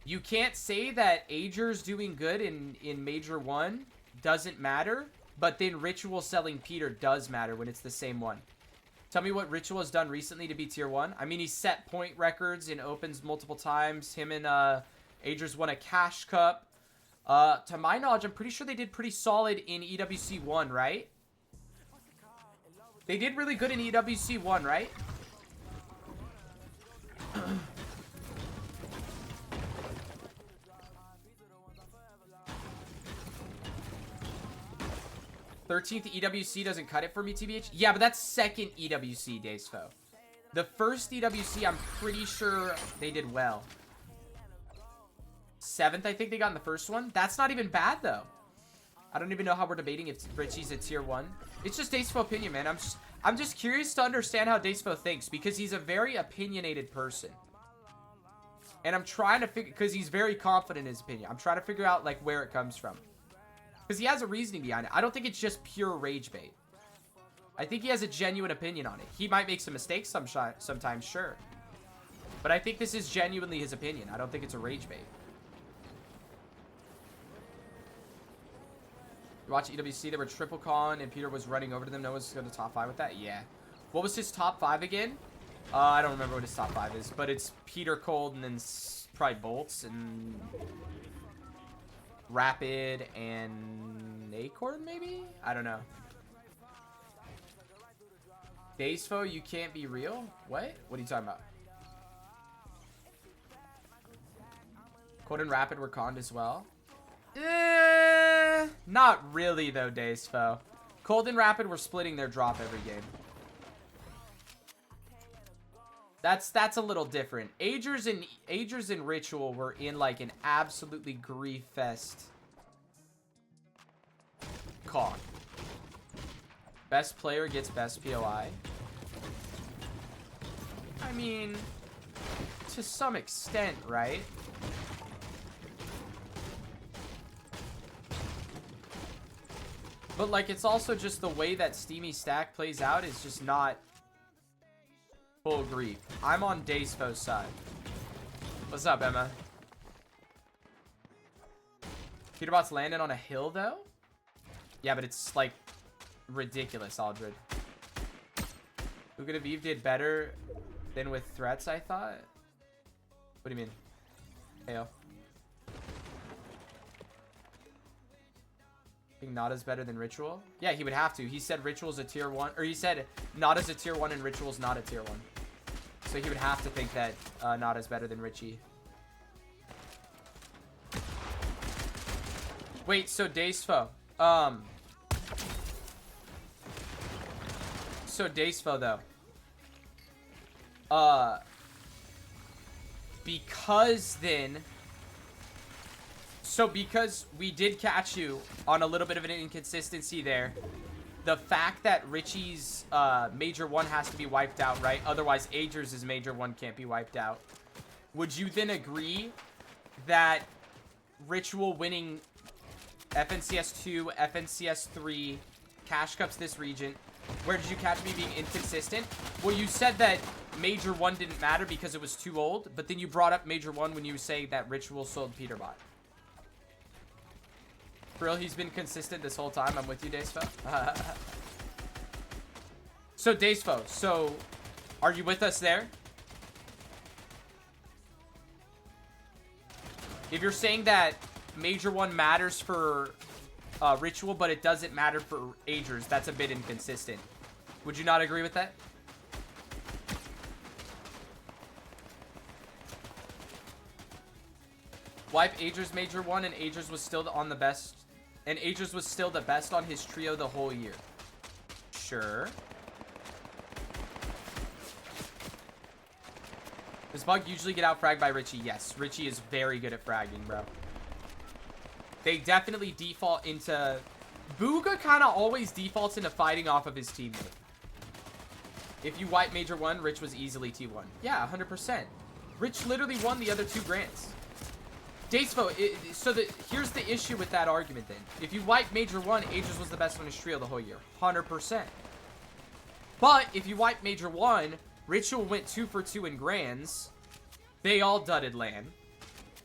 You can't say that Ager's doing good in Major 1 doesn't matter, but then Ritual selling Peter does matter when it's the same one. Tell me what Ritual has done recently to be tier 1. I mean, he's set point records in opens multiple times. Him and Ager's won a Cash Cup. To my knowledge, I'm pretty sure they did pretty solid in EWC 1, right? They did really good in EWC 1, right? 13th EWC doesn't cut it for me, TBH. Yeah, but that's second EWC, Daysfo. The first EWC, I'm pretty sure they did well. 7th, I think they got in the first one. That's not even bad, though. I don't even know how we're debating if Richie's a tier 1. It's just Daysfo opinion, man. I'm just curious to understand how Daysfo thinks, because he's a very opinionated person. And I'm trying to figure, because he's very confident in his opinion. I'm trying to figure out, like, where it comes from. Because he has a reasoning behind it. I don't think it's just pure rage bait. I think he has a genuine opinion on it. He might make some mistakes sometimes, sure. But I think this is genuinely his opinion. I don't think it's a rage bait. You watch EWC, they were triple con and Peter was running over to them. No one's going to top 5 with that? Yeah. What was his top 5 again? I don't remember what his top 5 is. But it's Peter, Cold, and then probably Bolts and Rapid and Acorn, maybe? I don't know. Daysfo, you can't be real? What? What are you talking about? Cold and Rapid were conned as well. Not really though, Daysfo. Cold and Rapid were splitting their drop every game. That's a little different. Agers and Ritual were in like an absolutely grief fest con. Best player gets best POI. I mean, to some extent, right? But like, it's also just the way that Steamy Stack plays out is just not full grief. I'm on Daysfo's side. What's up, Emma? Peterbot's landing on a hill, though? Yeah, but it's, like, ridiculous, Aldred. Bugha Aviv did better than with threats, I thought? What do you mean? Heyo. Think Nada's better than Ritual? Yeah, he would have to. He said Ritual's a tier 1. Or he said Nada's a tier 1 and Ritual's not a tier 1. So he would have to think that Nada's better than Richie. Wait, so Daysfo. So Daysfo, though. Because then... So because we did catch you on a little bit of an inconsistency there, the fact that Richie's Major 1 has to be wiped out, right? Otherwise, Agers' Major 1 can't be wiped out. Would you then agree that Ritual winning FNCS 2, FNCS 3, Cash Cups this region, where did you catch me being inconsistent? Well, you said that Major 1 didn't matter because it was too old, but then you brought up Major 1 when you were saying that Ritual sold Peterbot. For real, he's been consistent this whole time. I'm with you, Daysfo. So, Daysfo, so are you with us there? If you're saying that Major 1 matters for Ritual, but it doesn't matter for Agers, that's a bit inconsistent. Would you not agree with that? Wipe Agers Major 1 and Agers was still on the best. And Agers was still the best on his trio the whole year. Sure. Does Bug usually get out fragged by Richie? Yes, Richie is very good at fragging, bro. They definitely default into... Bugha kind of always defaults into fighting off of his teammate. If you wipe Major 1, Rich was easily T1. Yeah, 100%. Rich literally won the other 2 grants. Daysfo, here's the issue with that argument then. If you wipe Major 1, Agers was the best on his trio the whole year. 100%. But if you wipe Major 1, Ritual went 2 for 2 in grands. They all dudded LAN.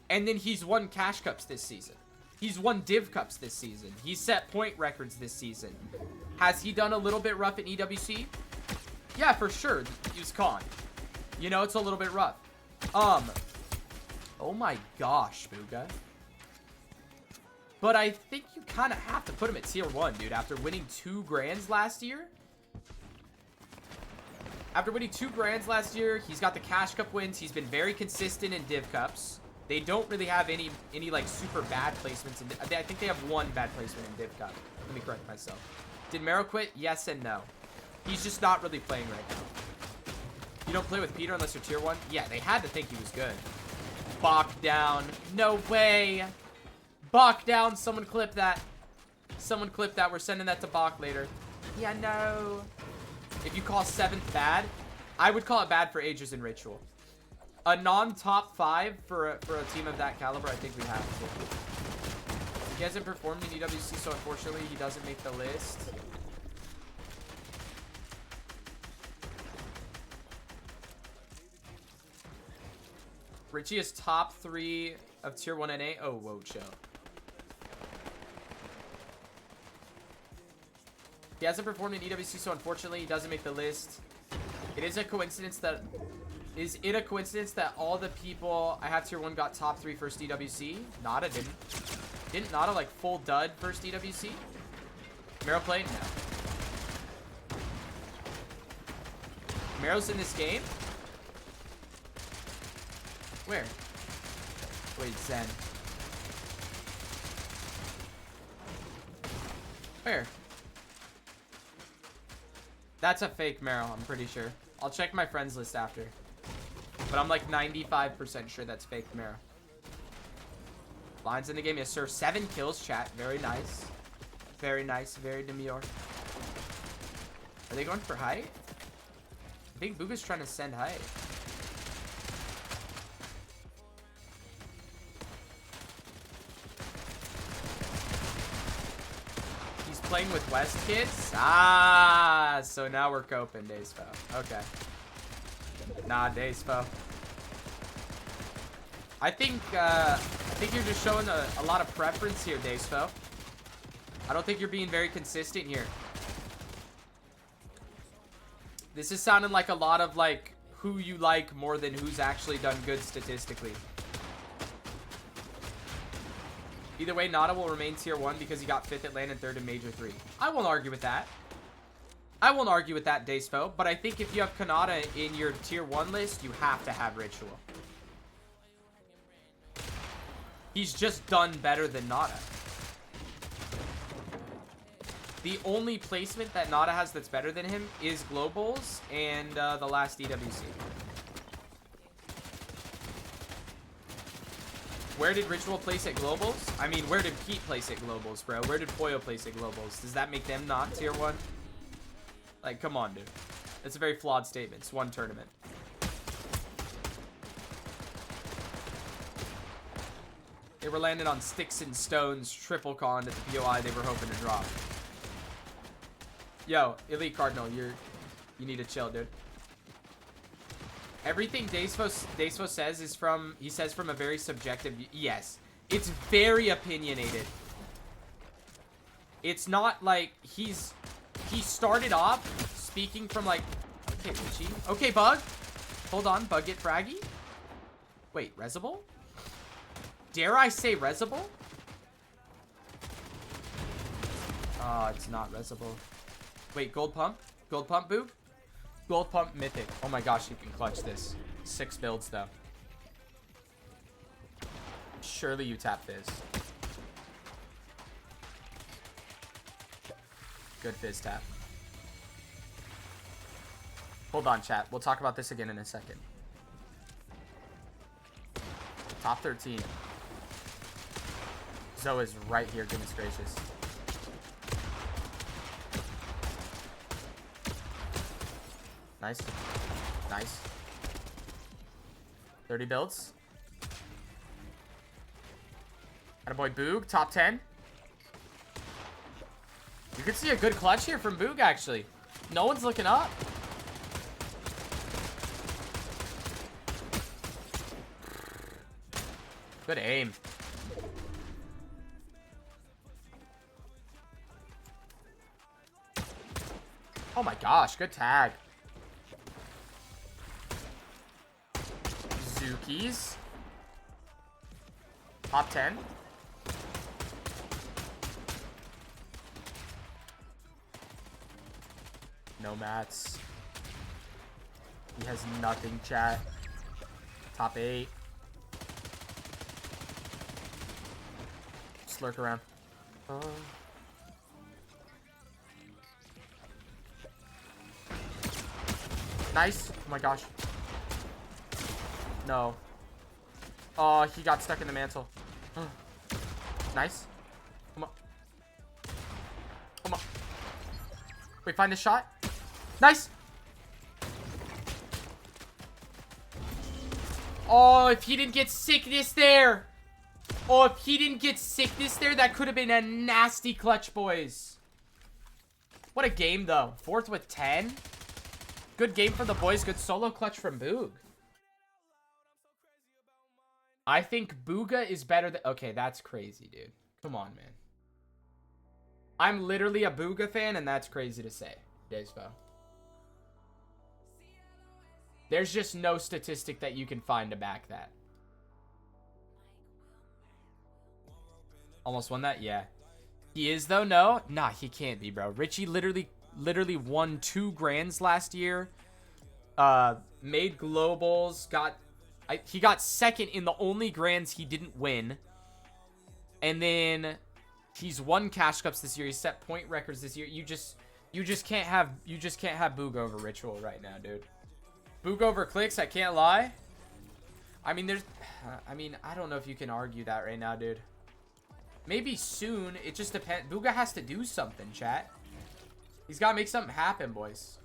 And then he's won Cash Cups this season. He's won Div Cups this season. He's set point records this season. Has he done a little bit rough in EWC? Yeah, for sure. Use con. You know, it's a little bit rough. Oh my gosh, Bugha. But I think you kind of have to put him at tier 1, dude. After winning 2 grands last year. After winning 2 grands last year, he's got the Cash Cup wins. He's been very consistent in Div Cups. They don't really have any like super bad placements. I think they have 1 bad placement in Div Cup. Let me correct myself. Did Mero quit? Yes and no. He's just not really playing right now. You don't play with Peter unless you're tier 1? Yeah, they had to think he was good. Bach down. No way. Bach down. Someone clip that. Someone clip that. We're sending that to Bach later. Yeah, no. If you call 7th bad, I would call it bad for Agers and Ritual. A non-top 5 for a team of that caliber, I think we have to. He hasn't performed in EWC, so unfortunately he doesn't make the list. Richie is top 3 of tier 1 NA. Oh, whoa, chill. He hasn't performed in EWC, so unfortunately he doesn't make the list. It is a coincidence that... Is it a coincidence that all the people I have tier 1 got top 3 first EWC? Nada didn't. Didn't Nada like full dud first EWC? Mero played? No. Mero's in this game? Where? Wait, Zen. Where? That's a fake Mero, I'm pretty sure. I'll check my friends list after. But I'm like 95% sure that's fake Mero. Lines in the game, yes sir. 7 kills, chat. Very nice. Very nice. Very demure. Are they going for height? I think Bugha's trying to send height. He's playing with West kids? Ah, so now we're coping, Daysfo. Okay. Nah, Daysfo. I think you're just showing a lot of preference here, Daysfo. I don't think you're being very consistent here. This is sounding like a lot of like who you like more than who's actually done good statistically. Either way, Nada will remain tier 1 because he got 5th at LAN and 3rd in Major 3. I won't argue with that. I won't argue with that, Daysfo. But I think if you have Kanata in your tier 1 list, you have to have Ritual. He's just done better than Nada. The only placement that Nada has that's better than him is Globals and the last EWC. Where did Ritual place at Globals? I mean, where did Pete place at Globals, bro? Where did Poyo place at Globals? Does that make them not tier 1? Like, come on, dude. That's a very flawed statement. It's one tournament. They were landing on sticks and stones, triple con at the POI they were hoping to drop. Yo, Elite Cardinal, you need to chill, dude. Everything Daysfo says is from, he says from a very subjective, yes. It's very opinionated. It's not like he started off speaking from like, okay, Richie. Okay, Bug. Hold on, Bug get fraggy. Wait, Resable? Dare I say Resable? It's not Resable. Wait, Gold Pump? Gold Pump, Boog? Gold Pump Mythic. Oh my gosh, you can clutch this. 6 builds, though. Surely you tap Fizz. Good Fizz tap. Hold on, chat. We'll talk about this again in a second. Top 13. Zoe is right here, goodness gracious. Nice. Nice. 30 builds. Attaboy Boog, top 10. You could see a good clutch here from Boog, actually. No one's looking up. Good aim. Oh my gosh, good tag. Zukis. Top 10. No mats. He has nothing, chat. Top 8. Just lurk around. Nice. Oh my gosh. No. Oh, he got stuck in the mantle. Nice. Come on. Come on. Wait, find the shot. Nice. Oh, if he didn't get sickness there. Oh, if he didn't get sickness there, that could have been a nasty clutch, boys. What a game, though. 4th with 10. Good game for the boys. Good solo clutch from Boog. I think Bugha is better than... Okay, that's crazy, dude. Come on, man. I'm literally a Bugha fan, and that's crazy to say. Daysfo. There's just no statistic that you can find to back that. Almost won that? Yeah. He is, though? No? Nah, he can't be, bro. Richie literally won 2 grands last year. Made globals. He got 2nd in the only grands he didn't win. And then he's won cash cups this year. He set point records this year. You just can't have Bugha over Ritual right now, dude. Bugha over Clicks, I can't lie. I mean, I don't know if you can argue that right now, dude. Maybe soon. It just depends. Bugha has to do something, chat. He's got to make something happen, boys.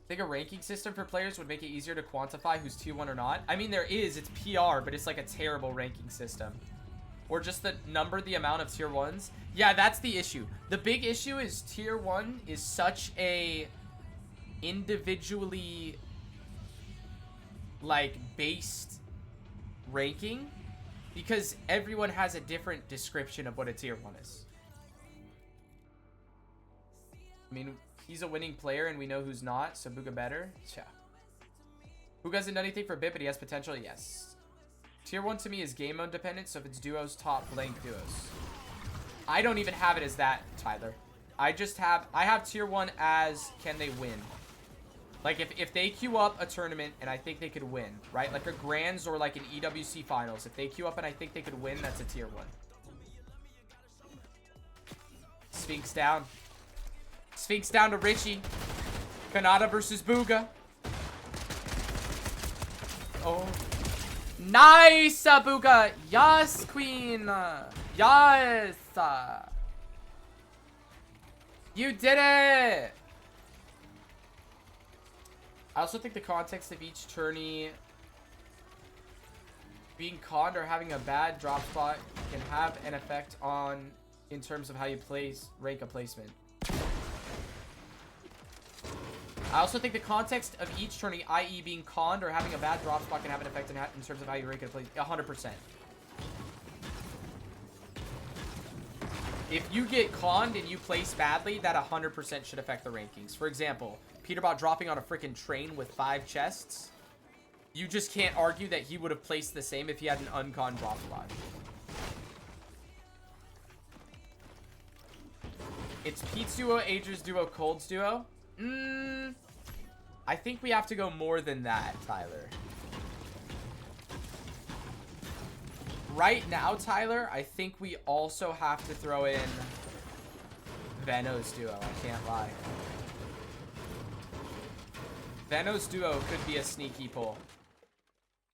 Think a ranking system for players would make it easier to quantify who's tier 1 or not? I mean, there is. It's PR, but it's like a terrible ranking system. Or just the amount of tier 1s. Yeah, that's the issue. The big issue is tier 1 is such a individually, like, based ranking. Because everyone has a different description of what a tier 1 is. I mean... He's a winning player, and we know who's not, so Bugha better. Yeah. Bugha hasn't done anything for a bit, but he has potential. Yes. Tier 1 to me is game mode dependent, so if it's duos, top blank duos. I don't even have it as that, Tyler. I have tier 1 as can they win. Like, if they queue up a tournament and I think they could win, right? Like a Grands or like an EWC Finals. If they queue up and I think they could win, that's a tier 1. Sphinx down. Sphinx down to Richie. Kanata versus Bugha. Oh. Nice, Bugha. Yes, queen. Yes. You did it. I also think the context of each tourney being conned or having a bad drop spot can have an effect on in terms of how you rank a placement. I also think the context of each tourney, i.e. being conned or having a bad drop spot, can have an effect in terms of how you rank a place. 100%. If you get conned and you place badly, that 100% should affect the rankings. For example, Peterbot dropping on a freaking train with 5 chests. You just can't argue that he would have placed the same if he had an uncon drop a lot. It's Pete's duo, Ager's duo, Cold's duo. I think we have to go more than that, Tyler. Right now, Tyler, I think we also have to throw in Veno's duo. I can't lie. Veno's duo could be a sneaky pull.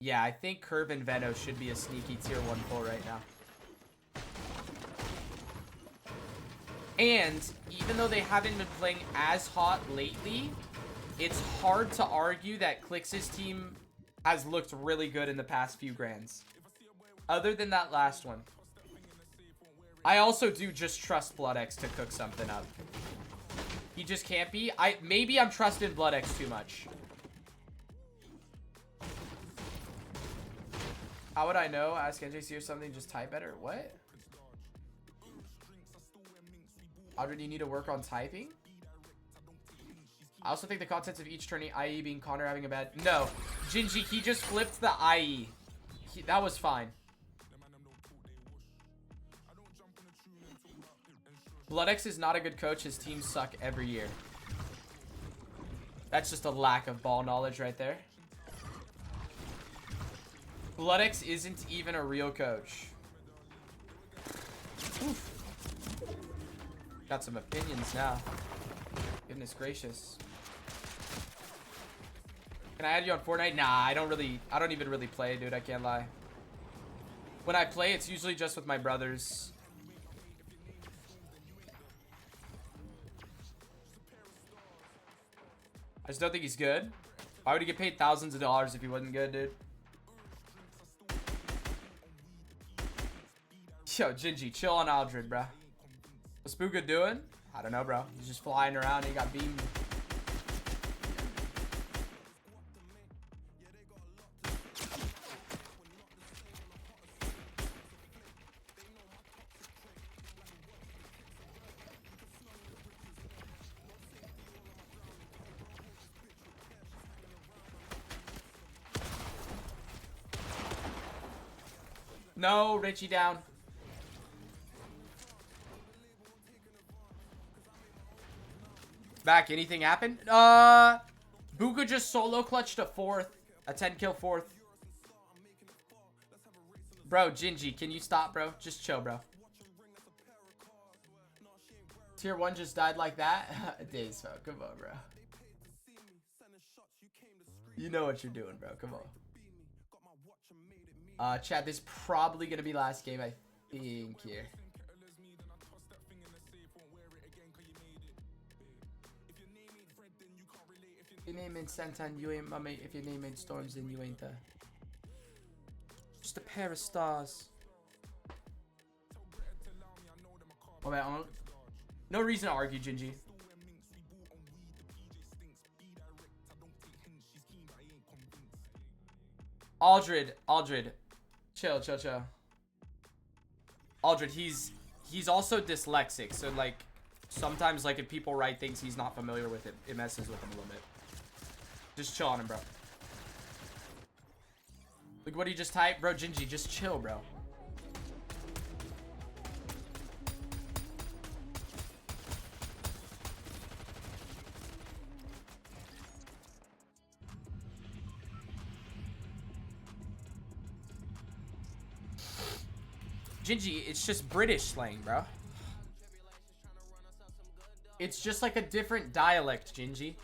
Yeah, I think Curve and Veno should be a sneaky tier 1 pull right now. And even though they haven't been playing as hot lately, it's hard to argue that Clix's team has looked really good in the past few grands. Other than that last one. I also do just trust BloodX to cook something up. He just can't be. Maybe I'm trusting BloodX too much. How would I know? Ask NJC or something, just type better. What? Audrey, do you need to work on typing? I also think the contents of each turning, IE being Connor having a bad... No. Gingy, he just flipped the IE. That was fine. BloodX is not a good coach. His teams suck every year. That's just a lack of ball knowledge right there. BloodX isn't even a real coach. Oof. Got some opinions now. Goodness gracious. Can I add you on Fortnite? Nah, I don't even really play, dude. I can't lie. When I play, it's usually just with my brothers. I just don't think he's good. Why would he get paid thousands of dollars if he wasn't good, dude? Yo, Gingy, chill on Aldred, bro. What's Bugha doing? I don't know, bro. He's just flying around and he got beamed. No, Richie down. Back, anything happened? Bugha just solo clutched a 4th. A 10 kill 4th. Bro, Gingy, can you stop, bro? Just chill, bro. Tier 1 just died like that? Days, bro. Come on, bro. You know what you're doing, bro. Come on. Chat, this is probably going to be last game, I think, here. If your name ain't Santan, you ain't my mate. If your name ain't Storms, then you ain't just a pair of stars. Oh, wait, no reason to argue, Gingy. Aldred. Chill. Aldred, he's also dyslexic, so like sometimes like if people write things he's not familiar with, it messes with him a little bit. Just chill on him, bro. Look what he just typed. Bro, Gingy, just chill, bro. Gingy, it's just British slang, bro. It's just like a different dialect, Gingy.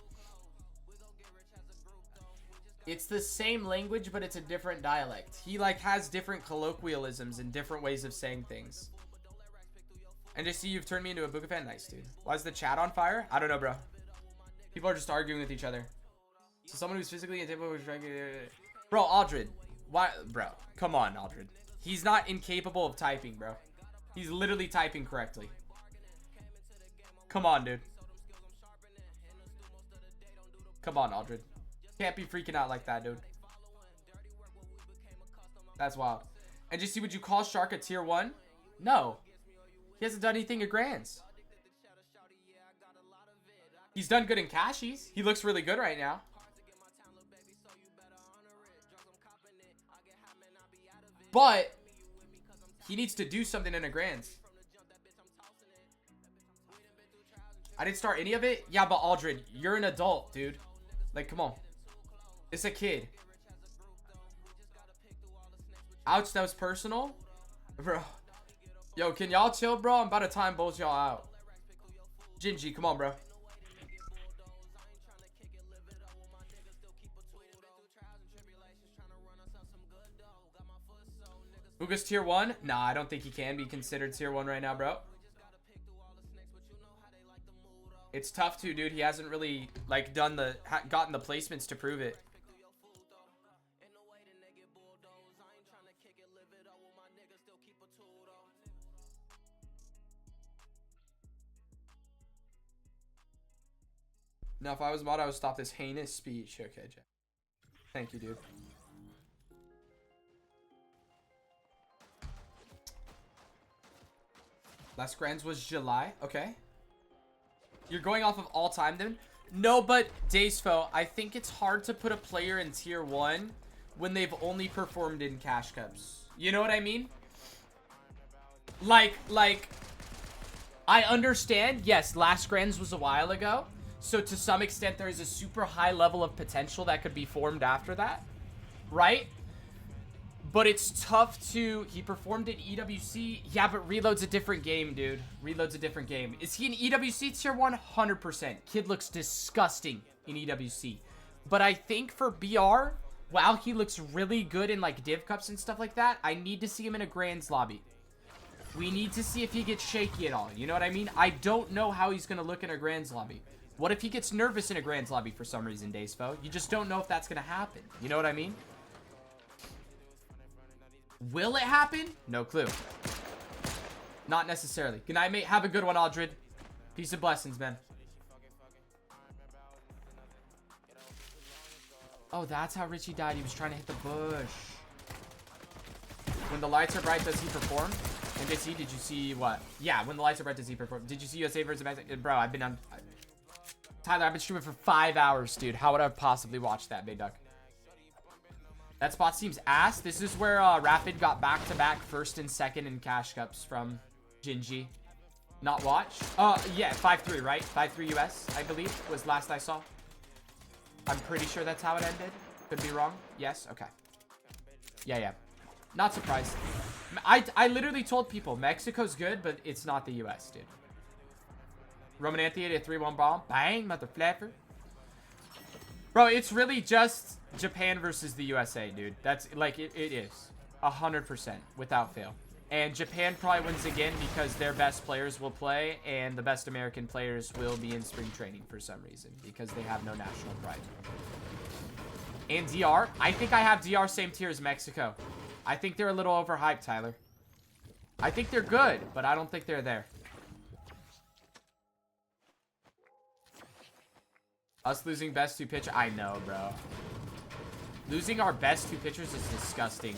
It's the same language, but it's a different dialect. He like has different colloquialisms and different ways of saying things. And just see, you've turned me into a Bugha fan. Nice, dude. Why is the chat on fire? I don't know, bro. People are just arguing with each other. So someone who's physically incapable of trying to... Bro, Aldred. Why? Bro, come on, Aldred. He's not incapable of typing, bro. He's literally typing correctly. Come on, dude. Come on, Aldred. Can't be freaking out like that, dude. That's wild. And just see, would you call Shark a tier 1? No. He hasn't done anything at Grands. He's done good in cashies. He looks really good right now. But he needs to do something in a Grands. I didn't start any of it. Yeah, but Aldred, you're an adult, dude. Like, come on. It's a kid. Ouch, that was personal. Bro. Yo, can y'all chill, bro? I'm about to time both y'all out. Gingy, come on, bro. Bugha's tier 1? Nah, I don't think he can be considered tier 1 right now, bro. It's tough too, dude. He hasn't really, like, gotten the placements to prove it. Now, if I was mod, I would stop this heinous speech. Okay, Jack. Thank you, dude. Last Grands was July. Okay. You're going off of all time then? No, but Daysfo, I think it's hard to put a player in tier 1 when they've only performed in cash cups. You know what I mean? Like, I understand. Yes, last Grands was a while ago. So to some extent, there is a super high level of potential that could be formed after that. Right? But it's tough to... He performed in EWC. Yeah, but Reload's a different game, dude. Reload's a different game. Is he in EWC tier 1? 100%. Kid looks disgusting in EWC. But I think for BR, while he looks really good in, like, div cups and stuff like that, I need to see him in a Grands lobby. We need to see if he gets shaky at all. You know what I mean? I don't know how he's going to look in a Grands lobby. What if he gets nervous in a Grands lobby for some reason, Daysfo? You just don't know if that's going to happen. You know what I mean? Will it happen? No clue. Not necessarily. Good night, mate. Have a good one, Aldred. Peace and blessings, man. Oh, that's how Richie died. He was trying to hit the bush. When the lights are bright, does he perform? NJC, did you see what? Yeah, when the lights are bright, does he perform? Did you see USA versus Mexico? Bro, I've been on... Tyler, I've been streaming for 5 hours, dude. How would I possibly watch that, Big Duck? That spot seems ass. This is where Rapid got back-to-back first and second in cash cups from Gingy. Not watch? Yeah, 5-3, right? 5-3 US, I believe, was last I saw. I'm pretty sure that's how it ended. Could be wrong. Yes? Okay. Yeah. Not surprised. I literally told people, Mexico's good, but it's not the US, dude. Roman Anthony a 3-1 bomb. Bang, mother flapper. Bro, it's really just Japan versus the USA, dude. That's, like, it is. 100%, without fail. And Japan probably wins again because their best players will play and the best American players will be in spring training for some reason because they have no national pride. And DR, I think I have DR same tier as Mexico. I think they're a little overhyped, Tyler. I think they're good, but I don't think they're there. Us losing best 2 pitchers. I know, bro. Losing our best 2 pitchers is disgusting.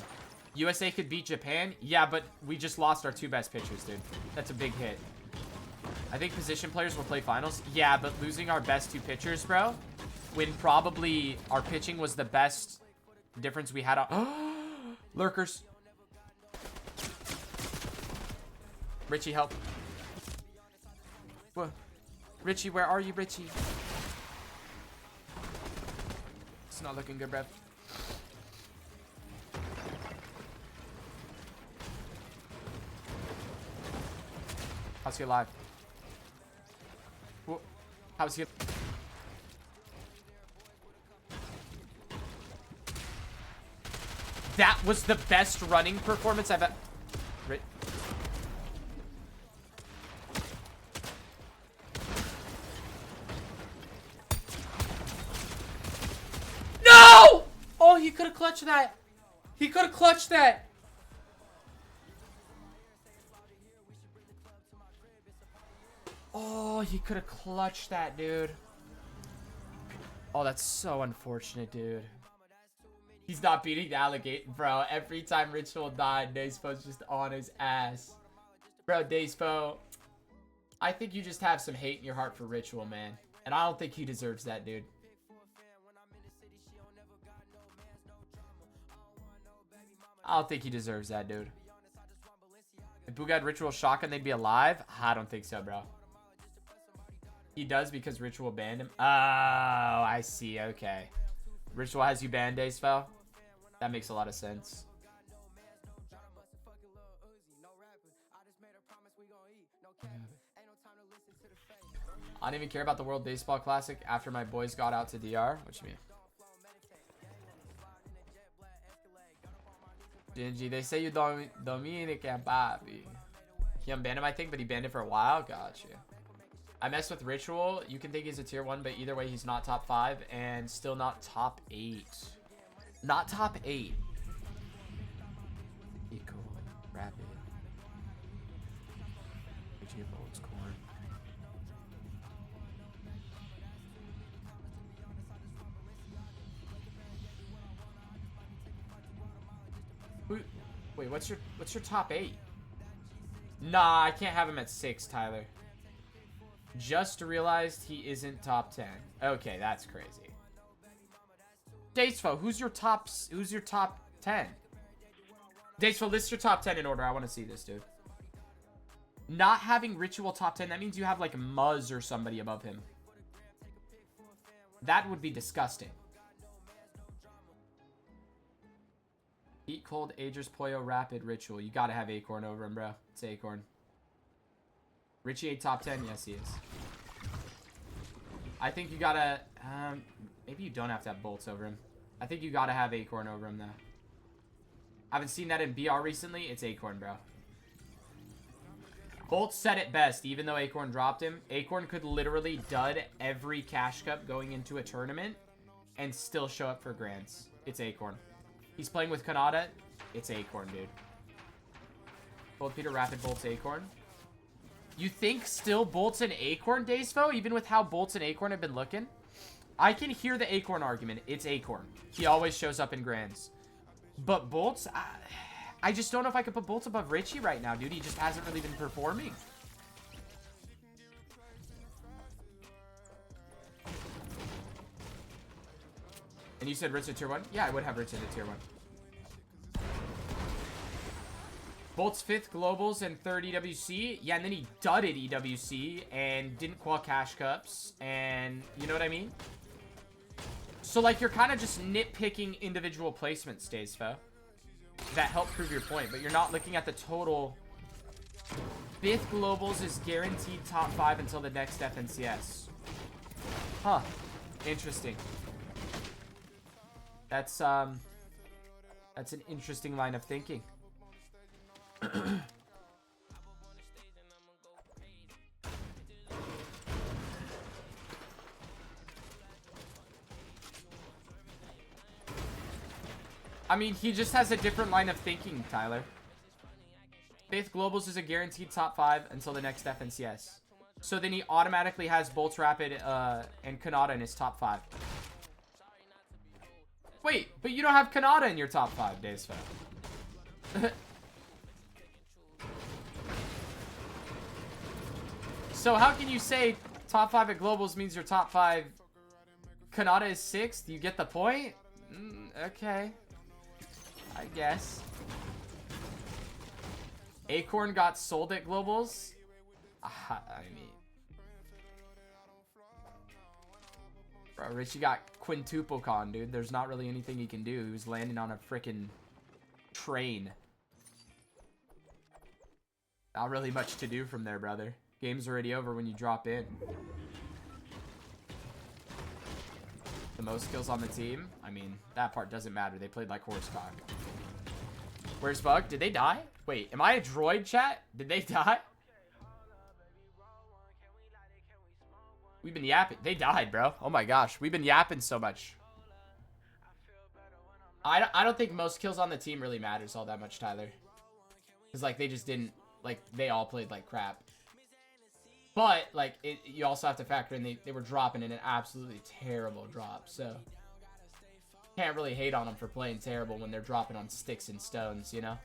USA could beat Japan. Yeah, but we just lost our 2 best pitchers, dude. That's a big hit. I think position players will play finals. Yeah, but losing our best 2 pitchers, bro, when probably our pitching was the best difference we had on... Lurkers. Richie, help. What? Richie, where are you, Richie? It's not looking good, bruv. How's he alive? How's he? That was the best running performance I've ever... No! Oh, he could have clutched that. He could have clutched that. Oh, he could have clutched that, dude. Oh, that's so unfortunate, dude. He's not beating the alligator, bro. Every time Ritual died, Nacepo's just on his ass. Bro, Dayspo, I think you just have some hate in your heart for Ritual, man. And I don't think he deserves that, dude. I don't think he deserves that, dude. If Bugha had Ritual Shotgun, they'd be alive? I don't think so, bro. He does because Ritual banned him. Oh, I see. Okay. Ritual has you banned, Dayspo? That makes a lot of sense. I didn't even care about the World Baseball Classic after my boys got out to DR. What you mean? GNG, they say you Dominican, papi. He unbanned him, I think, but he banned it for a while. Gotcha. I messed with Ritual. You can think he's a tier 1, but either way, he's not top 5 and still not top 8. Not top 8. Eco, Rapid. AJ Bolts, Corn. Wait, what's your top 8? Nah, I can't have him at 6, Tyler. Just realized he isn't top 10. Okay, that's crazy. Dacefo, who's your top 10? Dacefo, list your top 10 in order. I want to see this, dude. Not having Ritual top 10, that means you have like Muzz or somebody above him. That would be disgusting. Heat, Cold, Aegis, Poyo, Rapid, Ritual. You gotta have Acorn over him, bro. It's Acorn. Richie 8 top 10? Yes, he is. I think you gotta... maybe you don't have to have Bolts over him. I think you gotta have Acorn over him, though. I haven't seen that in BR recently. It's Acorn, bro. Bolts said it best, even though Acorn dropped him. Acorn could literally dud every Cash Cup going into a tournament and still show up for Grands. It's Acorn. He's playing with Kanata. It's Acorn, dude. Both Peter, Rapid, Bolts, Acorn. You think still Bolts and Acorn, Dacefo, even with how Bolts and Acorn have been looking? I can hear the Acorn argument. It's Acorn. He always shows up in Grands. But Bolts, I just don't know if I could put Bolts above Richie right now, dude. He just hasn't really been performing. And you said Ritz at tier 1? Yeah, I would have Ritz at tier 1. Bolt's 5th Globals and 3rd EWC. Yeah, and then he dudded EWC and didn't qual Cash Cups. And you know what I mean? So, like, you're kind of just nitpicking individual placements, Dacefo. That help prove your point. But you're not looking at the total. 5th Globals is guaranteed top 5 until the next FNCS. Huh. Interesting. That's an interesting line of thinking. I mean, he just has a different line of thinking, Tyler. 5th Globals is a guaranteed top 5 until the next FNCS. So then he automatically has Bolts, Rapid, and Kanata in his top 5. Wait, but you don't have Kanata in your top 5, Dacefo. So how can you say top 5 at Globals means your top 5 Kanata is 6th? You get the point? Okay. I guess. Acorn got sold at Globals? I mean... Bro, Richie got quintuple con, dude. There's not really anything he can do. He was landing on a freaking train. Not really much to do from there, brother. Game's already over when you drop in. The most kills on the team? I mean, that part doesn't matter. They played like horsecock. Where's Bug? Did they die? Wait, am I a droid, chat? Did they die? We've been yapping. They died, bro. Oh my gosh. We've been yapping so much. I don't think most kills on the team really matters all that much, Tyler. Because, like, they just didn't... Like, they all played like crap. But, like, you also have to factor in they were dropping in an absolutely terrible drop. So, can't really hate on them for playing terrible when they're dropping on sticks and stones, you know?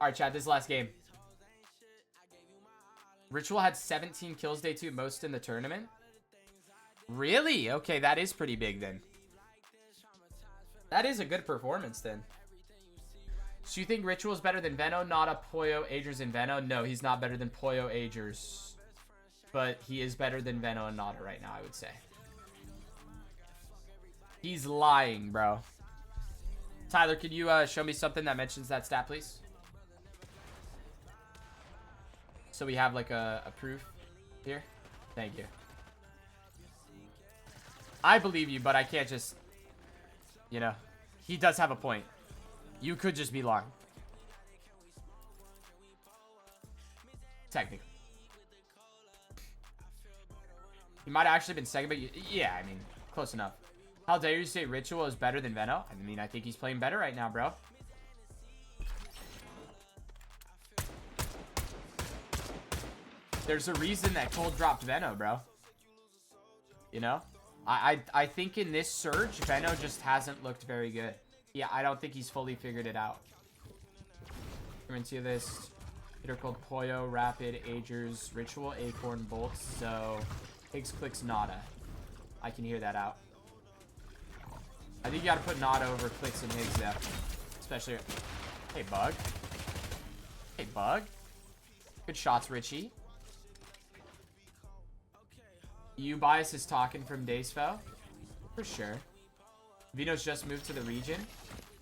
Alright, Chad, this is the last game. Ritual had 17 kills day 2, most in the tournament. Really? Okay, that is pretty big then. That is a good performance then. So you think Ritual is better than Veno, Nada, Poyo, Agers, and Veno? No, he's not better than Poyo, Agers. But he is better than Veno and Nada right now, I would say. He's lying, bro. Tyler, can you show me something that mentions that stat, please? So we have like a proof here. Thank you. I believe you, but I can't just, you know, he does have a point. You could just be lying. Technically. He might have actually been second, but yeah, I mean, close enough. How dare you say Ritual is better than Veno? I mean, I think he's playing better right now, bro. There's a reason that Cole dropped Veno, bro. You know? I think in this surge, Veno just hasn't looked very good. Yeah, I don't think he's fully figured it out. Come into this. Hitter called Poyo, Rapid, Agers, Ritual, Acorn, Bolt, so Higgs clicks Nada. I can hear that out. I think you gotta put Nada over Clicks and Higgs though. Especially. Hey, Bug. Hey, Bug. Good shots, Richie. You bias is talking from Daysfo. For sure. Vino's just moved to the region.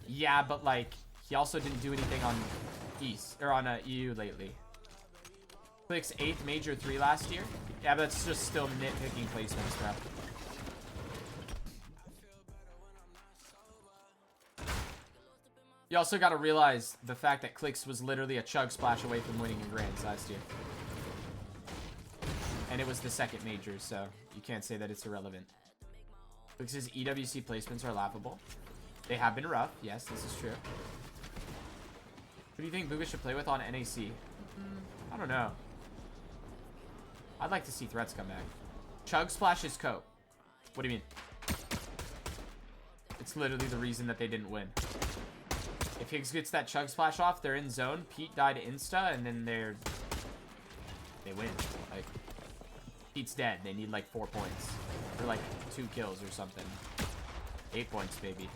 Yeah, but like, he also didn't do anything on East, or on EU lately. Clicks 8th Major 3 last year. Yeah, but that's just still nitpicking placements, bro. You also got to realize the fact that Clicks was literally a chug splash away from winning in Grands last year. And it was the second major, so you can't say that it's irrelevant. Clicks' EWC placements are laughable. They have been rough. Yes, this is true. Who do you think Bugha should play with on NAC? I don't know. I'd like to see Threats come back. Chug Splash is cope. What do you mean? It's literally the reason that they didn't win. If Higgs gets that Chug Splash off, they're in zone. Pete died insta, and then they win. Like, Pete's dead. They need like 4 points. Or like 2 kills or something. 8 points, baby.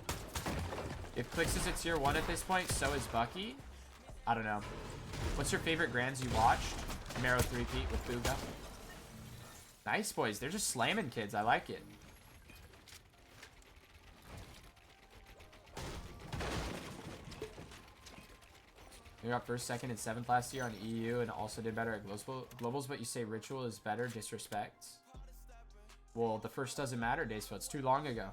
If Clicks is a tier 1 at this point, so is Bucky. I don't know. What's your favorite Grands you watched? Camaro 3-peat with Bugha. Nice, boys. They're just slamming kids. I like it. You got first, second, and 7th last year on EU and also did better at globals, but you say Ritual is better. Disrespect. Well, the first doesn't matter, Daysfo. It's too long ago.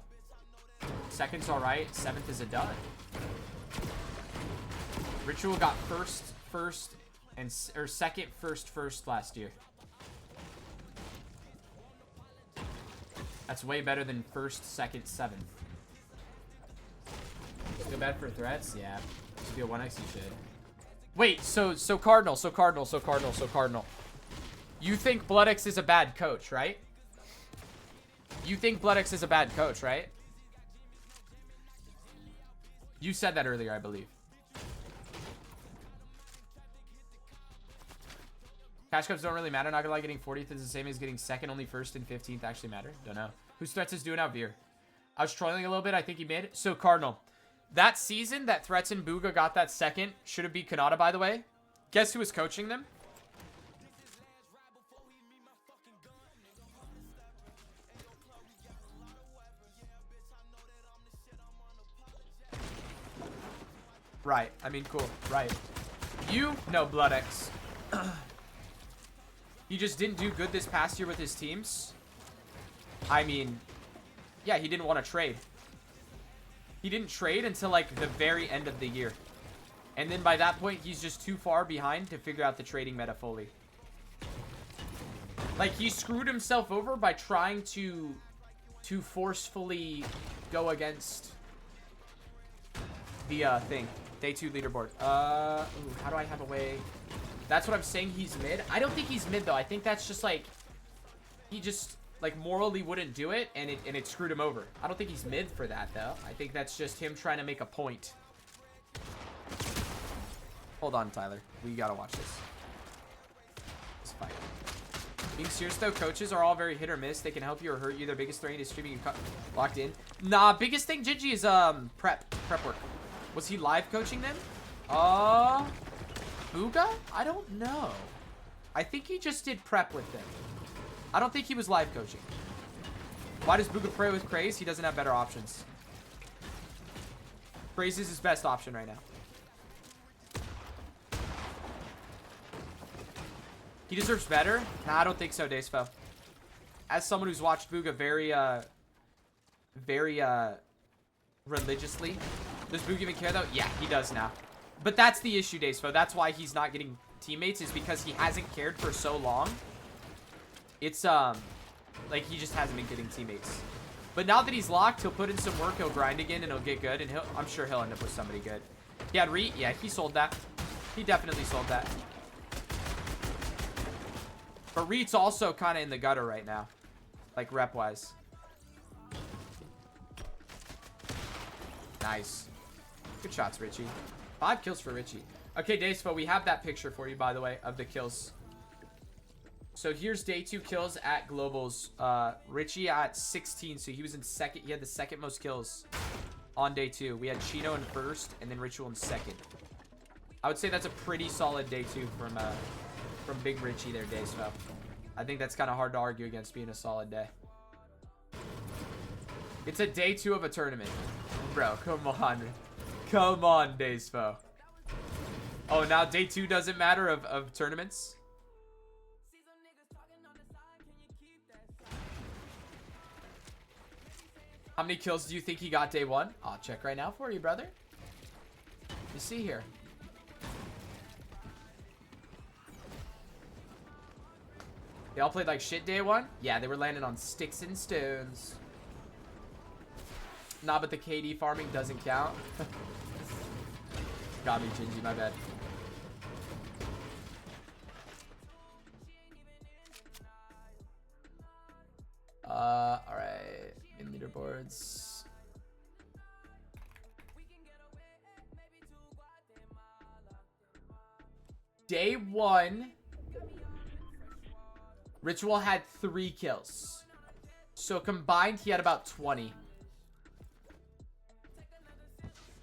Second's alright. 7th is a dud. Ritual got first, and second, first last year. That's way better than first, second, 7th. Feel bad for Threats? Yeah. Should be a 1x, you should. Wait, so Cardinal. You think BloodX is a bad coach, right? You think BloodX is a bad coach, right? You said that earlier, I believe. Cash cups don't really matter. Not gonna lie, getting 40th is the same as getting second. Only first and 15th actually matter. Don't know. Whose Threats is doing out Veer? I was trolling a little bit. I think he made it. So Cardinal. That season that Threats and Bugha got that second should have beat Kanata, by the way. Guess who was coaching them? Right. I mean, cool. Right. You? No, BloodX. He just didn't do good this past year with his teams. I mean, yeah, he didn't want to trade. He didn't trade until, like, the very end of the year. And then by that point, he's just too far behind to figure out the trading meta fully. Like, he screwed himself over by trying to forcefully go against the thing. Day 2 leaderboard. Ooh, how do I have a way? That's what I'm saying. He's mid. I don't think he's mid, though. I think that's just, like, he just... like, morally wouldn't do it, and it screwed him over. I don't think he's mid for that, though. I think that's just him trying to make a point. Hold on, Tyler. We gotta watch this. This fight. Being serious though, coaches are all very hit or miss. They can help you or hurt you. Their biggest threat is streaming and locked in. Nah, biggest thing, Gingy, is prep work. Was he live coaching them? Bugha? I don't know. I think he just did prep with them. I don't think he was live coaching. Why does Bugha play with Kraez? He doesn't have better options. Kraez is his best option right now. He deserves better? Nah, I don't think so, Dacefo. As someone who's watched Bugha very religiously. Does Bugha even care, though? Yeah, he does now. But that's the issue, Dacefo. That's why he's not getting teammates, is because he hasn't cared for so long. It's, like, he just hasn't been getting teammates. But now that he's locked, he'll put in some work, he'll grind again, and he'll get good, and I'm sure he'll end up with somebody good. He had Reet? Yeah, he sold that. He definitely sold that. But Reet's also kind of in the gutter right now. Like, rep-wise. Nice. Good shots, Richie. 5 kills for Richie. Okay, Dacefo, we have that picture for you, by the way, of the kills. So here's day 2 kills at Globals. Richie at 16, so he was in second. He had the second most kills on day 2. We had Chino in first, and then Ritual in second. I would say that's a pretty solid day 2 from Big Richie there, Dacefo. I think that's kind of hard to argue against being a solid day. It's a day 2 of a tournament. Bro, come on. Come on, Dacefo. Oh, now day 2 doesn't matter of tournaments? How many kills do you think he got day 1? I'll check right now for you, brother. You see here. They all played like shit day 1? Yeah, they were landing on sticks and stones. Nah, but the KD farming doesn't count. Got me, Gingy, my bad. Alright. In leaderboards. Day 1. Ritual had 3 kills. So combined, he had about 20.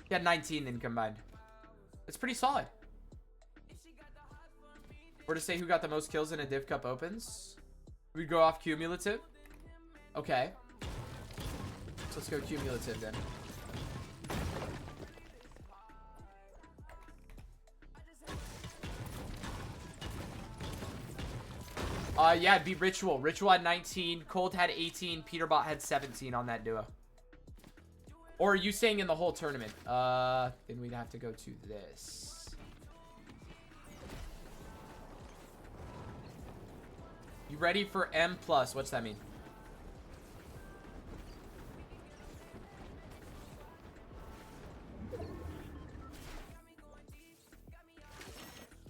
He had 19 then combined. It's pretty solid. Or to say who got the most kills in a Div Cup Opens. We go off cumulative. Okay. So let's go cumulative then. Yeah, it'd be Ritual. Ritual had 19. Cold had 18. Peterbot had 17 on that duo. Or are you saying in the whole tournament? Then we'd have to go to this. You ready for M+? What's that mean?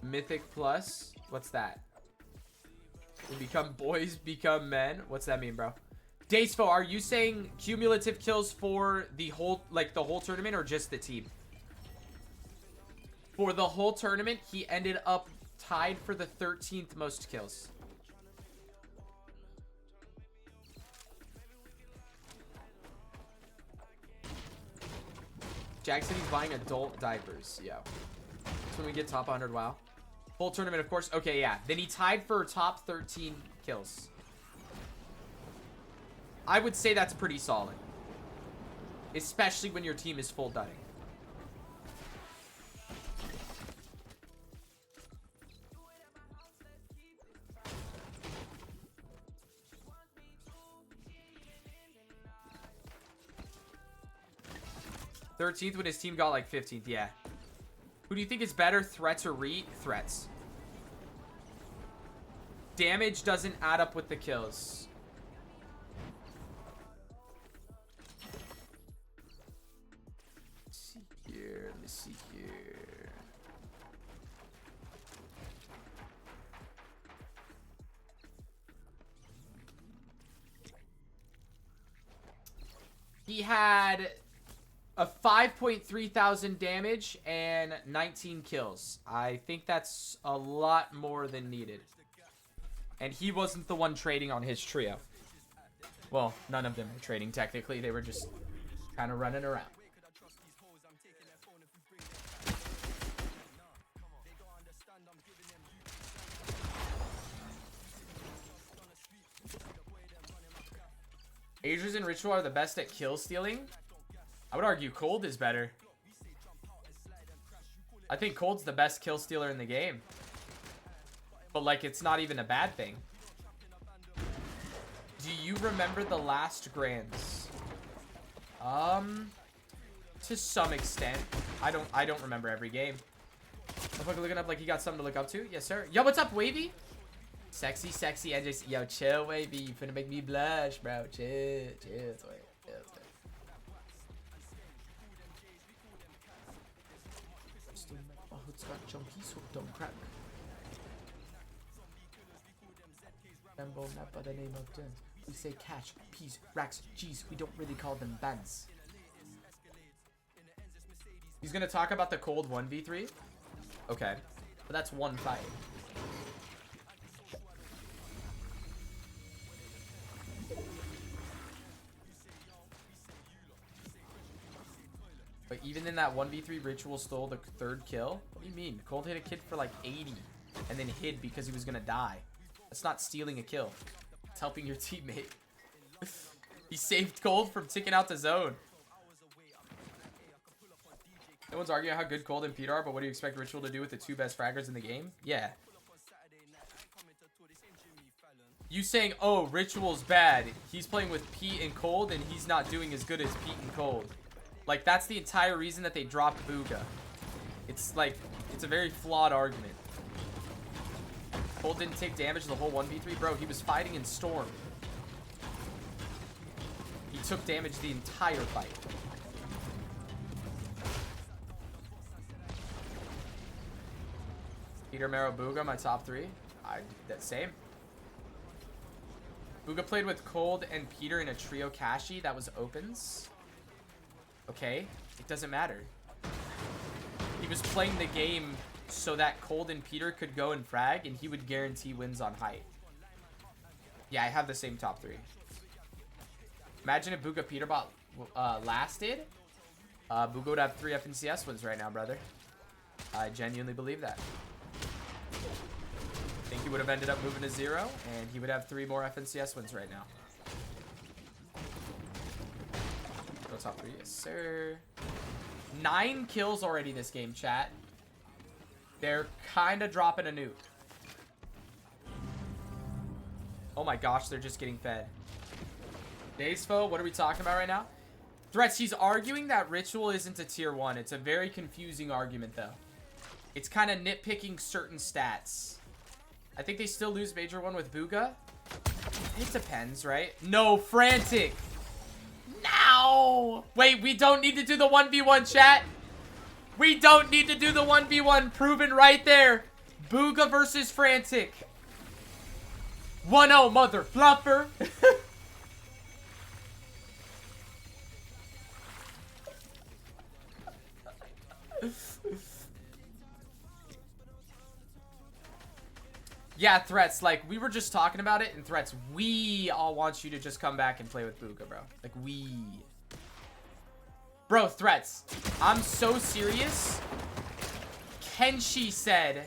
Mythic Plus? What's that? We become boys, become men. What's that mean, bro? Dacefo, are you saying cumulative kills for the whole, like the whole tournament, or just the team? For the whole tournament, he ended up tied for the 13th most kills. Jag said he's buying adult diapers. Yeah. That's when we get top 100. Wow. Full tournament, of course. Okay, yeah. Then he tied for top 13 kills. I would say that's pretty solid. Especially when your team is full dutting. $13th when his team got like 15th, yeah. Who do you think is better, Threats or Reet? Threats. Damage doesn't add up with the kills. Let's see here. Let me see here. He had a 5.3 thousand damage and 19 kills. I think that's a lot more than needed. And he wasn't the one trading on his trio. Well, none of them were trading technically. They were just kind of running around. Aegis and Ritual are the best at kill stealing. I would argue Cold is better. I think Cold's the best kill stealer in the game. But like, it's not even a bad thing. Do you remember the last Grands? To some extent. I don't remember every game. Motherfucker looking up like he got something to look up to. Yes, sir. Yo, what's up, Wavy? Sexy, sexy, NJC. Yo, chill, Wavy. You finna make me blush, bro. Chill, chill, chill. Not by the name of Dens. We say cash, peas, racks, G's. We don't really call them bands. He's gonna talk about the cold 1v3. Okay, but that's one fight. But even in that 1v3, Ritual stole the third kill. What do you mean? Cold hit a kid for like 80 and then hid because he was gonna die. That's not stealing a kill. It's helping your teammate. He saved Cold from ticking out the zone. No one's arguing how good Cold and Pete are, but what do you expect Ritual to do with the two best fraggers in the game? Yeah. You saying, oh, Ritual's bad. He's playing with Pete and Cold, and he's not doing as good as Pete and Cold. Like, that's the entire reason that they dropped Bugha. It's like, it's a very flawed argument. Cold didn't take damage the whole 1v3. Bro, he was fighting in Storm. He took damage the entire fight. Peter, Mero, Bugha, my top three. That same. Bugha played with Cold and Peter in a trio Kashi. That was opens. Okay, it doesn't matter. He was playing the game so that Cold and Peter could go and frag, and he would guarantee wins on height. Yeah, I have the same top three. Imagine if Bugha Peter bot lasted. Bugha would have 3 FNCS wins right now, brother. I genuinely believe that. I think he would have ended up moving to 0, and he would have 3 more FNCS wins right now. Go top 3, yes, sir. 9 kills already this game, chat. They're kind of dropping a nuke. Oh my gosh, they're just getting fed. Daysfo, what are we talking about right now? Threats, he's arguing that Ritual isn't a tier 1. It's a very confusing argument, though. It's kind of nitpicking certain stats. I think they still lose Major 1 with Bugha. It depends, right? No, Frantic. No! Wait, we don't need to do the 1v1, chat. We don't need to do the 1v1. Proven right there. Bugha versus Frantic. 1-0, mother fluffer. Yeah, Threats, like, we were just talking about it, and Threats, we all want you to just come back and play with Bugha, bro. Like, we. Bro, Threats, I'm so serious. Kenshi said,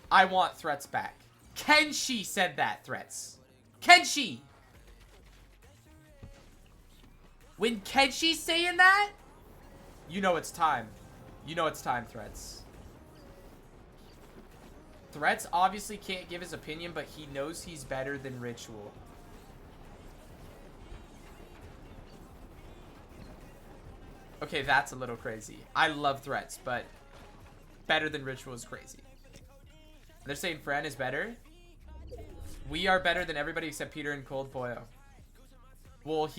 I want Threats back. Kenshi said that, Threats. Kenshi! When Kenshi's saying that, you know it's time. You know it's time, Threats. Threats obviously can't give his opinion, but he knows he's better than Ritual. Okay, that's a little crazy. I love Threats, but better than Ritual is crazy. They're saying Fran is better. We are better than everybody except Peter and Cold Poyo. Well,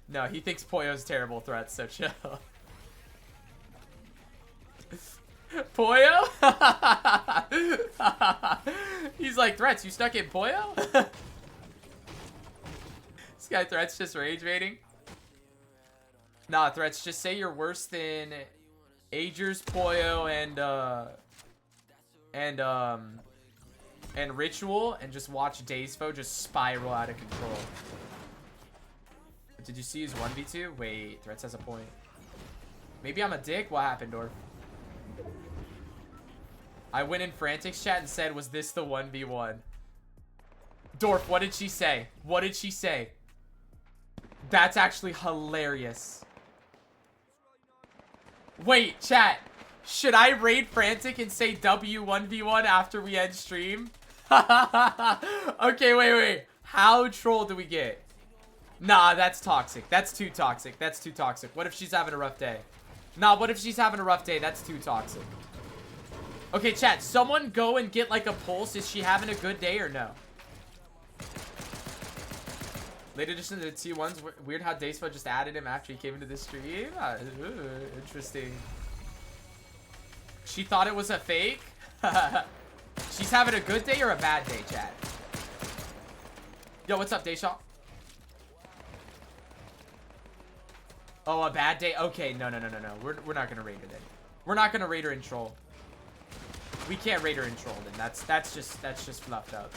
no, he thinks Poyo's terrible, Threats, so chill. Poyo? He's like, Threats, you stuck in Poyo? guy Threats just rage baiting. Nah, Threats, just say you're worse than Agers, Poyo, and Ritual, and just watch Daysfo just spiral out of control. Did you see his 1v2? Wait, Threats has a point. Maybe I'm a dick? What happened, Dorf? I went in Frantics chat and said, was this the 1v1? Dorf, what did she say? What did she say? That's actually hilarious. Wait, chat. Should I raid Frantic and say W1v1 after we end stream? Okay, wait. How troll do we get? Nah, that's toxic. That's too toxic. That's too toxic. What if she's having a rough day? Nah, what if she's having a rough day? That's too toxic. Okay, chat. Someone go and get like a pulse. Is she having a good day or no? Late addition to the T1s. Weird how Dayspo just added him after he came into the stream. Interesting. She thought it was a fake? She's having a good day or a bad day, chat? Yo, what's up, Dayshaw? Oh, a bad day? Okay, no. We're not gonna raid her then. We're not gonna raid her and troll. We can't raid her and troll then. That's just fluffed up.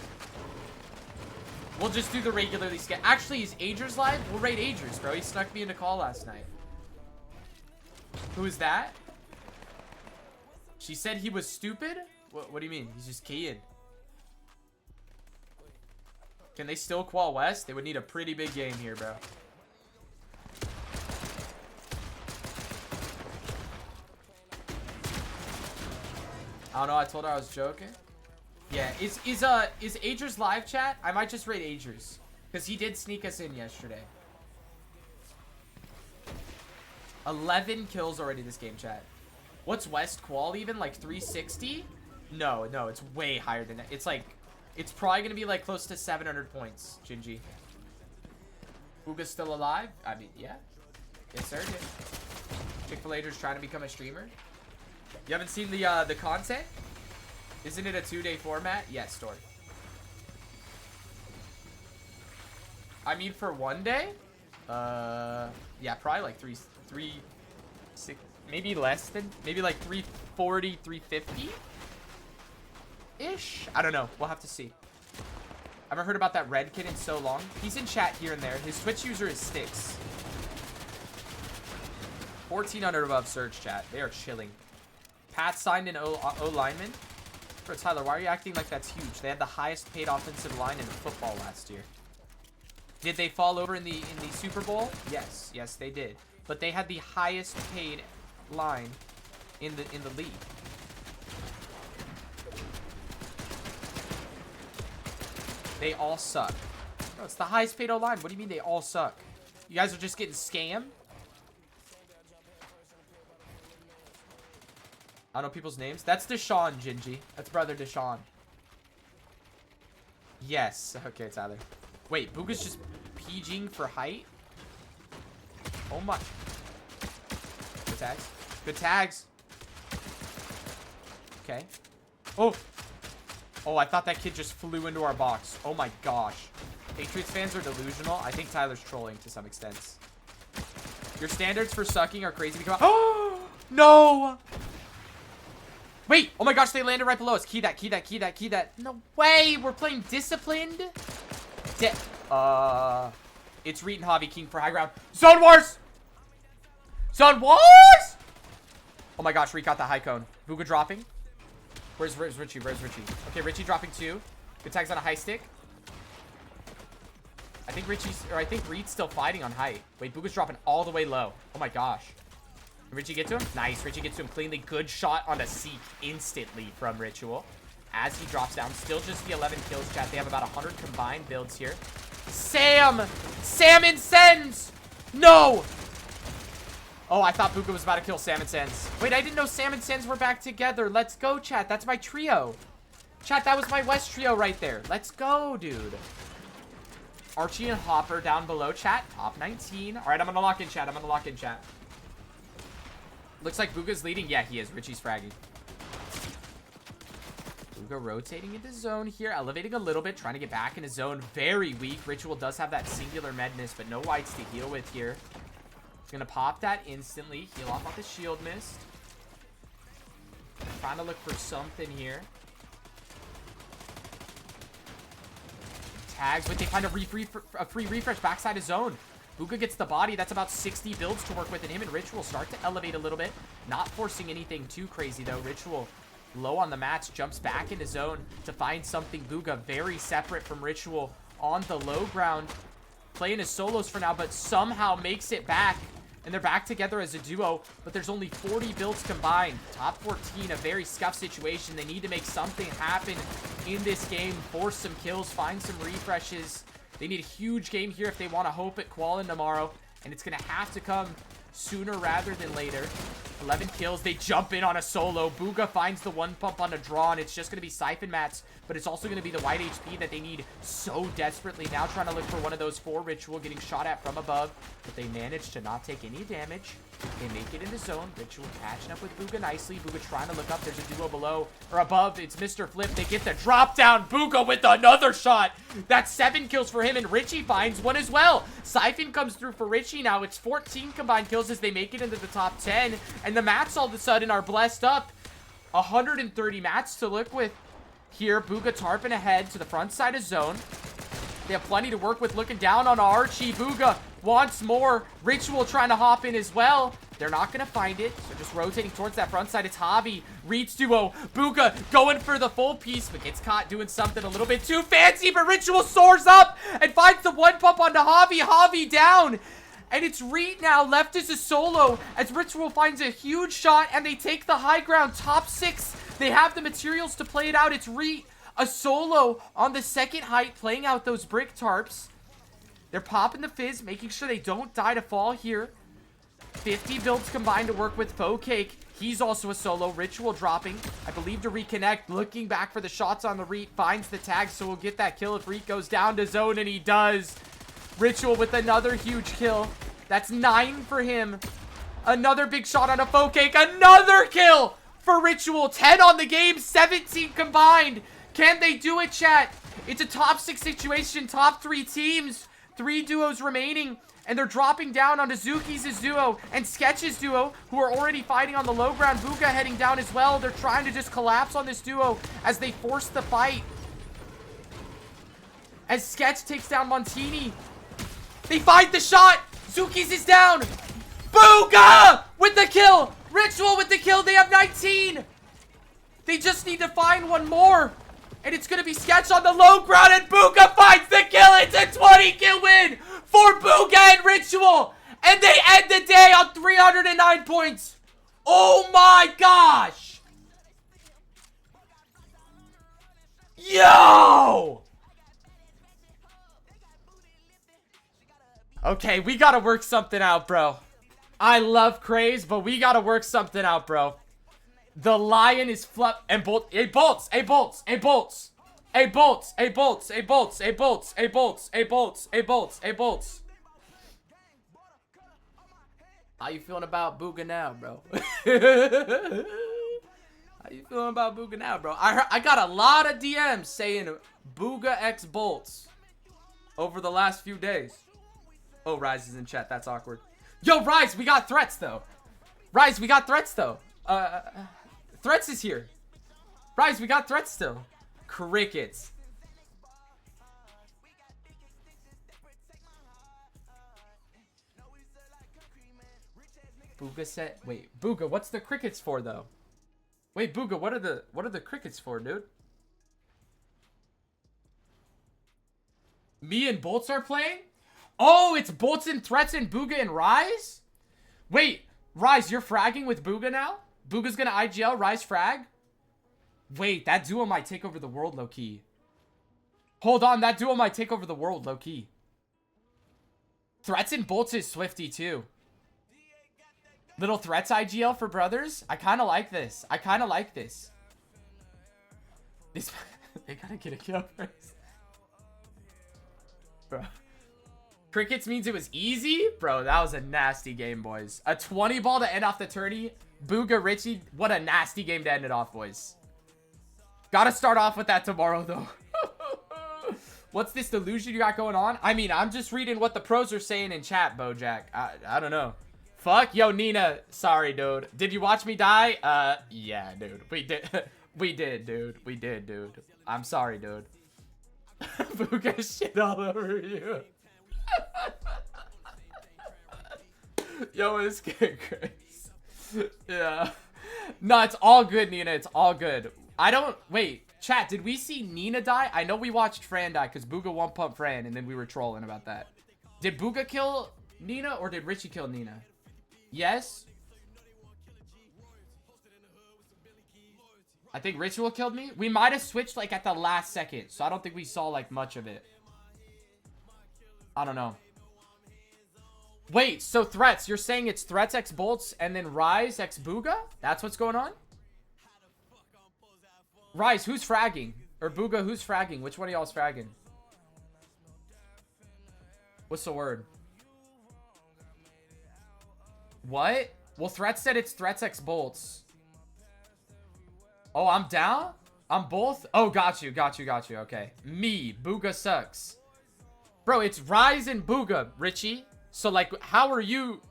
We'll just do the regularly scheduled. Actually, is Agers live? We'll raid Agers, bro. He snuck me into call last night. Who is that? She said he was stupid? What do you mean? He's just keying. Can they still qual West? They would need a pretty big game here, bro. I don't know. I told her I was joking. Yeah. Is Agers live, chat? I might just raid Agers. Because he did sneak us in yesterday. 11 kills already this game, chat. What's West qual even? Like 360? No, it's way higher than that. It's like, it's probably going to be like close to 700 points, Gingy. Bugha's still alive? I mean, yeah. Yes, sir. Chick-fil-A just trying to become a streamer. You haven't seen the content? Isn't it a 2-day format? Yes, Story. I mean, for 1 day? Yeah, probably like 3, 6, maybe less than, maybe like 340, 350-ish? I don't know. We'll have to see. I haven't heard about that red kid in so long. He's in chat here and there. His Twitch user is Sticks. 1400 above surge, chat. They are chilling. Pat signed an O lineman. Bro, Tyler, why are you acting like that's huge? They had the highest paid offensive line in football last year. Did they fall over in the Super Bowl? Yes, they did. But they had the highest paid line in the league. They all suck. Bro, it's the highest paid O-line. What do you mean they all suck? You guys are just getting scammed? I don't know people's names. That's Deshaun, Gingy. That's brother Deshaun. Yes. Okay, Tyler. Wait, Bugha's just PGing for height? Oh my. Good tags. Good tags. Okay. Oh. Oh, I thought that kid just flew into our box. Oh my gosh. Patriots fans are delusional. I think Tyler's trolling to some extent. Your standards for sucking are crazy because— oh no! Wait! Oh my gosh, they landed right below us. Key that, key that, key that, key that. No way! We're playing disciplined? It's Reet and Javi King for high ground. Zone Wars! Zone Wars! Oh my gosh, Reet got the high cone. Bugha dropping. Where's Richie? Where's Richie? Okay, Richie dropping 2. Good tags on a high stick. I think Reed's still fighting on height. Wait, Bugha's dropping all the way low. Oh my gosh. Did Richie get to him? Nice. Richie gets to him cleanly. Good shot on a seek instantly from Ritual. As he drops down. Still just the 11 kills, chat. They have about 100 combined builds here. Sam! Salmon Sens! No! Oh, I thought Bugha was about to kill Salmon Sens. Wait, I didn't know Salmon Sens were back together. Let's go, chat. That's my trio. Chat, that was my West trio right there. Let's go, dude. Archie and Hopper down below, chat. Top 19. All right, I'm going to lock in, chat. I'm going to lock in, chat. Looks like Bugha's leading. Yeah, he is. Richie's fragging. Bugha rotating into zone here, elevating a little bit, trying to get back into zone. Very weak. Ritual does have that singular madness, but no whites to heal with here. Gonna pop that instantly. Heal off the shield mist. Trying to look for something here. Tags, but they find a free refresh backside of zone. Bugha gets the body. That's about 60 builds to work with, and him and Ritual start to elevate a little bit. Not forcing anything too crazy, though. Ritual low on the match, jumps back into zone to find something. Bugha very separate from Ritual on the low ground. Playing his solos for now, but somehow makes it back. And they're back together as a duo, but there's only 40 builds combined. Top 14, a very scuffed situation. They need to make something happen in this game. Force some kills, find some refreshes. They need a huge game here if they want to hope at Qualin tomorrow. And it's going to have to come sooner rather than later. 11 kills. They jump in on a solo. Bugha finds the one pump on a draw, and it's just going to be Siphon Mats. But it's also going to be the white HP that they need so desperately. Now trying to look for one of those for Ritual, getting shot at from above. But they manage to not take any damage. They make it into zone. Ritual catching up with Bugha nicely. Bugha trying to look up. There's a duo below or above. It's Mr. Flip. They get the drop down. Bugha with another shot. That's 7 kills for him, and Richie finds one as well. Siphon comes through for Richie now. It's 14 combined kills as they make it into the top 10. And the mats all of a sudden are blessed up. 130 mats to look with here. Bugha tarping ahead to the front side of zone. They have plenty to work with. Looking down on Archie. Bugha wants more. Ritual trying to hop in as well. They're not going to find it. So just rotating towards that front side. It's Javi. Reach duo. Bugha going for the full piece, but gets caught doing something a little bit too fancy. But Ritual soars up and finds the one pump onto Javi. Javi down. And it's Reet now left as a solo as Ritual finds a huge shot and they take the high ground. Top 6. They have the materials to play it out. It's Reet, a solo on the second height, playing out those brick tarps. They're popping the fizz, making sure they don't die to fall here. 50 builds combined to work with Faux Cake. He's also a solo. Ritual dropping, I believe, to reconnect. Looking back for the shots on the Reet. Finds the tag, so we'll get that kill if Reet goes down to zone, and he does. Ritual with another huge kill. That's 9 for him. Another big shot on a Faux Cake. Another kill for Ritual. 10 on the game, 17 combined. Can they do it, chat? It's a top 6 situation, top 3 teams. 3 duos remaining, and they're dropping down onto Zuki's duo and Sketch's duo, who are already fighting on the low ground. Bugha heading down as well. They're trying to just collapse on this duo as they force the fight. As Sketch takes down Montini. They find the shot. Zuki's is down. Bugha with the kill. Ritual with the kill. They have 19. They just need to find one more. And it's going to be Sketch on the low ground, and Bugha finds the kill. It's a 20-kill win for Bugha and Ritual. And they end the day on 309 points. Oh my gosh. Yo. Okay, we got to work something out, bro. I love Kraez, but we got to work something out, bro. The lion is and bolts, a bolts, a bolts, a bolts, a bolts, a bolts, a bolts, a bolts, a bolts, a bolts, a bolts, a bolts. How you feeling about Bugha now, bro? How you feeling about Bugha now, bro? I got a lot of DMs saying Bugha X bolts over the last few days. Oh, Rise is in chat. That's awkward. Yo, Rise, we got threats though. Rise, we got threats though. Threats is here. Rise, we got threats still. Crickets. Bugha said, wait, Bugha, what's the crickets for though? Wait, Bugha, what are the crickets for, dude? Me and Bolts are playing? Oh, it's Bolts and Threats and Bugha and Rise? Wait, Rise, you're fragging with Bugha now? Bugha's gonna IGL, Rise frag? Wait, that duo might take over the world low-key. Hold on, that duo might take over the world low-key. Threats and Bolts is Swifty too. Little Threats IGL for brothers? I kinda like this. I kinda like this. They gotta get a kill first. Bro. Crickets means it was easy? Bro, that was a nasty game, boys. A 20 ball to end off the tourney. Bugha, Richie, what a nasty game to end it off, boys. Gotta start off with that tomorrow, though. What's this delusion you got going on? I mean, I'm just reading what the pros are saying in chat, Bojack. I don't know. Fuck. Yo, Nina. Sorry, dude. Did you watch me die? Yeah, dude. We did. We did, dude. We did, dude. I'm sorry, dude. Bugha shit all over you. Yo, it's getting crazy. Yeah. No, it's all good, Nina. It's all good. I don't... Wait. Chat, did we see Nina die? I know we watched Fran die because Bugha one-pump Fran and then we were trolling about that. Did Bugha kill Nina or did Richie kill Nina? Yes? I think Ritual killed me. We might have switched like at the last second. So I don't think we saw like much of it. I don't know. Wait, so Threats. You're saying it's Threats x Bolts and then Rise x Bugha? That's what's going on? Rise, who's fragging? Or Bugha, who's fragging? Which one of y'all's fragging? What's the word? What? Well, Threats said it's Threats x Bolts. Oh, I'm down? I'm both? Oh, got you. Okay. Me, Bugha sucks. Bro, it's Rise and Bugha, Richie. So, like, how are you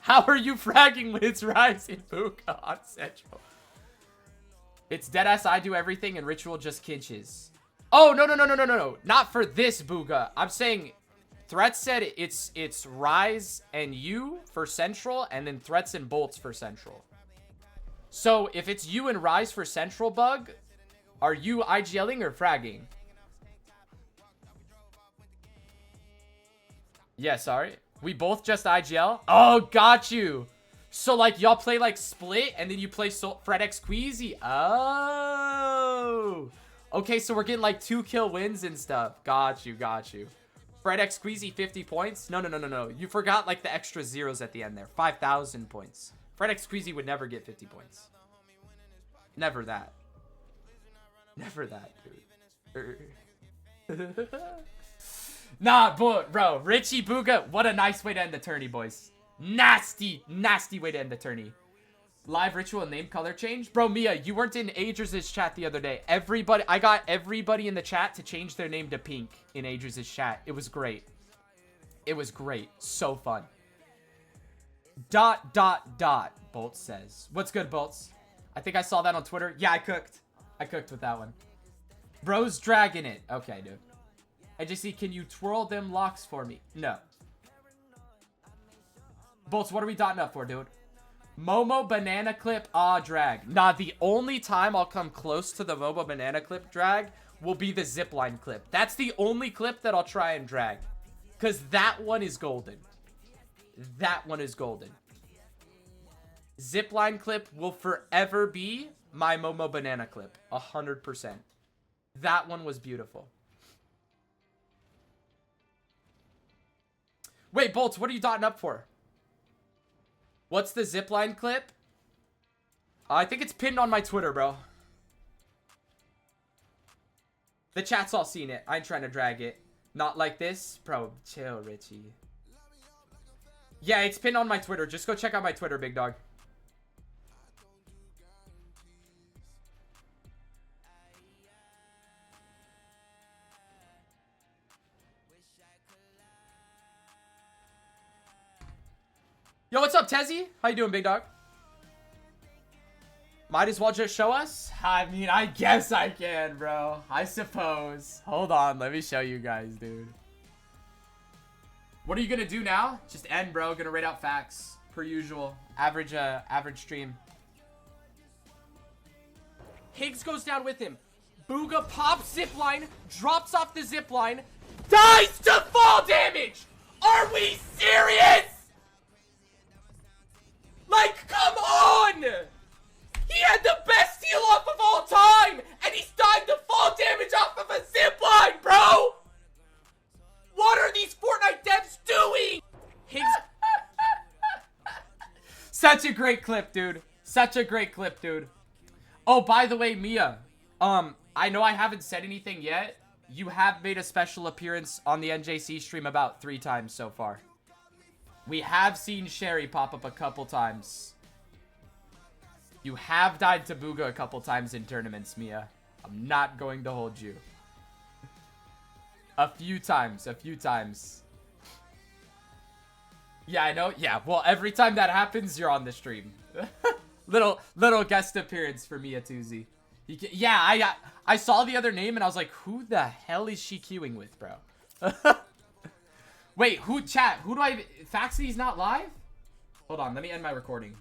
fragging when it's Rise and Bugha on Central? It's deadass I do everything and Ritual just kinches. Oh, no. Not for this Bugha. I'm saying Threats said it's Rise and you for Central and then Threats and Bolts for Central. So, if it's you and Rise for Central, Bug, are you IGLing or fragging? Yeah, sorry. We both just IGL? Oh, got you. So, like, y'all play, like, Split, and then you play Fred X Queasy. Oh. Okay, so we're getting, like, 2-kill wins and stuff. Got you. Fred X Queasy, 50 points? No. You forgot, like, the extra zeros at the end there. 5,000 points. Fred X Queasy would never get 50 points. Never that. Dude. Nah, bro. Richie Bugha, what a nice way to end the tourney, boys. Nasty way to end the tourney. Live Ritual name color change? Bro, Mia, you weren't in Adrian's chat the other day. I got everybody in the chat to change their name to pink in Adrian's chat. It was great. So fun. ... Bolts says. What's good, Bolts? I think I saw that on Twitter. Yeah, I cooked with that one. Bro's dragging it. Okay, dude. AJC, can you twirl them locks for me? No. Bolts, what are we dotting up for, dude? Momo banana clip, drag. Nah, the only time I'll come close to the Momo banana clip drag will be the zipline clip. That's the only clip that I'll try and drag. Because that one is golden. Zipline clip will forever be my Momo banana clip. 100%. That one was beautiful. Wait, Bolts, what are you dotting up for? What's the zipline clip? I think it's pinned on my Twitter, bro. The chat's all seen it. I ain't trying to drag it. Not like this. Bro, chill, Richie. Yeah, it's pinned on my Twitter. Just go check out my Twitter, big dog. Yo, what's up, Tezzy? How you doing, big dog? Might as well just show us? I mean, I guess I can, bro. I suppose. Hold on, let me show you guys, dude. What are you gonna do now? Just end, bro. Gonna rate out facts. Per usual. Average stream. Higgs goes down with him. Bugha pops zipline, drops off the zipline, dies to fall damage! Are we serious? Like, come on! He had the best steal off of all time! And he's dying to fall damage off of a zipline, bro! What are these Fortnite devs doing? Higgs... Such a great clip, dude. Oh, by the way, Mia. I know I haven't said anything yet. You have made a special appearance on the NJC stream about 3 times so far. We have seen Sherry pop up a couple times. You have died to Bugha a couple times in tournaments, Mia. I'm not going to hold you. A few times. Yeah, I know. Yeah, well, every time that happens, you're on the stream. little guest appearance for Mia Tuzi. Yeah, I saw the other name and I was like, who the hell is she queuing with, bro? Wait, who do I... Faxi's not live? Hold on, let me end my recording.